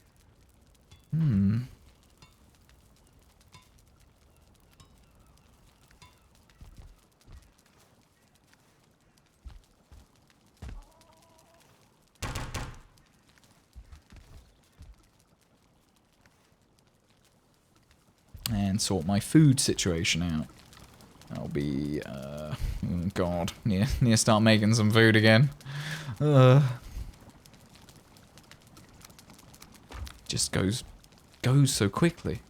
And sort my food situation out. I'll be, oh God, need to start making some food again. Just goes so quickly.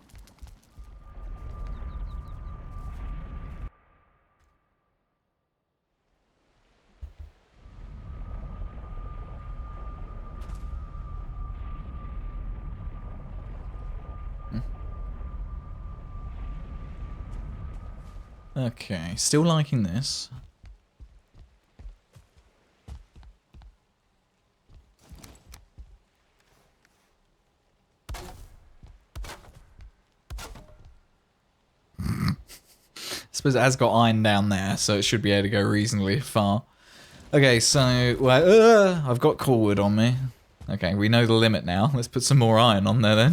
Okay, still liking this. I suppose it has got iron down there, so it should be able to go reasonably far. Okay, so, well, I've got core wood on me. Okay, we know the limit now. Let's put some more iron on there then.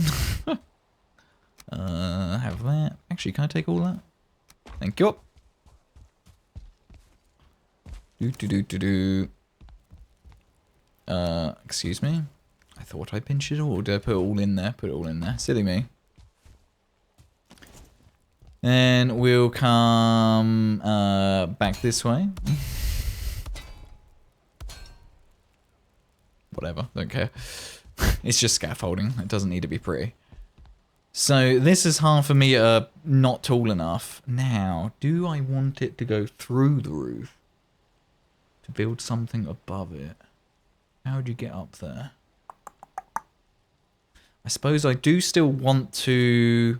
Have that. Actually, can I take all that? Thank you. Excuse me. I thought I pinched it all. Did I put it all in there? Put it all in there. Silly me. And we'll come back this way. Whatever, don't care. It's just scaffolding. It doesn't need to be pretty. So this is 1/2 meter, not tall enough. Now, do I want it to go through the roof to build something above it? How would you get up there? I suppose I do still want to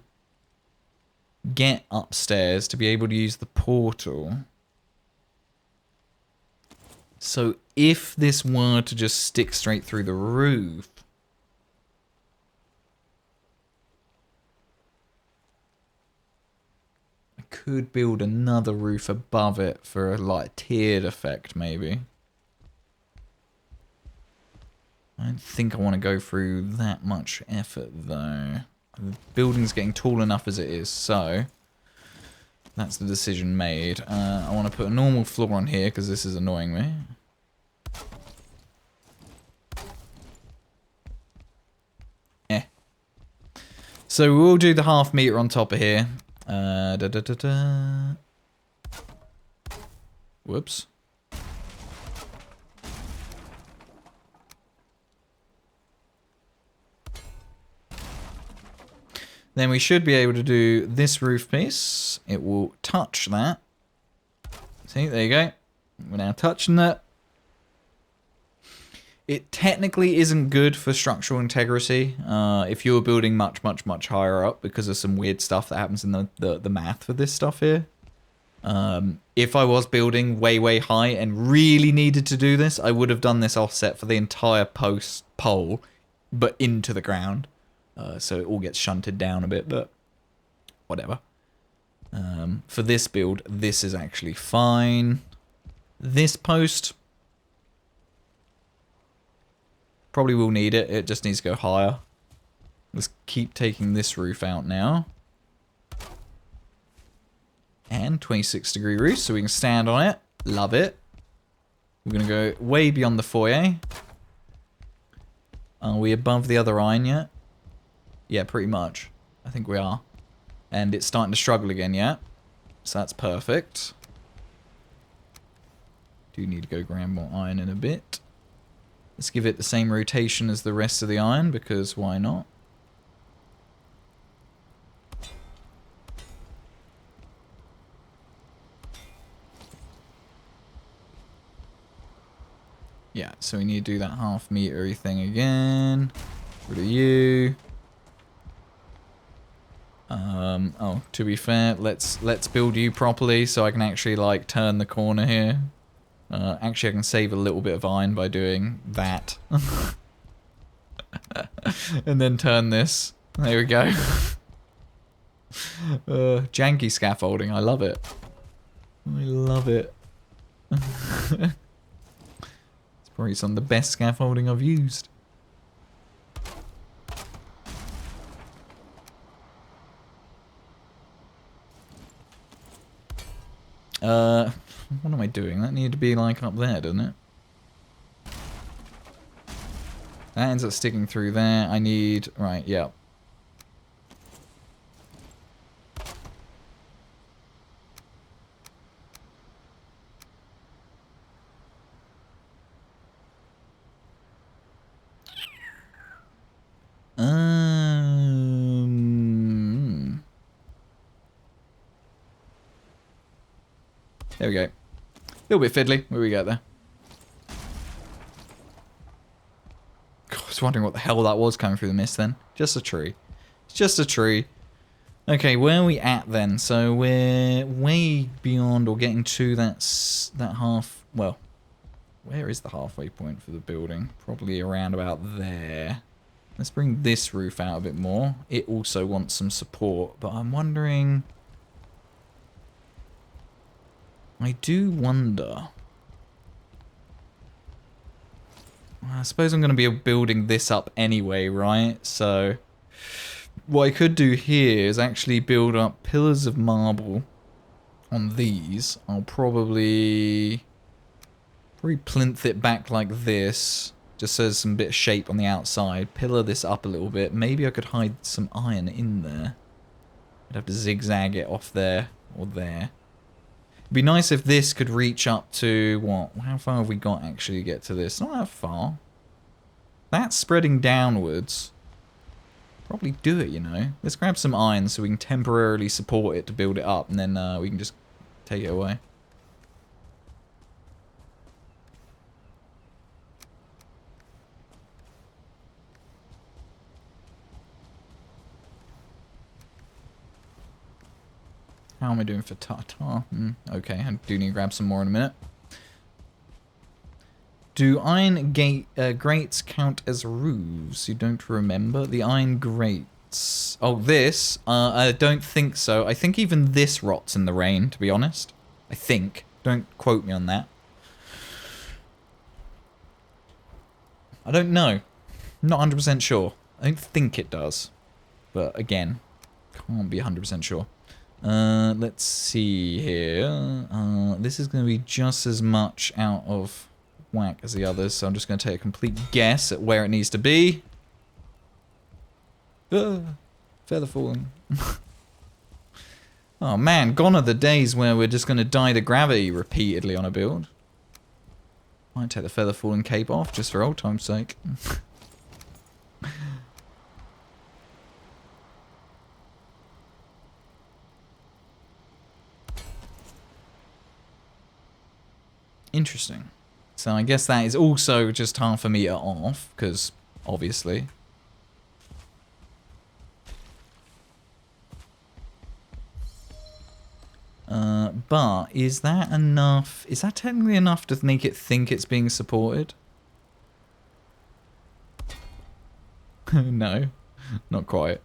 get upstairs to be able to use the portal. So if this were to just stick straight through the roof, I could build another roof above it for a like tiered effect maybe. I don't think I want to go through that much effort though. The building's getting tall enough as it is, so that's the decision made. I want to put a normal floor on here because this is annoying me. So we'll do the 1/2 meter on top of here. Whoops. Then we should be able to do this roof piece. It will touch that. See, there you go. We're now touching that. It technically isn't good for structural integrity if you're building much, much, much higher up because of some weird stuff that happens in the math for this stuff here. If I was building way, way high and really needed to do this, I would have done this offset for the entire pole, but into the ground. So it all gets shunted down a bit, but whatever. For this build, this is actually fine. This post probably will need it. It just needs to go higher. Let's keep taking this roof out now. And 26-degree roof, so we can stand on it. Love it. We're going to go way beyond the foyer. Are we above the other iron yet? Yeah, pretty much. I think we are. And it's starting to struggle again, yeah? so that's perfect. Do need to go grab more iron in a bit. Let's give it the same rotation as the rest of the iron, because why not? Yeah, so we need to do that half-meter-y thing again. Rid of you. Oh, to be fair, let's build you properly so I can actually, like, turn the corner here. Actually, I can save a little bit of iron by doing that. And then turn this. There we go. Janky scaffolding, I love it. I love it. It's probably some of the best scaffolding I've used. What am I doing? That needed to be like up there, doesn't it? That ends up sticking through there. I need... Right, yeah. There we go. A little bit fiddly. Where we get there? God, I was wondering what the hell that was coming through the mist then. Just a tree. It's just a tree. Okay, where are we at then? So we're way beyond or getting to that half... Well, where is the halfway point for the building? Probably around about there. Let's bring this roof out a bit more. It also wants some support, but I'm wondering... I do wonder... I suppose I'm going to be building this up anyway, right? So what I could do here is actually build up pillars of marble on these. I'll probably plinth it back like this, just so there's some bit of shape on the outside. Pillar this up a little bit. Maybe I could hide some iron in there. I'd have to zigzag it off there or there. It'd be nice if this could reach up to, what? How far have we got actually to get to this? Not that far. That's spreading downwards. Probably do it, you know. Let's grab some iron so we can temporarily support it to build it up, and then we can just take it away. How am I doing for tartar? Okay, I do need to grab some more in a minute. Do iron grates count as roofs? You don't remember? The iron grates. Oh, this? I don't think so. I think even this rots in the rain, to be honest. I think. Don't quote me on that. I don't know. I'm not 100% sure. I don't think it does. But again, can't be 100% sure. Let's see here. This is going to be just as much out of whack as the others, so I'm just going to take a complete guess at where it needs to be. Feather falling. Oh man, gone are the days where we're just going to die to gravity repeatedly on a build. Might take the feather falling cape off, just for old time's sake. Interesting. So I guess that is also just half a meter off, because obviously. But is that enough? Is that technically enough to make it think it's being supported? No, not quite.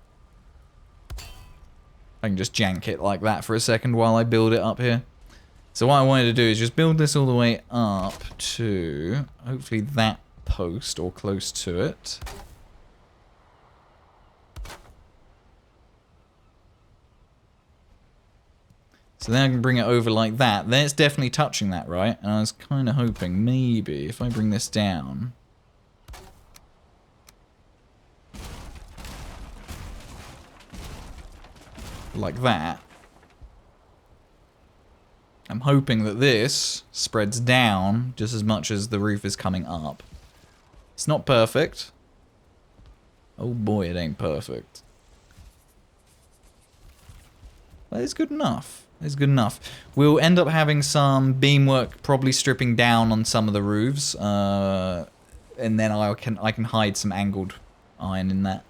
I can just jank it like that for a second while I build it up here. So what I wanted to do is just build this all the way up to, hopefully, that post or close to it. So then I can bring it over like that. Then it's definitely touching that, right? And I was kind of hoping maybe if I bring this down... like that. I'm hoping that this spreads down just as much as the roof is coming up. It's not perfect. Oh boy, it ain't perfect. But it's good enough. It's good enough. We'll end up having some beamwork probably stripping down on some of the roofs. And then I can hide some angled iron in that.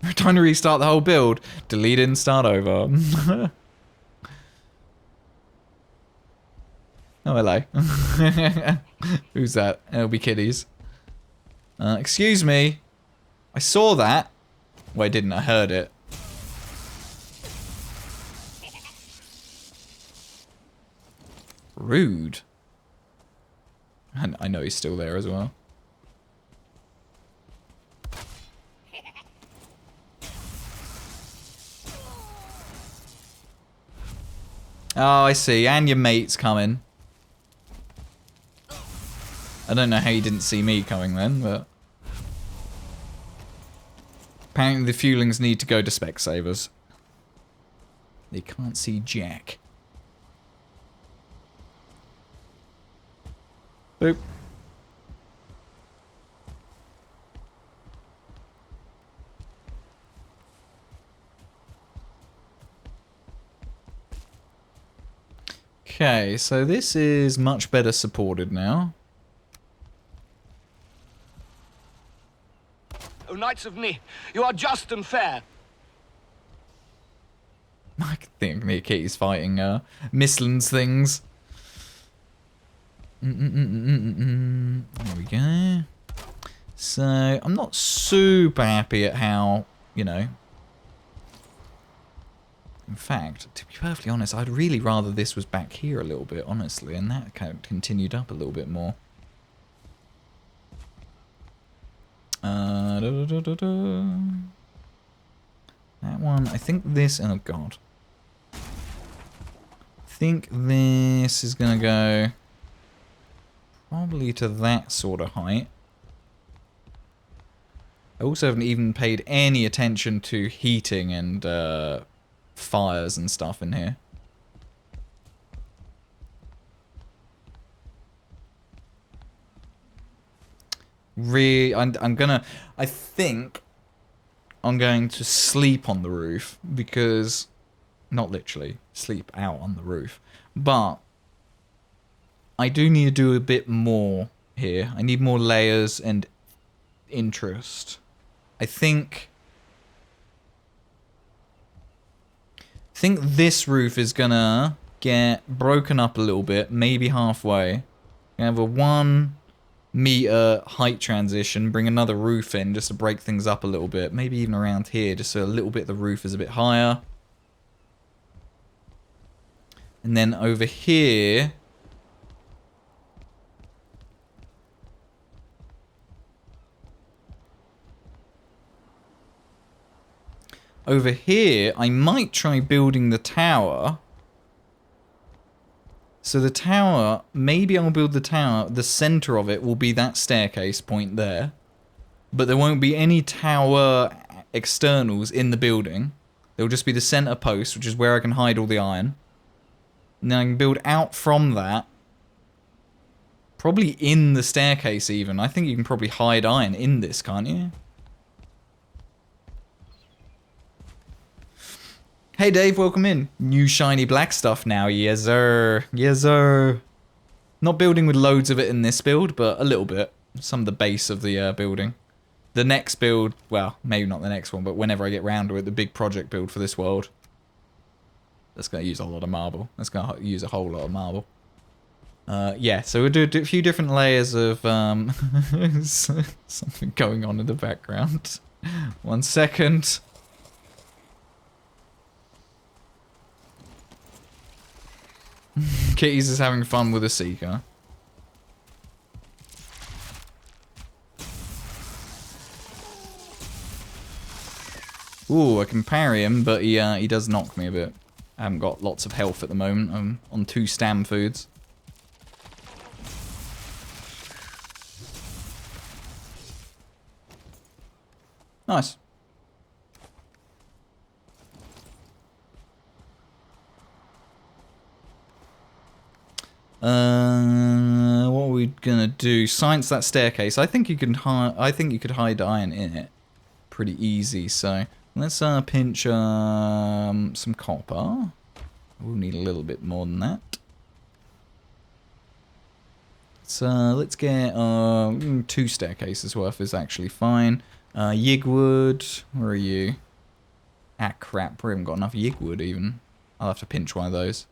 We're trying to restart the whole build. Delete and start over. Oh, hello. Who's that? It'll be kiddies. Excuse me. I saw that. Well, I didn't. I heard it. Rude. And I know he's still there as well. Oh, I see. And your mate's coming. I don't know how you didn't see me coming then, but... Apparently the fuelings need to go to Specsavers. They can't see Jack. Boop. Okay, so this is much better supported now. O Knights of Ni, you are just and fair. I think Niki's fighting Mistlands things. There we go. So, I'm not super happy at how, you know... In fact, to be perfectly honest, I'd really rather this was back here a little bit, honestly, and that kind of continued up a little bit more. That one, I think this, oh god. I think this is gonna go probably to that sort of height. I also haven't even paid any attention to heating and fires and stuff in here. I think I'm going to sleep on the roof because, not literally, sleep out on the roof, but I do need to do a bit more here. I need more layers and interest. I think this roof is gonna get broken up a little bit, maybe halfway. We have a 1 meter height transition, bring another roof in just to break things up a little bit, maybe even around here, just so a little bit of the roof is a bit higher. And then over here, I might try building the tower. So the tower, maybe I'll build the tower, the center of it will be that staircase point there. But there won't be any tower externals in the building. There'll just be the center post, which is where I can hide all the iron. And then I can build out from that. Probably in the staircase even. I think you can probably hide iron in this, can't you? Hey Dave, welcome in. New shiny black stuff now, yes sir. Yes sir. Not building with loads of it in this build, but a little bit. Some of the base of the building. The next build, well, maybe not the next one, but whenever I get round to it, the big project build for this world. That's going to use a lot of marble. That's going to use a whole lot of marble. Yeah, so we'll do a few different layers of something going on in the background. 1 second. Kitty's is having fun with a seeker. Ooh, I can parry him, but he does knock me a bit. I haven't got lots of health at the moment. I'm on 2 stam foods. Nice. What are we gonna do? Science that staircase. I think you could hide iron in it pretty easy. So let's pinch some copper. We'll need a little bit more than that. So let's get 2 staircases worth is actually fine. Yigwood, where are you? Ah crap, we haven't got enough yigwood even. I'll have to pinch one of those.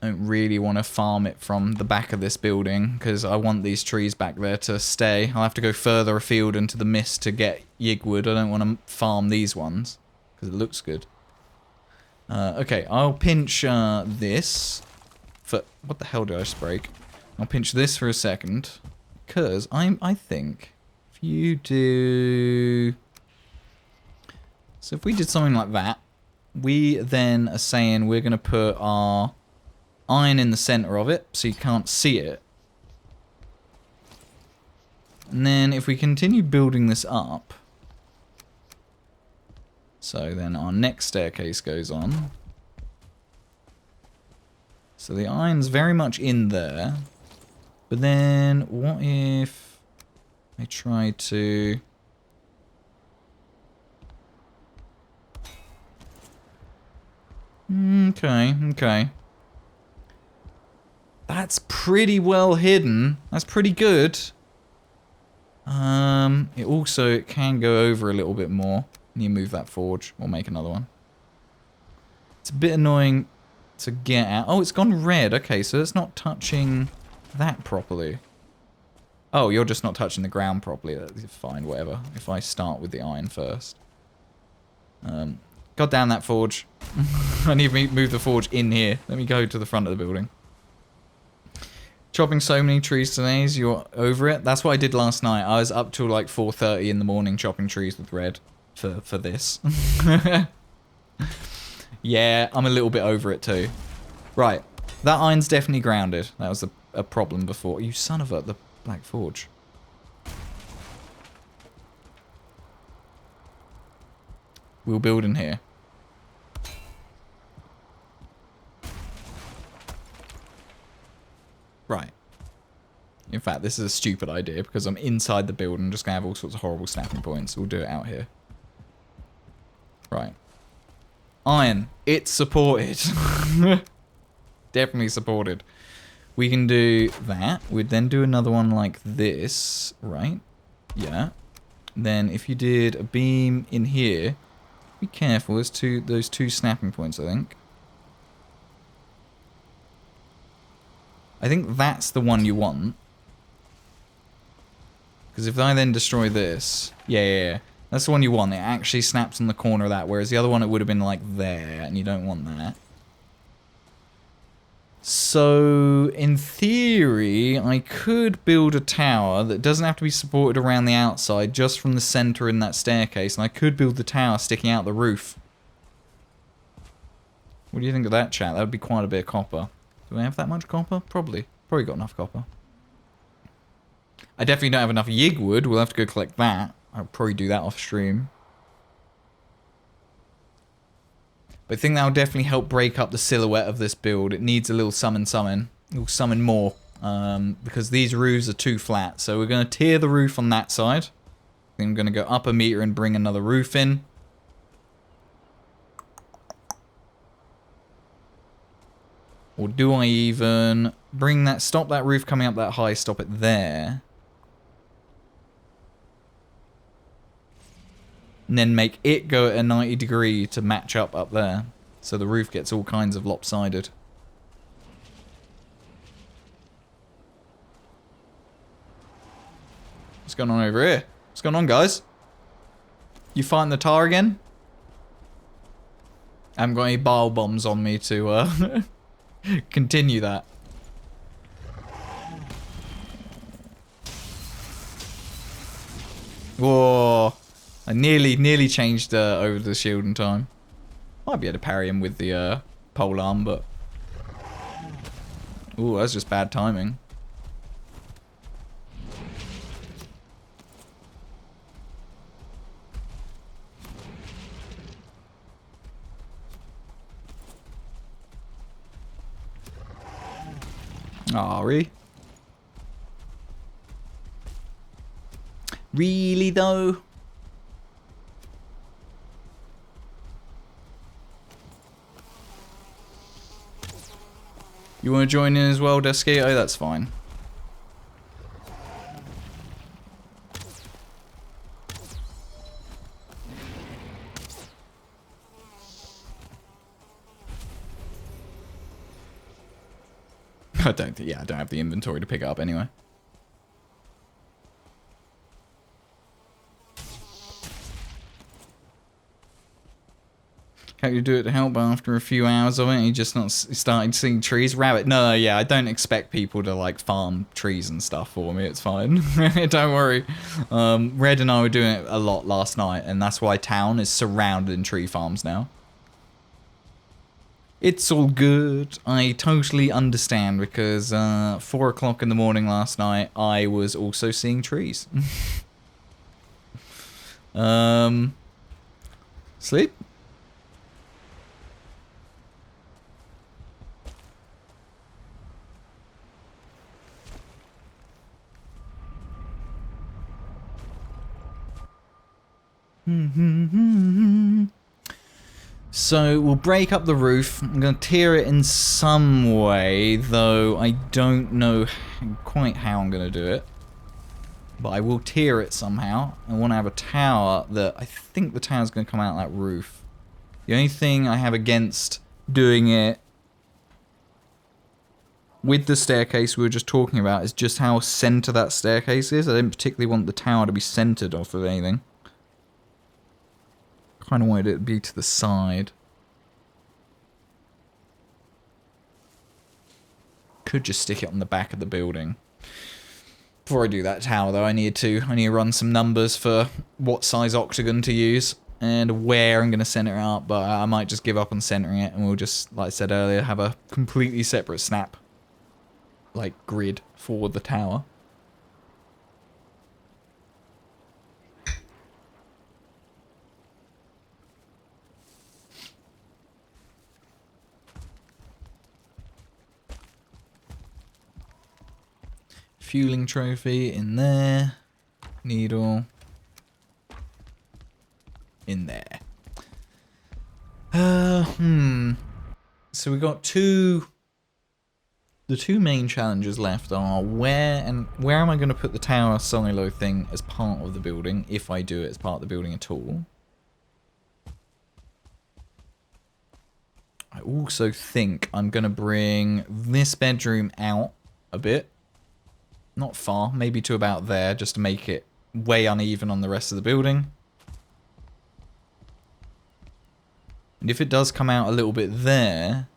I don't really want to farm it from the back of this building because I want these trees back there to stay. I'll have to go further afield into the mist to get yigwood. I don't want to farm these ones because it looks good. Okay, I'll pinch this. For what the hell did I just break? I'll pinch this for a second because I think if you do. So if we did something like that, we then are saying we're going to put our iron in the center of it so you can't see it. And then if we continue building this up, so then our next staircase goes on. So the iron's very much in there. But then what if I try to... Okay. That's pretty well hidden. That's pretty good. It can go over a little bit more. You move that forge or make another one. It's a bit annoying to get out. Oh, it's gone red. Okay, so it's not touching that properly. Oh, you're just not touching the ground properly. That's fine, whatever. If I start with the iron first. God damn that forge. I need to move the forge in here. Let me go to the front of the building. Chopping so many trees today, is you're over it? That's what I did last night. I was up till like 4:30 in the morning chopping trees with red for this. Yeah, I'm a little bit over it too. Right, that iron's definitely grounded. That was a problem before. You son of the Black Forge. We'll build in here. Right. In fact, this is a stupid idea because I'm inside the build and just going to have all sorts of horrible snapping points. We'll do it out here. Right. Iron. It's supported. Definitely supported. We can do that. We'd then do another one like this, right? Yeah. Then if you did a beam in here, be careful. There's those two snapping points, I think. I think that's the one you want. Because if I then destroy this... Yeah. That's the one you want. It actually snaps on the corner of that, whereas the other one, it would have been like there, and you don't want that. So, in theory, I could build a tower that doesn't have to be supported around the outside, just from the center in that staircase, and I could build the tower sticking out the roof. What do you think of that, chat? That would be quite a bit of copper. Do I have that much copper? Probably got enough copper. I definitely don't have enough yigwood. We'll have to go collect that. I'll probably do that off stream. But I think that'll definitely help break up the silhouette of this build. It needs a little summon. We'll summon more. Because these roofs are too flat. So we're going to tear the roof on that side. Then I'm going to go up a meter and bring another roof in. Or do I even bring that, stop that roof coming up that high, stop it there. And then make it go at a 90 degree to match up there. So the roof gets all kinds of lopsided. What's going on over here? What's going on, guys? You fighting the tar again? I haven't got any bile bombs on me to continue that. Whoa. I nearly changed over the shield in time. Might be able to parry him with the pole arm, but... Ooh, that's just bad timing. Aw, really? Really, though? You want to join in as well, Desquito? That's fine. I don't have the inventory to pick it up anyway. How you do it to help after a few hours of it? You just not starting to see trees? Rabbit? No, yeah, I don't expect people to like farm trees and stuff for me. It's fine. Don't worry. Red and I were doing it a lot last night, and that's why town is surrounded in tree farms now. It's all good. I totally understand because 4 o'clock in the morning last night, I was also seeing trees. Sleep? So we'll break up the roof. I'm going to tier it in some way, though I don't know quite how I'm going to do it. But I will tier it somehow. I want to have a tower that I think the tower's going to come out that roof. The only thing I have against doing it with the staircase we were just talking about is just how center that staircase is. I don't particularly want the tower to be centered off of anything. Kind of wanted it to be to the side. Could just stick it on the back of the building. Before I do that tower though, I need to run some numbers for what size octagon to use and where I'm going to center it up, but I might just give up on centering it and we'll just, like I said earlier, have a completely separate snap like grid for the tower. Fueling trophy in there. Needle. In there. So we got the two main challenges left are where am I going to put the tower silo thing as part of the building, if I do it as part of the building at all. I also think I'm going to bring this bedroom out a bit. Not far, maybe to about there, just to make it way uneven on the rest of the building. And if it does come out a little bit there,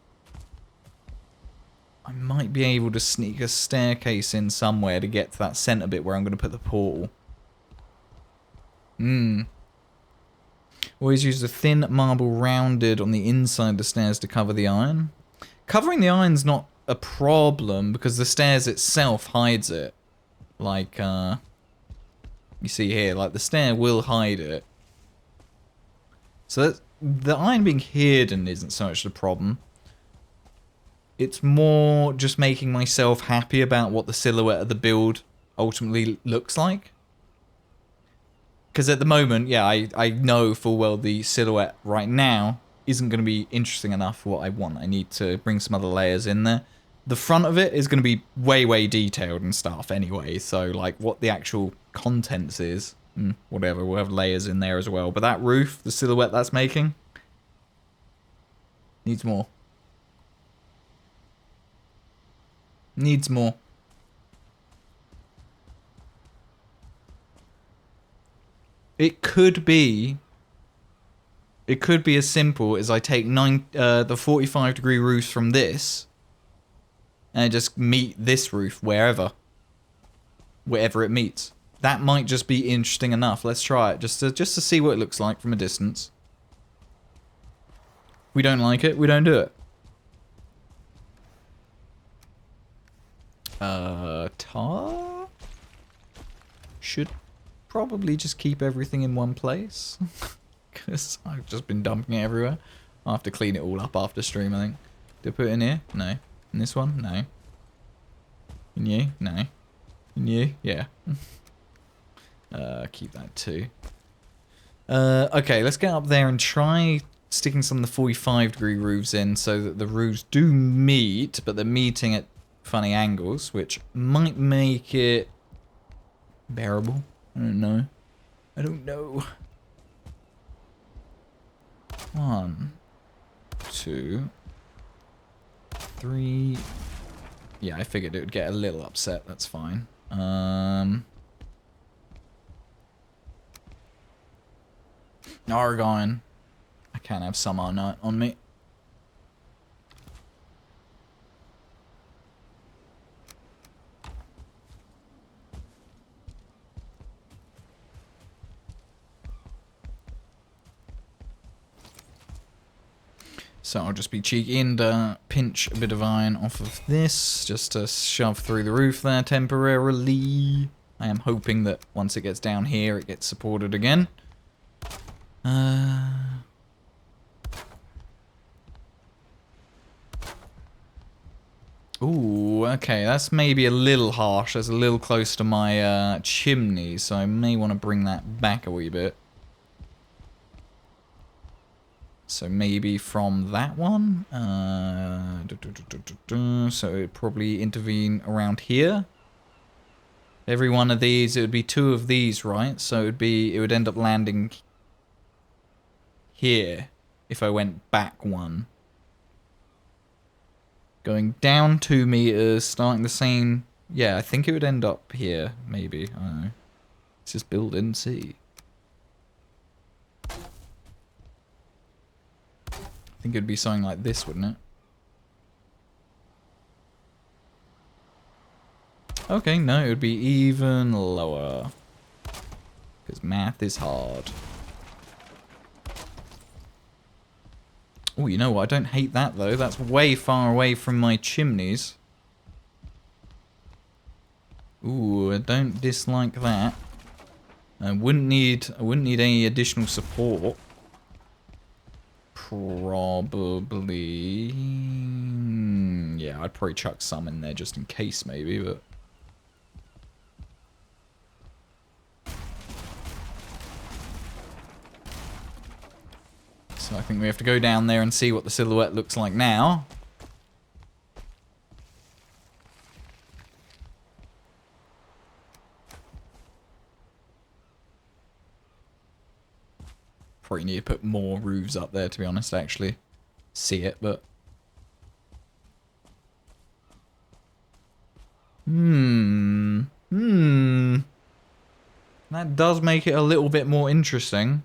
I might be able to sneak a staircase in somewhere to get to that center bit where I'm going to put the portal. Always use the thin marble rounded on the inside of the stairs to cover the iron. Covering the iron's not a problem because the stairs itself hides it. Like, you see here, like the stair will hide it. So the iron being hidden isn't so much the problem. It's more just making myself happy about what the silhouette of the build ultimately looks like. Because at the moment, yeah, I know full well the silhouette right now isn't going to be interesting enough for what I want. I need to bring some other layers in there. The front of it is going to be way, way detailed and stuff anyway. So, like, what the actual contents is, whatever, we'll have layers in there as well. But that roof, the silhouette that's making, needs more. Needs more. It could be as simple as I take the 45-degree roofs from this and just meet this roof wherever it meets. That might just be interesting enough. Let's try it just to see what it looks like from a distance. If we don't like it, we don't do it. Tar should probably just keep everything in one place because I've just been dumping it everywhere. I'll have to clean it all up after stream, I think. Did I put it in here? No. In this one? No. Can you? No. Can you? Yeah. Keep that too. Okay, let's get up there and try sticking some of the 45-degree roofs in so that the roofs do meet, but they're meeting at funny angles, which might make it bearable. I don't know. I don't know. 1, 2, 3. Yeah, I figured it would get a little upset. That's fine. Argon. I can't have some on me. So I'll just be cheeky and pinch a bit of iron off of this, just to shove through the roof there temporarily. I am hoping that once it gets down here, it gets supported again. Ooh, okay, that's maybe a little harsh. That's a little close to my chimney, so I may want to bring that back a wee bit. So maybe from that one. So it'd probably intervene around here. Every one of these, it would be 2 of these, right? So it would end up landing here if I went back 1. Going down 2 meters, starting the same. Yeah, I think it would end up here, maybe. I don't know. Let's just build and see. I think it'd be something like this, wouldn't it? Okay, no, it would be even lower. Because math is hard. Oh, you know what? I don't hate that, though. That's way far away from my chimneys. Ooh, I don't dislike that. I wouldn't need any additional support. Probably. Yeah, I'd probably chuck some in there just in case, maybe, but. So I think we have to go down there and see what the silhouette looks like now. Probably need to put more roofs up there, to be honest, actually. See it, but... That does make it a little bit more interesting.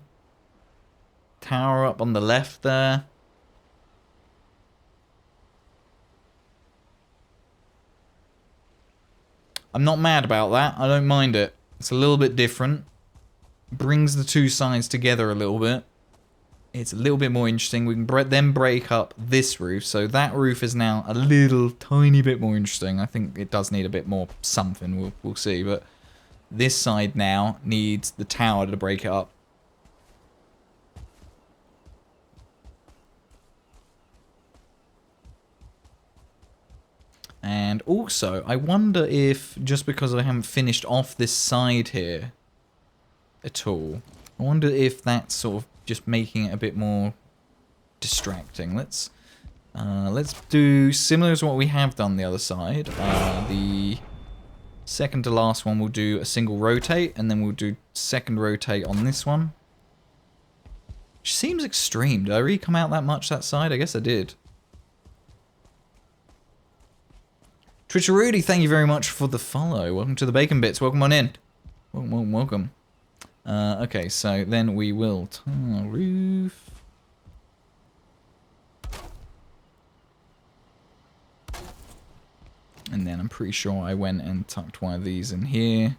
Tower up on the left there. I'm not mad about that. I don't mind it. It's a little bit different. Brings the 2 sides together a little bit. It's a little bit more interesting. We can then break up this roof. So that roof is now a little tiny bit more interesting. I think it does need a bit more something. We'll see. But this side now needs the tower to break it up. And also, I wonder if, just because I haven't finished off this side here at all, I wonder if that's sort of just making it a bit more distracting. Let's do similar to what we have done the other side. The second to last one we'll do a single rotate, and then we'll do second rotate on this one. Which seems extreme. Did I really come out that much that side? I guess I did. Twitcher Rudy, thank you very much for the follow. Welcome to the Bacon Bits. Welcome on in. Welcome. Okay, so then we will tile roof. And then I'm pretty sure I went and tucked one of these in here.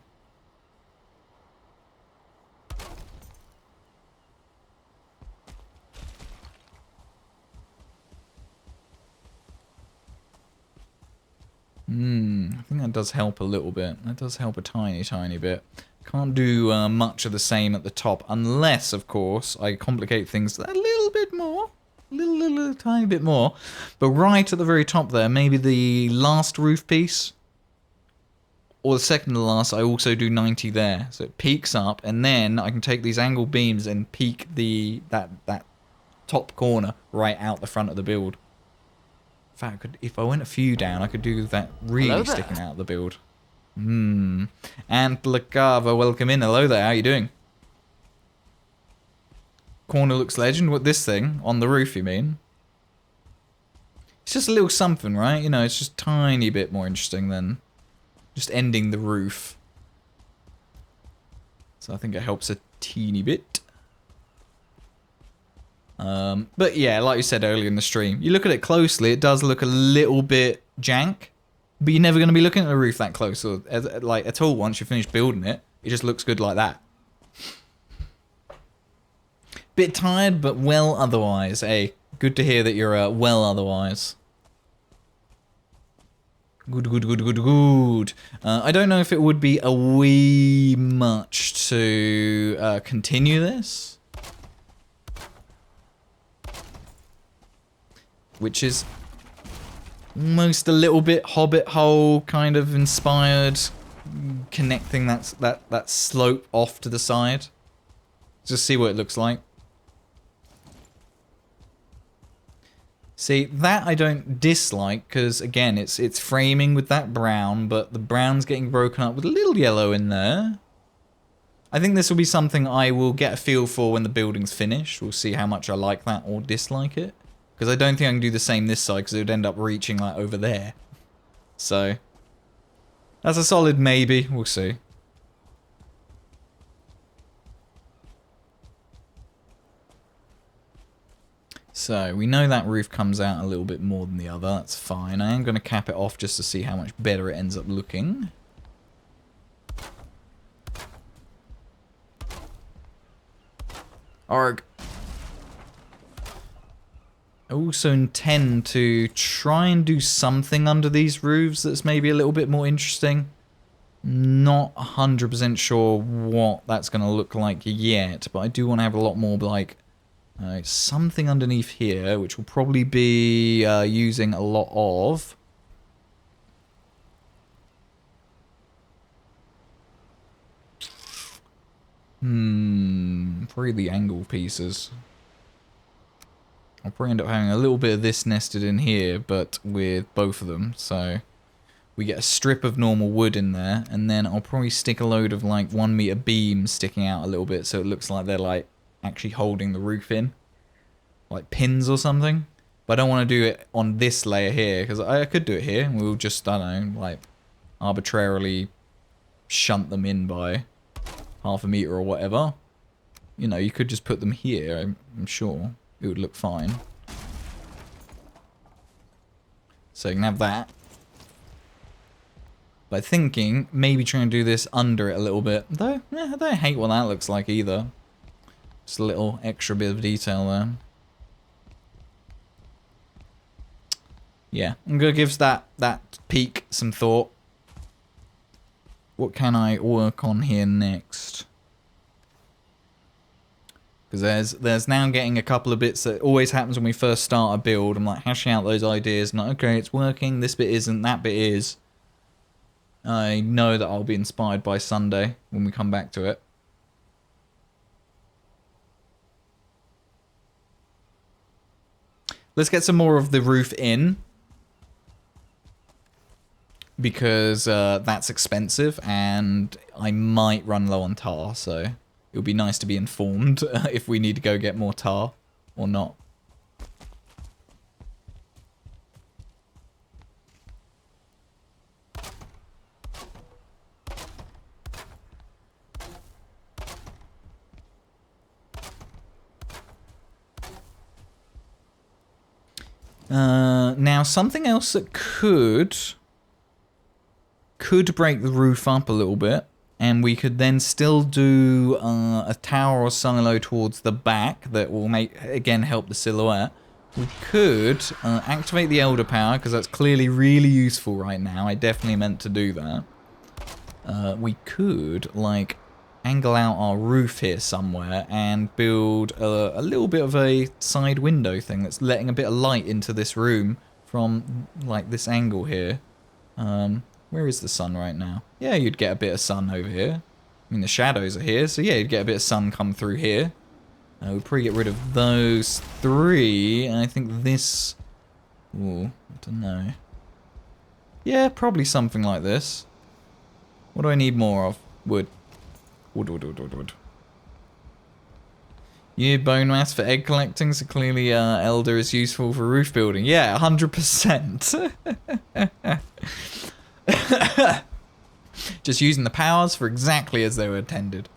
I think that does help a little bit. That does help a tiny, tiny bit. Can't do much of the same at the top, unless, of course, I complicate things a little bit more. Little tiny bit more. But right at the very top there, maybe the last roof piece. or the second to last, I also do 90 there. So it peaks up, and then I can take these angled beams and peak that top corner right out the front of the build. In fact, if I went a few down, I could do that really sticking out of the build. And Lacava, welcome in. Hello there, how you doing? Corner looks legend. What, this thing? On the roof, you mean? It's just a little something, right? You know, it's just a tiny bit more interesting than just ending the roof. So I think it helps a teeny bit. But yeah, like you said earlier in the stream, you look at it closely, it does look a little bit jank. But you're never going to be looking at the roof that close, or like at all once you finish building it. It just looks good like that. Bit tired, but well otherwise. Hey, good to hear that you're well otherwise. Good. I don't know if it would be a wee much to continue this. Which is almost a little bit Hobbit hole kind of inspired, connecting that slope off to the side. Just see what it looks like. See, that I don't dislike, because again, it's framing with that brown, but the brown's getting broken up with a little yellow in there. I think this will be something I will get a feel for when the building's finished. We'll see how much I like that or dislike it. Because I don't think I can do the same this side, because it would end up reaching like over there. So, that's a solid maybe. We'll see. So, we know that roof comes out a little bit more than the other. That's fine. I am going to cap it off just to see how much better it ends up looking. Arg. I also intend to try and do something under these roofs that's maybe a little bit more interesting. Not 100% sure what that's going to look like yet, but I do want to have a lot more like something underneath here, which will probably be using a lot of. Probably the angle pieces. I'll probably end up having a little bit of this nested in here, but with both of them. So we get a strip of normal wood in there, and then I'll probably stick a load of like 1 meter beams sticking out a little bit, so it looks like they're like actually holding the roof in, like pins or something. But I don't want to do it on this layer here, because I could do it here, and we'll just, I don't know, like arbitrarily shunt them in by 1/2 meter or whatever. You know, you could just put them here, I'm sure. It would look fine. So you can have that. By thinking, maybe try and do this under it a little bit. Though, yeah, I don't hate what that looks like either. Just a little extra bit of detail there. Yeah, I'm gonna give that peak some thought. What can I work on here next? Because there's now getting a couple of bits that always happens when we first start a build. I'm like hashing out those ideas, and like, okay, it's working, this bit isn't, that bit is. I know that I'll be inspired by Sunday when we come back to it. Let's get some more of the roof in. Because that's expensive, and I might run low on tar, so it would be nice to be informed if we need to go get more tar or not. Now, something else that could break the roof up a little bit, and we could then still do a tower or silo towards the back that will again help the silhouette. We could activate the Elder Power, because that's clearly really useful right now. I definitely meant to do that. We could like angle out our roof here somewhere and build a little bit of a side window thing that's letting a bit of light into this room from like this angle here. Where is the sun right now? Yeah, you'd get a bit of sun over here. I mean, the shadows are here, so yeah, you'd get a bit of sun come through here. We'll probably get rid of those 3, and I think this... Ooh, I don't know. Yeah, probably something like this. What do I need more of? Wood. Wood. Yeah, bone mass for egg collecting, so clearly Elder is useful for roof building. Yeah, 100%. Just using the powers for exactly as they were intended.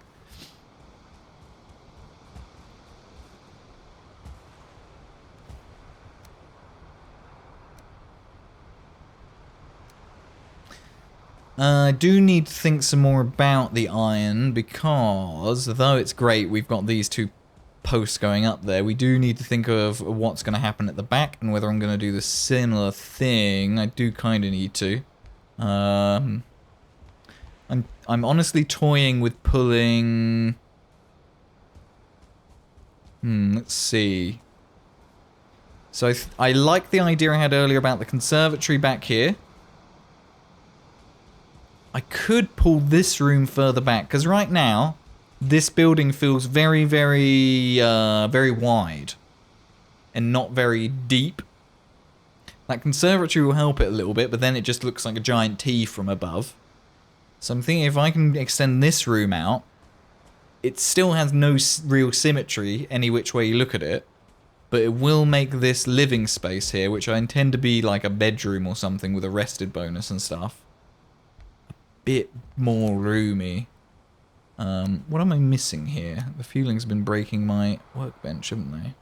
I do need to think some more about the iron because, though it's great, we've got these 2 posts going up there, we do need to think of what's going to happen at the back and whether I'm going to do the similar thing. I do kind of need to. I'm honestly toying with pulling... let's see. So I like the idea I had earlier about the conservatory back here. I could pull this room further back, because right now, this building feels very, very, very wide. And not very deep. That conservatory will help it a little bit, but then it just looks like a giant T from above. So I'm thinking if I can extend this room out, it still has no real symmetry any which way you look at it. But it will make this living space here, which I intend to be like a bedroom or something with a rested bonus and stuff, bit more roomy. What am I missing here? The feeling's been breaking my workbench, haven't they?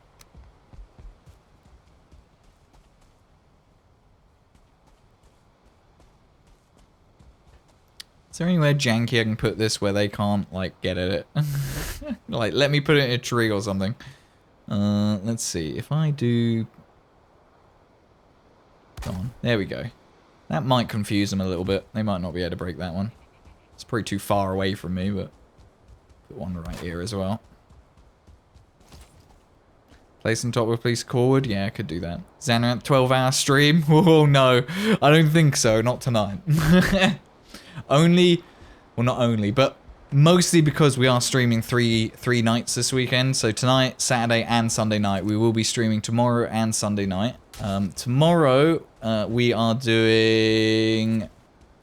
Is there anywhere janky I can put this where they can't, like, get at it? Like, let me put it in a tree or something. Let's see. If I do... Come on. There we go. That might confuse them a little bit. They might not be able to break that one. It's probably too far away from me, but... Put one right here as well. Place on top of police forward? Yeah, I could do that. Xanath 12-hour stream? Oh, no. I don't think so. Not tonight. Only... Well, not only, but... Mostly because we are streaming three nights this weekend. So tonight, Saturday, and Sunday night. We will be streaming tomorrow and Sunday night. Tomorrow, we are doing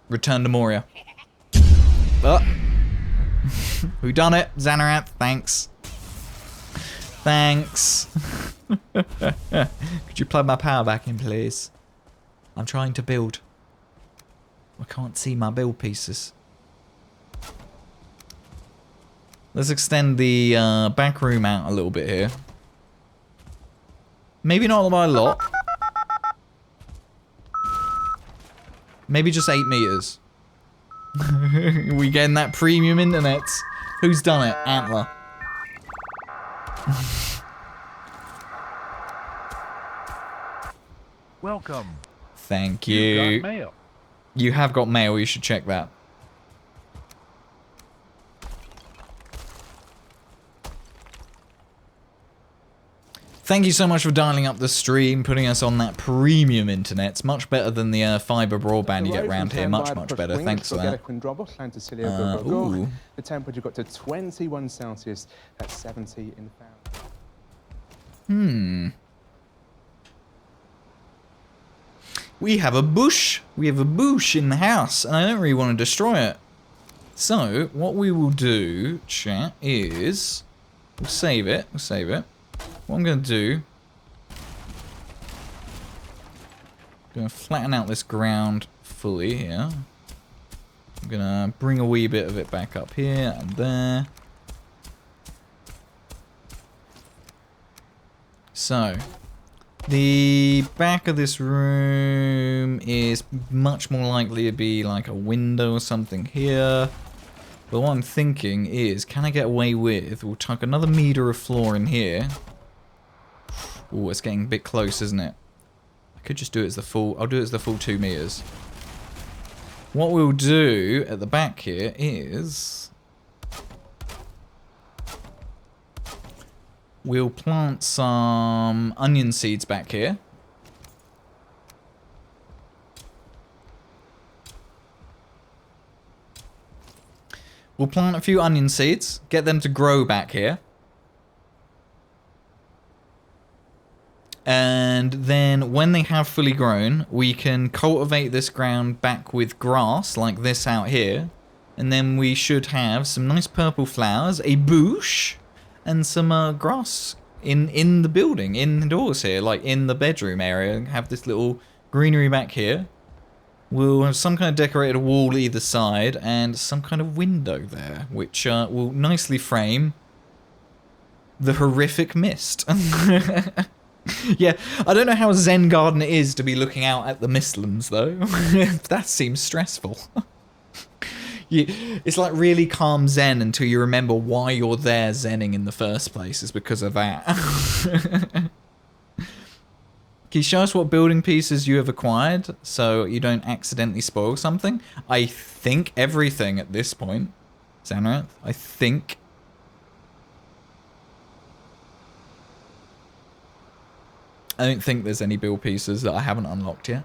Return to Moria. Who done it? Xanath, thanks. Thanks. Could you plug my power back in, please? I'm trying to build. I can't see my build pieces. Let's extend the back room out a little bit here. Maybe not by a lot. Maybe just 8 meters. We getting that premium internet. Who's done it? Antler. Welcome. Thank you. You got mail. You have got mail. You should check that. Thank you so much for dialing up the stream, putting us on that premium internet. It's much better than the fiber broadband you get around here. Much better. Thanks for that. Ooh. The temperature got to 21 Celsius. That's 70 in Fahrenheit. We have a bush. We have a bush in the house, and I don't really want to destroy it. So, what we will do, chat, is... We'll save it. We'll save it. What I'm going to do... I'm going to flatten out this ground fully here. I'm going to bring a wee bit of it back up here and there. So... The back of this room is much more likely to be like a window or something here. But what I'm thinking is, can I get away with, we'll tuck another meter of floor in here. Oh, it's getting a bit close, isn't it? I could just do it as the full, I'll do it as the full 2 meters. What we'll do at the back here is... We'll plant some onion seeds back here. We'll plant a few onion seeds, get them to grow back here. And then when they have fully grown, we can cultivate this ground back with grass like this out here. And then we should have some nice purple flowers, a bush, and some grass in the building, indoors here, like in the bedroom area. Have this little greenery back here. We'll have some kind of decorated wall either side and some kind of window there, which will nicely frame the horrific mist. Yeah, I don't know how zen garden it is to be looking out at the Mistlands, though. That seems stressful. It's like really calm zen until you remember why you're there zenning in the first place is because of that. Can you show us what building pieces you have acquired so you don't accidentally spoil something? I think everything at this point, Xanarath. I think. I don't think there's any build pieces that I haven't unlocked yet.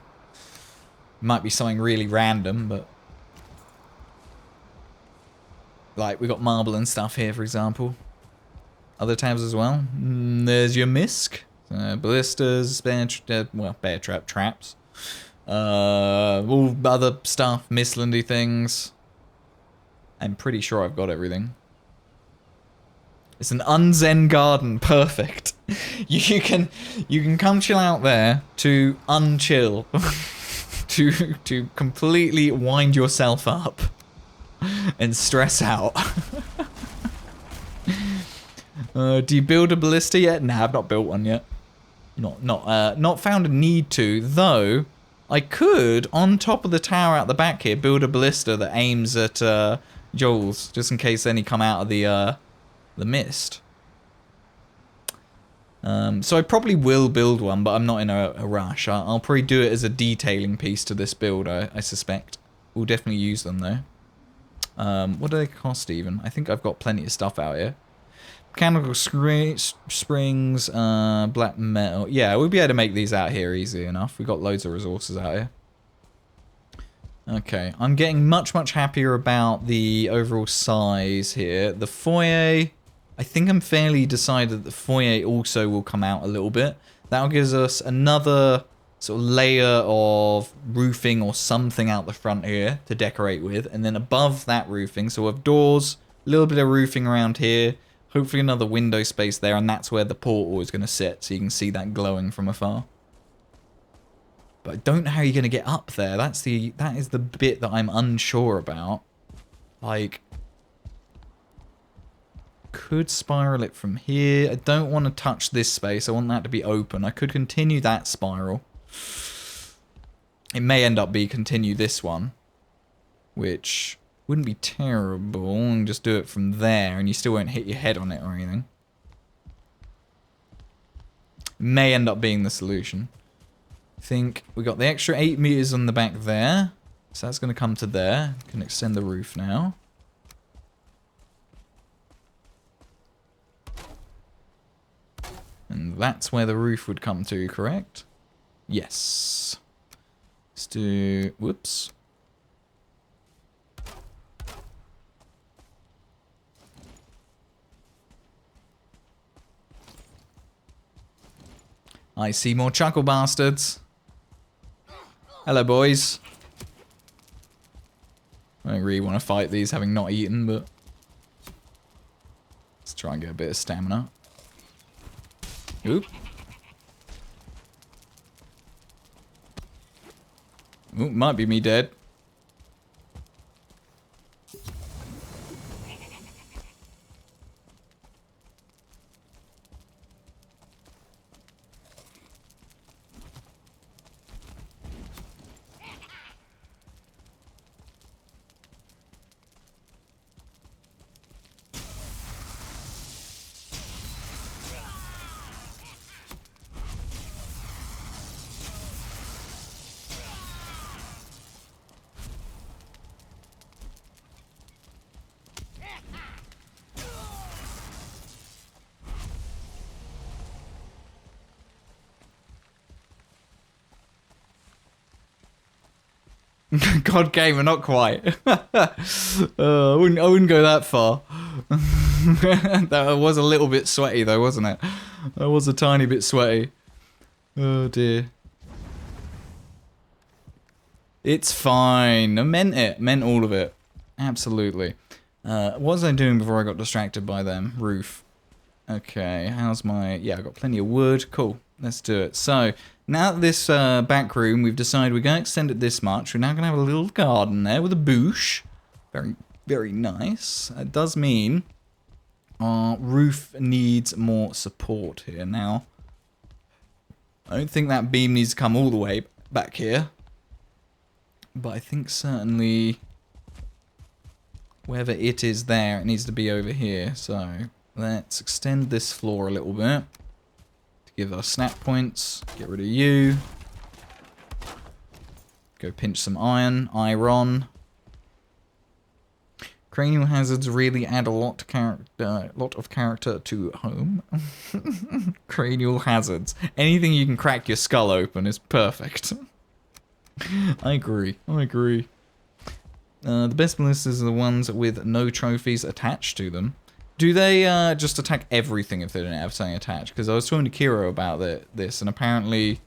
Might be something really random, but... Like, we got marble and stuff here, for example. Other tabs as well. There's your misc. Ballistas, bear trap traps. All other stuff, Mistlandy things. I'm pretty sure I've got everything. It's an unzen garden, perfect. You can come chill out there to unchill, to completely wind yourself up and stress out. Do you build a ballista yet? Nah, I've not built one yet. Not found a need to, though. I could, on top of the tower out the back here, build a ballista that aims at Joel's, just in case any come out of the mist. So I probably will build one, but I'm not in a rush. I'll probably do it as a detailing piece to this build, I suspect. We'll definitely use them, though. What do they cost, even? I think I've got plenty of stuff out here. Mechanical springs, black metal. Yeah, we'll be able to make these out here easy enough. We've got loads of resources out here. Okay, I'm getting much happier about the overall size here. The foyer, I think I'm fairly decided that the foyer also will come out a little bit. That'll give us another sort of layer of roofing or something out the front here to decorate with. And then above that roofing, so we'll have doors, a little bit of roofing around here, hopefully another window space there, and that's where the portal is going to sit, so you can see that glowing from afar. But I don't know how you're going to get up there. That is the bit that I'm unsure about. Like, could spiral it from here. I don't want to touch this space. I want that to be open. I could continue that spiral. It may end up continue this one, which wouldn't be terrible. And just do it from there, and you still won't hit your head on it or anything. It may end up being the solution. I think we got the extra 8 meters on the back there. So that's going to come to there. Can extend the roof now. And that's where the roof would come to, correct? Yes. Let's do... Whoops. I see more chuckle bastards. Hello, boys. I don't really want to fight these having not eaten, but... Let's try and get a bit of stamina. Oop. Oop, might be me dead. God Gamer, not quite. I wouldn't go that far. That was a little bit sweaty though, wasn't it? That was a tiny bit sweaty. Oh dear. It's fine. I meant it. Meant all of it. Absolutely. What was I doing before I got distracted by them? Roof. Okay, how's my... Yeah, I've got plenty of wood. Cool. Let's do it. So, now that this back room, we've decided we're going to extend it this much. We're now going to have a little garden there with a bush. Very, very nice. It does mean our roof needs more support here. Now, I don't think that beam needs to come all the way back here. But I think certainly wherever it is there, it needs to be over here. So let's extend this floor a little bit to give us snap points. Get rid of you. Go pinch some iron. Iron. Cranial hazards really add a lot of character to home. Cranial hazards. Anything you can crack your skull open is perfect. I agree. I agree. The best ballistas are the ones with no trophies attached to them. Do they just attack everything if they don't have something attached? Because I was talking to Kiro about this, and apparently,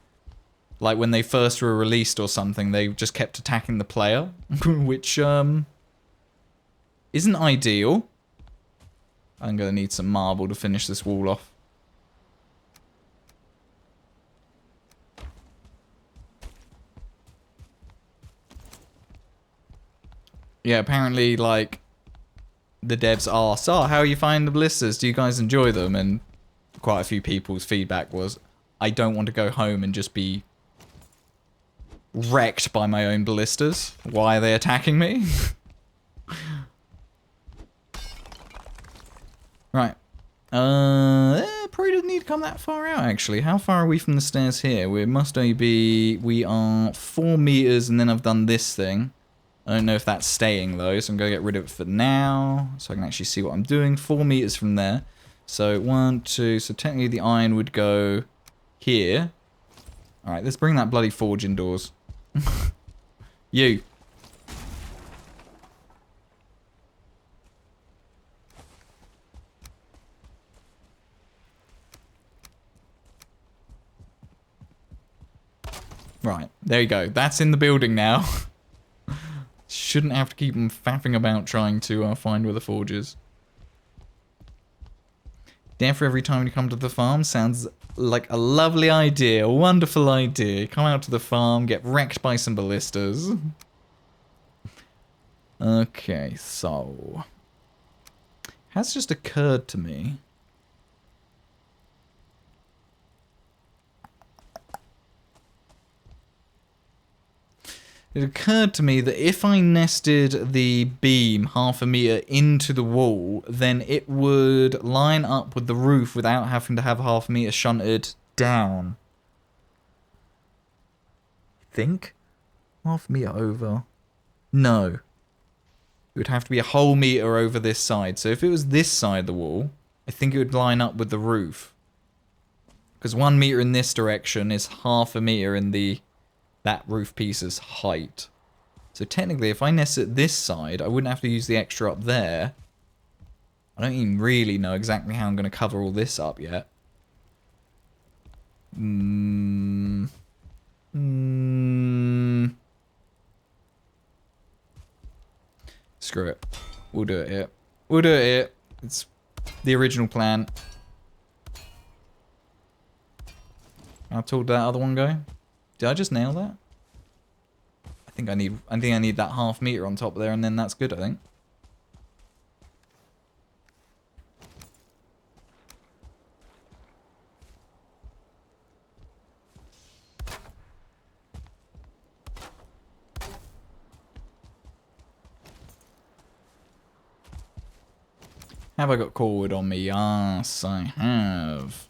like when they first were released or something, they just kept attacking the player, which isn't ideal. I'm gonna need some marble to finish this wall off. Yeah, apparently, like, the devs asked, oh, how are you finding the ballistas? Do you guys enjoy them? And quite a few people's feedback was, I don't want to go home and just be wrecked by my own ballistas. Why are they attacking me? Right. Probably doesn't need to come that far out, actually. How far are we from the stairs here? We must only be... We are 4 meters, and then I've done this thing. I don't know if that's staying though, so I'm going to get rid of it for now, so I can actually see what I'm doing. 4 meters from there. So 1, 2, so technically the iron would go here. Alright, let's bring that bloody forge indoors. You. Right, there you go. That's in the building now. Shouldn't have to keep them faffing about trying to find where the forge is. Death for every time you come to the farm sounds like a lovely idea, a wonderful idea. Come out to the farm, get wrecked by some ballistas. Okay, so... Has just occurred to me... It occurred to me that if I nested the beam 1/2 meter into the wall, then it would line up with the roof without having to have 1/2 meter shunted down. Think? 1/2 meter over. No. It would have to be a whole meter over this side. So if it was this side of the wall, I think it would line up with the roof. Because 1 meter in this direction is 1/2 meter in that roof piece's height. So technically, if I nest it this side, I wouldn't have to use the extra up there. I don't even really know exactly how I'm going to cover all this up yet. Screw it. We'll do it here. We'll do it here. It's the original plan. How tall did that other one go? Did I just nail that? I think I need that 1/2 meter on top there, and then that's good, I think. Have I got core wood on me? Yes, I have.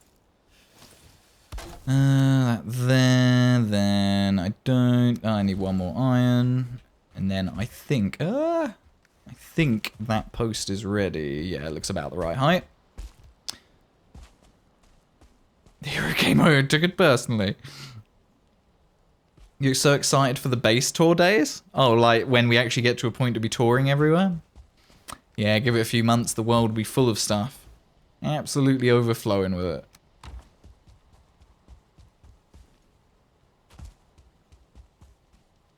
That there, then I don't. I need 1 more iron, and then I think that post is ready. Yeah, it looks about the right height. The hero came over and took it personally. You're so excited for the base tour days? Oh, like when we actually get to a point to be touring everywhere? Yeah, give it a few months, the world will be full of stuff. Absolutely overflowing with it.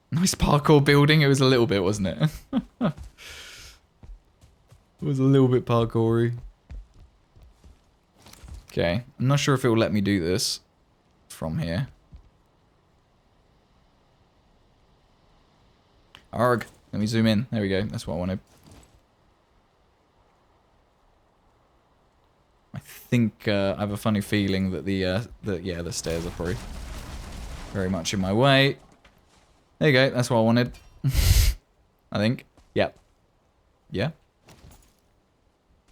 Nice parkour building. It was a little bit, wasn't it? It was a little bit parkoury. Okay, I'm not sure if it will let me do this from here. Arg. Let me zoom in. There we go. That's what I wanted. I think I have a funny feeling that the stairs are probably very much in my way. There you go. That's what I wanted. I think. Yep. Yeah.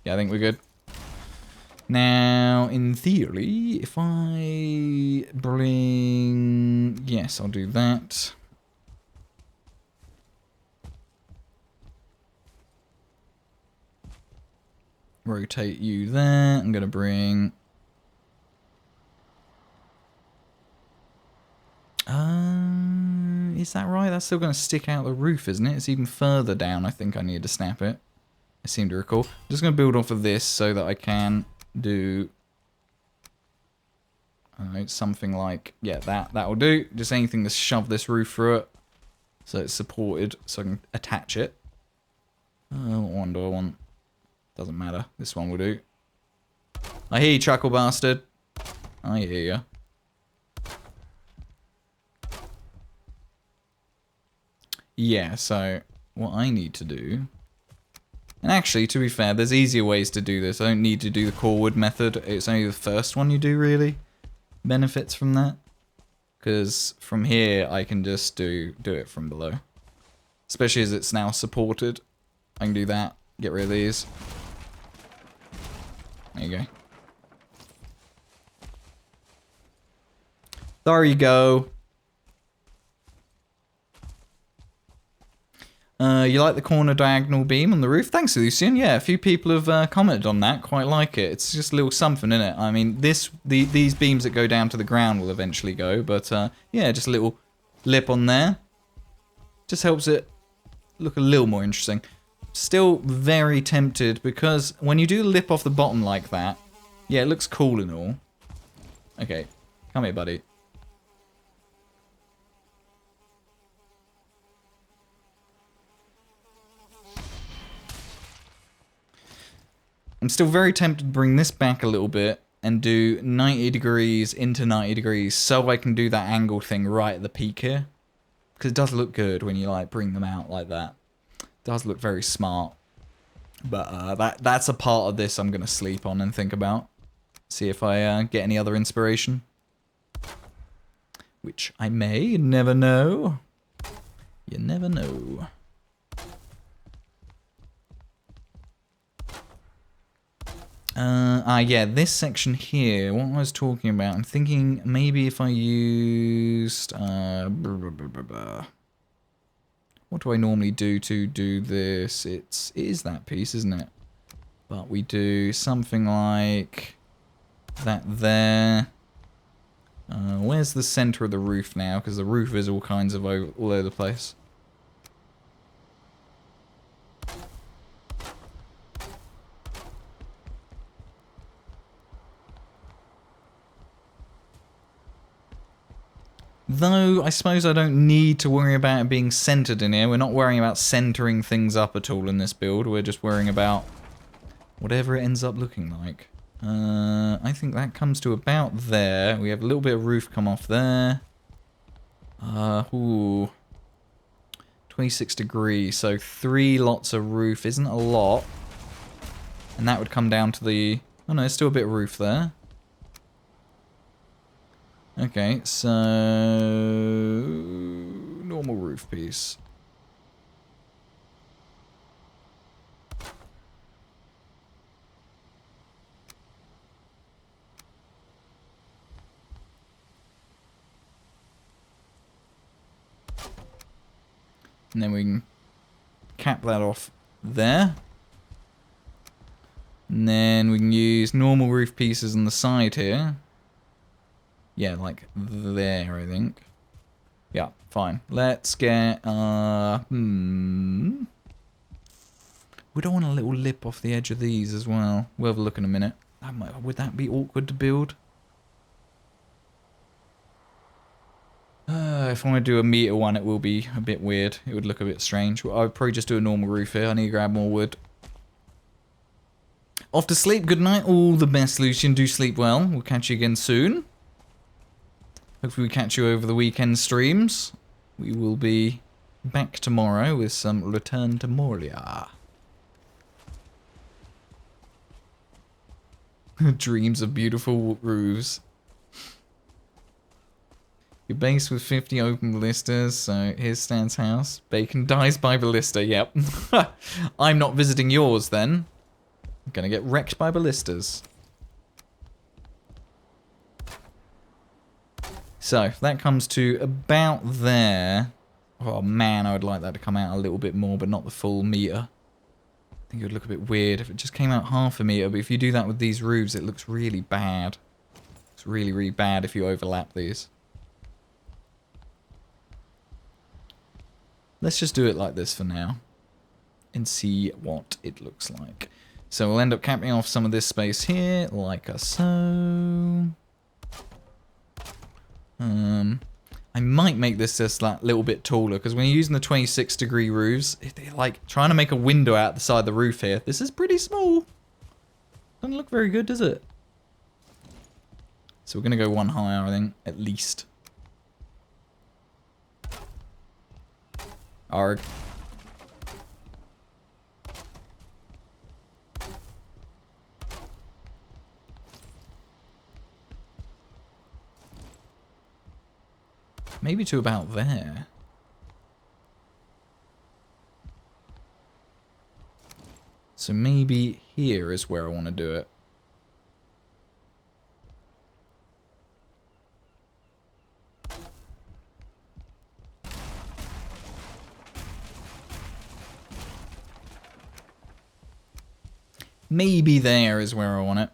Yeah, I think we're good. Now, in theory, if I bring... Yes, I'll do that. Rotate you there. I'm going to bring... Is that right? That's still going to stick out the roof, isn't it? It's even further down. I think I need to snap it. I seem to recall. I'm just going to build off of this so that I can do... I don't know, something like... Yeah, that will do. Just anything to shove this roof through it. So it's supported, so I can attach it. What one do I want? Doesn't matter. This one will do. I hear you, chuckle bastard. I hear you. Yeah, so what I need to do... And actually, to be fair, there's easier ways to do this. I don't need to do the core wood method. It's only the first one you do, really. Benefits from that. Because from here, I can just do it from below. Especially as it's now supported. I can do that. Get rid of these. There you go. There you go. You like the corner diagonal beam on the roof? Thanks, Lucian. Yeah, a few people have commented on that. Quite like it. It's just a little something, isn't it? I mean, these beams that go down to the ground will eventually go, but yeah, just a little lip on there. Just helps it look a little more interesting. Still very tempted because when you do the lip off the bottom like that, yeah, it looks cool and all. Okay, come here, buddy. I'm still very tempted to bring this back a little bit and do 90 degrees into 90 degrees so I can do that angle thing right at the peak here. Because it does look good when you like bring them out like that. It does look very smart. But that's a part of this I'm going to sleep on and think about. See if I get any other inspiration. Which I may, you never know. You never know. Yeah, this section here, what I was talking about, I'm thinking maybe if I used, what do I normally do to do this? It is that piece, isn't it? But we do something like that there. Where's the center of the roof now? Because the roof is all kinds of all over the place. Though, I suppose I don't need to worry about it being centered in here. We're not worrying about centering things up at all in this build. We're just worrying about whatever it ends up looking like. I think that comes to about there. We have a little bit of roof come off there. Ooh. 26 degrees, so 3 lots of roof isn't a lot. And that would come down to the... Oh no, there's still a bit of roof there. Okay, so normal roof piece. And then we can cap that off there. And then we can use normal roof pieces on the side here. Yeah, like there, I think. Yeah, fine. Let's get, We don't want a little lip off the edge of these as well. We'll have a look in a minute. Would that be awkward to build? If I want to do a meter one, it will be a bit weird. It would look a bit strange. I would probably just do a normal roof here. I need to grab more wood. Off to sleep. Good night. All the best, Lucian. Do sleep well. We'll catch you again soon. Hopefully we catch you over the weekend streams. We will be back tomorrow with some Return to Moria. Dreams of beautiful roofs. You're based with 50 open ballistas, so here's Stan's house. Bacon dies by ballista, yep. I'm not visiting yours then. I'm gonna get wrecked by ballistas. So, that comes to about there. Oh man, I would like that to come out a little bit more, but not the full meter. I think it would look a bit weird if it just came out half a meter, but if you do that with these roofs, it looks really bad. It's really, really bad if you overlap these. Let's just do it like this for now and see what it looks like. So we'll end up capping off some of this space here, like so. I might make this just that little bit taller, because when you're using the 26-degree roofs, they're like trying to make a window out the side of the roof here. This is pretty small. Doesn't look very good, does it? So we're going to go one higher, I think, at least. Arg. Maybe to about there. So maybe here is where I want to do it. Maybe there is where I want it.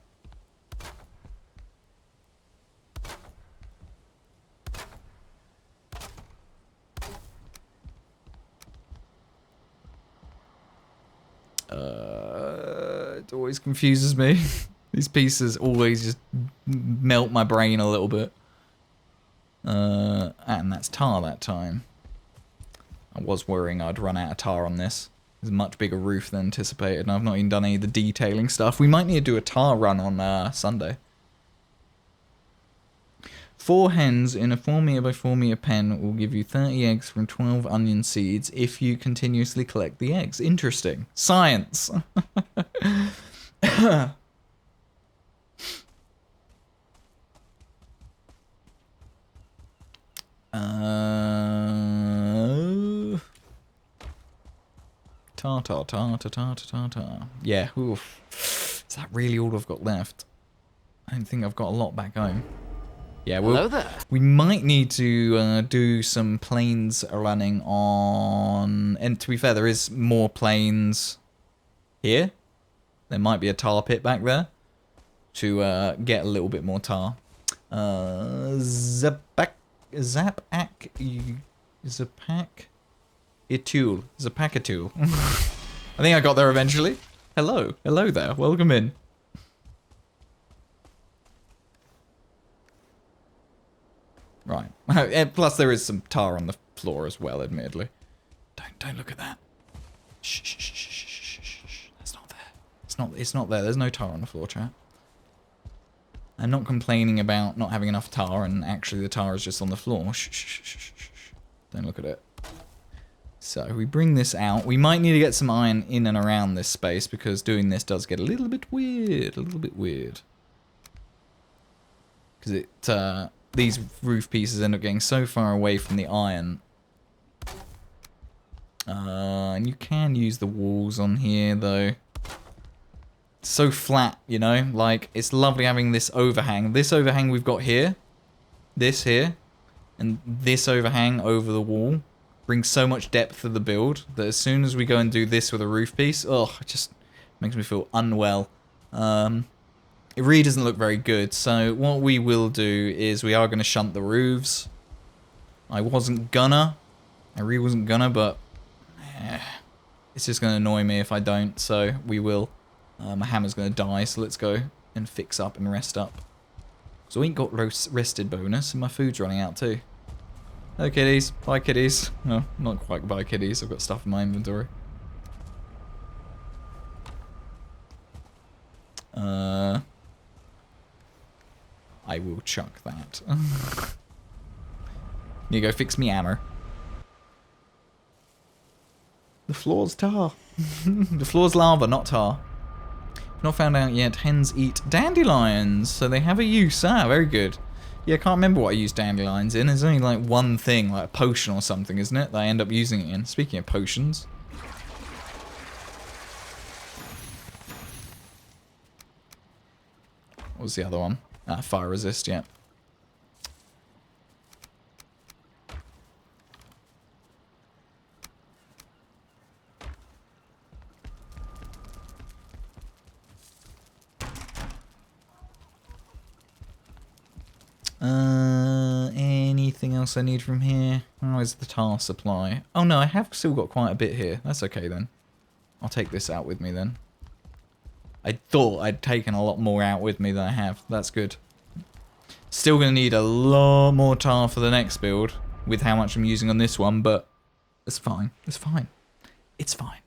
It always confuses me. These pieces always just melt my brain a little bit. And that's tar that time. I was worrying I'd run out of tar on this. It's a much bigger roof than anticipated, and I've not even done any of the detailing stuff. We might need to do a tar run on Sunday. 4 hens in a 4 meter by 4 meter pen will give you 30 eggs from 12 onion seeds if you continuously collect the eggs. Interesting. Science. Tar. Yeah, oof. Is that really all I've got left? I don't think I've got a lot back home. Yeah, Hello there. We might need to do some planes running on... And to be fair, there is more planes here. There might be a tar pit back there to get a little bit more tar. Zapak Zapakatul. I think I got there eventually. Hello there. Welcome in. Right. And plus, there is some tar on the floor as well, admittedly. Don't look at that. Shh. That's not there. It's not there. There's no tar on the floor, chat. I'm not complaining about not having enough tar, and actually the tar is just on the floor. Shh. Don't look at it. So we bring this out. We might need to get some iron in and around this space, because doing this does get a little bit weird. Because these roof pieces end up getting so far away from the iron. And you can use the walls on here, though. It's so flat, you know? Like, it's lovely having this overhang. This overhang we've got here. This here. And this overhang over the wall brings so much depth to the build that as soon as we go and do this with a roof piece, oh, it just makes me feel unwell. It really doesn't look very good. So what we will do is we are going to shunt the roofs. I wasn't gonna. I really wasn't gonna, but it's just gonna annoy me if I don't, so we will. My hammer's gonna die, so let's go and fix up and rest up. So I ain't got rested bonus, and my food's running out too. Hello kitties. Bye kitties. No, not quite bye kitties. I've got stuff in my inventory. I will chuck that. You go fix me hammer. The floor's tar. The floor's lava, not tar. Not found out yet. Hens eat dandelions, so they have a use. Ah, very good. Yeah, I can't remember what I use dandelions in. There's only like one thing, like a potion or something, isn't it, that I end up using it in. Speaking of potions. What was the other one? Ah, fire resist, yeah. Anything else I need from here? Oh, is the tar supply. Oh no, I have still got quite a bit here. That's okay then. I'll take this out with me then. I thought I'd taken a lot more out with me than I have. That's good. Still gonna need a lot more tar for the next build with how much I'm using on this one, but it's fine. It's fine. It's fine.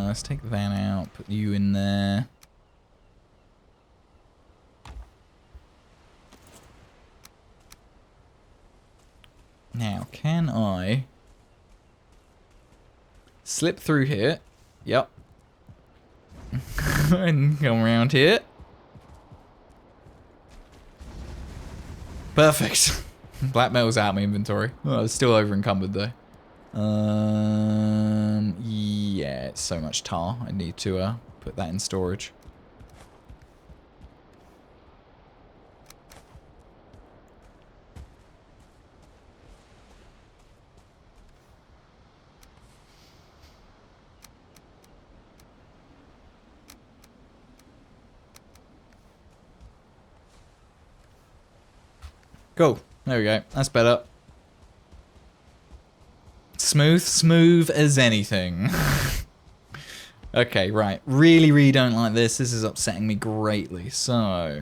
Let's take that out, put you in there. Now, can I slip through here? Yep. And come around here. Perfect. Black metal's out of my inventory. Oh, it's still over encumbered though. Yeah, it's so much tar. I need to put that in storage. Cool. There we go. That's better. Smooth as anything. Okay, right. Really don't like this. This is upsetting me greatly. So,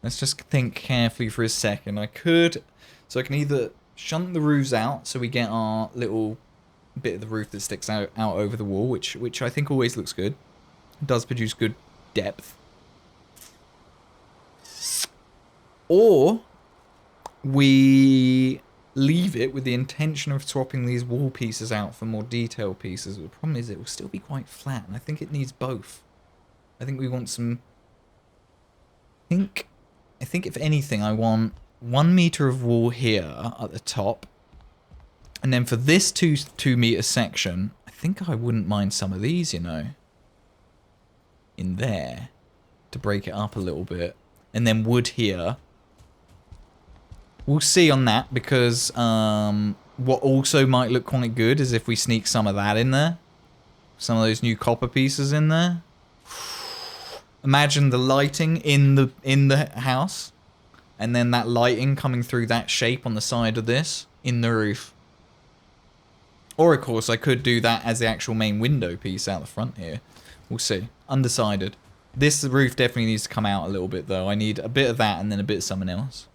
let's just think carefully for a second. I can either shunt the roofs out so we get our little bit of the roof that sticks out over the wall, which I think always looks good. It does produce good depth. Or we leave it with the intention of swapping these wall pieces out for more detailed pieces. The problem is it will still be quite flat, and I think it needs both. I think we want some... I think if anything, I want 1 meter of wall here at the top. And then for this 2 meter section, I think I wouldn't mind some of these, you know. In there. To break it up a little bit. And then wood here. We'll see on that, because what also might look quite good is if we sneak some of that in there. Some of those new copper pieces in there. Imagine the lighting in the house. And then that lighting coming through that shape on the side of this in the roof. Or, of course, I could do that as the actual main window piece out the front here. We'll see. Undecided. This roof definitely needs to come out a little bit, though. I need a bit of that and then a bit of something else.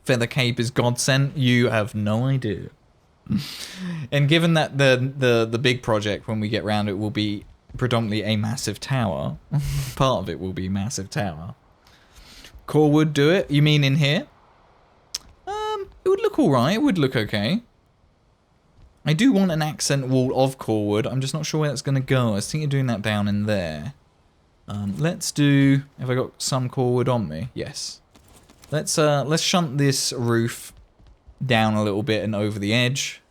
Feather cape is godsend. You have no idea. And given that the big project, when we get round it, will be predominantly a massive tower. Part of it will be massive tower. Core would do it. You mean in here? It would look alright. It would look okay. I do want an accent wall of core wood. I'm just not sure where that's going to go. I was thinking of doing that down in there. Let's do... Have I got some core wood on me? Yes. Let's shunt this roof down a little bit and over the edge.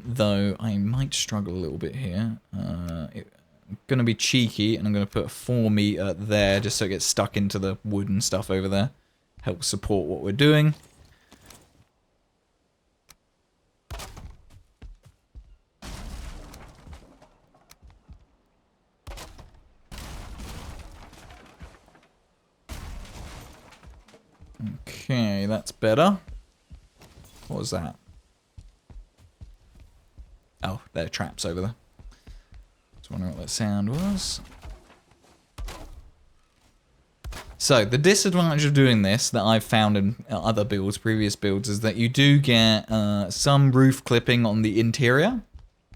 Though I might struggle a little bit here. I'm going to be cheeky and I'm going to put a 4 meter there just so it gets stuck into the wood and stuff over there. help support what we're doing. Okay, that's better. What was that? Oh, there are traps over there. Just wondering what that sound was. So, the disadvantage of doing this that I've found in other builds, previous builds, is that you do get some roof clipping on the interior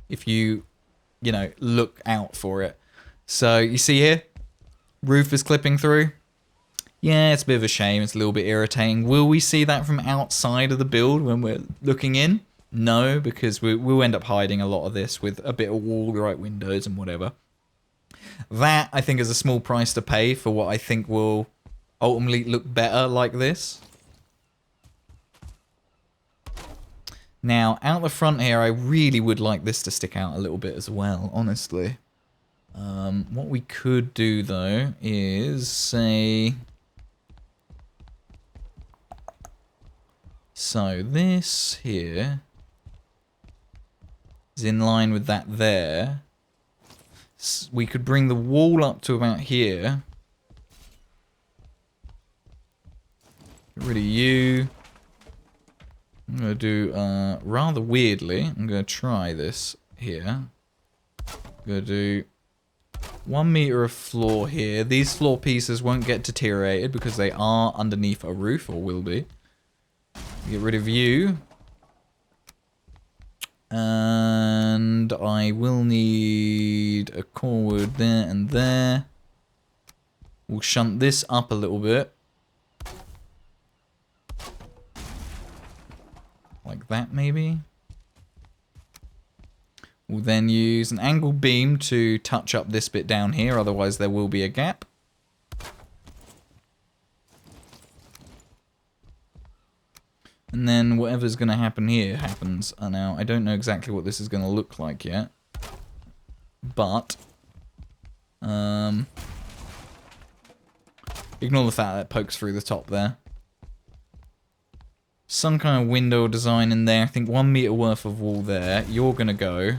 if you know, look out for it. So, you see here? Roof is clipping through. Yeah, it's a bit of a shame. It's a little bit irritating. Will we see that from outside of the build when we're looking in? No, because we'll end up hiding a lot of this with a bit of wall, right windows and whatever. That, I think, is a small price to pay for what I think will ultimately look better like this. Now, out the front here, I really would like this to stick out a little bit as well, honestly. What we could do, though, is say... So, this here is in line with that there. We could bring the wall up to about here. Get rid of you. I'm going to do, rather weirdly, I'm going to try this here. I'm going to do 1 meter of floor here. These floor pieces won't get deteriorated because they are underneath a roof, or will be. Get rid of you. And I will need a core wood there and there. We'll shunt this up a little bit. Like that, maybe. We'll then use an angle beam to touch up this bit down here, otherwise there will be a gap. And then whatever's going to happen here happens. Now, I don't know exactly what this is going to look like yet. But, ignore the fact that it pokes through the top there. Some kind of window design in there. I think 1 meter worth of wall there. You're going to go.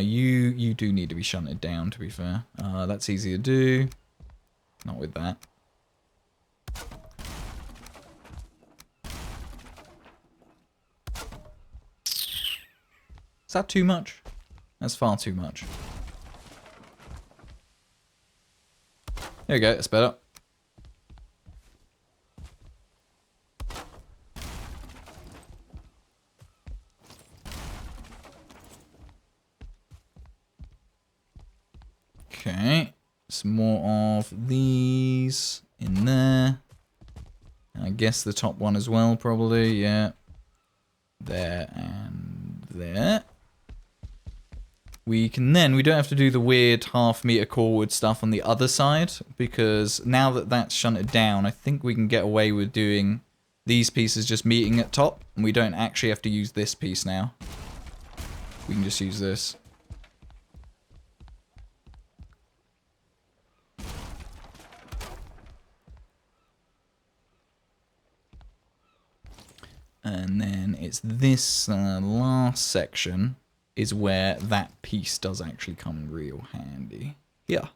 You do need to be shunted down, to be fair. That's easy to do. Not with that. Is that too much? That's far too much. There we go, that's better. Okay, some more of these in there. I guess the top one as well, probably, yeah. There and there. We can then, we don't have to do the weird half-meter core wood stuff on the other side, because now that that's shunted down, I think we can get away with doing these pieces just meeting at top, and we don't actually have to use this piece now. We can just use this. And then it's this last section is where that piece does actually come real handy. Yeah.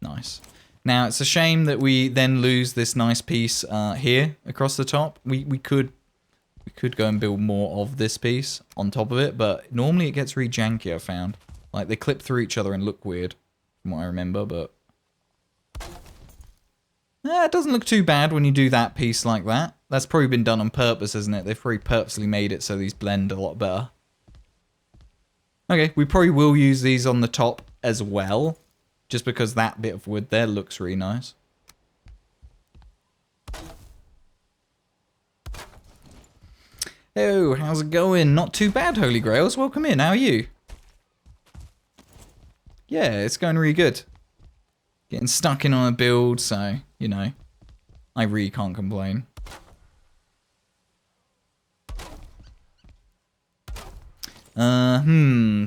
Nice. Now, it's a shame that we then lose this nice piece here across the top. We could go and build more of this piece on top of it, but normally it gets really janky, I found. Like, they clip through each other and look weird, from what I remember, but... it doesn't look too bad when you do that piece like that. That's probably been done on purpose, isn't it? They've probably purposely made it so these blend a lot better. Okay, we probably will use these on the top as well, just because that bit of wood there looks really nice. Oh, how's it going? Not too bad, Holy Grails. Welcome in. How are you? Yeah, it's going really good. Getting stuck in on a build, so, you know, I really can't complain.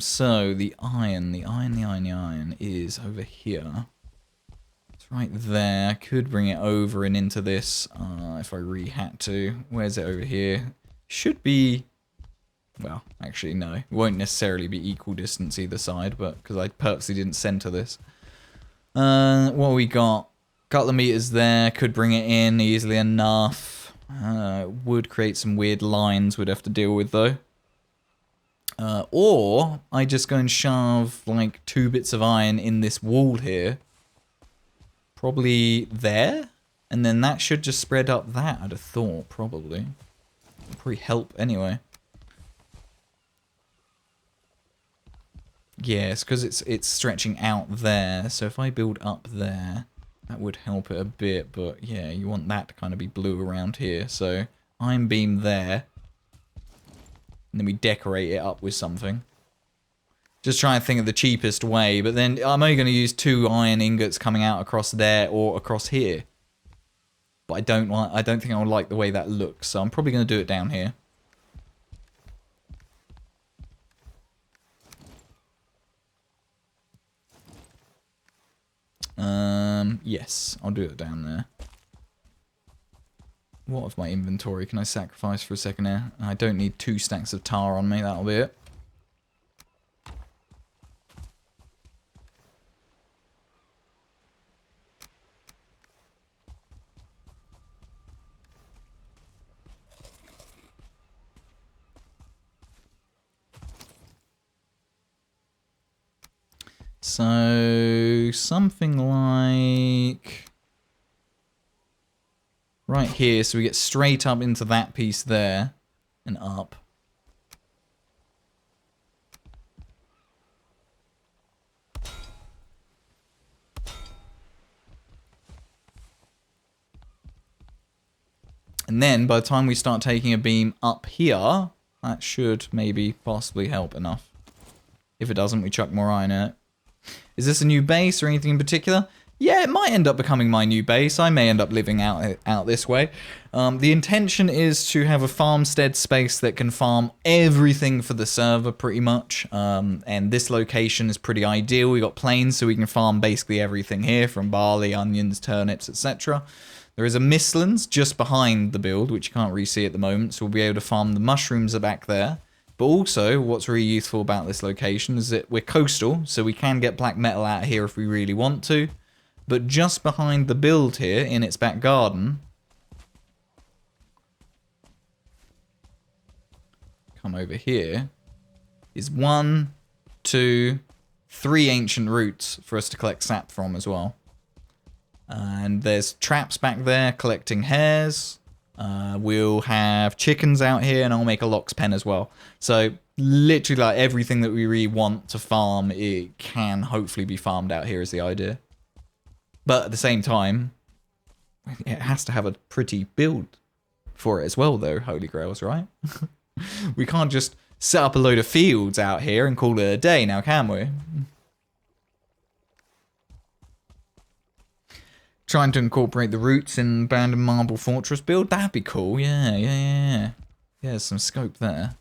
So the iron is over here. right there. I could bring it over and into this if I really had to. Where's it over here? Should be... Well, actually, no. It won't necessarily be equal distance either side, but because I purposely didn't center this. What we got? Couple of meters there. Could bring it in easily enough. Would create some weird lines we'd have to deal with, though. Or I just go and shove, like, 2 bits of iron in this wall here. Probably there? And then that should just spread up that, I'd have thought, probably. It'd probably help anyway. Yes, because it's stretching out there, so if I build up there, that would help it a bit, but yeah, you want that to kind of be blue around here, so iron beam there, and then we decorate it up with something. Just trying to think of the cheapest way, but then I'm only going to use 2 iron ingots coming out across there or across here. But I don't think I would like the way that looks, so I'm probably going to do it down here. Yes, I'll do it down there. What of my inventory can I sacrifice for a second here? I don't need 2 stacks of tar on me, that'll be it. So, something like... right here, so we get straight up into that piece there, and up. And then, by the time we start taking a beam up here, that should maybe possibly help enough. If it doesn't, we chuck more iron in it. Is this a new base or anything in particular? Yeah, it might end up becoming my new base. I may end up living out this way. The intention is to have a farmstead space that can farm everything for the server, pretty much. And this location is pretty ideal. We got plains, so we can farm basically everything here, from barley, onions, turnips, etc. There is a Mistlands just behind the build, which you can't really see at the moment, so we'll be able to farm the mushrooms are back there. But also, what's really useful about this location is that we're coastal, so we can get black metal out here if we really want to. But just behind the build here, in its back garden, come over here, is 1, 2, 3 ancient roots for us to collect sap from as well. And there's traps back there collecting hares. We'll have chickens out here, and I'll make a lox pen as well. So literally, like, everything that we really want to farm, it can hopefully be farmed out here is the idea. But at the same time, it has to have a pretty build for it as well, though, Holy Grails, right? We can't just set up a load of fields out here and call it a day now, can we? Trying to incorporate the roots in Abandoned Marble Fortress build, that'd be cool. Yeah. Yeah, there's some scope there.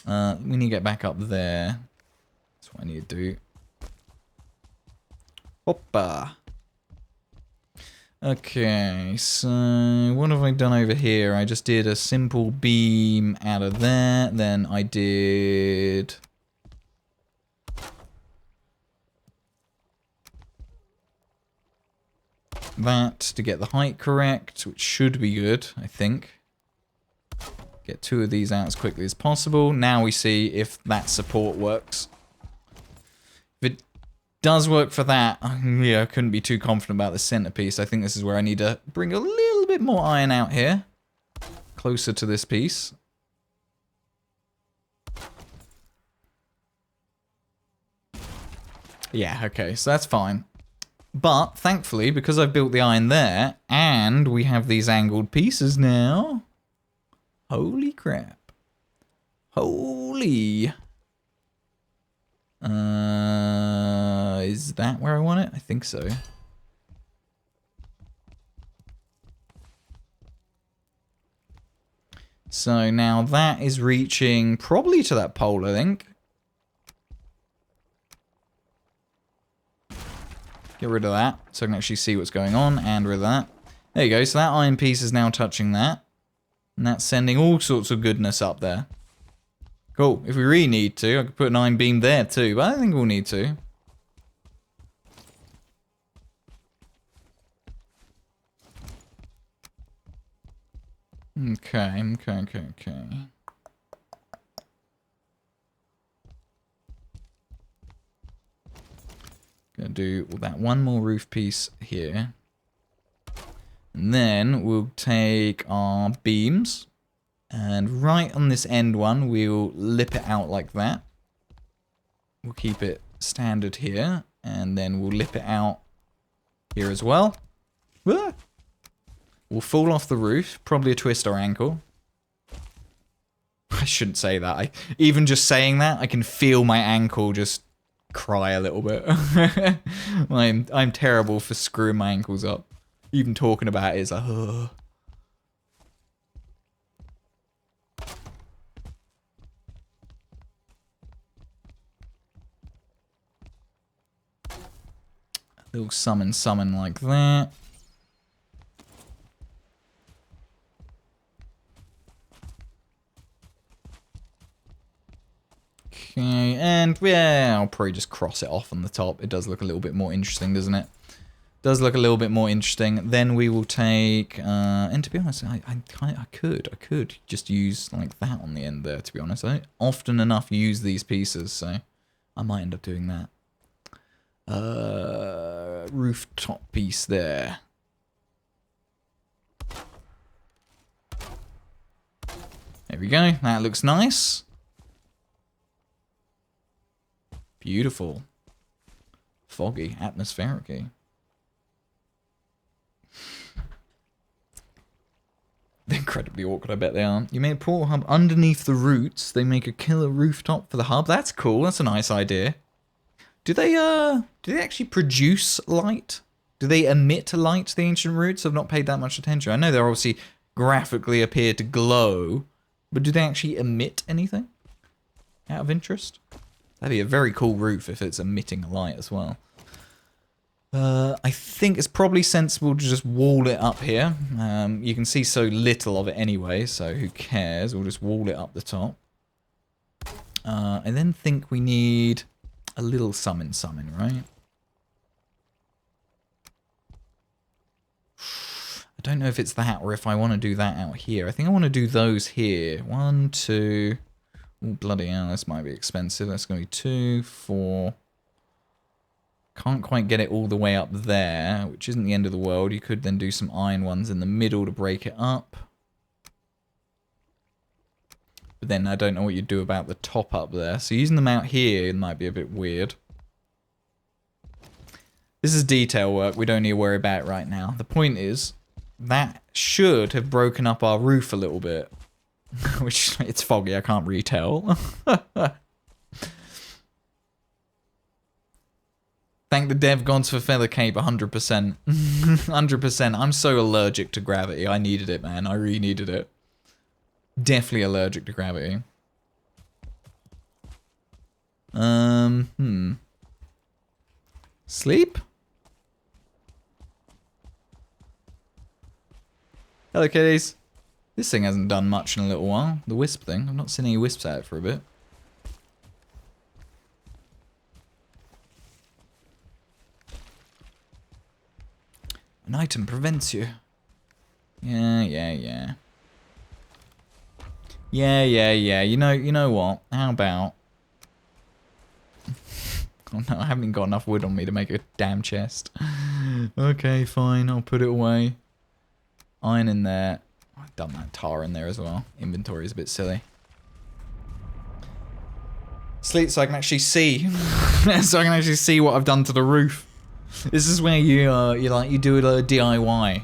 We need to get back up there. That's what I need to do. Hoppa. Okay, so what have I done over here? I just did a simple beam out of there. Then I did... that to get the height correct, which should be good, I think. Get 2 of these out as quickly as possible. Now we see if that support works. If it does work for that, yeah, I couldn't be too confident about the centerpiece. I think this is where I need to bring a little bit more iron out here. Closer to this piece. Yeah, okay, so that's fine. But, thankfully, because I've built the iron there, and we have these angled pieces now... holy crap. Holy... is that where I want it? I think so. So now that is reaching probably to that pole, I think. Get rid of that so I can actually see what's going on, and rid of that. There you go, so that iron piece is now touching that. And that's sending all sorts of goodness up there. Cool. If we really need to, I could put an iron beam there too, but I don't think we'll need to. Okay. Gonna do that one more roof piece here. And then we'll take our beams. And right on this end one, we'll lip it out like that. We'll keep it standard here. And then we'll lip it out here as well. Ah! We'll fall off the roof. Probably twist our ankle. I shouldn't say that. Even just saying that, I can feel my ankle just cry a little bit. I'm terrible for screwing my ankles up. Even talking about it is like, ugh. A little summon like that. Okay, and yeah, I'll probably just cross it off on the top. It does look a little bit more interesting, doesn't it? Does look a little bit more interesting. Then we will take, and to be honest, I could just use like that on the end there, to be honest. I don't often enough use these pieces, so I might end up doing that. Rooftop piece there. There we go. That looks nice. Beautiful. Foggy, atmospheric-y. They're incredibly awkward, I bet they are. You made a portal hub underneath the roots. They make a killer rooftop for the hub. That's cool. That's a nice idea. Do they actually produce light? Do they emit light, the ancient roots? I've not paid that much attention. I know they obviously graphically appear to glow, but do they actually emit anything? Out of interest? That'd be a very cool roof if it's emitting a light as well. I think it's probably sensible to just wall it up here. You can see so little of it anyway, so who cares? We'll just wall it up the top. I then think we need a little summon, right? I don't know if it's that or if I want to do that out here. I think I want to do those here. 1, 2... Oh, bloody hell, this might be expensive. That's going to be 2, 4... Can't quite get it all the way up there, which isn't the end of the world. You could then do some iron ones in the middle to break it up. But then I don't know what you'd do about the top up there. So using them out here might be a bit weird. This is detail work. We don't need to worry about it right now. The point is, that should have broken up our roof a little bit. Which, it's foggy, I can't really tell. Thank the dev gods for Feather Cape, 100%. 100%. I'm so allergic to gravity. I needed it, man. I really needed it. Definitely allergic to gravity. Sleep? Hello, kitties. This thing hasn't done much in a little while. The wisp thing. I've not seen any wisps out for a bit. An item prevents you. Yeah. Yeah. You know what? How about... Oh no, I haven't got enough wood on me to make a damn chest. Okay, fine. I'll put it away. Iron in there. I've done that tar in there as well. Inventory is a bit silly. Sleep so I can actually see. So I can actually see what I've done to the roof. This is where you do a DIY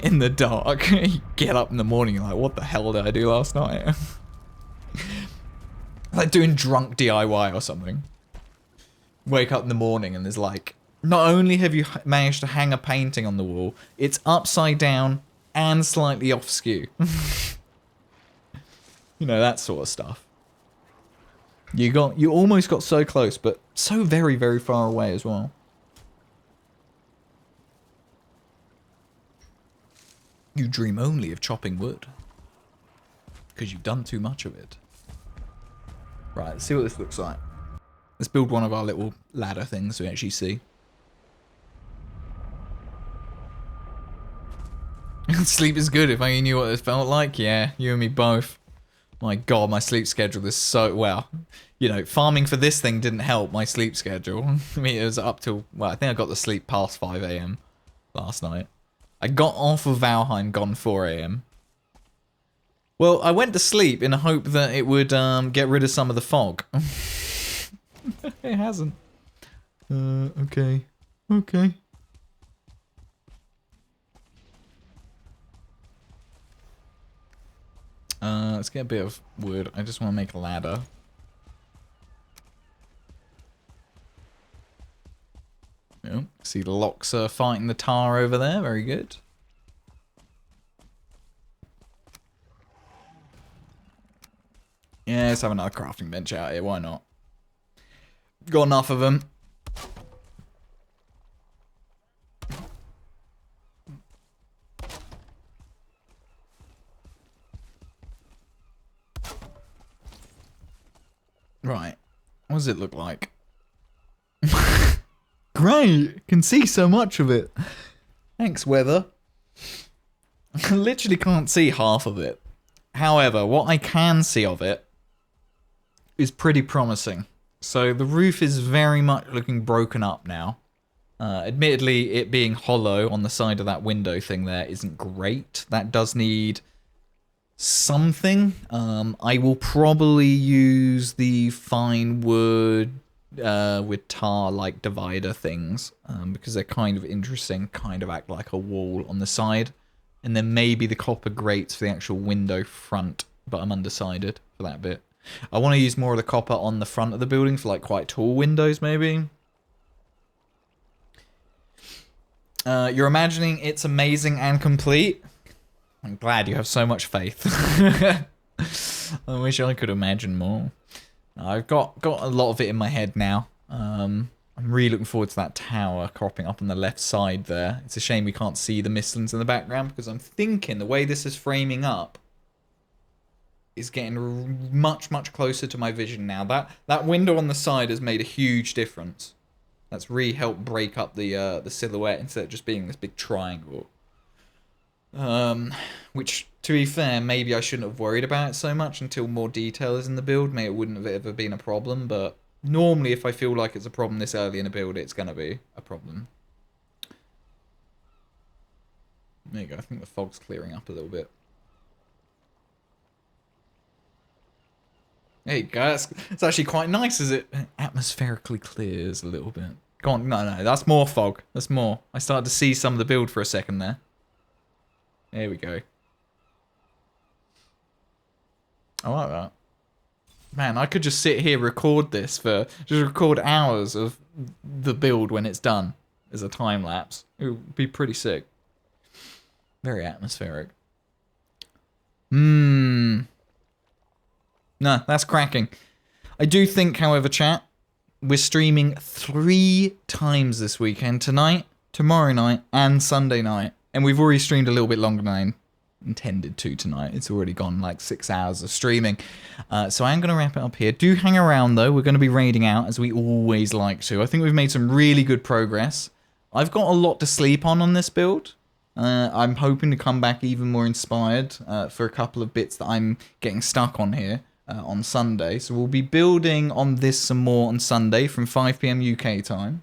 in the dark. You get up in the morning, you're like, what the hell did I do last night? Like doing drunk DIY or something. Wake up in the morning and there's like, not only have you managed to hang a painting on the wall, it's upside down and slightly off skew. You know, that sort of stuff. You almost got so close, but so very, very far away as well. You dream only of chopping wood. Because you've done too much of it. Right, let's see what this looks like. Let's build one of our little ladder things so we actually see. Sleep is good, if I only knew what it felt like. Yeah, you and me both. My god, my sleep schedule is so... Well, you know, farming for this thing didn't help my sleep schedule. I mean, it was up till... Well, I think I got to sleep past 5 AM last night. I got off of Valheim, gone 4 AM. Well, I went to sleep in the hope that it would get rid of some of the fog. It hasn't. Okay. Okay. Let's get a bit of wood. I just want to make a ladder. Oh, see the locks are fighting the tar over there. Very good. Yeah, let's have another crafting bench out here. Why not? Got enough of them. Right. What does it look like? Great! Can see so much of it. Thanks, weather. I literally can't see half of it. However, what I can see of it is pretty promising. So the roof is very much looking broken up now. Admittedly, it being hollow on the side of that window thing there isn't great. That does need something. I will probably use the fine wood with tar-like divider things because they're kind of interesting, kind of act like a wall on the side. And then maybe the copper grates for the actual window front, but I'm undecided for that bit. I want to use more of the copper on the front of the building for like quite tall windows maybe. You're imagining it's amazing and complete? I'm glad you have so much faith. I wish I could imagine more. I've got a lot of it in my head now. I'm really looking forward to that tower cropping up on the left side there. It's a shame we can't see the Mistlands in the background because I'm thinking the way this is framing up is getting much, much closer to my vision now. That window on the side has made a huge difference. That's really helped break up the silhouette instead of just being this big triangle. Which, to be fair, maybe I shouldn't have worried about it so much until more detail is in the build. Maybe it wouldn't have ever been a problem, but normally if I feel like it's a problem this early in a build, it's going to be a problem. There you go. I think the fog's clearing up a little bit. There you go. It's actually quite nice as it atmospherically clears a little bit. Go on. No, that's more fog. That's more. I started to see some of the build for a second there. There we go. I like that. Man, I could just sit here, record this just record hours of the build when it's done as a time lapse. It would be pretty sick. Very atmospheric. No, that's cracking. I do think, however, chat, we're streaming 3 times this weekend. Tonight, tomorrow night, and Sunday night. And we've already streamed a little bit longer than I intended to tonight. It's already gone like 6 hours of streaming. So I am going to wrap it up here. Do hang around, though. We're going to be raiding out, as we always like to. I think we've made some really good progress. I've got a lot to sleep on this build. I'm hoping to come back even more inspired for a couple of bits that I'm getting stuck on here. On Sunday, so we'll be building on this some more on Sunday from 5 PM UK time.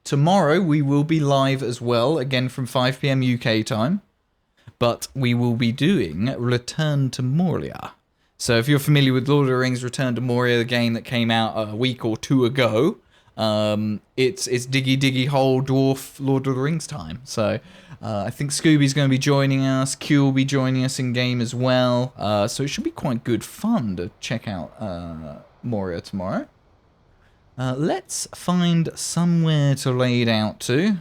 Tomorrow we will be live as well, again from 5 PM UK time, but we will be doing Return to Moria. So if you're familiar with Lord of the Rings Return to Moria, the game that came out a week or 2 ago, it's diggy diggy hole dwarf Lord of the Rings time. So I think Scooby's going to be joining us. Q will be joining us in game as well. So it should be quite good fun to check out Moria tomorrow. Let's find somewhere to lay it out to.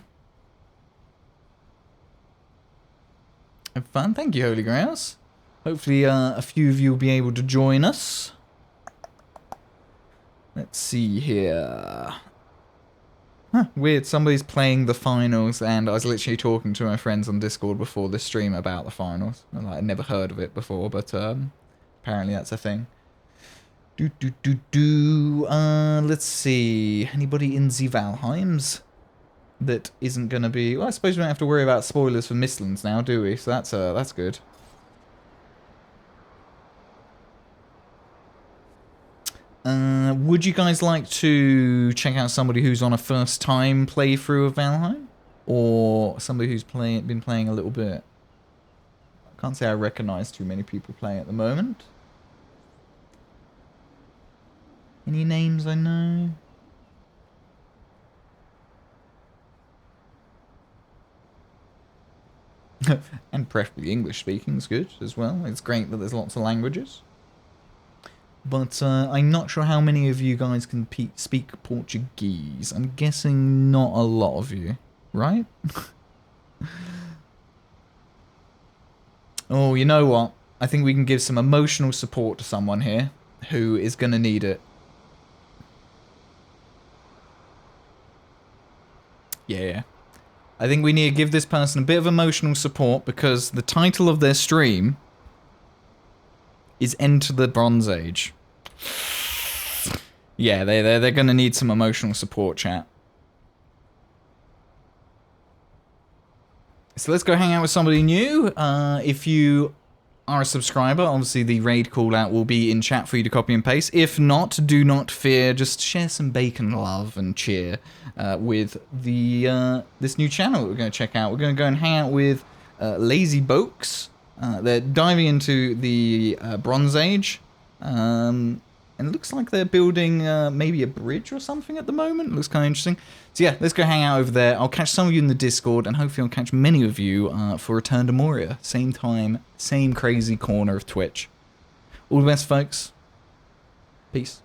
Have fun. Thank you, Holy Grails. Hopefully a few of you will be able to join us. Let's see here. Huh, weird. Somebody's playing the finals, and I was literally talking to my friends on Discord before this stream about the finals. Like, I'd never heard of it before, but apparently that's a thing. Let's see. Anybody in the Valheims that isn't gonna be? Well, I suppose we don't have to worry about spoilers for Mistlands now, do we? So that's good. Would you guys like to check out somebody who's on a first-time playthrough of Valheim, or somebody who's been playing a little bit? I can't say I recognise too many people playing at the moment. Any names I know? And preferably English speaking is good as well. It's great that there's lots of languages. But I'm not sure how many of you guys can speak Portuguese. I'm guessing not a lot of you, right? Oh, you know what? I think we can give some emotional support to someone here who is going to need it. Yeah. I think we need to give this person a bit of emotional support because the title of their stream is Enter the Bronze Age. Yeah, they're going to need some emotional support, chat. So let's go hang out with somebody new. If you are a subscriber, obviously the raid call out will be in chat for you to copy and paste. If not, do not fear. Just share some bacon love and cheer with the this new channel that we're going to check out. We're going to go and hang out with Lazy Boaks. They're diving into the Bronze Age. And it looks like they're building maybe a bridge or something at the moment. It looks kind of interesting. So yeah, let's go hang out over there. I'll catch some of you in the Discord, and hopefully I'll catch many of you for Return to Moria. Same time, same crazy corner of Twitch. All the best, folks. Peace.